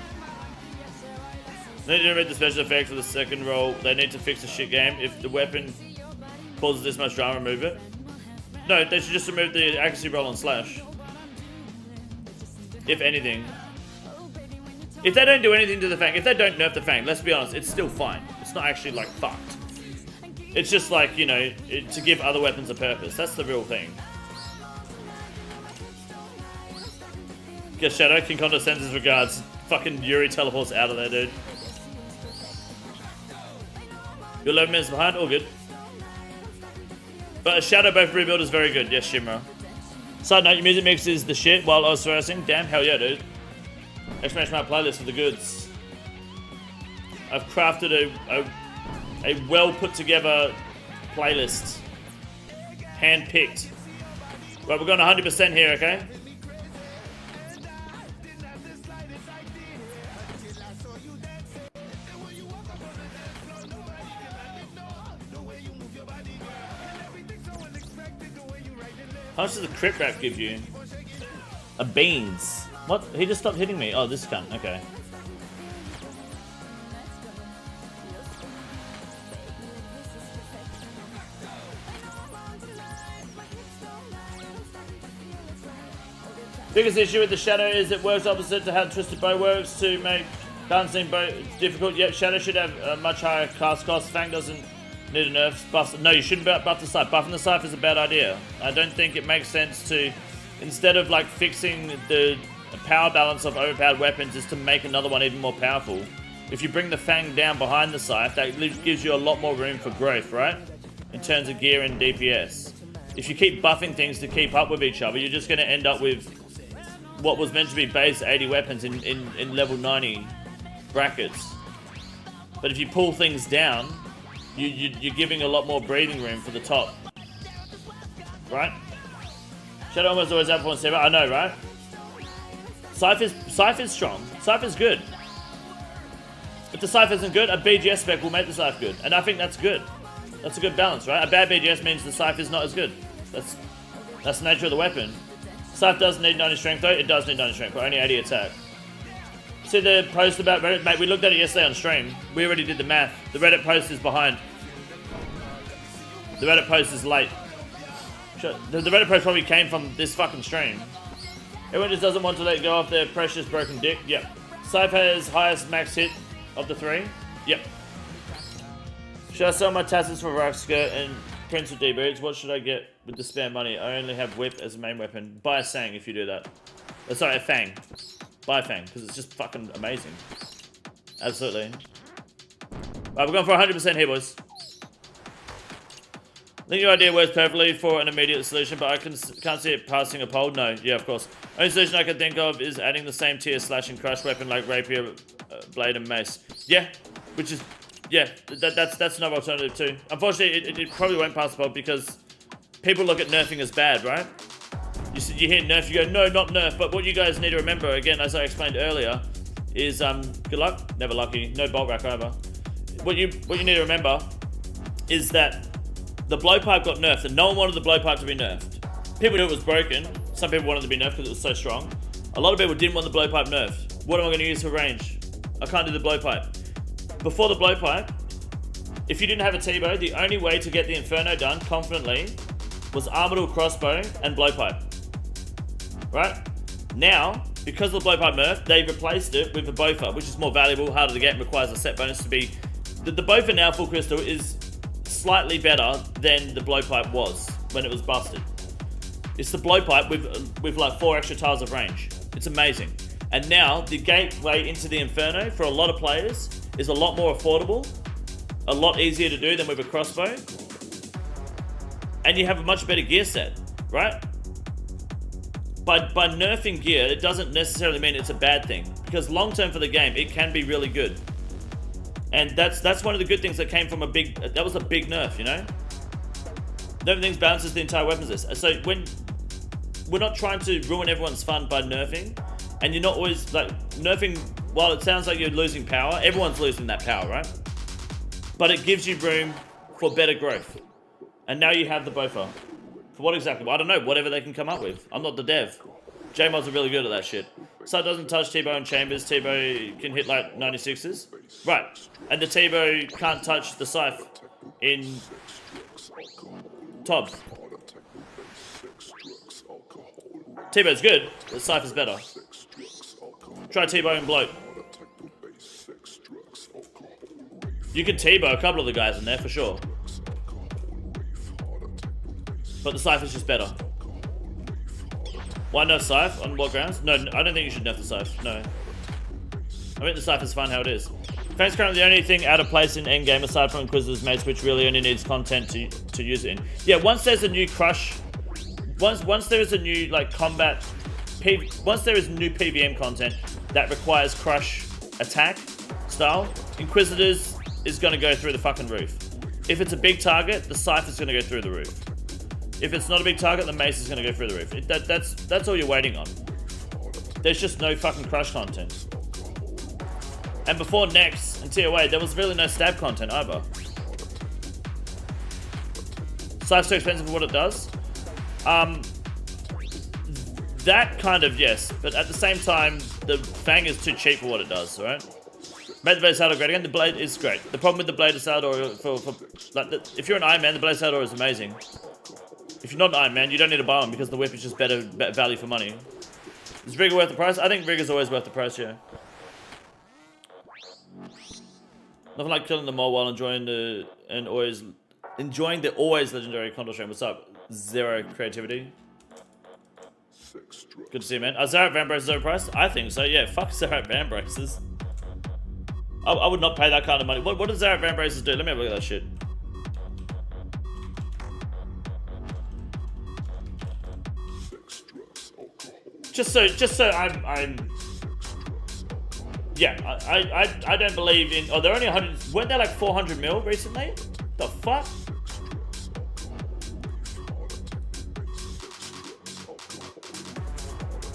Speaker 1: They need to read the special effects for the second roll. They need to fix the shit game. If the weapon causes this much drama, remove it. No, they should just remove the accuracy roll on slash. If anything. If they don't do anything to the Fang, if they don't nerf the Fang, let's be honest, it's still fine. It's not actually like fucked. It's just like, you know, to give other weapons a purpose. That's the real thing. Guess Shadow, King Condor sends his regards. fucking Yuri teleports out of there, dude. You're 11 minutes behind, all good. But a Shadow both rebuild is very good, yes, Shimra. Side note, your music mix is the shit while OSRSing. Damn, hell yeah, dude. Exclamation mark playlist for the goods. I've crafted a well put together playlist. Hand picked. Right, we're going 100% here, okay? How much does the crit rap give you? A beans. What? He just stopped hitting me. Oh, this cunt. Okay. Biggest issue with the Shadow is it works opposite to how Twisted Bow works to make chanceme bow difficult. Yet Shadow should have a much higher cast cost. Fang doesn't need a nerf buff. No, you shouldn't buff the scythe. Buffing the scythe is a bad idea. I don't think it makes sense to, instead of like fixing the power balance of overpowered weapons, is to make another one even more powerful. If you bring the Fang down behind the scythe, that gives you a lot more room for growth, right? In terms of gear and DPS. If you keep buffing things to keep up with each other, you're just going to end up with what was meant to be base 80 weapons in level 90 brackets. But if you pull things down, you're giving a lot more breathing room for the top. Right? Shadow almost always out for 7. I know, right? Scythe is strong. Scythe is good. If the Scythe isn't good, a BGS spec will make the Scythe good. And I think that's good. That's a good balance, right? A bad BGS means the Scythe is not as good. That's the nature of the weapon. Scythe does need 90 strength though. It does need 90 strength, but only 80 attack. See the post about Reddit? Mate, we looked at it yesterday on stream. We already did the math. The Reddit post is behind. The Reddit post is late. The Reddit post probably came from this fucking stream. Everyone just doesn't want to let go of their precious broken dick. Yep. Scythe has highest max hit of the 3. Yep. Should I sell my tassels for Rock Skirt and Prince of D-Boots? What should I get with the spare money? I only have Whip as a main weapon. Buy a Sang if you do that. Oh, sorry, a Fang. Buy a Fang, because it's just fucking amazing. Absolutely. Right, we're going for 100% here, boys. I think your idea works perfectly for an immediate solution, but I can't see it passing a poll. No, yeah, of course. Only solution I can think of is adding the same tier slash and crush weapon like rapier, blade, and mace. Yeah, which is, yeah, that's another alternative too. Unfortunately, it probably won't pass the poll because people look at nerfing as bad, right? You hear nerf, you go, no, not nerf. But what you guys need to remember, again, as I explained earlier, is good luck, never lucky, no bolt rack either. What you need to remember is that the blowpipe got nerfed, and no one wanted the blowpipe to be nerfed. People knew it was broken. Some people wanted it to be nerfed because it was so strong. A lot of people didn't want the blowpipe nerfed. What am I going to use for range? I can't do the blowpipe. Before the blowpipe, if you didn't have a T-bow, the only way to get the Inferno done confidently was Armador crossbow and blowpipe. Right? Now, because of the blowpipe nerf, they replaced it with the Bofa, which is more valuable, harder to get, and requires a set bonus to be... The Bofa now, full crystal, is slightly better than the blowpipe was when it was busted. It's the blowpipe with like 4 extra tiles of range. It's amazing. And now the gateway into the Inferno for a lot of players is a lot more affordable, a lot easier to do than with a crossbow, and you have a much better gear set, right? By nerfing gear, it doesn't necessarily mean it's a bad thing, because long term for the game, it can be really good. And that's one of the good things that came from that was a big nerf, you know? Nerfing things balances the entire weapons list. So when we're not trying to ruin everyone's fun by nerfing, and you're not always like nerfing, while it sounds like you're losing power, everyone's losing that power, right? But it gives you room for better growth. And now you have the Bofa. For what exactly? Well, I don't know, whatever they can come up with. I'm not the dev. J-mods are really good at that shit. So it doesn't touch T-bow and chambers. T-bow can hit like 96s. Right. And the T-bow can't touch the scythe in Tobs. T-bow's good, but scythe is better. Try T-bow and bloat. You can T-bow a couple of the guys in there for sure. But the scythe is just better. Why nerf scythe? On what grounds? No, I don't think you should nerf the scythe. No. I mean, the Cypher's fun how it is. Fang's currently the only thing out of place in endgame aside from Inquisitor's Mace, which really only needs content to use it in. Yeah, once there's a new crush, once there is a new like combat, once there is new PVM content that requires crush attack style, Inquisitors is going to go through the fucking roof. If it's a big target, the Cypher's going to go through the roof. If it's not a big target, the Mace is going to go through the roof. That's all you're waiting on. There's just no fucking crush content. And before Nex and TOA, there was really no stab content either. Scythe's too expensive for what it does. That kind of, yes. But at the same time, the Fang is too cheap for what it does, right? Made the Blade Saddle great again. The Blade is great. The problem with the Blade Saddle, if you're an Iron Man, the Blade Saddle is amazing. If you're not an Iron Man, you don't need to buy one because the whip is just better value for money. Is Rigger worth the price? I think Rigger's always worth the price, yeah. Nothing like killing them all while enjoying the always legendary Condor stream. What's up? Zero creativity. Good to see you, man. Are Zarat Van Braces overpriced? I think so, yeah. Fuck Zarat Van Braces. I would not pay that kind of money. What does Zarat Van Braces do? Let me have a look at that shit. Just so I'm yeah, I don't believe in. Oh, they're only 100. Weren't they like 400 mil recently? The fuck?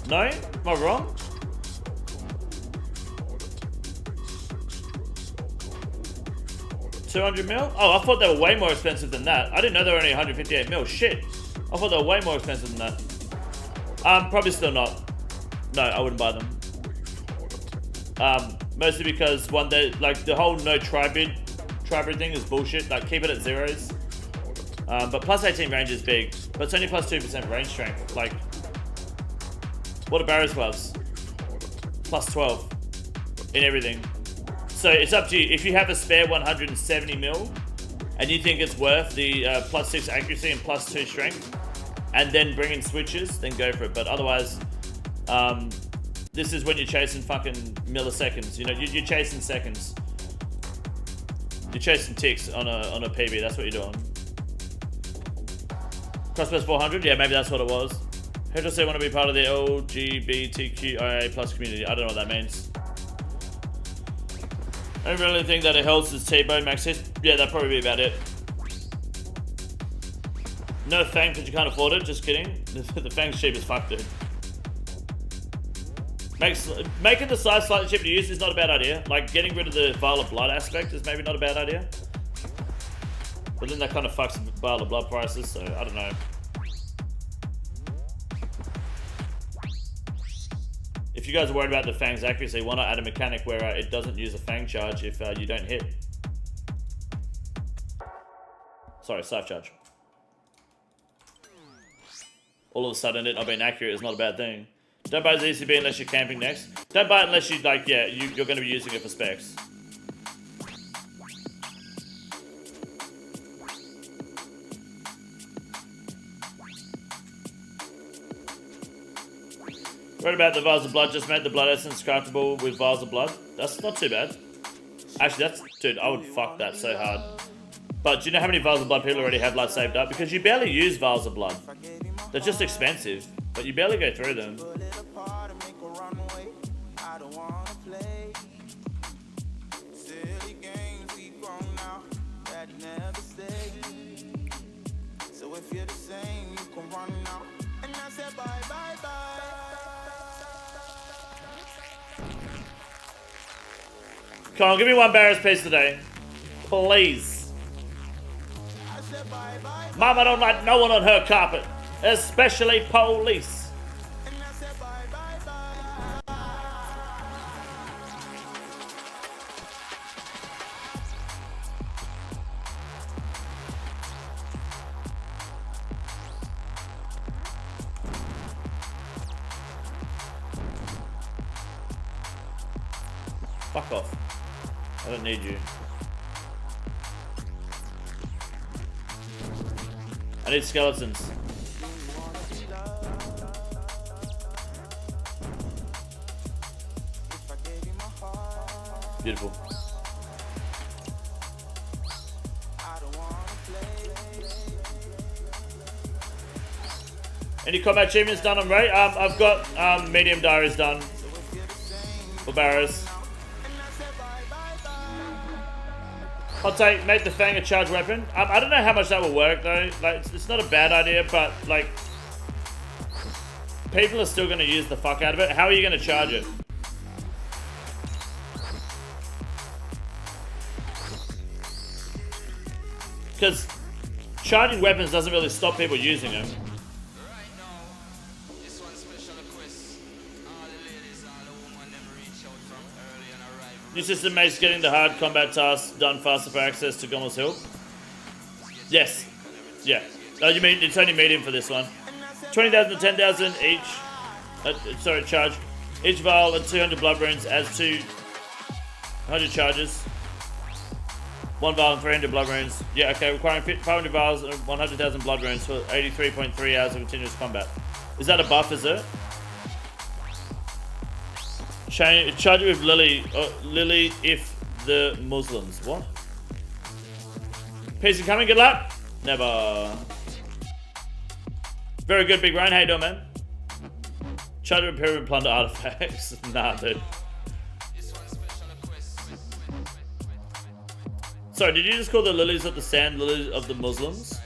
Speaker 1: No? Am I wrong? $200 mil? Oh, I thought they were way more expensive than that. I didn't know they were only 158 mil. Shit. I thought they were way more expensive than that. Probably still not. No, I wouldn't buy them. Mostly because one, day, like the whole no tribrid thing is bullshit. Like keep it at zeros. But plus 18 range is big, but it's only plus 2% range strength. Like, what are Barrow's gloves? Plus 12 in everything. So it's up to you. If you have a spare 170 mil and you think it's worth the plus 6 accuracy and plus 2 strength, and then bring in switches, then go for it. But otherwise, this is when you're chasing fucking milliseconds. You know, you're chasing seconds. You're chasing ticks on a PB. That's what you're doing. Crossbows 400. Yeah, maybe that's what it was. Who does they want to be part of the LGBTQIA plus community? I don't know what that means. I don't really think that it helps its T-bone max hit. Yeah, that'd probably be about it. No Fang because you can't afford it. Just kidding. The Fang's cheap as fuck, dude. Making the size slightly cheaper to use is not a bad idea. Like, getting rid of the Vial of Blood aspect is maybe not a bad idea. But then that kind of fucks Vial of Blood prices, so I don't know. If you guys are worried about the Fang's accuracy, why not add a mechanic where it doesn't use a Fang charge if you don't hit? Sorry, Scythe charge. All of a sudden it not being accurate is not a bad thing. Don't buy the ECB unless you're camping next. Don't buy it unless you like, yeah, you're going to be using it for specs. Read about the Vials of Blood, just made the Blood Essence craftable with Vials of Blood. That's not too bad. Actually, dude, I would fuck that so hard. But do you know how many Vials of Blood people already have like saved up? Because you barely use Vials of Blood. They're just expensive, but you barely go through them. Come on, give me one Barris piece today. Please. Mama don't like no one on her carpet, especially police. Fuck off. I don't need you. I need skeletons. Beautiful. Any combat achievements done on Ray? I've got medium diaries done. For barrows. Hot take, make the Fang a charged weapon. I don't know how much that will work though. Like, it's not a bad idea, but like, people are still going to use the fuck out of it. How are you going to charge it? Because charging weapons doesn't really stop people using them. New system makes getting the hard combat tasks done faster for access to Gommel's Hill. Yes. Yeah. Oh, you mean it's only medium for this one. 20,000 to 10,000 each. Sorry, charge. Each vial and 200 blood runes adds 200 charges. 1 vial and 300 blood runes. Yeah, okay. Requiring 500 vials and 100,000 blood runes for 83.3 hours of continuous combat. Is that a buff, is it? Charge it with Lily if the Muslims. What? Peace and coming, good luck. Never. Very good, Big Ryan. How you doing, man? Charge it with pyramid plunder artifacts. Nah, dude. Sorry, did you just call the lilies of the sand lilies of the Muslims?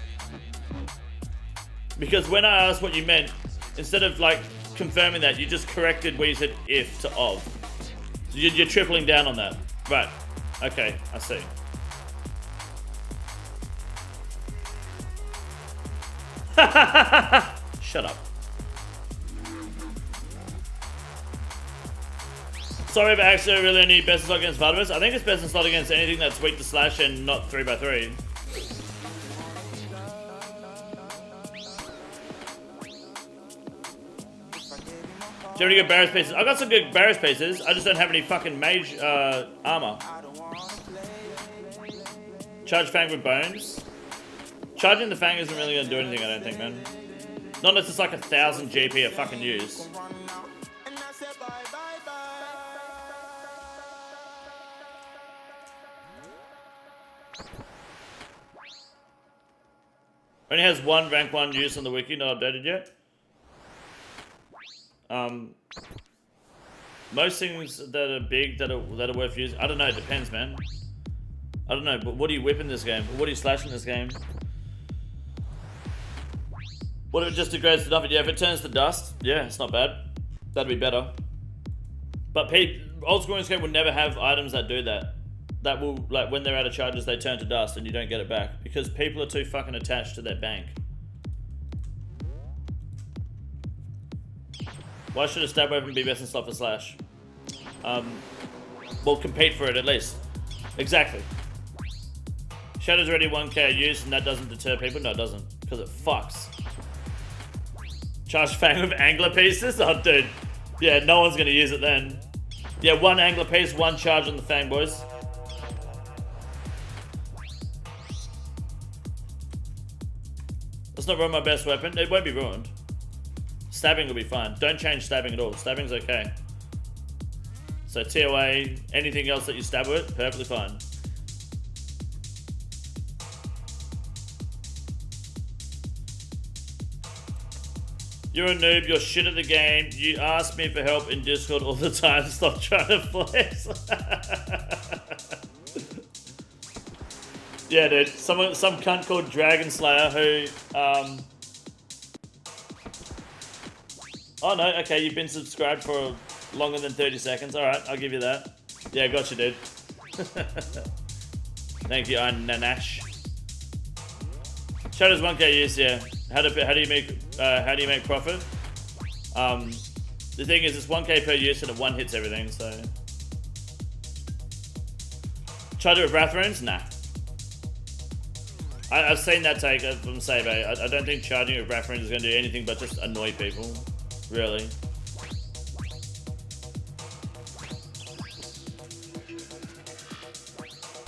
Speaker 1: Because when I asked what you meant, instead of like confirming that, you just corrected where you said if to of. So you're tripling down on that. Right. Okay, I see. Shut up. Sorry if I actually really need best in slot against Vitamins. I think it's best in slot against anything that's weak to slash and not 3x3. Do you have any good Barrows pieces? I got some good Barrows pieces. I just don't have any fucking mage armor. Charge Fang with bones. Charging the Fang isn't really gonna do anything, I don't think, man. Not unless it's like 1,000 GP of fucking use. Only has 1 rank 1 use on the wiki, not updated yet. Most things that are big, that are worth using, I don't know, it depends, man. I don't know, but what do you whip in this game? What do you slash in this game? What if it just degrades to nothing? Yeah, if it turns to dust, yeah, it's not bad. That'd be better. But old school in this game will never have items that do that. That will, like, when they're out of charges, they turn to dust and you don't get it back. Because people are too fucking attached to their bank. Why should a stab weapon be best in slot for slash? We'll compete for it at least. Exactly. Shadow's already 1k use and that doesn't deter people? No, it doesn't. Because it fucks. Charge Fang with angler pieces? Oh, dude. Yeah, no one's going to use it then. Yeah, 1 angler piece, 1 charge on the Fang, boys. Let's not ruin my best weapon. It won't be ruined. Stabbing will be fine. Don't change stabbing at all. Stabbing's okay. So TOA, anything else that you stab with, perfectly fine. You're a noob, you're shit at the game. You ask me for help in Discord all the time. Stop trying to flex. Yeah, dude. Some cunt called Dragon Slayer who oh no, okay, you've been subscribed for longer than 30 seconds. Alright, I'll give you that. Yeah, gotcha, dude. Thank you, Nanash. Shadow's 1k use, yeah. How do you make profit? The thing is, it's 1k per use and it 1 hits everything, so. Charge it with Wrath runes? Nah. I've seen that take from Sabe. I don't think charging with Wrath runes is going to do anything but just annoy people. Really.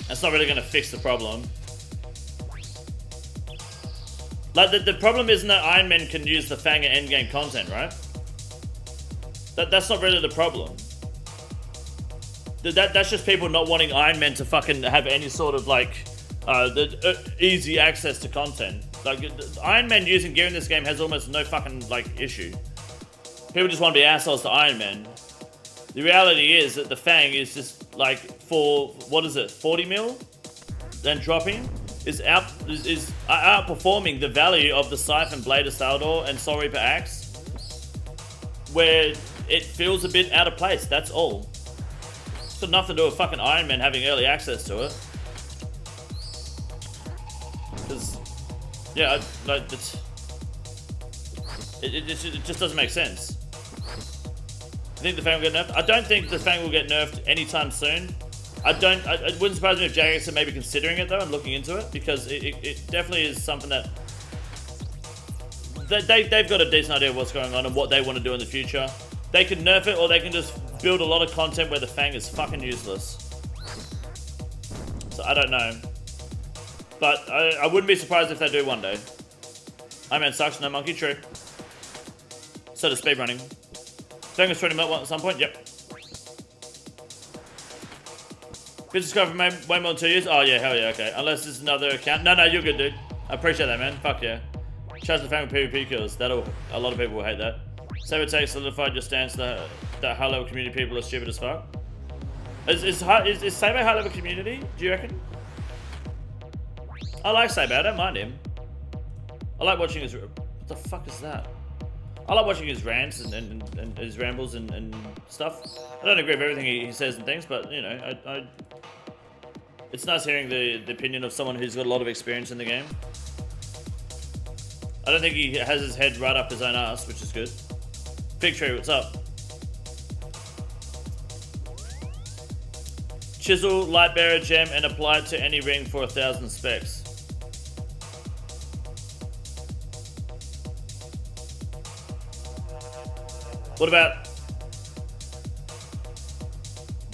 Speaker 1: That's not really going to fix the problem. Like, the problem isn't that Iron Men can use the Fang at endgame content, right? That's not really the problem. That's just people not wanting Iron Man to fucking have any sort of like easy access to content. Like Iron Man using gear in this game has almost no fucking like issue. People just want to be assholes to Iron Man. The reality is that the Fang is just like for what is it, 40 mil, then dropping is outperforming the value of the Scythe and Blade of Saldor and Soul Reaper Axe, where it feels a bit out of place. That's all. It's got nothing to do with fucking Iron Man having early access to it. Because, yeah, it just doesn't make sense. I think the Fang will get nerfed. I don't think the Fang will get nerfed anytime soon. It wouldn't surprise me if Jagex are maybe considering it though and looking into it, because it definitely is something that they've got a decent idea of what's going on and what they want to do in the future. They can nerf it, or they can just build a lot of content where the Fang is fucking useless. So I don't know. But I wouldn't be surprised if they do one day. Iron Man sucks, no monkey, true. So does speedrunning. Fang is 20 mil at some point, yep. Business card for way more than 2 years? Oh yeah, hell yeah, okay. Unless there's another account. No, you're good, dude. I appreciate that, man. Fuck yeah. Charge the Fang with PvP kills. A lot of people will hate that. Saber Tech solidified your stance that high level community people are stupid as fuck. Is Saber high level community? Do you reckon? I like Saber. I don't mind him. I like watching his. What the fuck is that? I like watching his rants and his rambles and stuff. I don't agree with everything he says and things, but you know, it's nice hearing the opinion of someone who's got a lot of experience in the game. I don't think he has his head right up his own ass, which is good. Fig Tree, what's up? Chisel, Lightbearer, Gem, and apply it to any ring for 1,000 specs. What about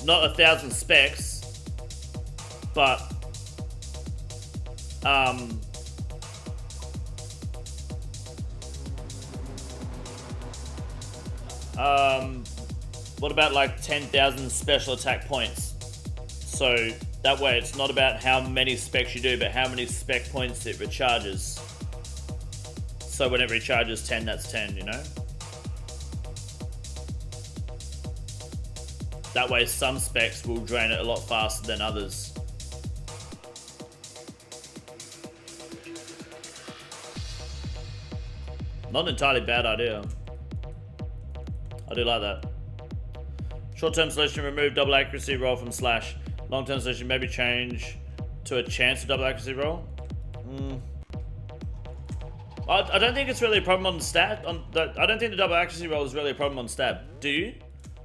Speaker 1: not 1,000 specs, but what about like 10,000 special attack points? So that way it's not about how many specs you do, but how many spec points it recharges. So whenever it recharges 10, that's 10, you know? That way some specs will drain it a lot faster than others. Not an entirely bad idea. I do like that. Short-term solution, remove double accuracy roll from slash. Long-term solution, maybe change to a chance of double accuracy roll. I don't think it's really a problem on stat. I don't think the double accuracy roll is really a problem on stab. Do you?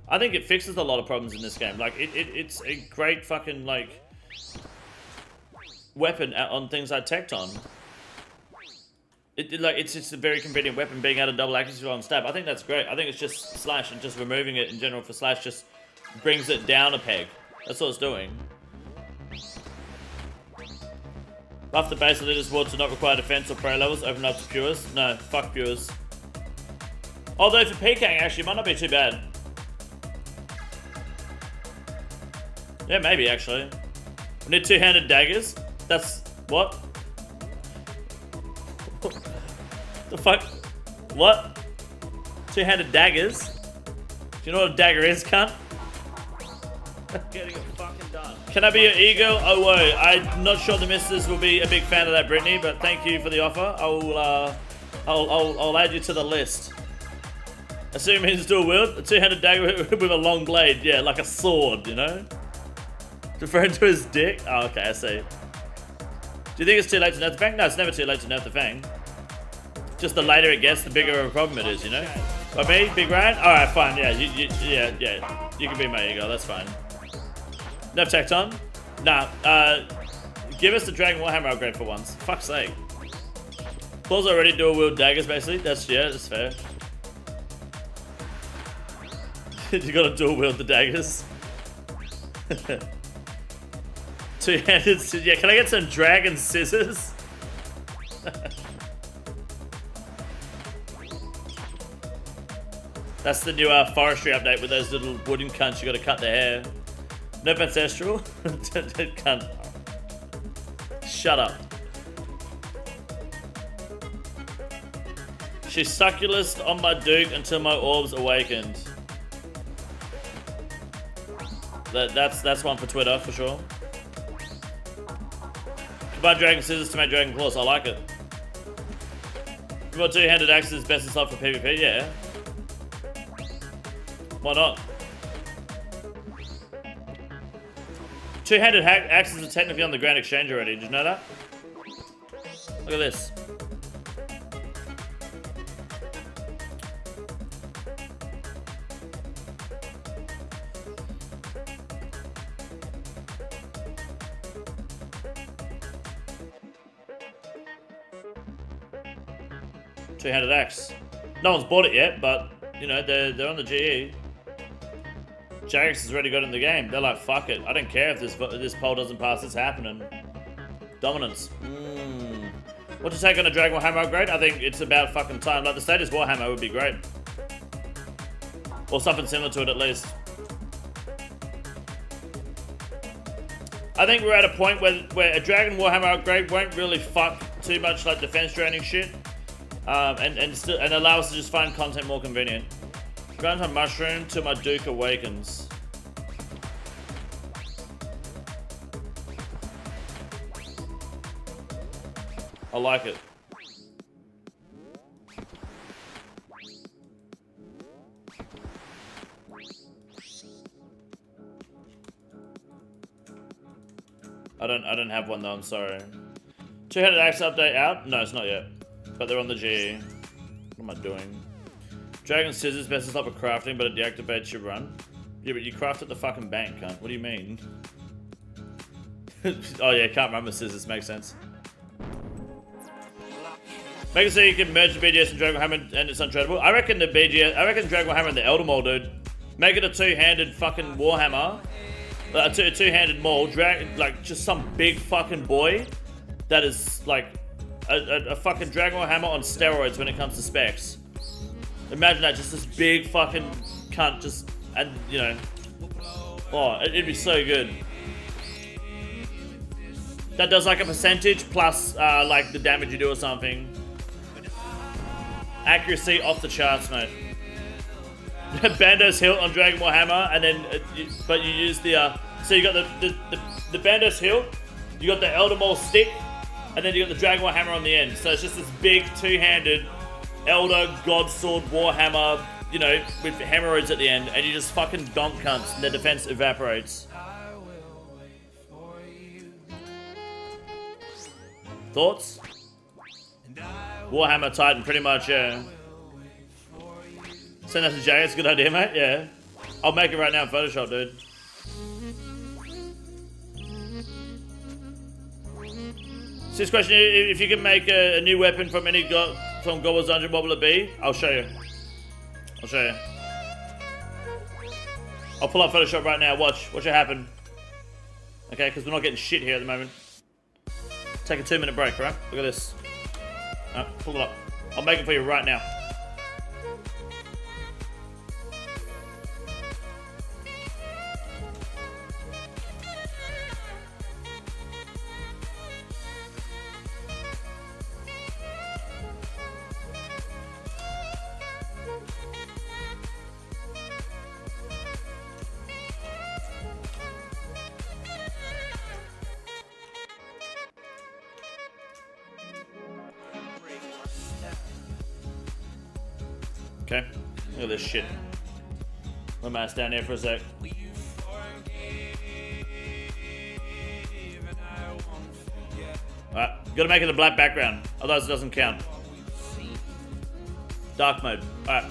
Speaker 1: I think it fixes a lot of problems in this game. Like it's a great fucking like weapon on things like Tecton. It's just a very convenient weapon, being able to double accuracy roll on stab. I think that's great. I think it's just slash, and just removing it in general for slash just brings it down a peg. That's what it's doing. Buff the base elite ward to not require defense or pro levels. Open up to pures. No, fuck pures. Although for PKing actually it might not be too bad. Yeah, maybe actually. We need two-handed daggers. That's what? The fuck? What? Two-handed daggers? Do you know what a dagger is, cunt? Getting it fucking done. Can I be your ego? Oh, whoa. I'm not sure the missus will be a big fan of that, Brittany, but thank you for the offer. I'll add you to the list. Assume he's dual wield. A two-handed dagger with a long blade. Yeah, like a sword, you know? Referring to his dick? Oh, okay, I see. Do you think it's too late to nerf the Fang? No, it's never too late to nerf the Fang. Just the later it gets, the bigger of a problem it is, you know? By me, Big Ryan? Alright, fine, yeah, yeah. You can be my ego, that's fine. Nerf Tecton? Nah, give us the Dragon Warhammer upgrade for once. Fuck's sake. Claws already dual wield daggers, basically. That's fair. You gotta dual wield the daggers. Two-handed scissors. Yeah, can I get some dragon scissors? That's the new forestry update with those little wooden cunts you gotta cut their hair. Nerf Ancestral? Cunt. Shut up. She succulist on my Duke until my orbs awakened. That's one for Twitter, for sure. Combine Dragon Scissors to make Dragon Claws, I like it. Combine two-handed axes best in slot for PvP, yeah. Why not? Two-handed axes are technically on the Grand Exchange already, did you know that? Look at this. Two-handed axe. No one's bought it yet, but you know they're on the GE. Jagex has already got in the game. They're like, fuck it. I don't care if this poll doesn't pass. It's happening. Dominance. What to take on a Dragon Warhammer upgrade? I think it's about fucking time. Like the status Warhammer would be great, or something similar to it at least. I think we're at a point where a Dragon Warhammer upgrade won't really fuck too much like defense draining shit. And allow us to just find content more convenient. Grind on mushroom till my Duke awakens. I like it. I don't have one though, I'm sorry. Two-handed axe update out? No, it's not yet. But they're on the GE. What am I doing? Dragon Scissors best is up for crafting, but it deactivates your run. Yeah, but you craft at the fucking bank, cunt. What do you mean? Oh yeah, can't run with scissors, makes sense. Make it so you can merge the BGS and Dragon Warhammer and it's untradeable. I reckon Dragon Warhammer and the Elder Maul, dude. Make it a two-handed fucking Warhammer. A two-handed Maul, like just some big fucking boy that is like a fucking Dragon Warhammer on steroids when it comes to specs. Imagine that, just this big fucking cunt, just, and you know, oh, it'd be so good. That does like a percentage plus like the damage you do or something. Accuracy off the charts, mate. Bandos hilt on Dragon Warhammer, and then but you use the so you got the Bandos hilt, you got the Elder Maul stick, and then you got the Dragon Warhammer on the end. So it's just this big two-handed Elder God Sword Warhammer, you know, with hemorrhoids at the end, and you just fucking donk cunts, and their defense evaporates. Thoughts? Warhammer Titan, pretty much, yeah. Send that to Jay, it's a good idea, mate, yeah. I'll make it right now in Photoshop, dude. So this question, if you can make a new weapon from any from God Wars Dungeon, what will it be? I'll show you. I'll show you. I'll pull up Photoshop right now, watch it happen. Okay, because we're not getting shit here at the moment. Take a 2-minute break, right? Look at this. Alright, pull it up. I'll make it for you right now. Okay, look at this shit. Let my ass down here for a sec. Alright, gotta make it a black background, otherwise it doesn't count. Dark mode, alright.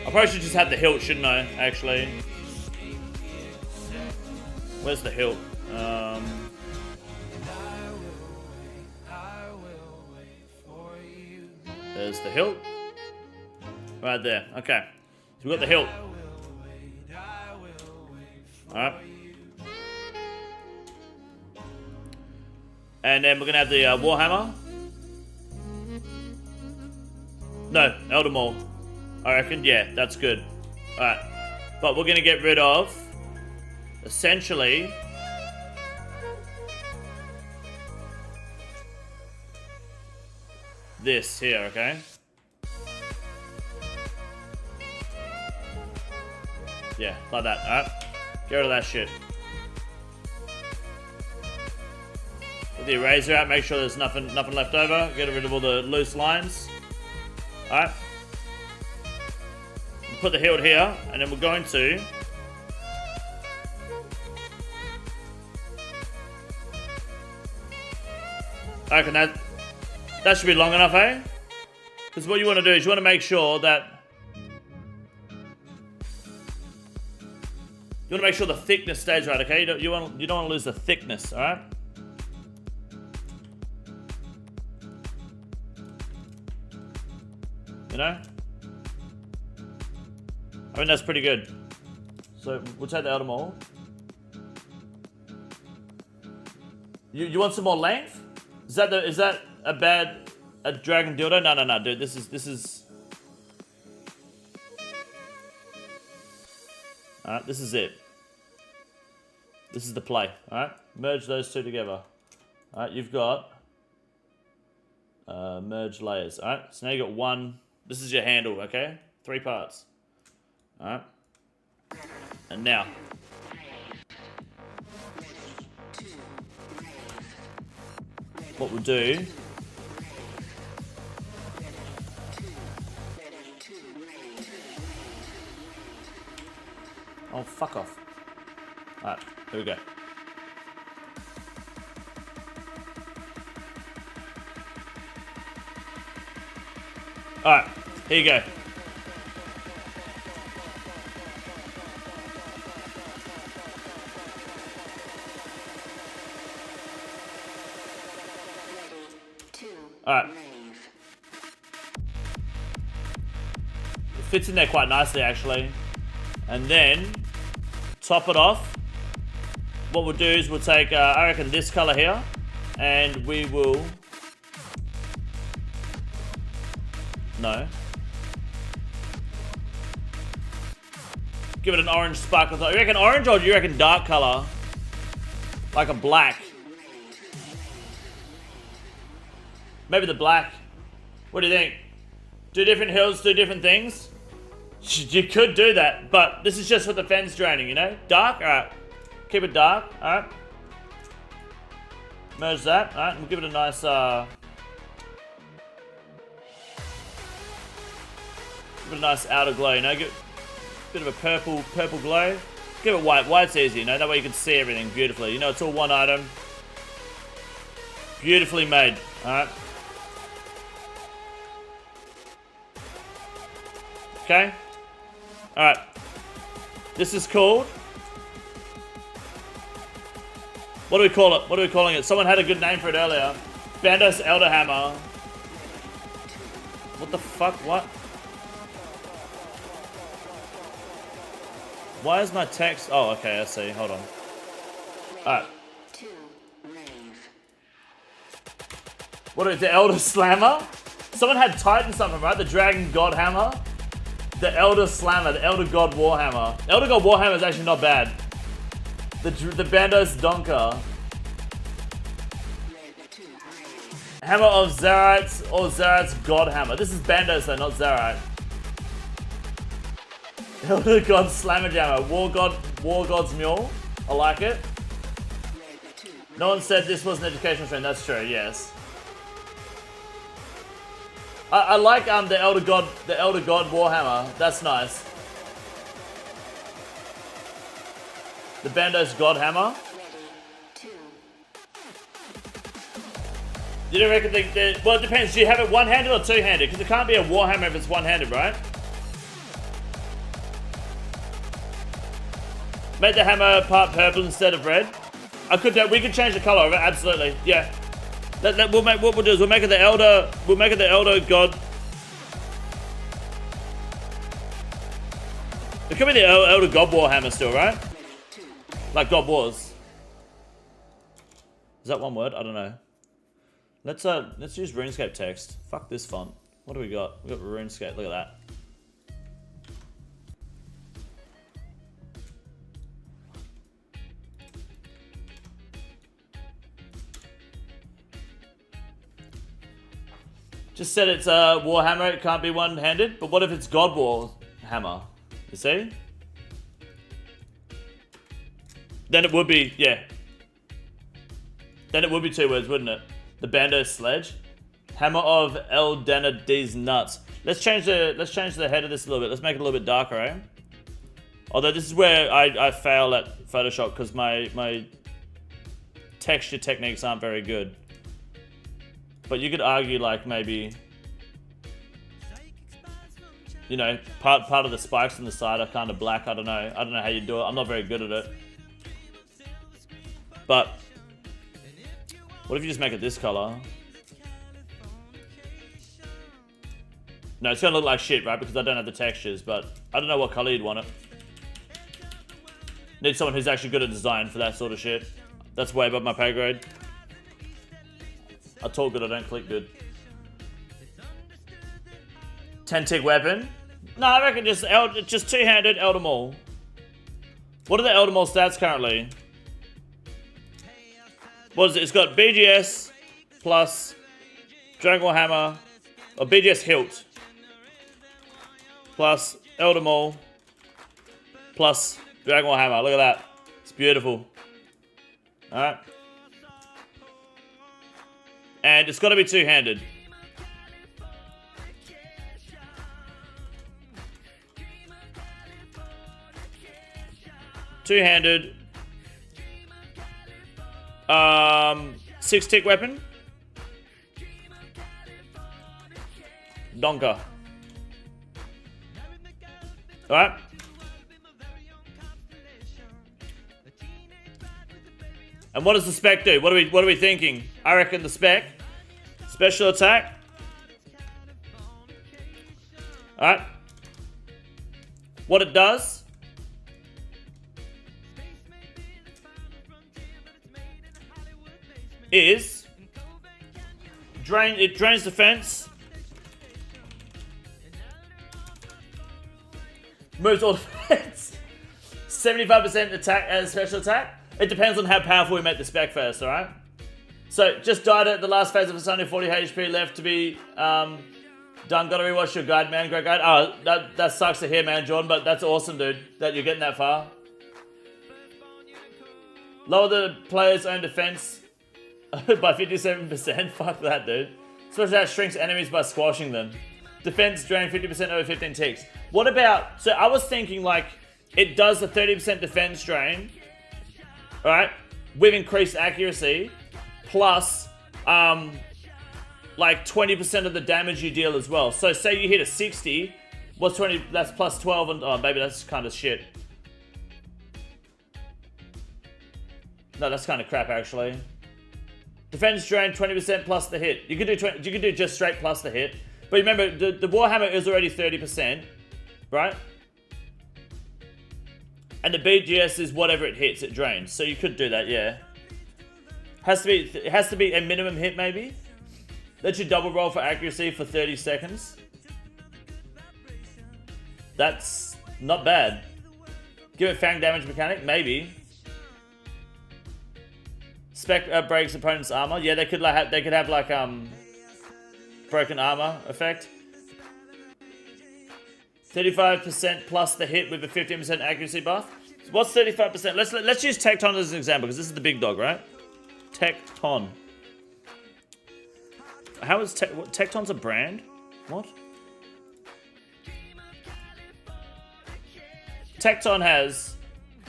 Speaker 1: I probably should just have the hilt, shouldn't I, actually? Where's the hilt? There's the hilt. Right there. Okay. So we've got the hilt. Alright. And then we're going to have the Warhammer. No, Elder Maul. I reckon, yeah, that's good. Alright. But we're gonna get rid of, essentially, this here, okay? Yeah, like that, alright? Get rid of that shit. Put the eraser out, make sure there's nothing left over. Get rid of all the loose lines. Alright. Put the hilt here, and then we're going to I reckon that should be long enough, eh? Because what you want to do is you want to make sure that you want to make sure the thickness stays right, okay? You don't want to lose the thickness, all right? You know? I mean, that's pretty good. So we'll take the Elder Maul. You want some more length? Is that a dragon dildo? No, dude. This is. Alright, this is it. This is the play. Alright? Merge those two together. Alright, you've got merge layers. Alright, so now you got one. This is your handle, okay? 3 parts. Alright. And now. What we'll do. Oh, fuck off. Alright, here we go. Alright, here you go. Alright. It fits in there quite nicely, actually. And then, top it off. What we'll do is we'll take, I reckon, this color here. And we will... No. Give it an orange sparkle. You reckon orange or do you reckon dark color? Like a black? Maybe the black. What do you think? 2 different hills, 2 different things? You could do that, but this is just for the fence draining, you know? Dark? Alright. Keep it dark, alright. Merge that, alright, and we'll give it a nice, give it a nice outer glow, you know? Give it a bit of a purple glow. Give it white. White's easy, you know? That way you can see everything beautifully. You know, it's all one item. Beautifully made, alright? Okay? Alright. This is called... What do we call it? What are we calling it? Someone had a good name for it earlier. Bandos Elder Hammer. What the fuck? What? Why is my text... Oh, okay, I see. Hold on. Alright. What is the Elder Slammer? Someone had Titan something, right? The Dragon God Hammer. The Elder Slammer, the Elder God Warhammer. Elder God Warhammer is actually not bad. The Bandos Donker. Hammer of Zarites or Zarites God Hammer. This is Bandos though, not Zarite. Elder God Slammerjammer. War God's Mule. I like it. No one said this was an educational trend. That's true, yes. I like the Elder God Warhammer. That's nice. The Bandos God Hammer. You don't reckon well, it depends. Do you have it one-handed or two-handed? Because it can't be a Warhammer if it's one-handed, right? Make the hammer part purple instead of red. We could change the color of it. Absolutely, yeah. What we'll do is we'll make it the Elder God. It could be the Elder God Warhammer still, right? Like God Wars. Is that one word? I don't know. Let's use RuneScape text. Fuck this font. What do we got? We got RuneScape. Look at that. Just said it's a Warhammer, it can't be one-handed, but what if it's God War Hammer? You see? Then it would be, yeah. Then it would be 2 words, wouldn't it? The Bando Sledge. Hammer of Eldana D's nuts. Let's change the head of this a little bit. Let's make it a little bit darker, eh? Although this is where I fail at Photoshop because my texture techniques aren't very good. But you could argue like maybe, you know, part of the spikes on the side are kind of black. I don't know how you do it. I'm not very good at it. But what if you just make it this color? No, it's gonna look like shit, right? Because I don't have the textures, but I don't know what color you'd want it. Need someone who's actually good at design for that sort of shit. That's way above my pay grade. I talk good, I don't click good. 10-tick weapon? No, I reckon just two-handed Elder Maul. What are the Elder Maul stats currently? What is it? It's got BGS plus Dragon Ball Hammer, or BGS Hilt plus Elder Maul plus Dragon Ball Hammer. Look at that. It's beautiful. Alright. And it's got to be two-handed. Two-handed. 6-tick weapon. Donka. Alright. And what does the spec do? What are we thinking? I reckon the spec. Special attack. Alright. What it does is it drains defense. Moves all defense. 75% attack as special attack. It depends on how powerful we make the spec first, alright? So, just died at the last phase of a Sunday, 40 HP left to be done. Gotta rewatch your guide, man. Great guide. Oh, that sucks to hear, man, Jordan, but that's awesome, dude, that you're getting that far. Lower the player's own defense by 57%. Fuck that, dude. Special attack shrinks enemies by squashing them. Defense drain 50% over 15 ticks. What about... So, I was thinking, like, it does the 30% defense drain... Alright, with increased accuracy, plus, like 20% of the damage you deal as well. So say you hit a 60, what's 20, that's plus 12, and, oh, maybe that's kind of shit. No, that's kind of crap, actually. Defense drain, 20% plus the hit. You could do just straight plus the hit. But remember, the Warhammer is already 30%, right? And the BGS is whatever it hits, it drains. So you could do that, yeah. It has to be a minimum hit, maybe. Let you double roll for accuracy for 30 seconds. That's not bad. Give it fang damage mechanic, maybe. Spec breaks opponent's armor. Yeah, they could have like broken armor effect. 35% plus the hit with a 15% accuracy buff. What's 35%? Let's use Tecton as an example because this is the big dog, right? Tecton. How is Tecton's a brand? What? Tecton has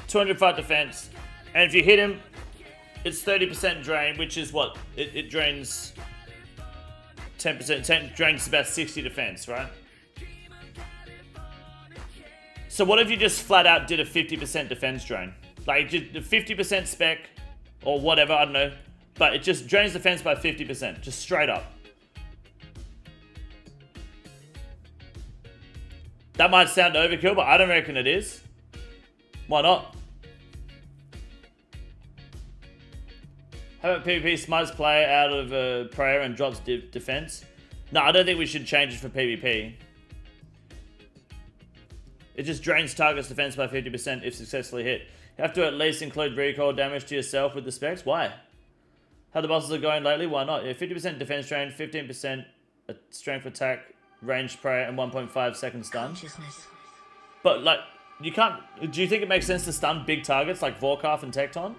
Speaker 1: 205 defense, and if you hit him, it's 30% drain, which is what? It drains 10%. Drains about 60 defense, right? So what if you just flat out did a 50% defense drain? Like just 50% spec or whatever, I don't know. But it just drains defense by 50%, just straight up. That might sound overkill, but I don't reckon it is. Why not? How about PvP smites player out of a prayer and drops defense? No, I don't think we should change it for PvP. It just drains target's defense by 50% if successfully hit. You have to at least include recoil damage to yourself with the specs. Why? How the bosses are going lately? Why not? Yeah, 50% defense drain, 15% a strength attack, ranged spray, and 1.5 second stun. But like, you can't. Do you think it makes sense to stun big targets like Vorkath and Tecton?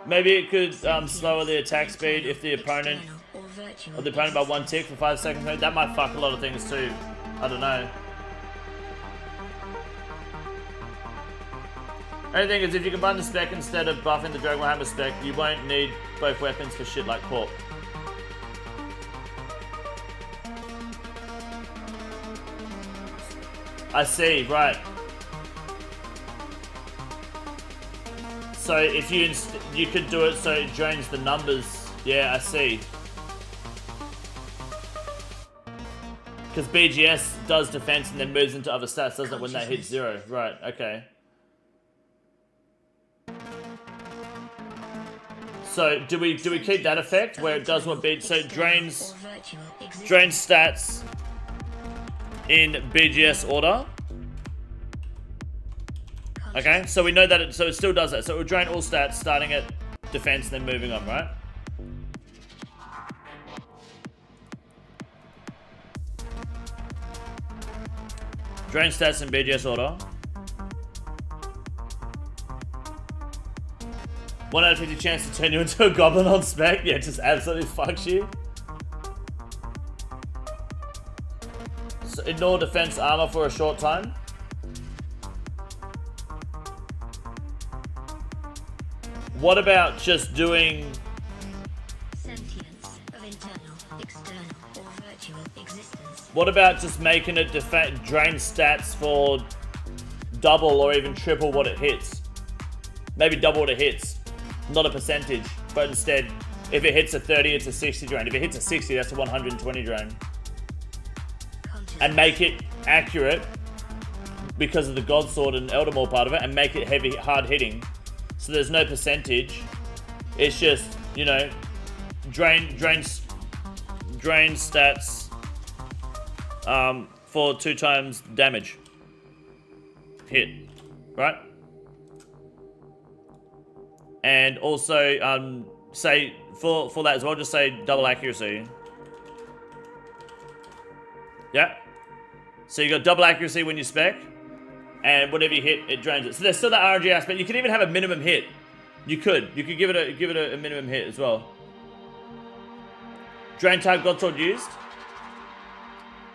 Speaker 1: Maybe it could slower the attack speed if the opponent by 1 tick for 5 seconds. That might fuck a lot of things too. I don't know. Only thing is, if you combine the spec instead of buffing the Dragon Hammer spec, you won't need both weapons for shit like Corp. I see, right. So if you could do it so it drains the numbers. Yeah, I see. Because BGS does defense and then moves into other stats, doesn't it, when that hits 0? Right, okay. So do we keep that effect where it does what so it drains stats in BGS order? Okay, so we know that so it still does that. So it will drain all stats starting at defense, then moving on, right? Drain stats in BGS order. 1 out of 50 chance to turn you into a goblin on spec. Yeah, just absolutely fucks you. So ignore defense armor for a short time. What about just doing
Speaker 10: sentience of internal, external, or virtual existence?
Speaker 1: What about just making it drain stats for double or even triple what it hits? Maybe double what it hits. Not a percentage, but instead, if it hits a 30, it's a 60 drain. If it hits a 60, that's a 120 drain. And make it accurate because of the God Sword and Eldermaw part of it, and make it heavy, hard hitting. So there's no percentage. It's just, you know, drain stats for 2 times damage hit, right? And also, say for that as well, just say double accuracy. Yeah. So you got double accuracy when you spec, and whatever you hit, it drains it. So there's still that RNG aspect. You can even have a minimum hit. You could give it a minimum hit as well. Drain type God Sword used.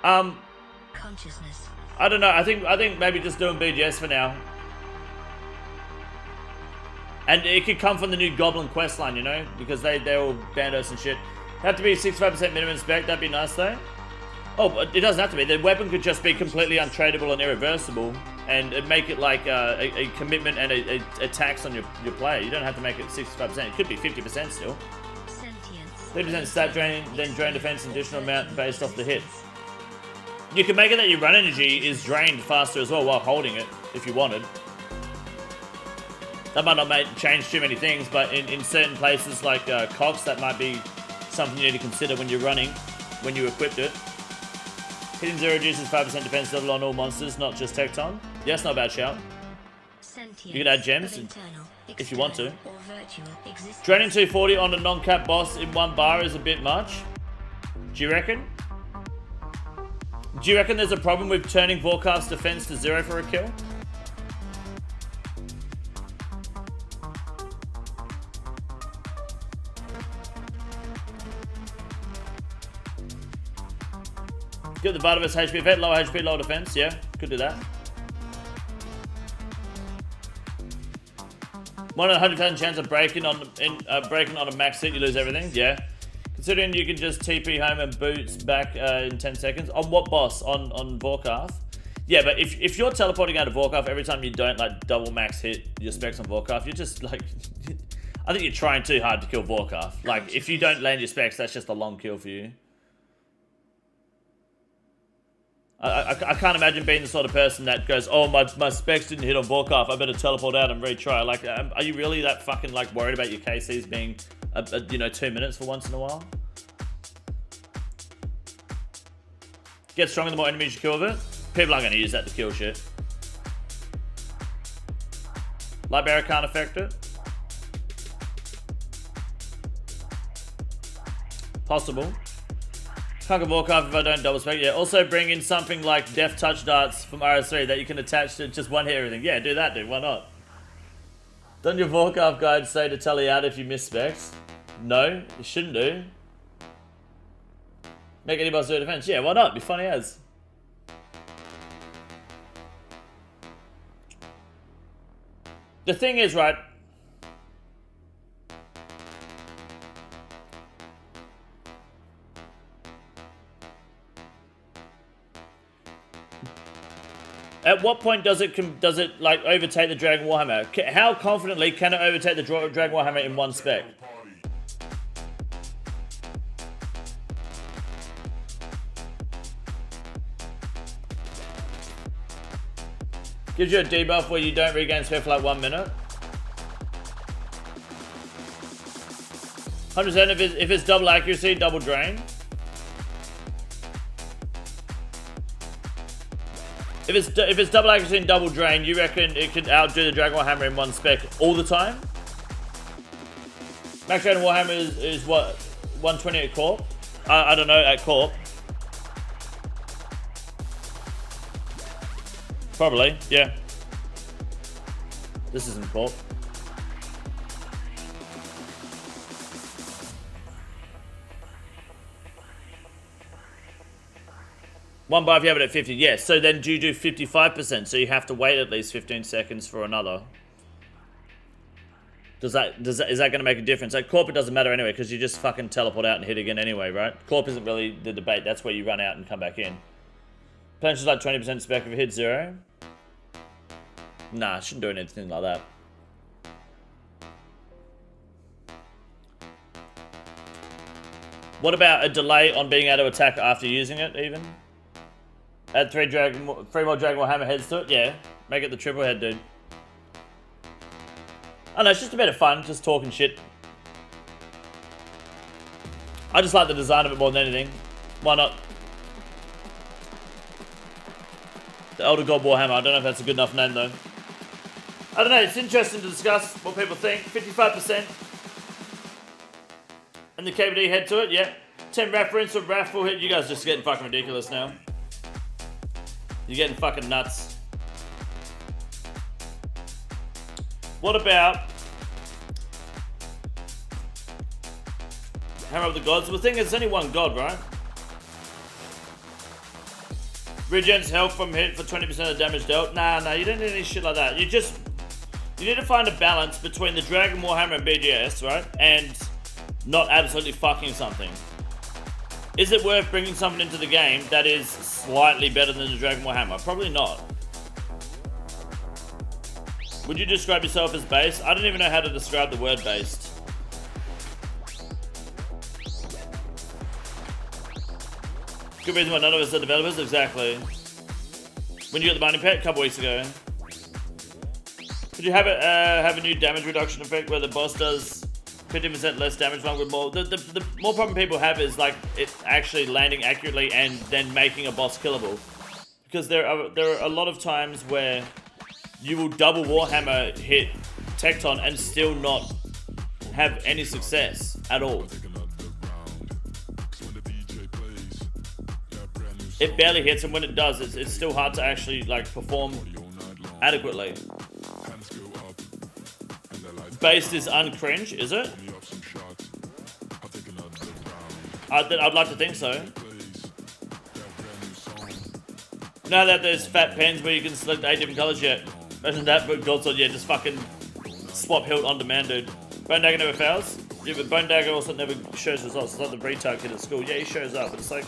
Speaker 10: Consciousness.
Speaker 1: I don't know. I think maybe just doing BGS for now. And it could come from the new Goblin quest line, you know, because they're all bandos and shit. Have to be 65% minimum spec. That'd be nice though. Oh, but it doesn't have to be. The weapon could just be completely untradeable and irreversible, and make it like a commitment and a tax on your player. You don't have to make it 65%. It could be 50% still. 50% stat drain, then drain defense additional amount based off the hit. You can make it that your run energy is drained faster as well while holding it, if you wanted. That might not change too many things, but in certain places like Cox, that might be something you need to consider when you're running, when you equipped it. Hitting 0 reduces 5% defense level on all monsters, not just Tecton. Yeah, that's not a bad shout. You can add gems if you want to. Draining 240 on a non-cap boss in 1 bar is a bit much. Do you reckon? Do you reckon there's a problem with turning Vorkath's defense to 0 for a kill? Get the Viability HP effect, lower HP, lower defense. Yeah, could do that. 1 in 100,000 chance of breaking on a max hit, you lose everything. Yeah. Considering you can just TP home and boots back in 10 seconds. On what boss? On Vorkath? Yeah, but if you're teleporting out of Vorkath every time you don't like double max hit your specs on Vorkath, you're just like, I think you're trying too hard to kill Vorkath. Like if you don't land your specs, that's just a long kill for you. I can't imagine being the sort of person that goes, oh, my specs didn't hit on Vorkath, I better teleport out and retry. Like, are you really that fucking like worried about your KCs being, you know, 2 minutes for once in a while? Get stronger the more enemies you kill with it. People aren't going to use that to kill shit. Light Barrier can't affect it. Possible. Can't get Vorkath if I don't double spec. Yeah, also bring in something like Death Touch darts from RS3 that you can attach to just one hit everything. Yeah, do that, dude. Why not? Doesn't your Vorkath guide say to tally out if you miss specs? No, you shouldn't do. Make any boss do a defense. Yeah, why not? Be funny as. The thing is, right? At what point does it like overtake the Dragon Warhammer? How confidently can it overtake the Dragon Warhammer in one spec? Gives you a debuff where you don't regain spec for like 1 minute. 100% if it's double accuracy, double drain. If it's double accuracy and double drain, you reckon it could outdo the Dragon Warhammer in one spec all the time? Max Dragon Warhammer is what, 120 at Corp? I don't know, at Corp. Probably, yeah. This isn't Corp. One buy if you have it at 50, yes. So then do you do 55%? So you have to wait at least 15 seconds for another. Is that going to make a difference? At Corp it doesn't matter anyway, because you just fucking teleport out and hit again anyway, right? Corp isn't really the debate. That's where you run out and come back in. Punch is like 20% spec if it hits 0. Nah, I shouldn't do anything like that. What about a delay on being able to attack after using it, even? Add 3 more Dragon Warhammer heads to it? Yeah. Make it the triple head, dude. I don't know, it's just a bit of fun, just talking shit. I just like the design of it more than anything. Why not? The Elder God Warhammer, I don't know if that's a good enough name though. I don't know, it's interesting to discuss what people think. 55%. And the KBD head to it, yeah. 10 reference or raffle hit. You guys are just getting fucking ridiculous now. You're getting fucking nuts. What about Hammer of the Gods? Well, the thing is, there's only one god, right? Regens health from hit for 20% of the damage dealt. Nah, you don't need any shit like that. You need to find a balance between the Dragon Warhammer and BGS, right? And not absolutely fucking something. Is it worth bringing something into the game that is slightly better than the Dragon Warhammer? Probably not. Would you describe yourself as based? I don't even know how to describe the word based. Good reason why none of us are developers, exactly. When you got the Mining Pet a couple weeks ago. Could you have it have a new damage reduction effect where the boss does 50% less damage along with more? The more problem people have is like it actually landing accurately and then making a boss killable. Because there are a lot of times where you will double Warhammer hit Tecton and still not have any success at all. It barely hits, and when it does, it's still hard to actually like perform adequately. Based is uncringe, is it? I'd like to think so. Now that there's fat pens where you can select 8 different colors yet. Imagine that, but Godsword, yeah, just fucking swap hilt on demand, dude. Bone Dagger never fails. Yeah, but Bone Dagger also never shows results. It's like the retard kid at school. Yeah, he shows up, but it's like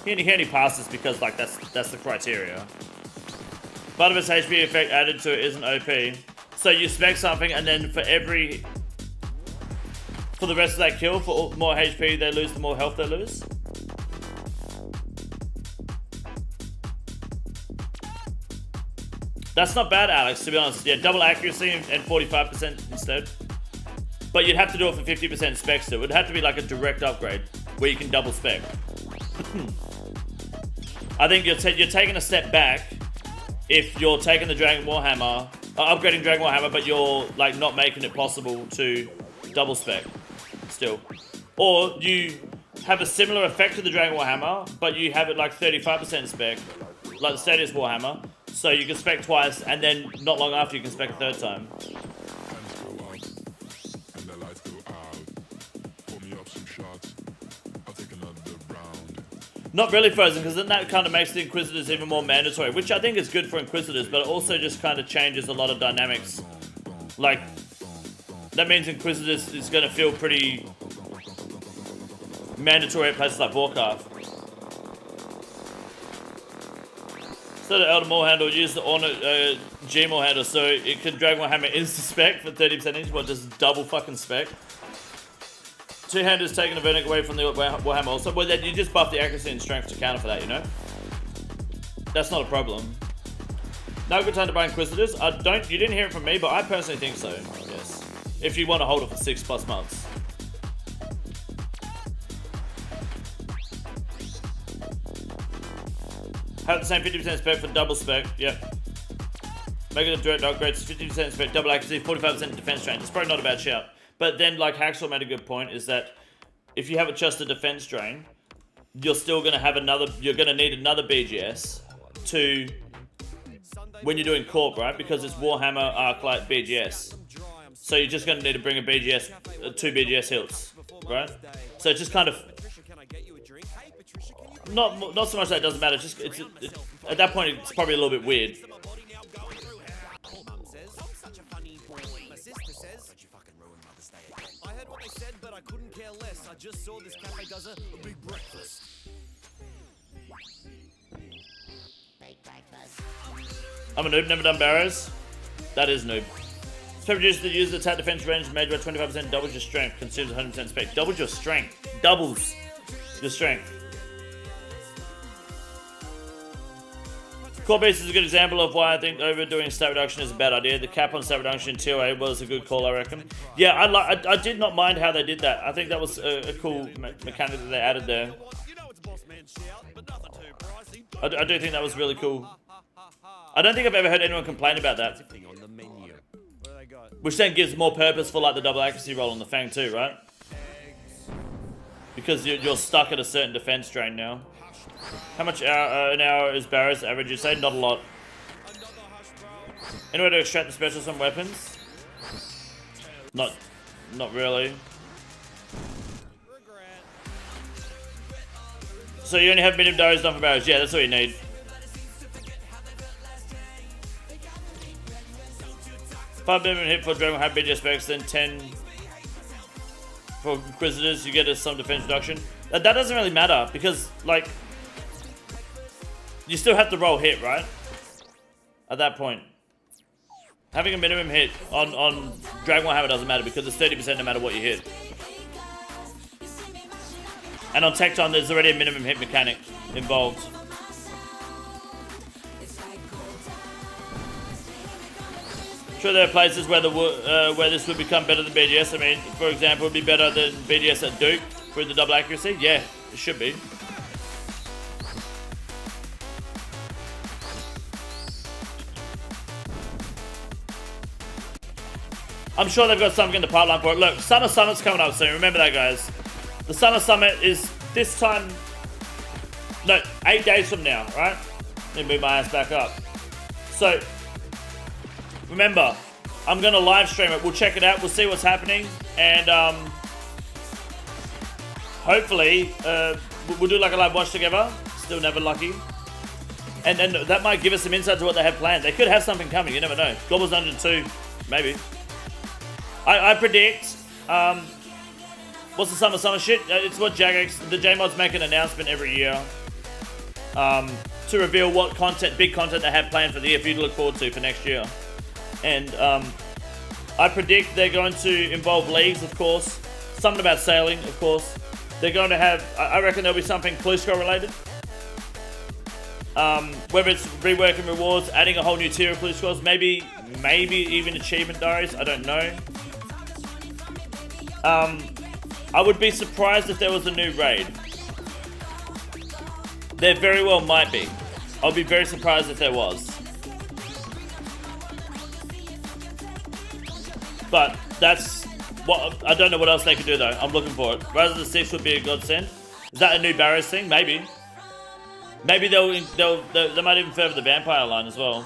Speaker 1: he only passes because like that's the criteria. Part of its HP effect added to it isn't OP. So you spec something, and then for the rest of that kill, for more HP they lose, the more health they lose. That's not bad, Alex, to be honest. Yeah, double accuracy and 45% instead. But you'd have to do it for 50% spec still. It would have to be like a direct upgrade where you can double spec. I think you're taking a step back if you're taking the Dragon Warhammer, upgrading Dragon Warhammer, but you're like not making it possible to double spec still. Or you have a similar effect to the Dragon Warhammer, but you have it like 35% spec, like the Stadius Warhammer. So you can spec twice, and then not long after you can spec a third time. Not really Frozen, because then that kind of makes the Inquisitors even more mandatory, which I think is good for Inquisitors, but it also just kind of changes a lot of dynamics. Like, that means Inquisitors is going to feel pretty mandatory at places like Vorkath. So the Elder Maul handle, use the Ornate G Maul handle, so it can Dragon Warhammer insta-spec for 30% inch, but just double fucking spec. Two-handers taking a verdict away from the Warhammer also. Well, then you just buff the accuracy and strength to counter for that, you know? That's not a problem. No good time to buy Inquisitors. You didn't hear it from me, but I personally think so, yes. If you want to hold it for 6+ months. Have the same 50% spec for double spec, yep. Make it a direct upgrade, 50% spec, double accuracy, 45% defense strain. It's probably not a bad shout. But then, like Hacksaw made a good point, is that if you have just a defense drain, you're still going to have you're going to need another BGS to, when you're doing Corp, right? Because it's Warhammer Arclight BGS. So you're just going to need to bring a BGS, 2 BGS hilts, right? So it's just kind of, not so much that it doesn't matter, just at that point it's probably a little bit weird.
Speaker 9: Just saw this cafe does a big breakfast.
Speaker 1: I'm a noob, never done barrows. That is noob. Spec reduces the user's attack defense range made by 25%, doubles your strength, consumes 100% spec. Doubles your strength. Doubles your strength. Core base is a good example of why I think overdoing stat reduction is a bad idea. The cap on stat reduction in TOA was a good call, I reckon. Yeah, I did not mind how they did that. I think that was a cool mechanic that they added there. I do think that was really cool. I don't think I've ever heard anyone complain about that. Which then gives more purpose for like the double accuracy roll on the Fang too, right? Because you're stuck at a certain defense drain now. How much an hour is Barrow's average, you say? Not a lot. Any way to extract the specials from weapons? Not really. So you only have medium diaries done for Barrows? Yeah, that's all you need. Five minimum hit for Dragon have BGS specs, then 10 for Inquisitors, you get some defense reduction. That doesn't really matter, because, like, you still have to roll hit, right? At that point. Having a minimum hit on Dragon Warhammer doesn't matter, because it's 30% no matter what you hit. And on Tecton, there's already a minimum hit mechanic involved. Sure, there are places where where this would become better than BGS. I mean, for example, it would be better than BGS at Duke with the double accuracy. Yeah, it should be. I'm sure they've got something in the pipeline for it. Look, Summer Summit's coming up soon. Remember that, guys. The Summer Summit is this time... No, 8 days from now, right? Let me move my ass back up. So, remember, I'm going to live stream it. We'll check it out. We'll see what's happening. And, hopefully, we'll do like a live watch together. Still never lucky. And then that might give us some insight to what they have planned. They could have something coming. You never know. Goblins Dungeon 2, maybe. I predict, what's the Summer shit? It's what Jagex, the J-Mods make an announcement every year to reveal what content, big content they have planned for the year for you to look forward to for next year. And I predict they're going to involve leagues, of course, something about sailing, of course. They're going to have, I reckon there'll be something Clue Scroll related. Whether it's reworking rewards, adding a whole new tier of Clue Scrolls, maybe even achievement diaries, I don't know. I would be surprised if there was a new raid. There very well might be. I'll be very surprised if there was. But that's what I don't know what else they could do though. I'm looking for it. Rise of the Six would be a godsend. Is that a new Barrows thing? Maybe. Maybe they might even further the vampire line as well.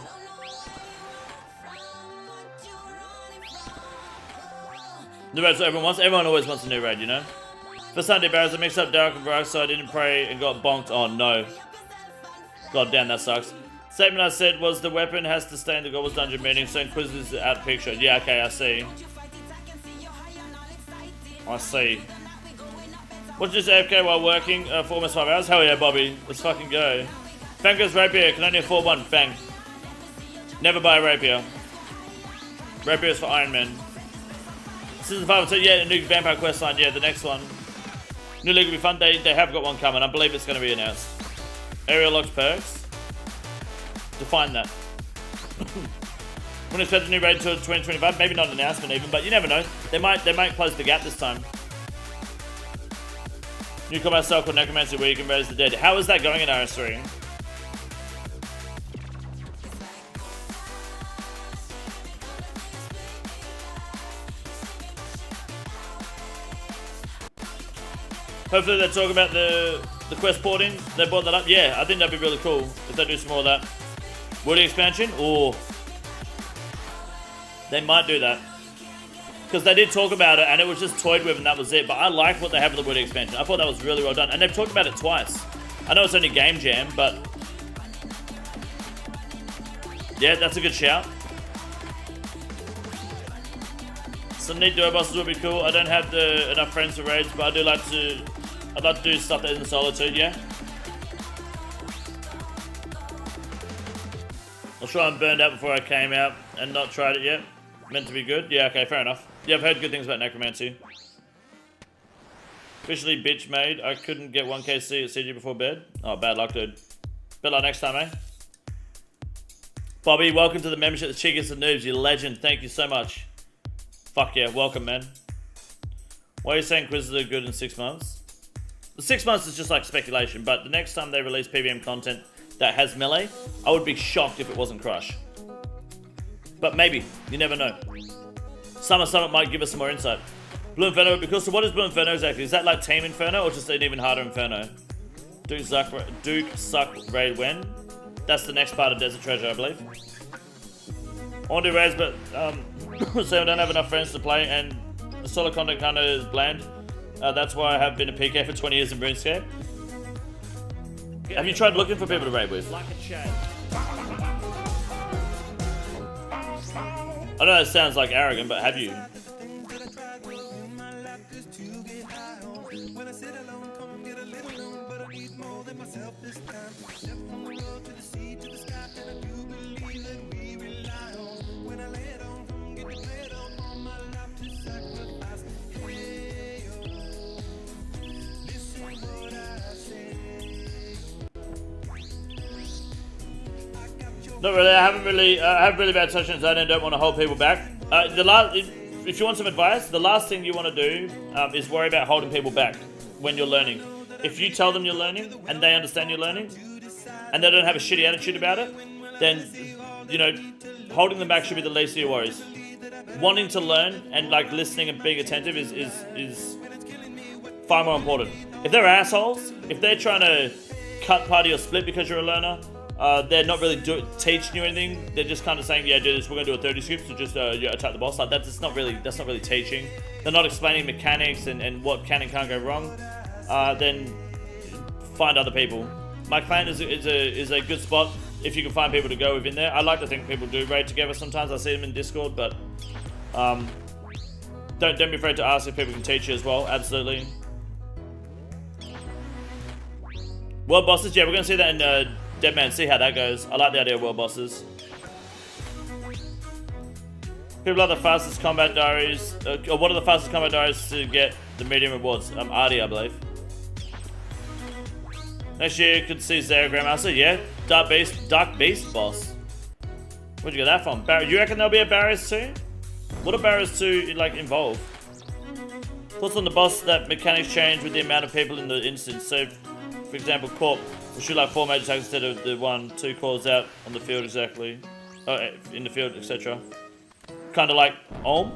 Speaker 1: New raids everyone wants. Everyone always wants a new raid, you know. For Sunday Barrows, I mixed up Derek and Varrock, so I didn't pray and got bonked. Oh no. God damn, that sucks. Statement I said was the weapon has to stay in the Gobble's dungeon meeting, so Inquisitor's out of picture. Yeah, okay, I see. I see. What's just AFK while working for almost 5 hours? Hell yeah, Bobby. Let's fucking go. Fang goes rapier. Can only afford one. Fang. Never buy a rapier. Rapier is for Iron Man. Season 5 so yeah, a new vampire quest line. Yeah, the next one. New league will be fun. They have got one coming. I believe it's going to be announced. Area locks perks. Define that. Wouldn't expect a new raid until 2025. Maybe not an announcement even, but you never know. They might close the gap this time. New combat style called Necromancy where you can raise the dead. How is that going in RS3? Hopefully they talk about the quest porting. They brought that up. Yeah, I think that'd be really cool if they do some more of that. Woody expansion? Or they might do that. Because they did talk about it and it was just toyed with and that was it. But I like what they have with the Woody expansion. I thought that was really well done. And they've talked about it twice. I know it's only Game Jam, but yeah, that's a good shout. Some neat duo bosses would be cool. I don't have enough friends for raids, but I'd like to do stuff that isn't solitude, yeah. I was trying burned out before I came out and not tried it yet. Meant to be good. Yeah, okay, fair enough. Yeah, I've heard good things about Necromancy. Officially bitch made. I couldn't get 1k at CG before bed. Oh, bad luck, dude. Better luck next time, eh? Bobby, welcome to the membership. The Cheekiest of Noobs, you legend. Thank you so much. Fuck yeah, welcome, man. Why are you saying quizzes are good in 6 months? The 6 months is just like speculation, but the next time they release PVM content that has melee, I would be shocked if it wasn't Crush. But maybe, you never know. Summer Summit might give us some more insight. Blue Inferno would be cool. So what is Blue Inferno exactly? Is that like Team Inferno or just an even harder Inferno? Duke suck raid when? That's the next part of Desert Treasure, I believe. I want to do raids, but so I don't have enough friends to play, and the solo content kind of is bland. That's why I have been a PK for 20 years in RuneScape. Have you tried looking for people to raid with?
Speaker 6: Like a chat.
Speaker 1: I know that sounds like arrogant, but have you? Not really. I have really bad touch and I don't want to hold people back. If you want some advice, the last thing you want to do is worry about holding people back when you're learning. If you tell them you're learning and they understand you're learning, and they don't have a shitty attitude about it, then you know holding them back should be the least of your worries. Wanting to learn and like listening and being attentive is far more important. If they're assholes, if they're trying to cut part of your split because you're a learner. They're not really teaching you anything. They're just kind of saying, "Yeah, do this. We're going to do a 30 skip, so just attack the boss." Like that's not really teaching. They're not explaining mechanics and what can and can't go wrong. Then find other people. My clan is a good spot if you can find people to go within there. I like to think people do raid together. Sometimes I see them in Discord, but don't be afraid to ask if people can teach you as well. Absolutely. World bosses, yeah, we're going to see that in. Deadman, see how that goes. I like the idea of world bosses. People are the fastest combat diaries. Or what are the fastest combat diaries to get the medium rewards? Artie, I believe. Next year you could see Zara Grandmaster. Yeah, Dark Beast boss. Where'd you get that from? You reckon there'll be a Barrows 2? What are Barrows 2 like involve? Thoughts on the boss that mechanics change with the amount of people in the instance. So, for example, Corp. We should like 4 major attacks instead of the 1, 2 calls out on the field exactly. In the field, etc. Kind of like Olm.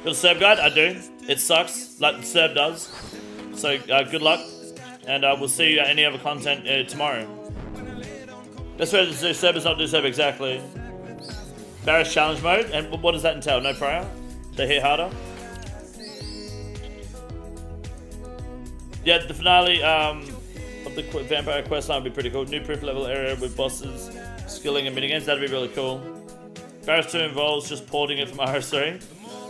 Speaker 1: Got a serve guide? I do. It sucks, like the serve does. So good luck, and we'll see you at any other content tomorrow. That's where the servers not do serve exactly. Barris challenge mode, and what does that entail? No prior? They hit harder? Yeah, the finale of the Vampire quest line would be pretty cool. New proof level area with bosses, skilling and minigames, that'd be really cool. Barris 2 involves just porting it from RS3.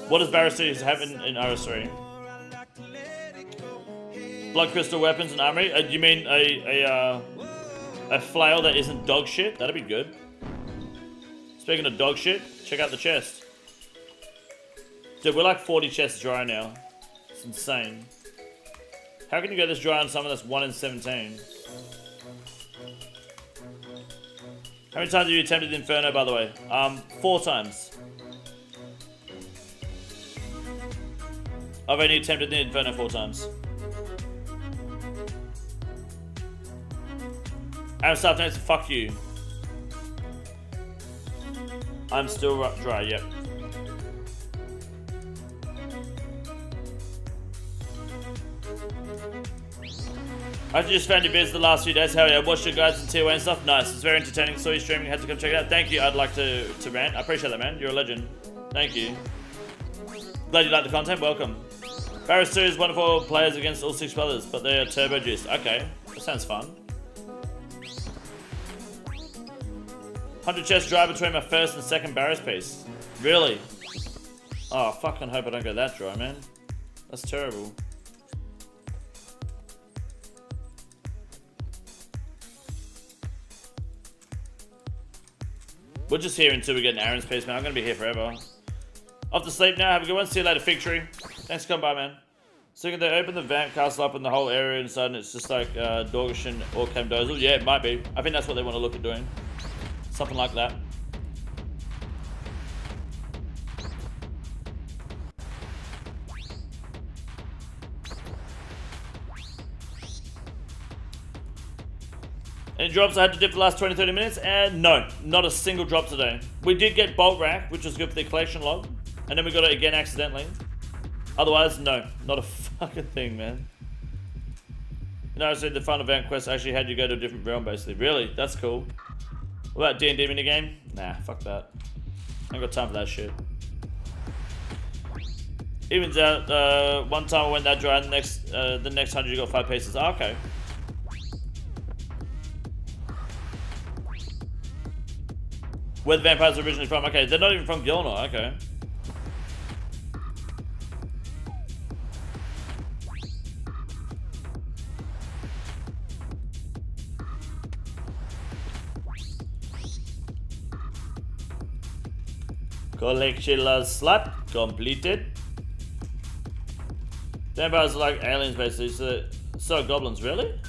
Speaker 1: What does Barris 2 have in RS3? Blood crystal weapons and armory? You mean a flail that isn't dog shit? That'd be good. Speaking of dog shit, check out the chest. Dude, we're like 40 chests dry now. It's insane. How can you go this dry on someone that's 1 in 17? How many times have you attempted Inferno, by the way? 4 times. I've only attempted the Inferno 4 times. I'm starting to fuck you. I'm still dry, yep. I just found your vids the last few days. Hell yeah, watched your guys in tier 1 and stuff. Nice, it's very entertaining. Saw you streaming, had to come check it out. Thank you, I'd like to rant. I appreciate that, man. You're a legend. Thank you. Glad you like the content, welcome. Barris 2 is wonderful players against all 6 brothers, but they are turbo juiced. Okay, that sounds fun. 100 chests dry between my first and second Barris piece. Really? Oh, fucking hope I don't go that dry, man. That's terrible. We're just here until we get an Aaron's piece, man. I'm gonna be here forever. Off to sleep now. Have a good one. See you later, Fig Tree. Thanks for coming by, man. So can they open the vamp castle up in the whole area inside and it's just like Dorgish and Orcam Dozel? Yeah, it might be. I think that's what they want to look at doing. Something like that. Any drops I had to dip for the last 20-30 minutes? And no, not a single drop today. We did get Bolt Rack, which was good for the collection log. And then we got it again accidentally. Otherwise, no, not a fucking thing, man. You know, I said the final event quest actually had you go to a different realm, basically. Really? That's cool. What about D&D minigame? Nah, fuck that. I ain't got time for that shit. Evens out, one time I went that dry, and the next 100 you got 5 pieces. Oh, okay. Where the vampires are originally from? Okay, they're not even from Gilnor, okay. Collection slot completed. Vampires are like aliens basically, so goblins, really?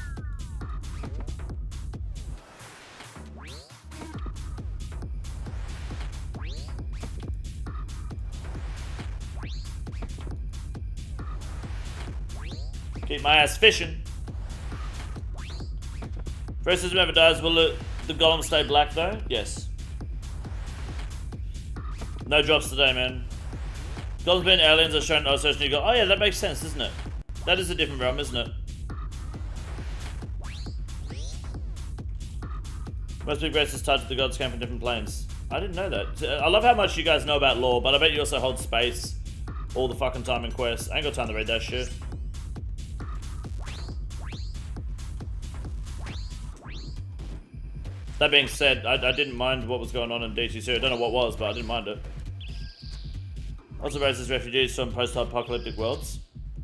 Speaker 1: Keep my ass fishing. First system ever dies, will the golem stay black though? Yes. No drops today, man. Golems being aliens are shown OSRS and you go, oh yeah, that makes sense, doesn't it? That is a different realm, isn't it? Most big races tied to the gods came from different planes. I didn't know that. I love how much you guys know about lore, but I bet you also hold space all the fucking time in quests. I ain't got time to read that shit. That being said, I didn't mind what was going on in DT2. I don't know what was, but I didn't mind it. Also raises refugees from post-apocalyptic worlds.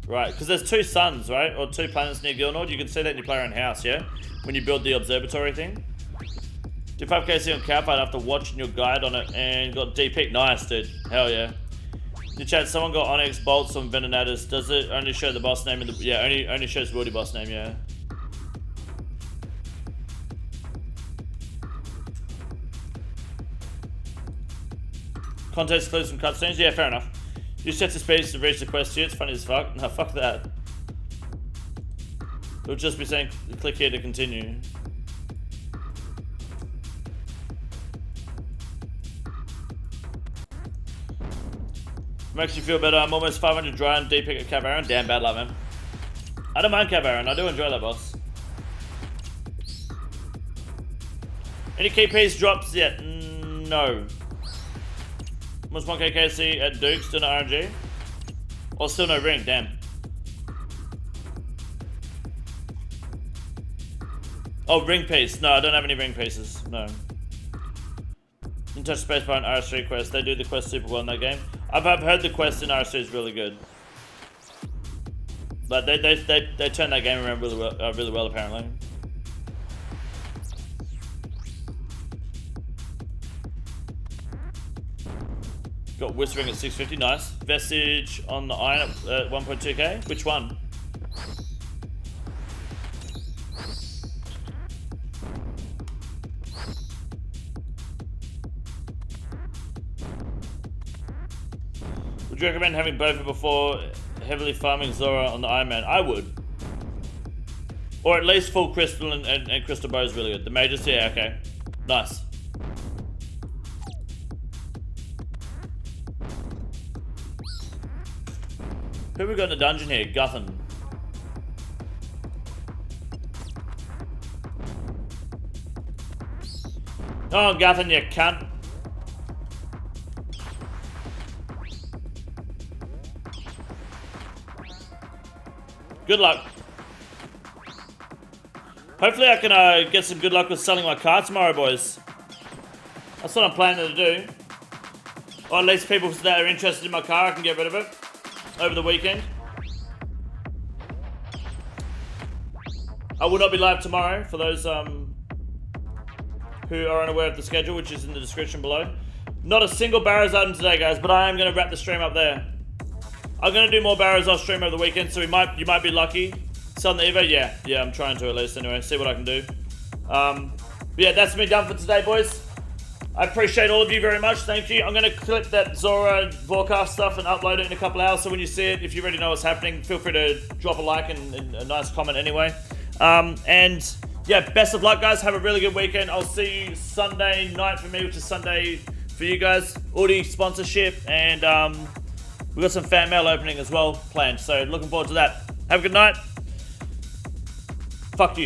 Speaker 1: Right, because there's 2 suns, right? Or 2 planets near Gilnord. You can see that in your player own house, yeah? When you build the observatory thing. Do 5kc on Cowfight after watching your guide on it and got DP. Nice, dude. Hell yeah. In the chat, someone got Onyx bolts on Venenatus. Does it only show the boss name in the... Yeah, only shows Wildy boss name, yeah. Context clues from cutscenes? Yeah, fair enough. You set the speed to reach the quest here, it's funny as fuck. No, fuck that. It'll just be saying, click here to continue. Makes you feel better. I'm almost 500 dry and deep at Cavaran. Damn, bad luck, man. I don't mind Cavaran. I do enjoy that boss. Any key piece drops yet? No. Almost 1k KC at Duke. Still no RNG. Or still no ring. Damn. Oh, ring piece. No, I don't have any ring pieces. No. Didn't touch spacebar in RS3 quest. They do the quest super well in that game. I've heard the quest in RS3 is really good. But they turned that game around really well apparently. Got Whispering at 650, nice. Vestige on the iron at 1.2k. Which one? Would you recommend having both before heavily farming Zora on the Iron Man? I would. Or at least full crystal and crystal bow is really good. The mages, yeah, okay. Nice. Who we got in the dungeon here? Guthan. Oh, Guthan, you cunt. Good luck. Hopefully I can get some good luck with selling my car tomorrow, boys. That's what I'm planning to do. Or at least people that are interested in my car, I can get rid of it over the weekend. I will not be live tomorrow for those who are unaware of the schedule, which is in the description below. Not a single Barrows item today, guys, but I am going to wrap the stream up there. I'm going to do more Barrows off stream over the weekend, so you might be lucky. Selling the Evo? Yeah, I'm trying to at least anyway. See what I can do. But yeah, that's me done for today, boys. I appreciate all of you very much. Thank you. I'm going to clip that Zora Vorkath stuff and upload it in a couple hours, so when you see it, if you already know what's happening, feel free to drop a like and a nice comment anyway. And yeah, best of luck, guys. Have a really good weekend. I'll see you Sunday night for me, which is Sunday for you guys. Audi sponsorship, and we've got some fan mail opening as well planned, so looking forward to that. Have a good night. Fuck you.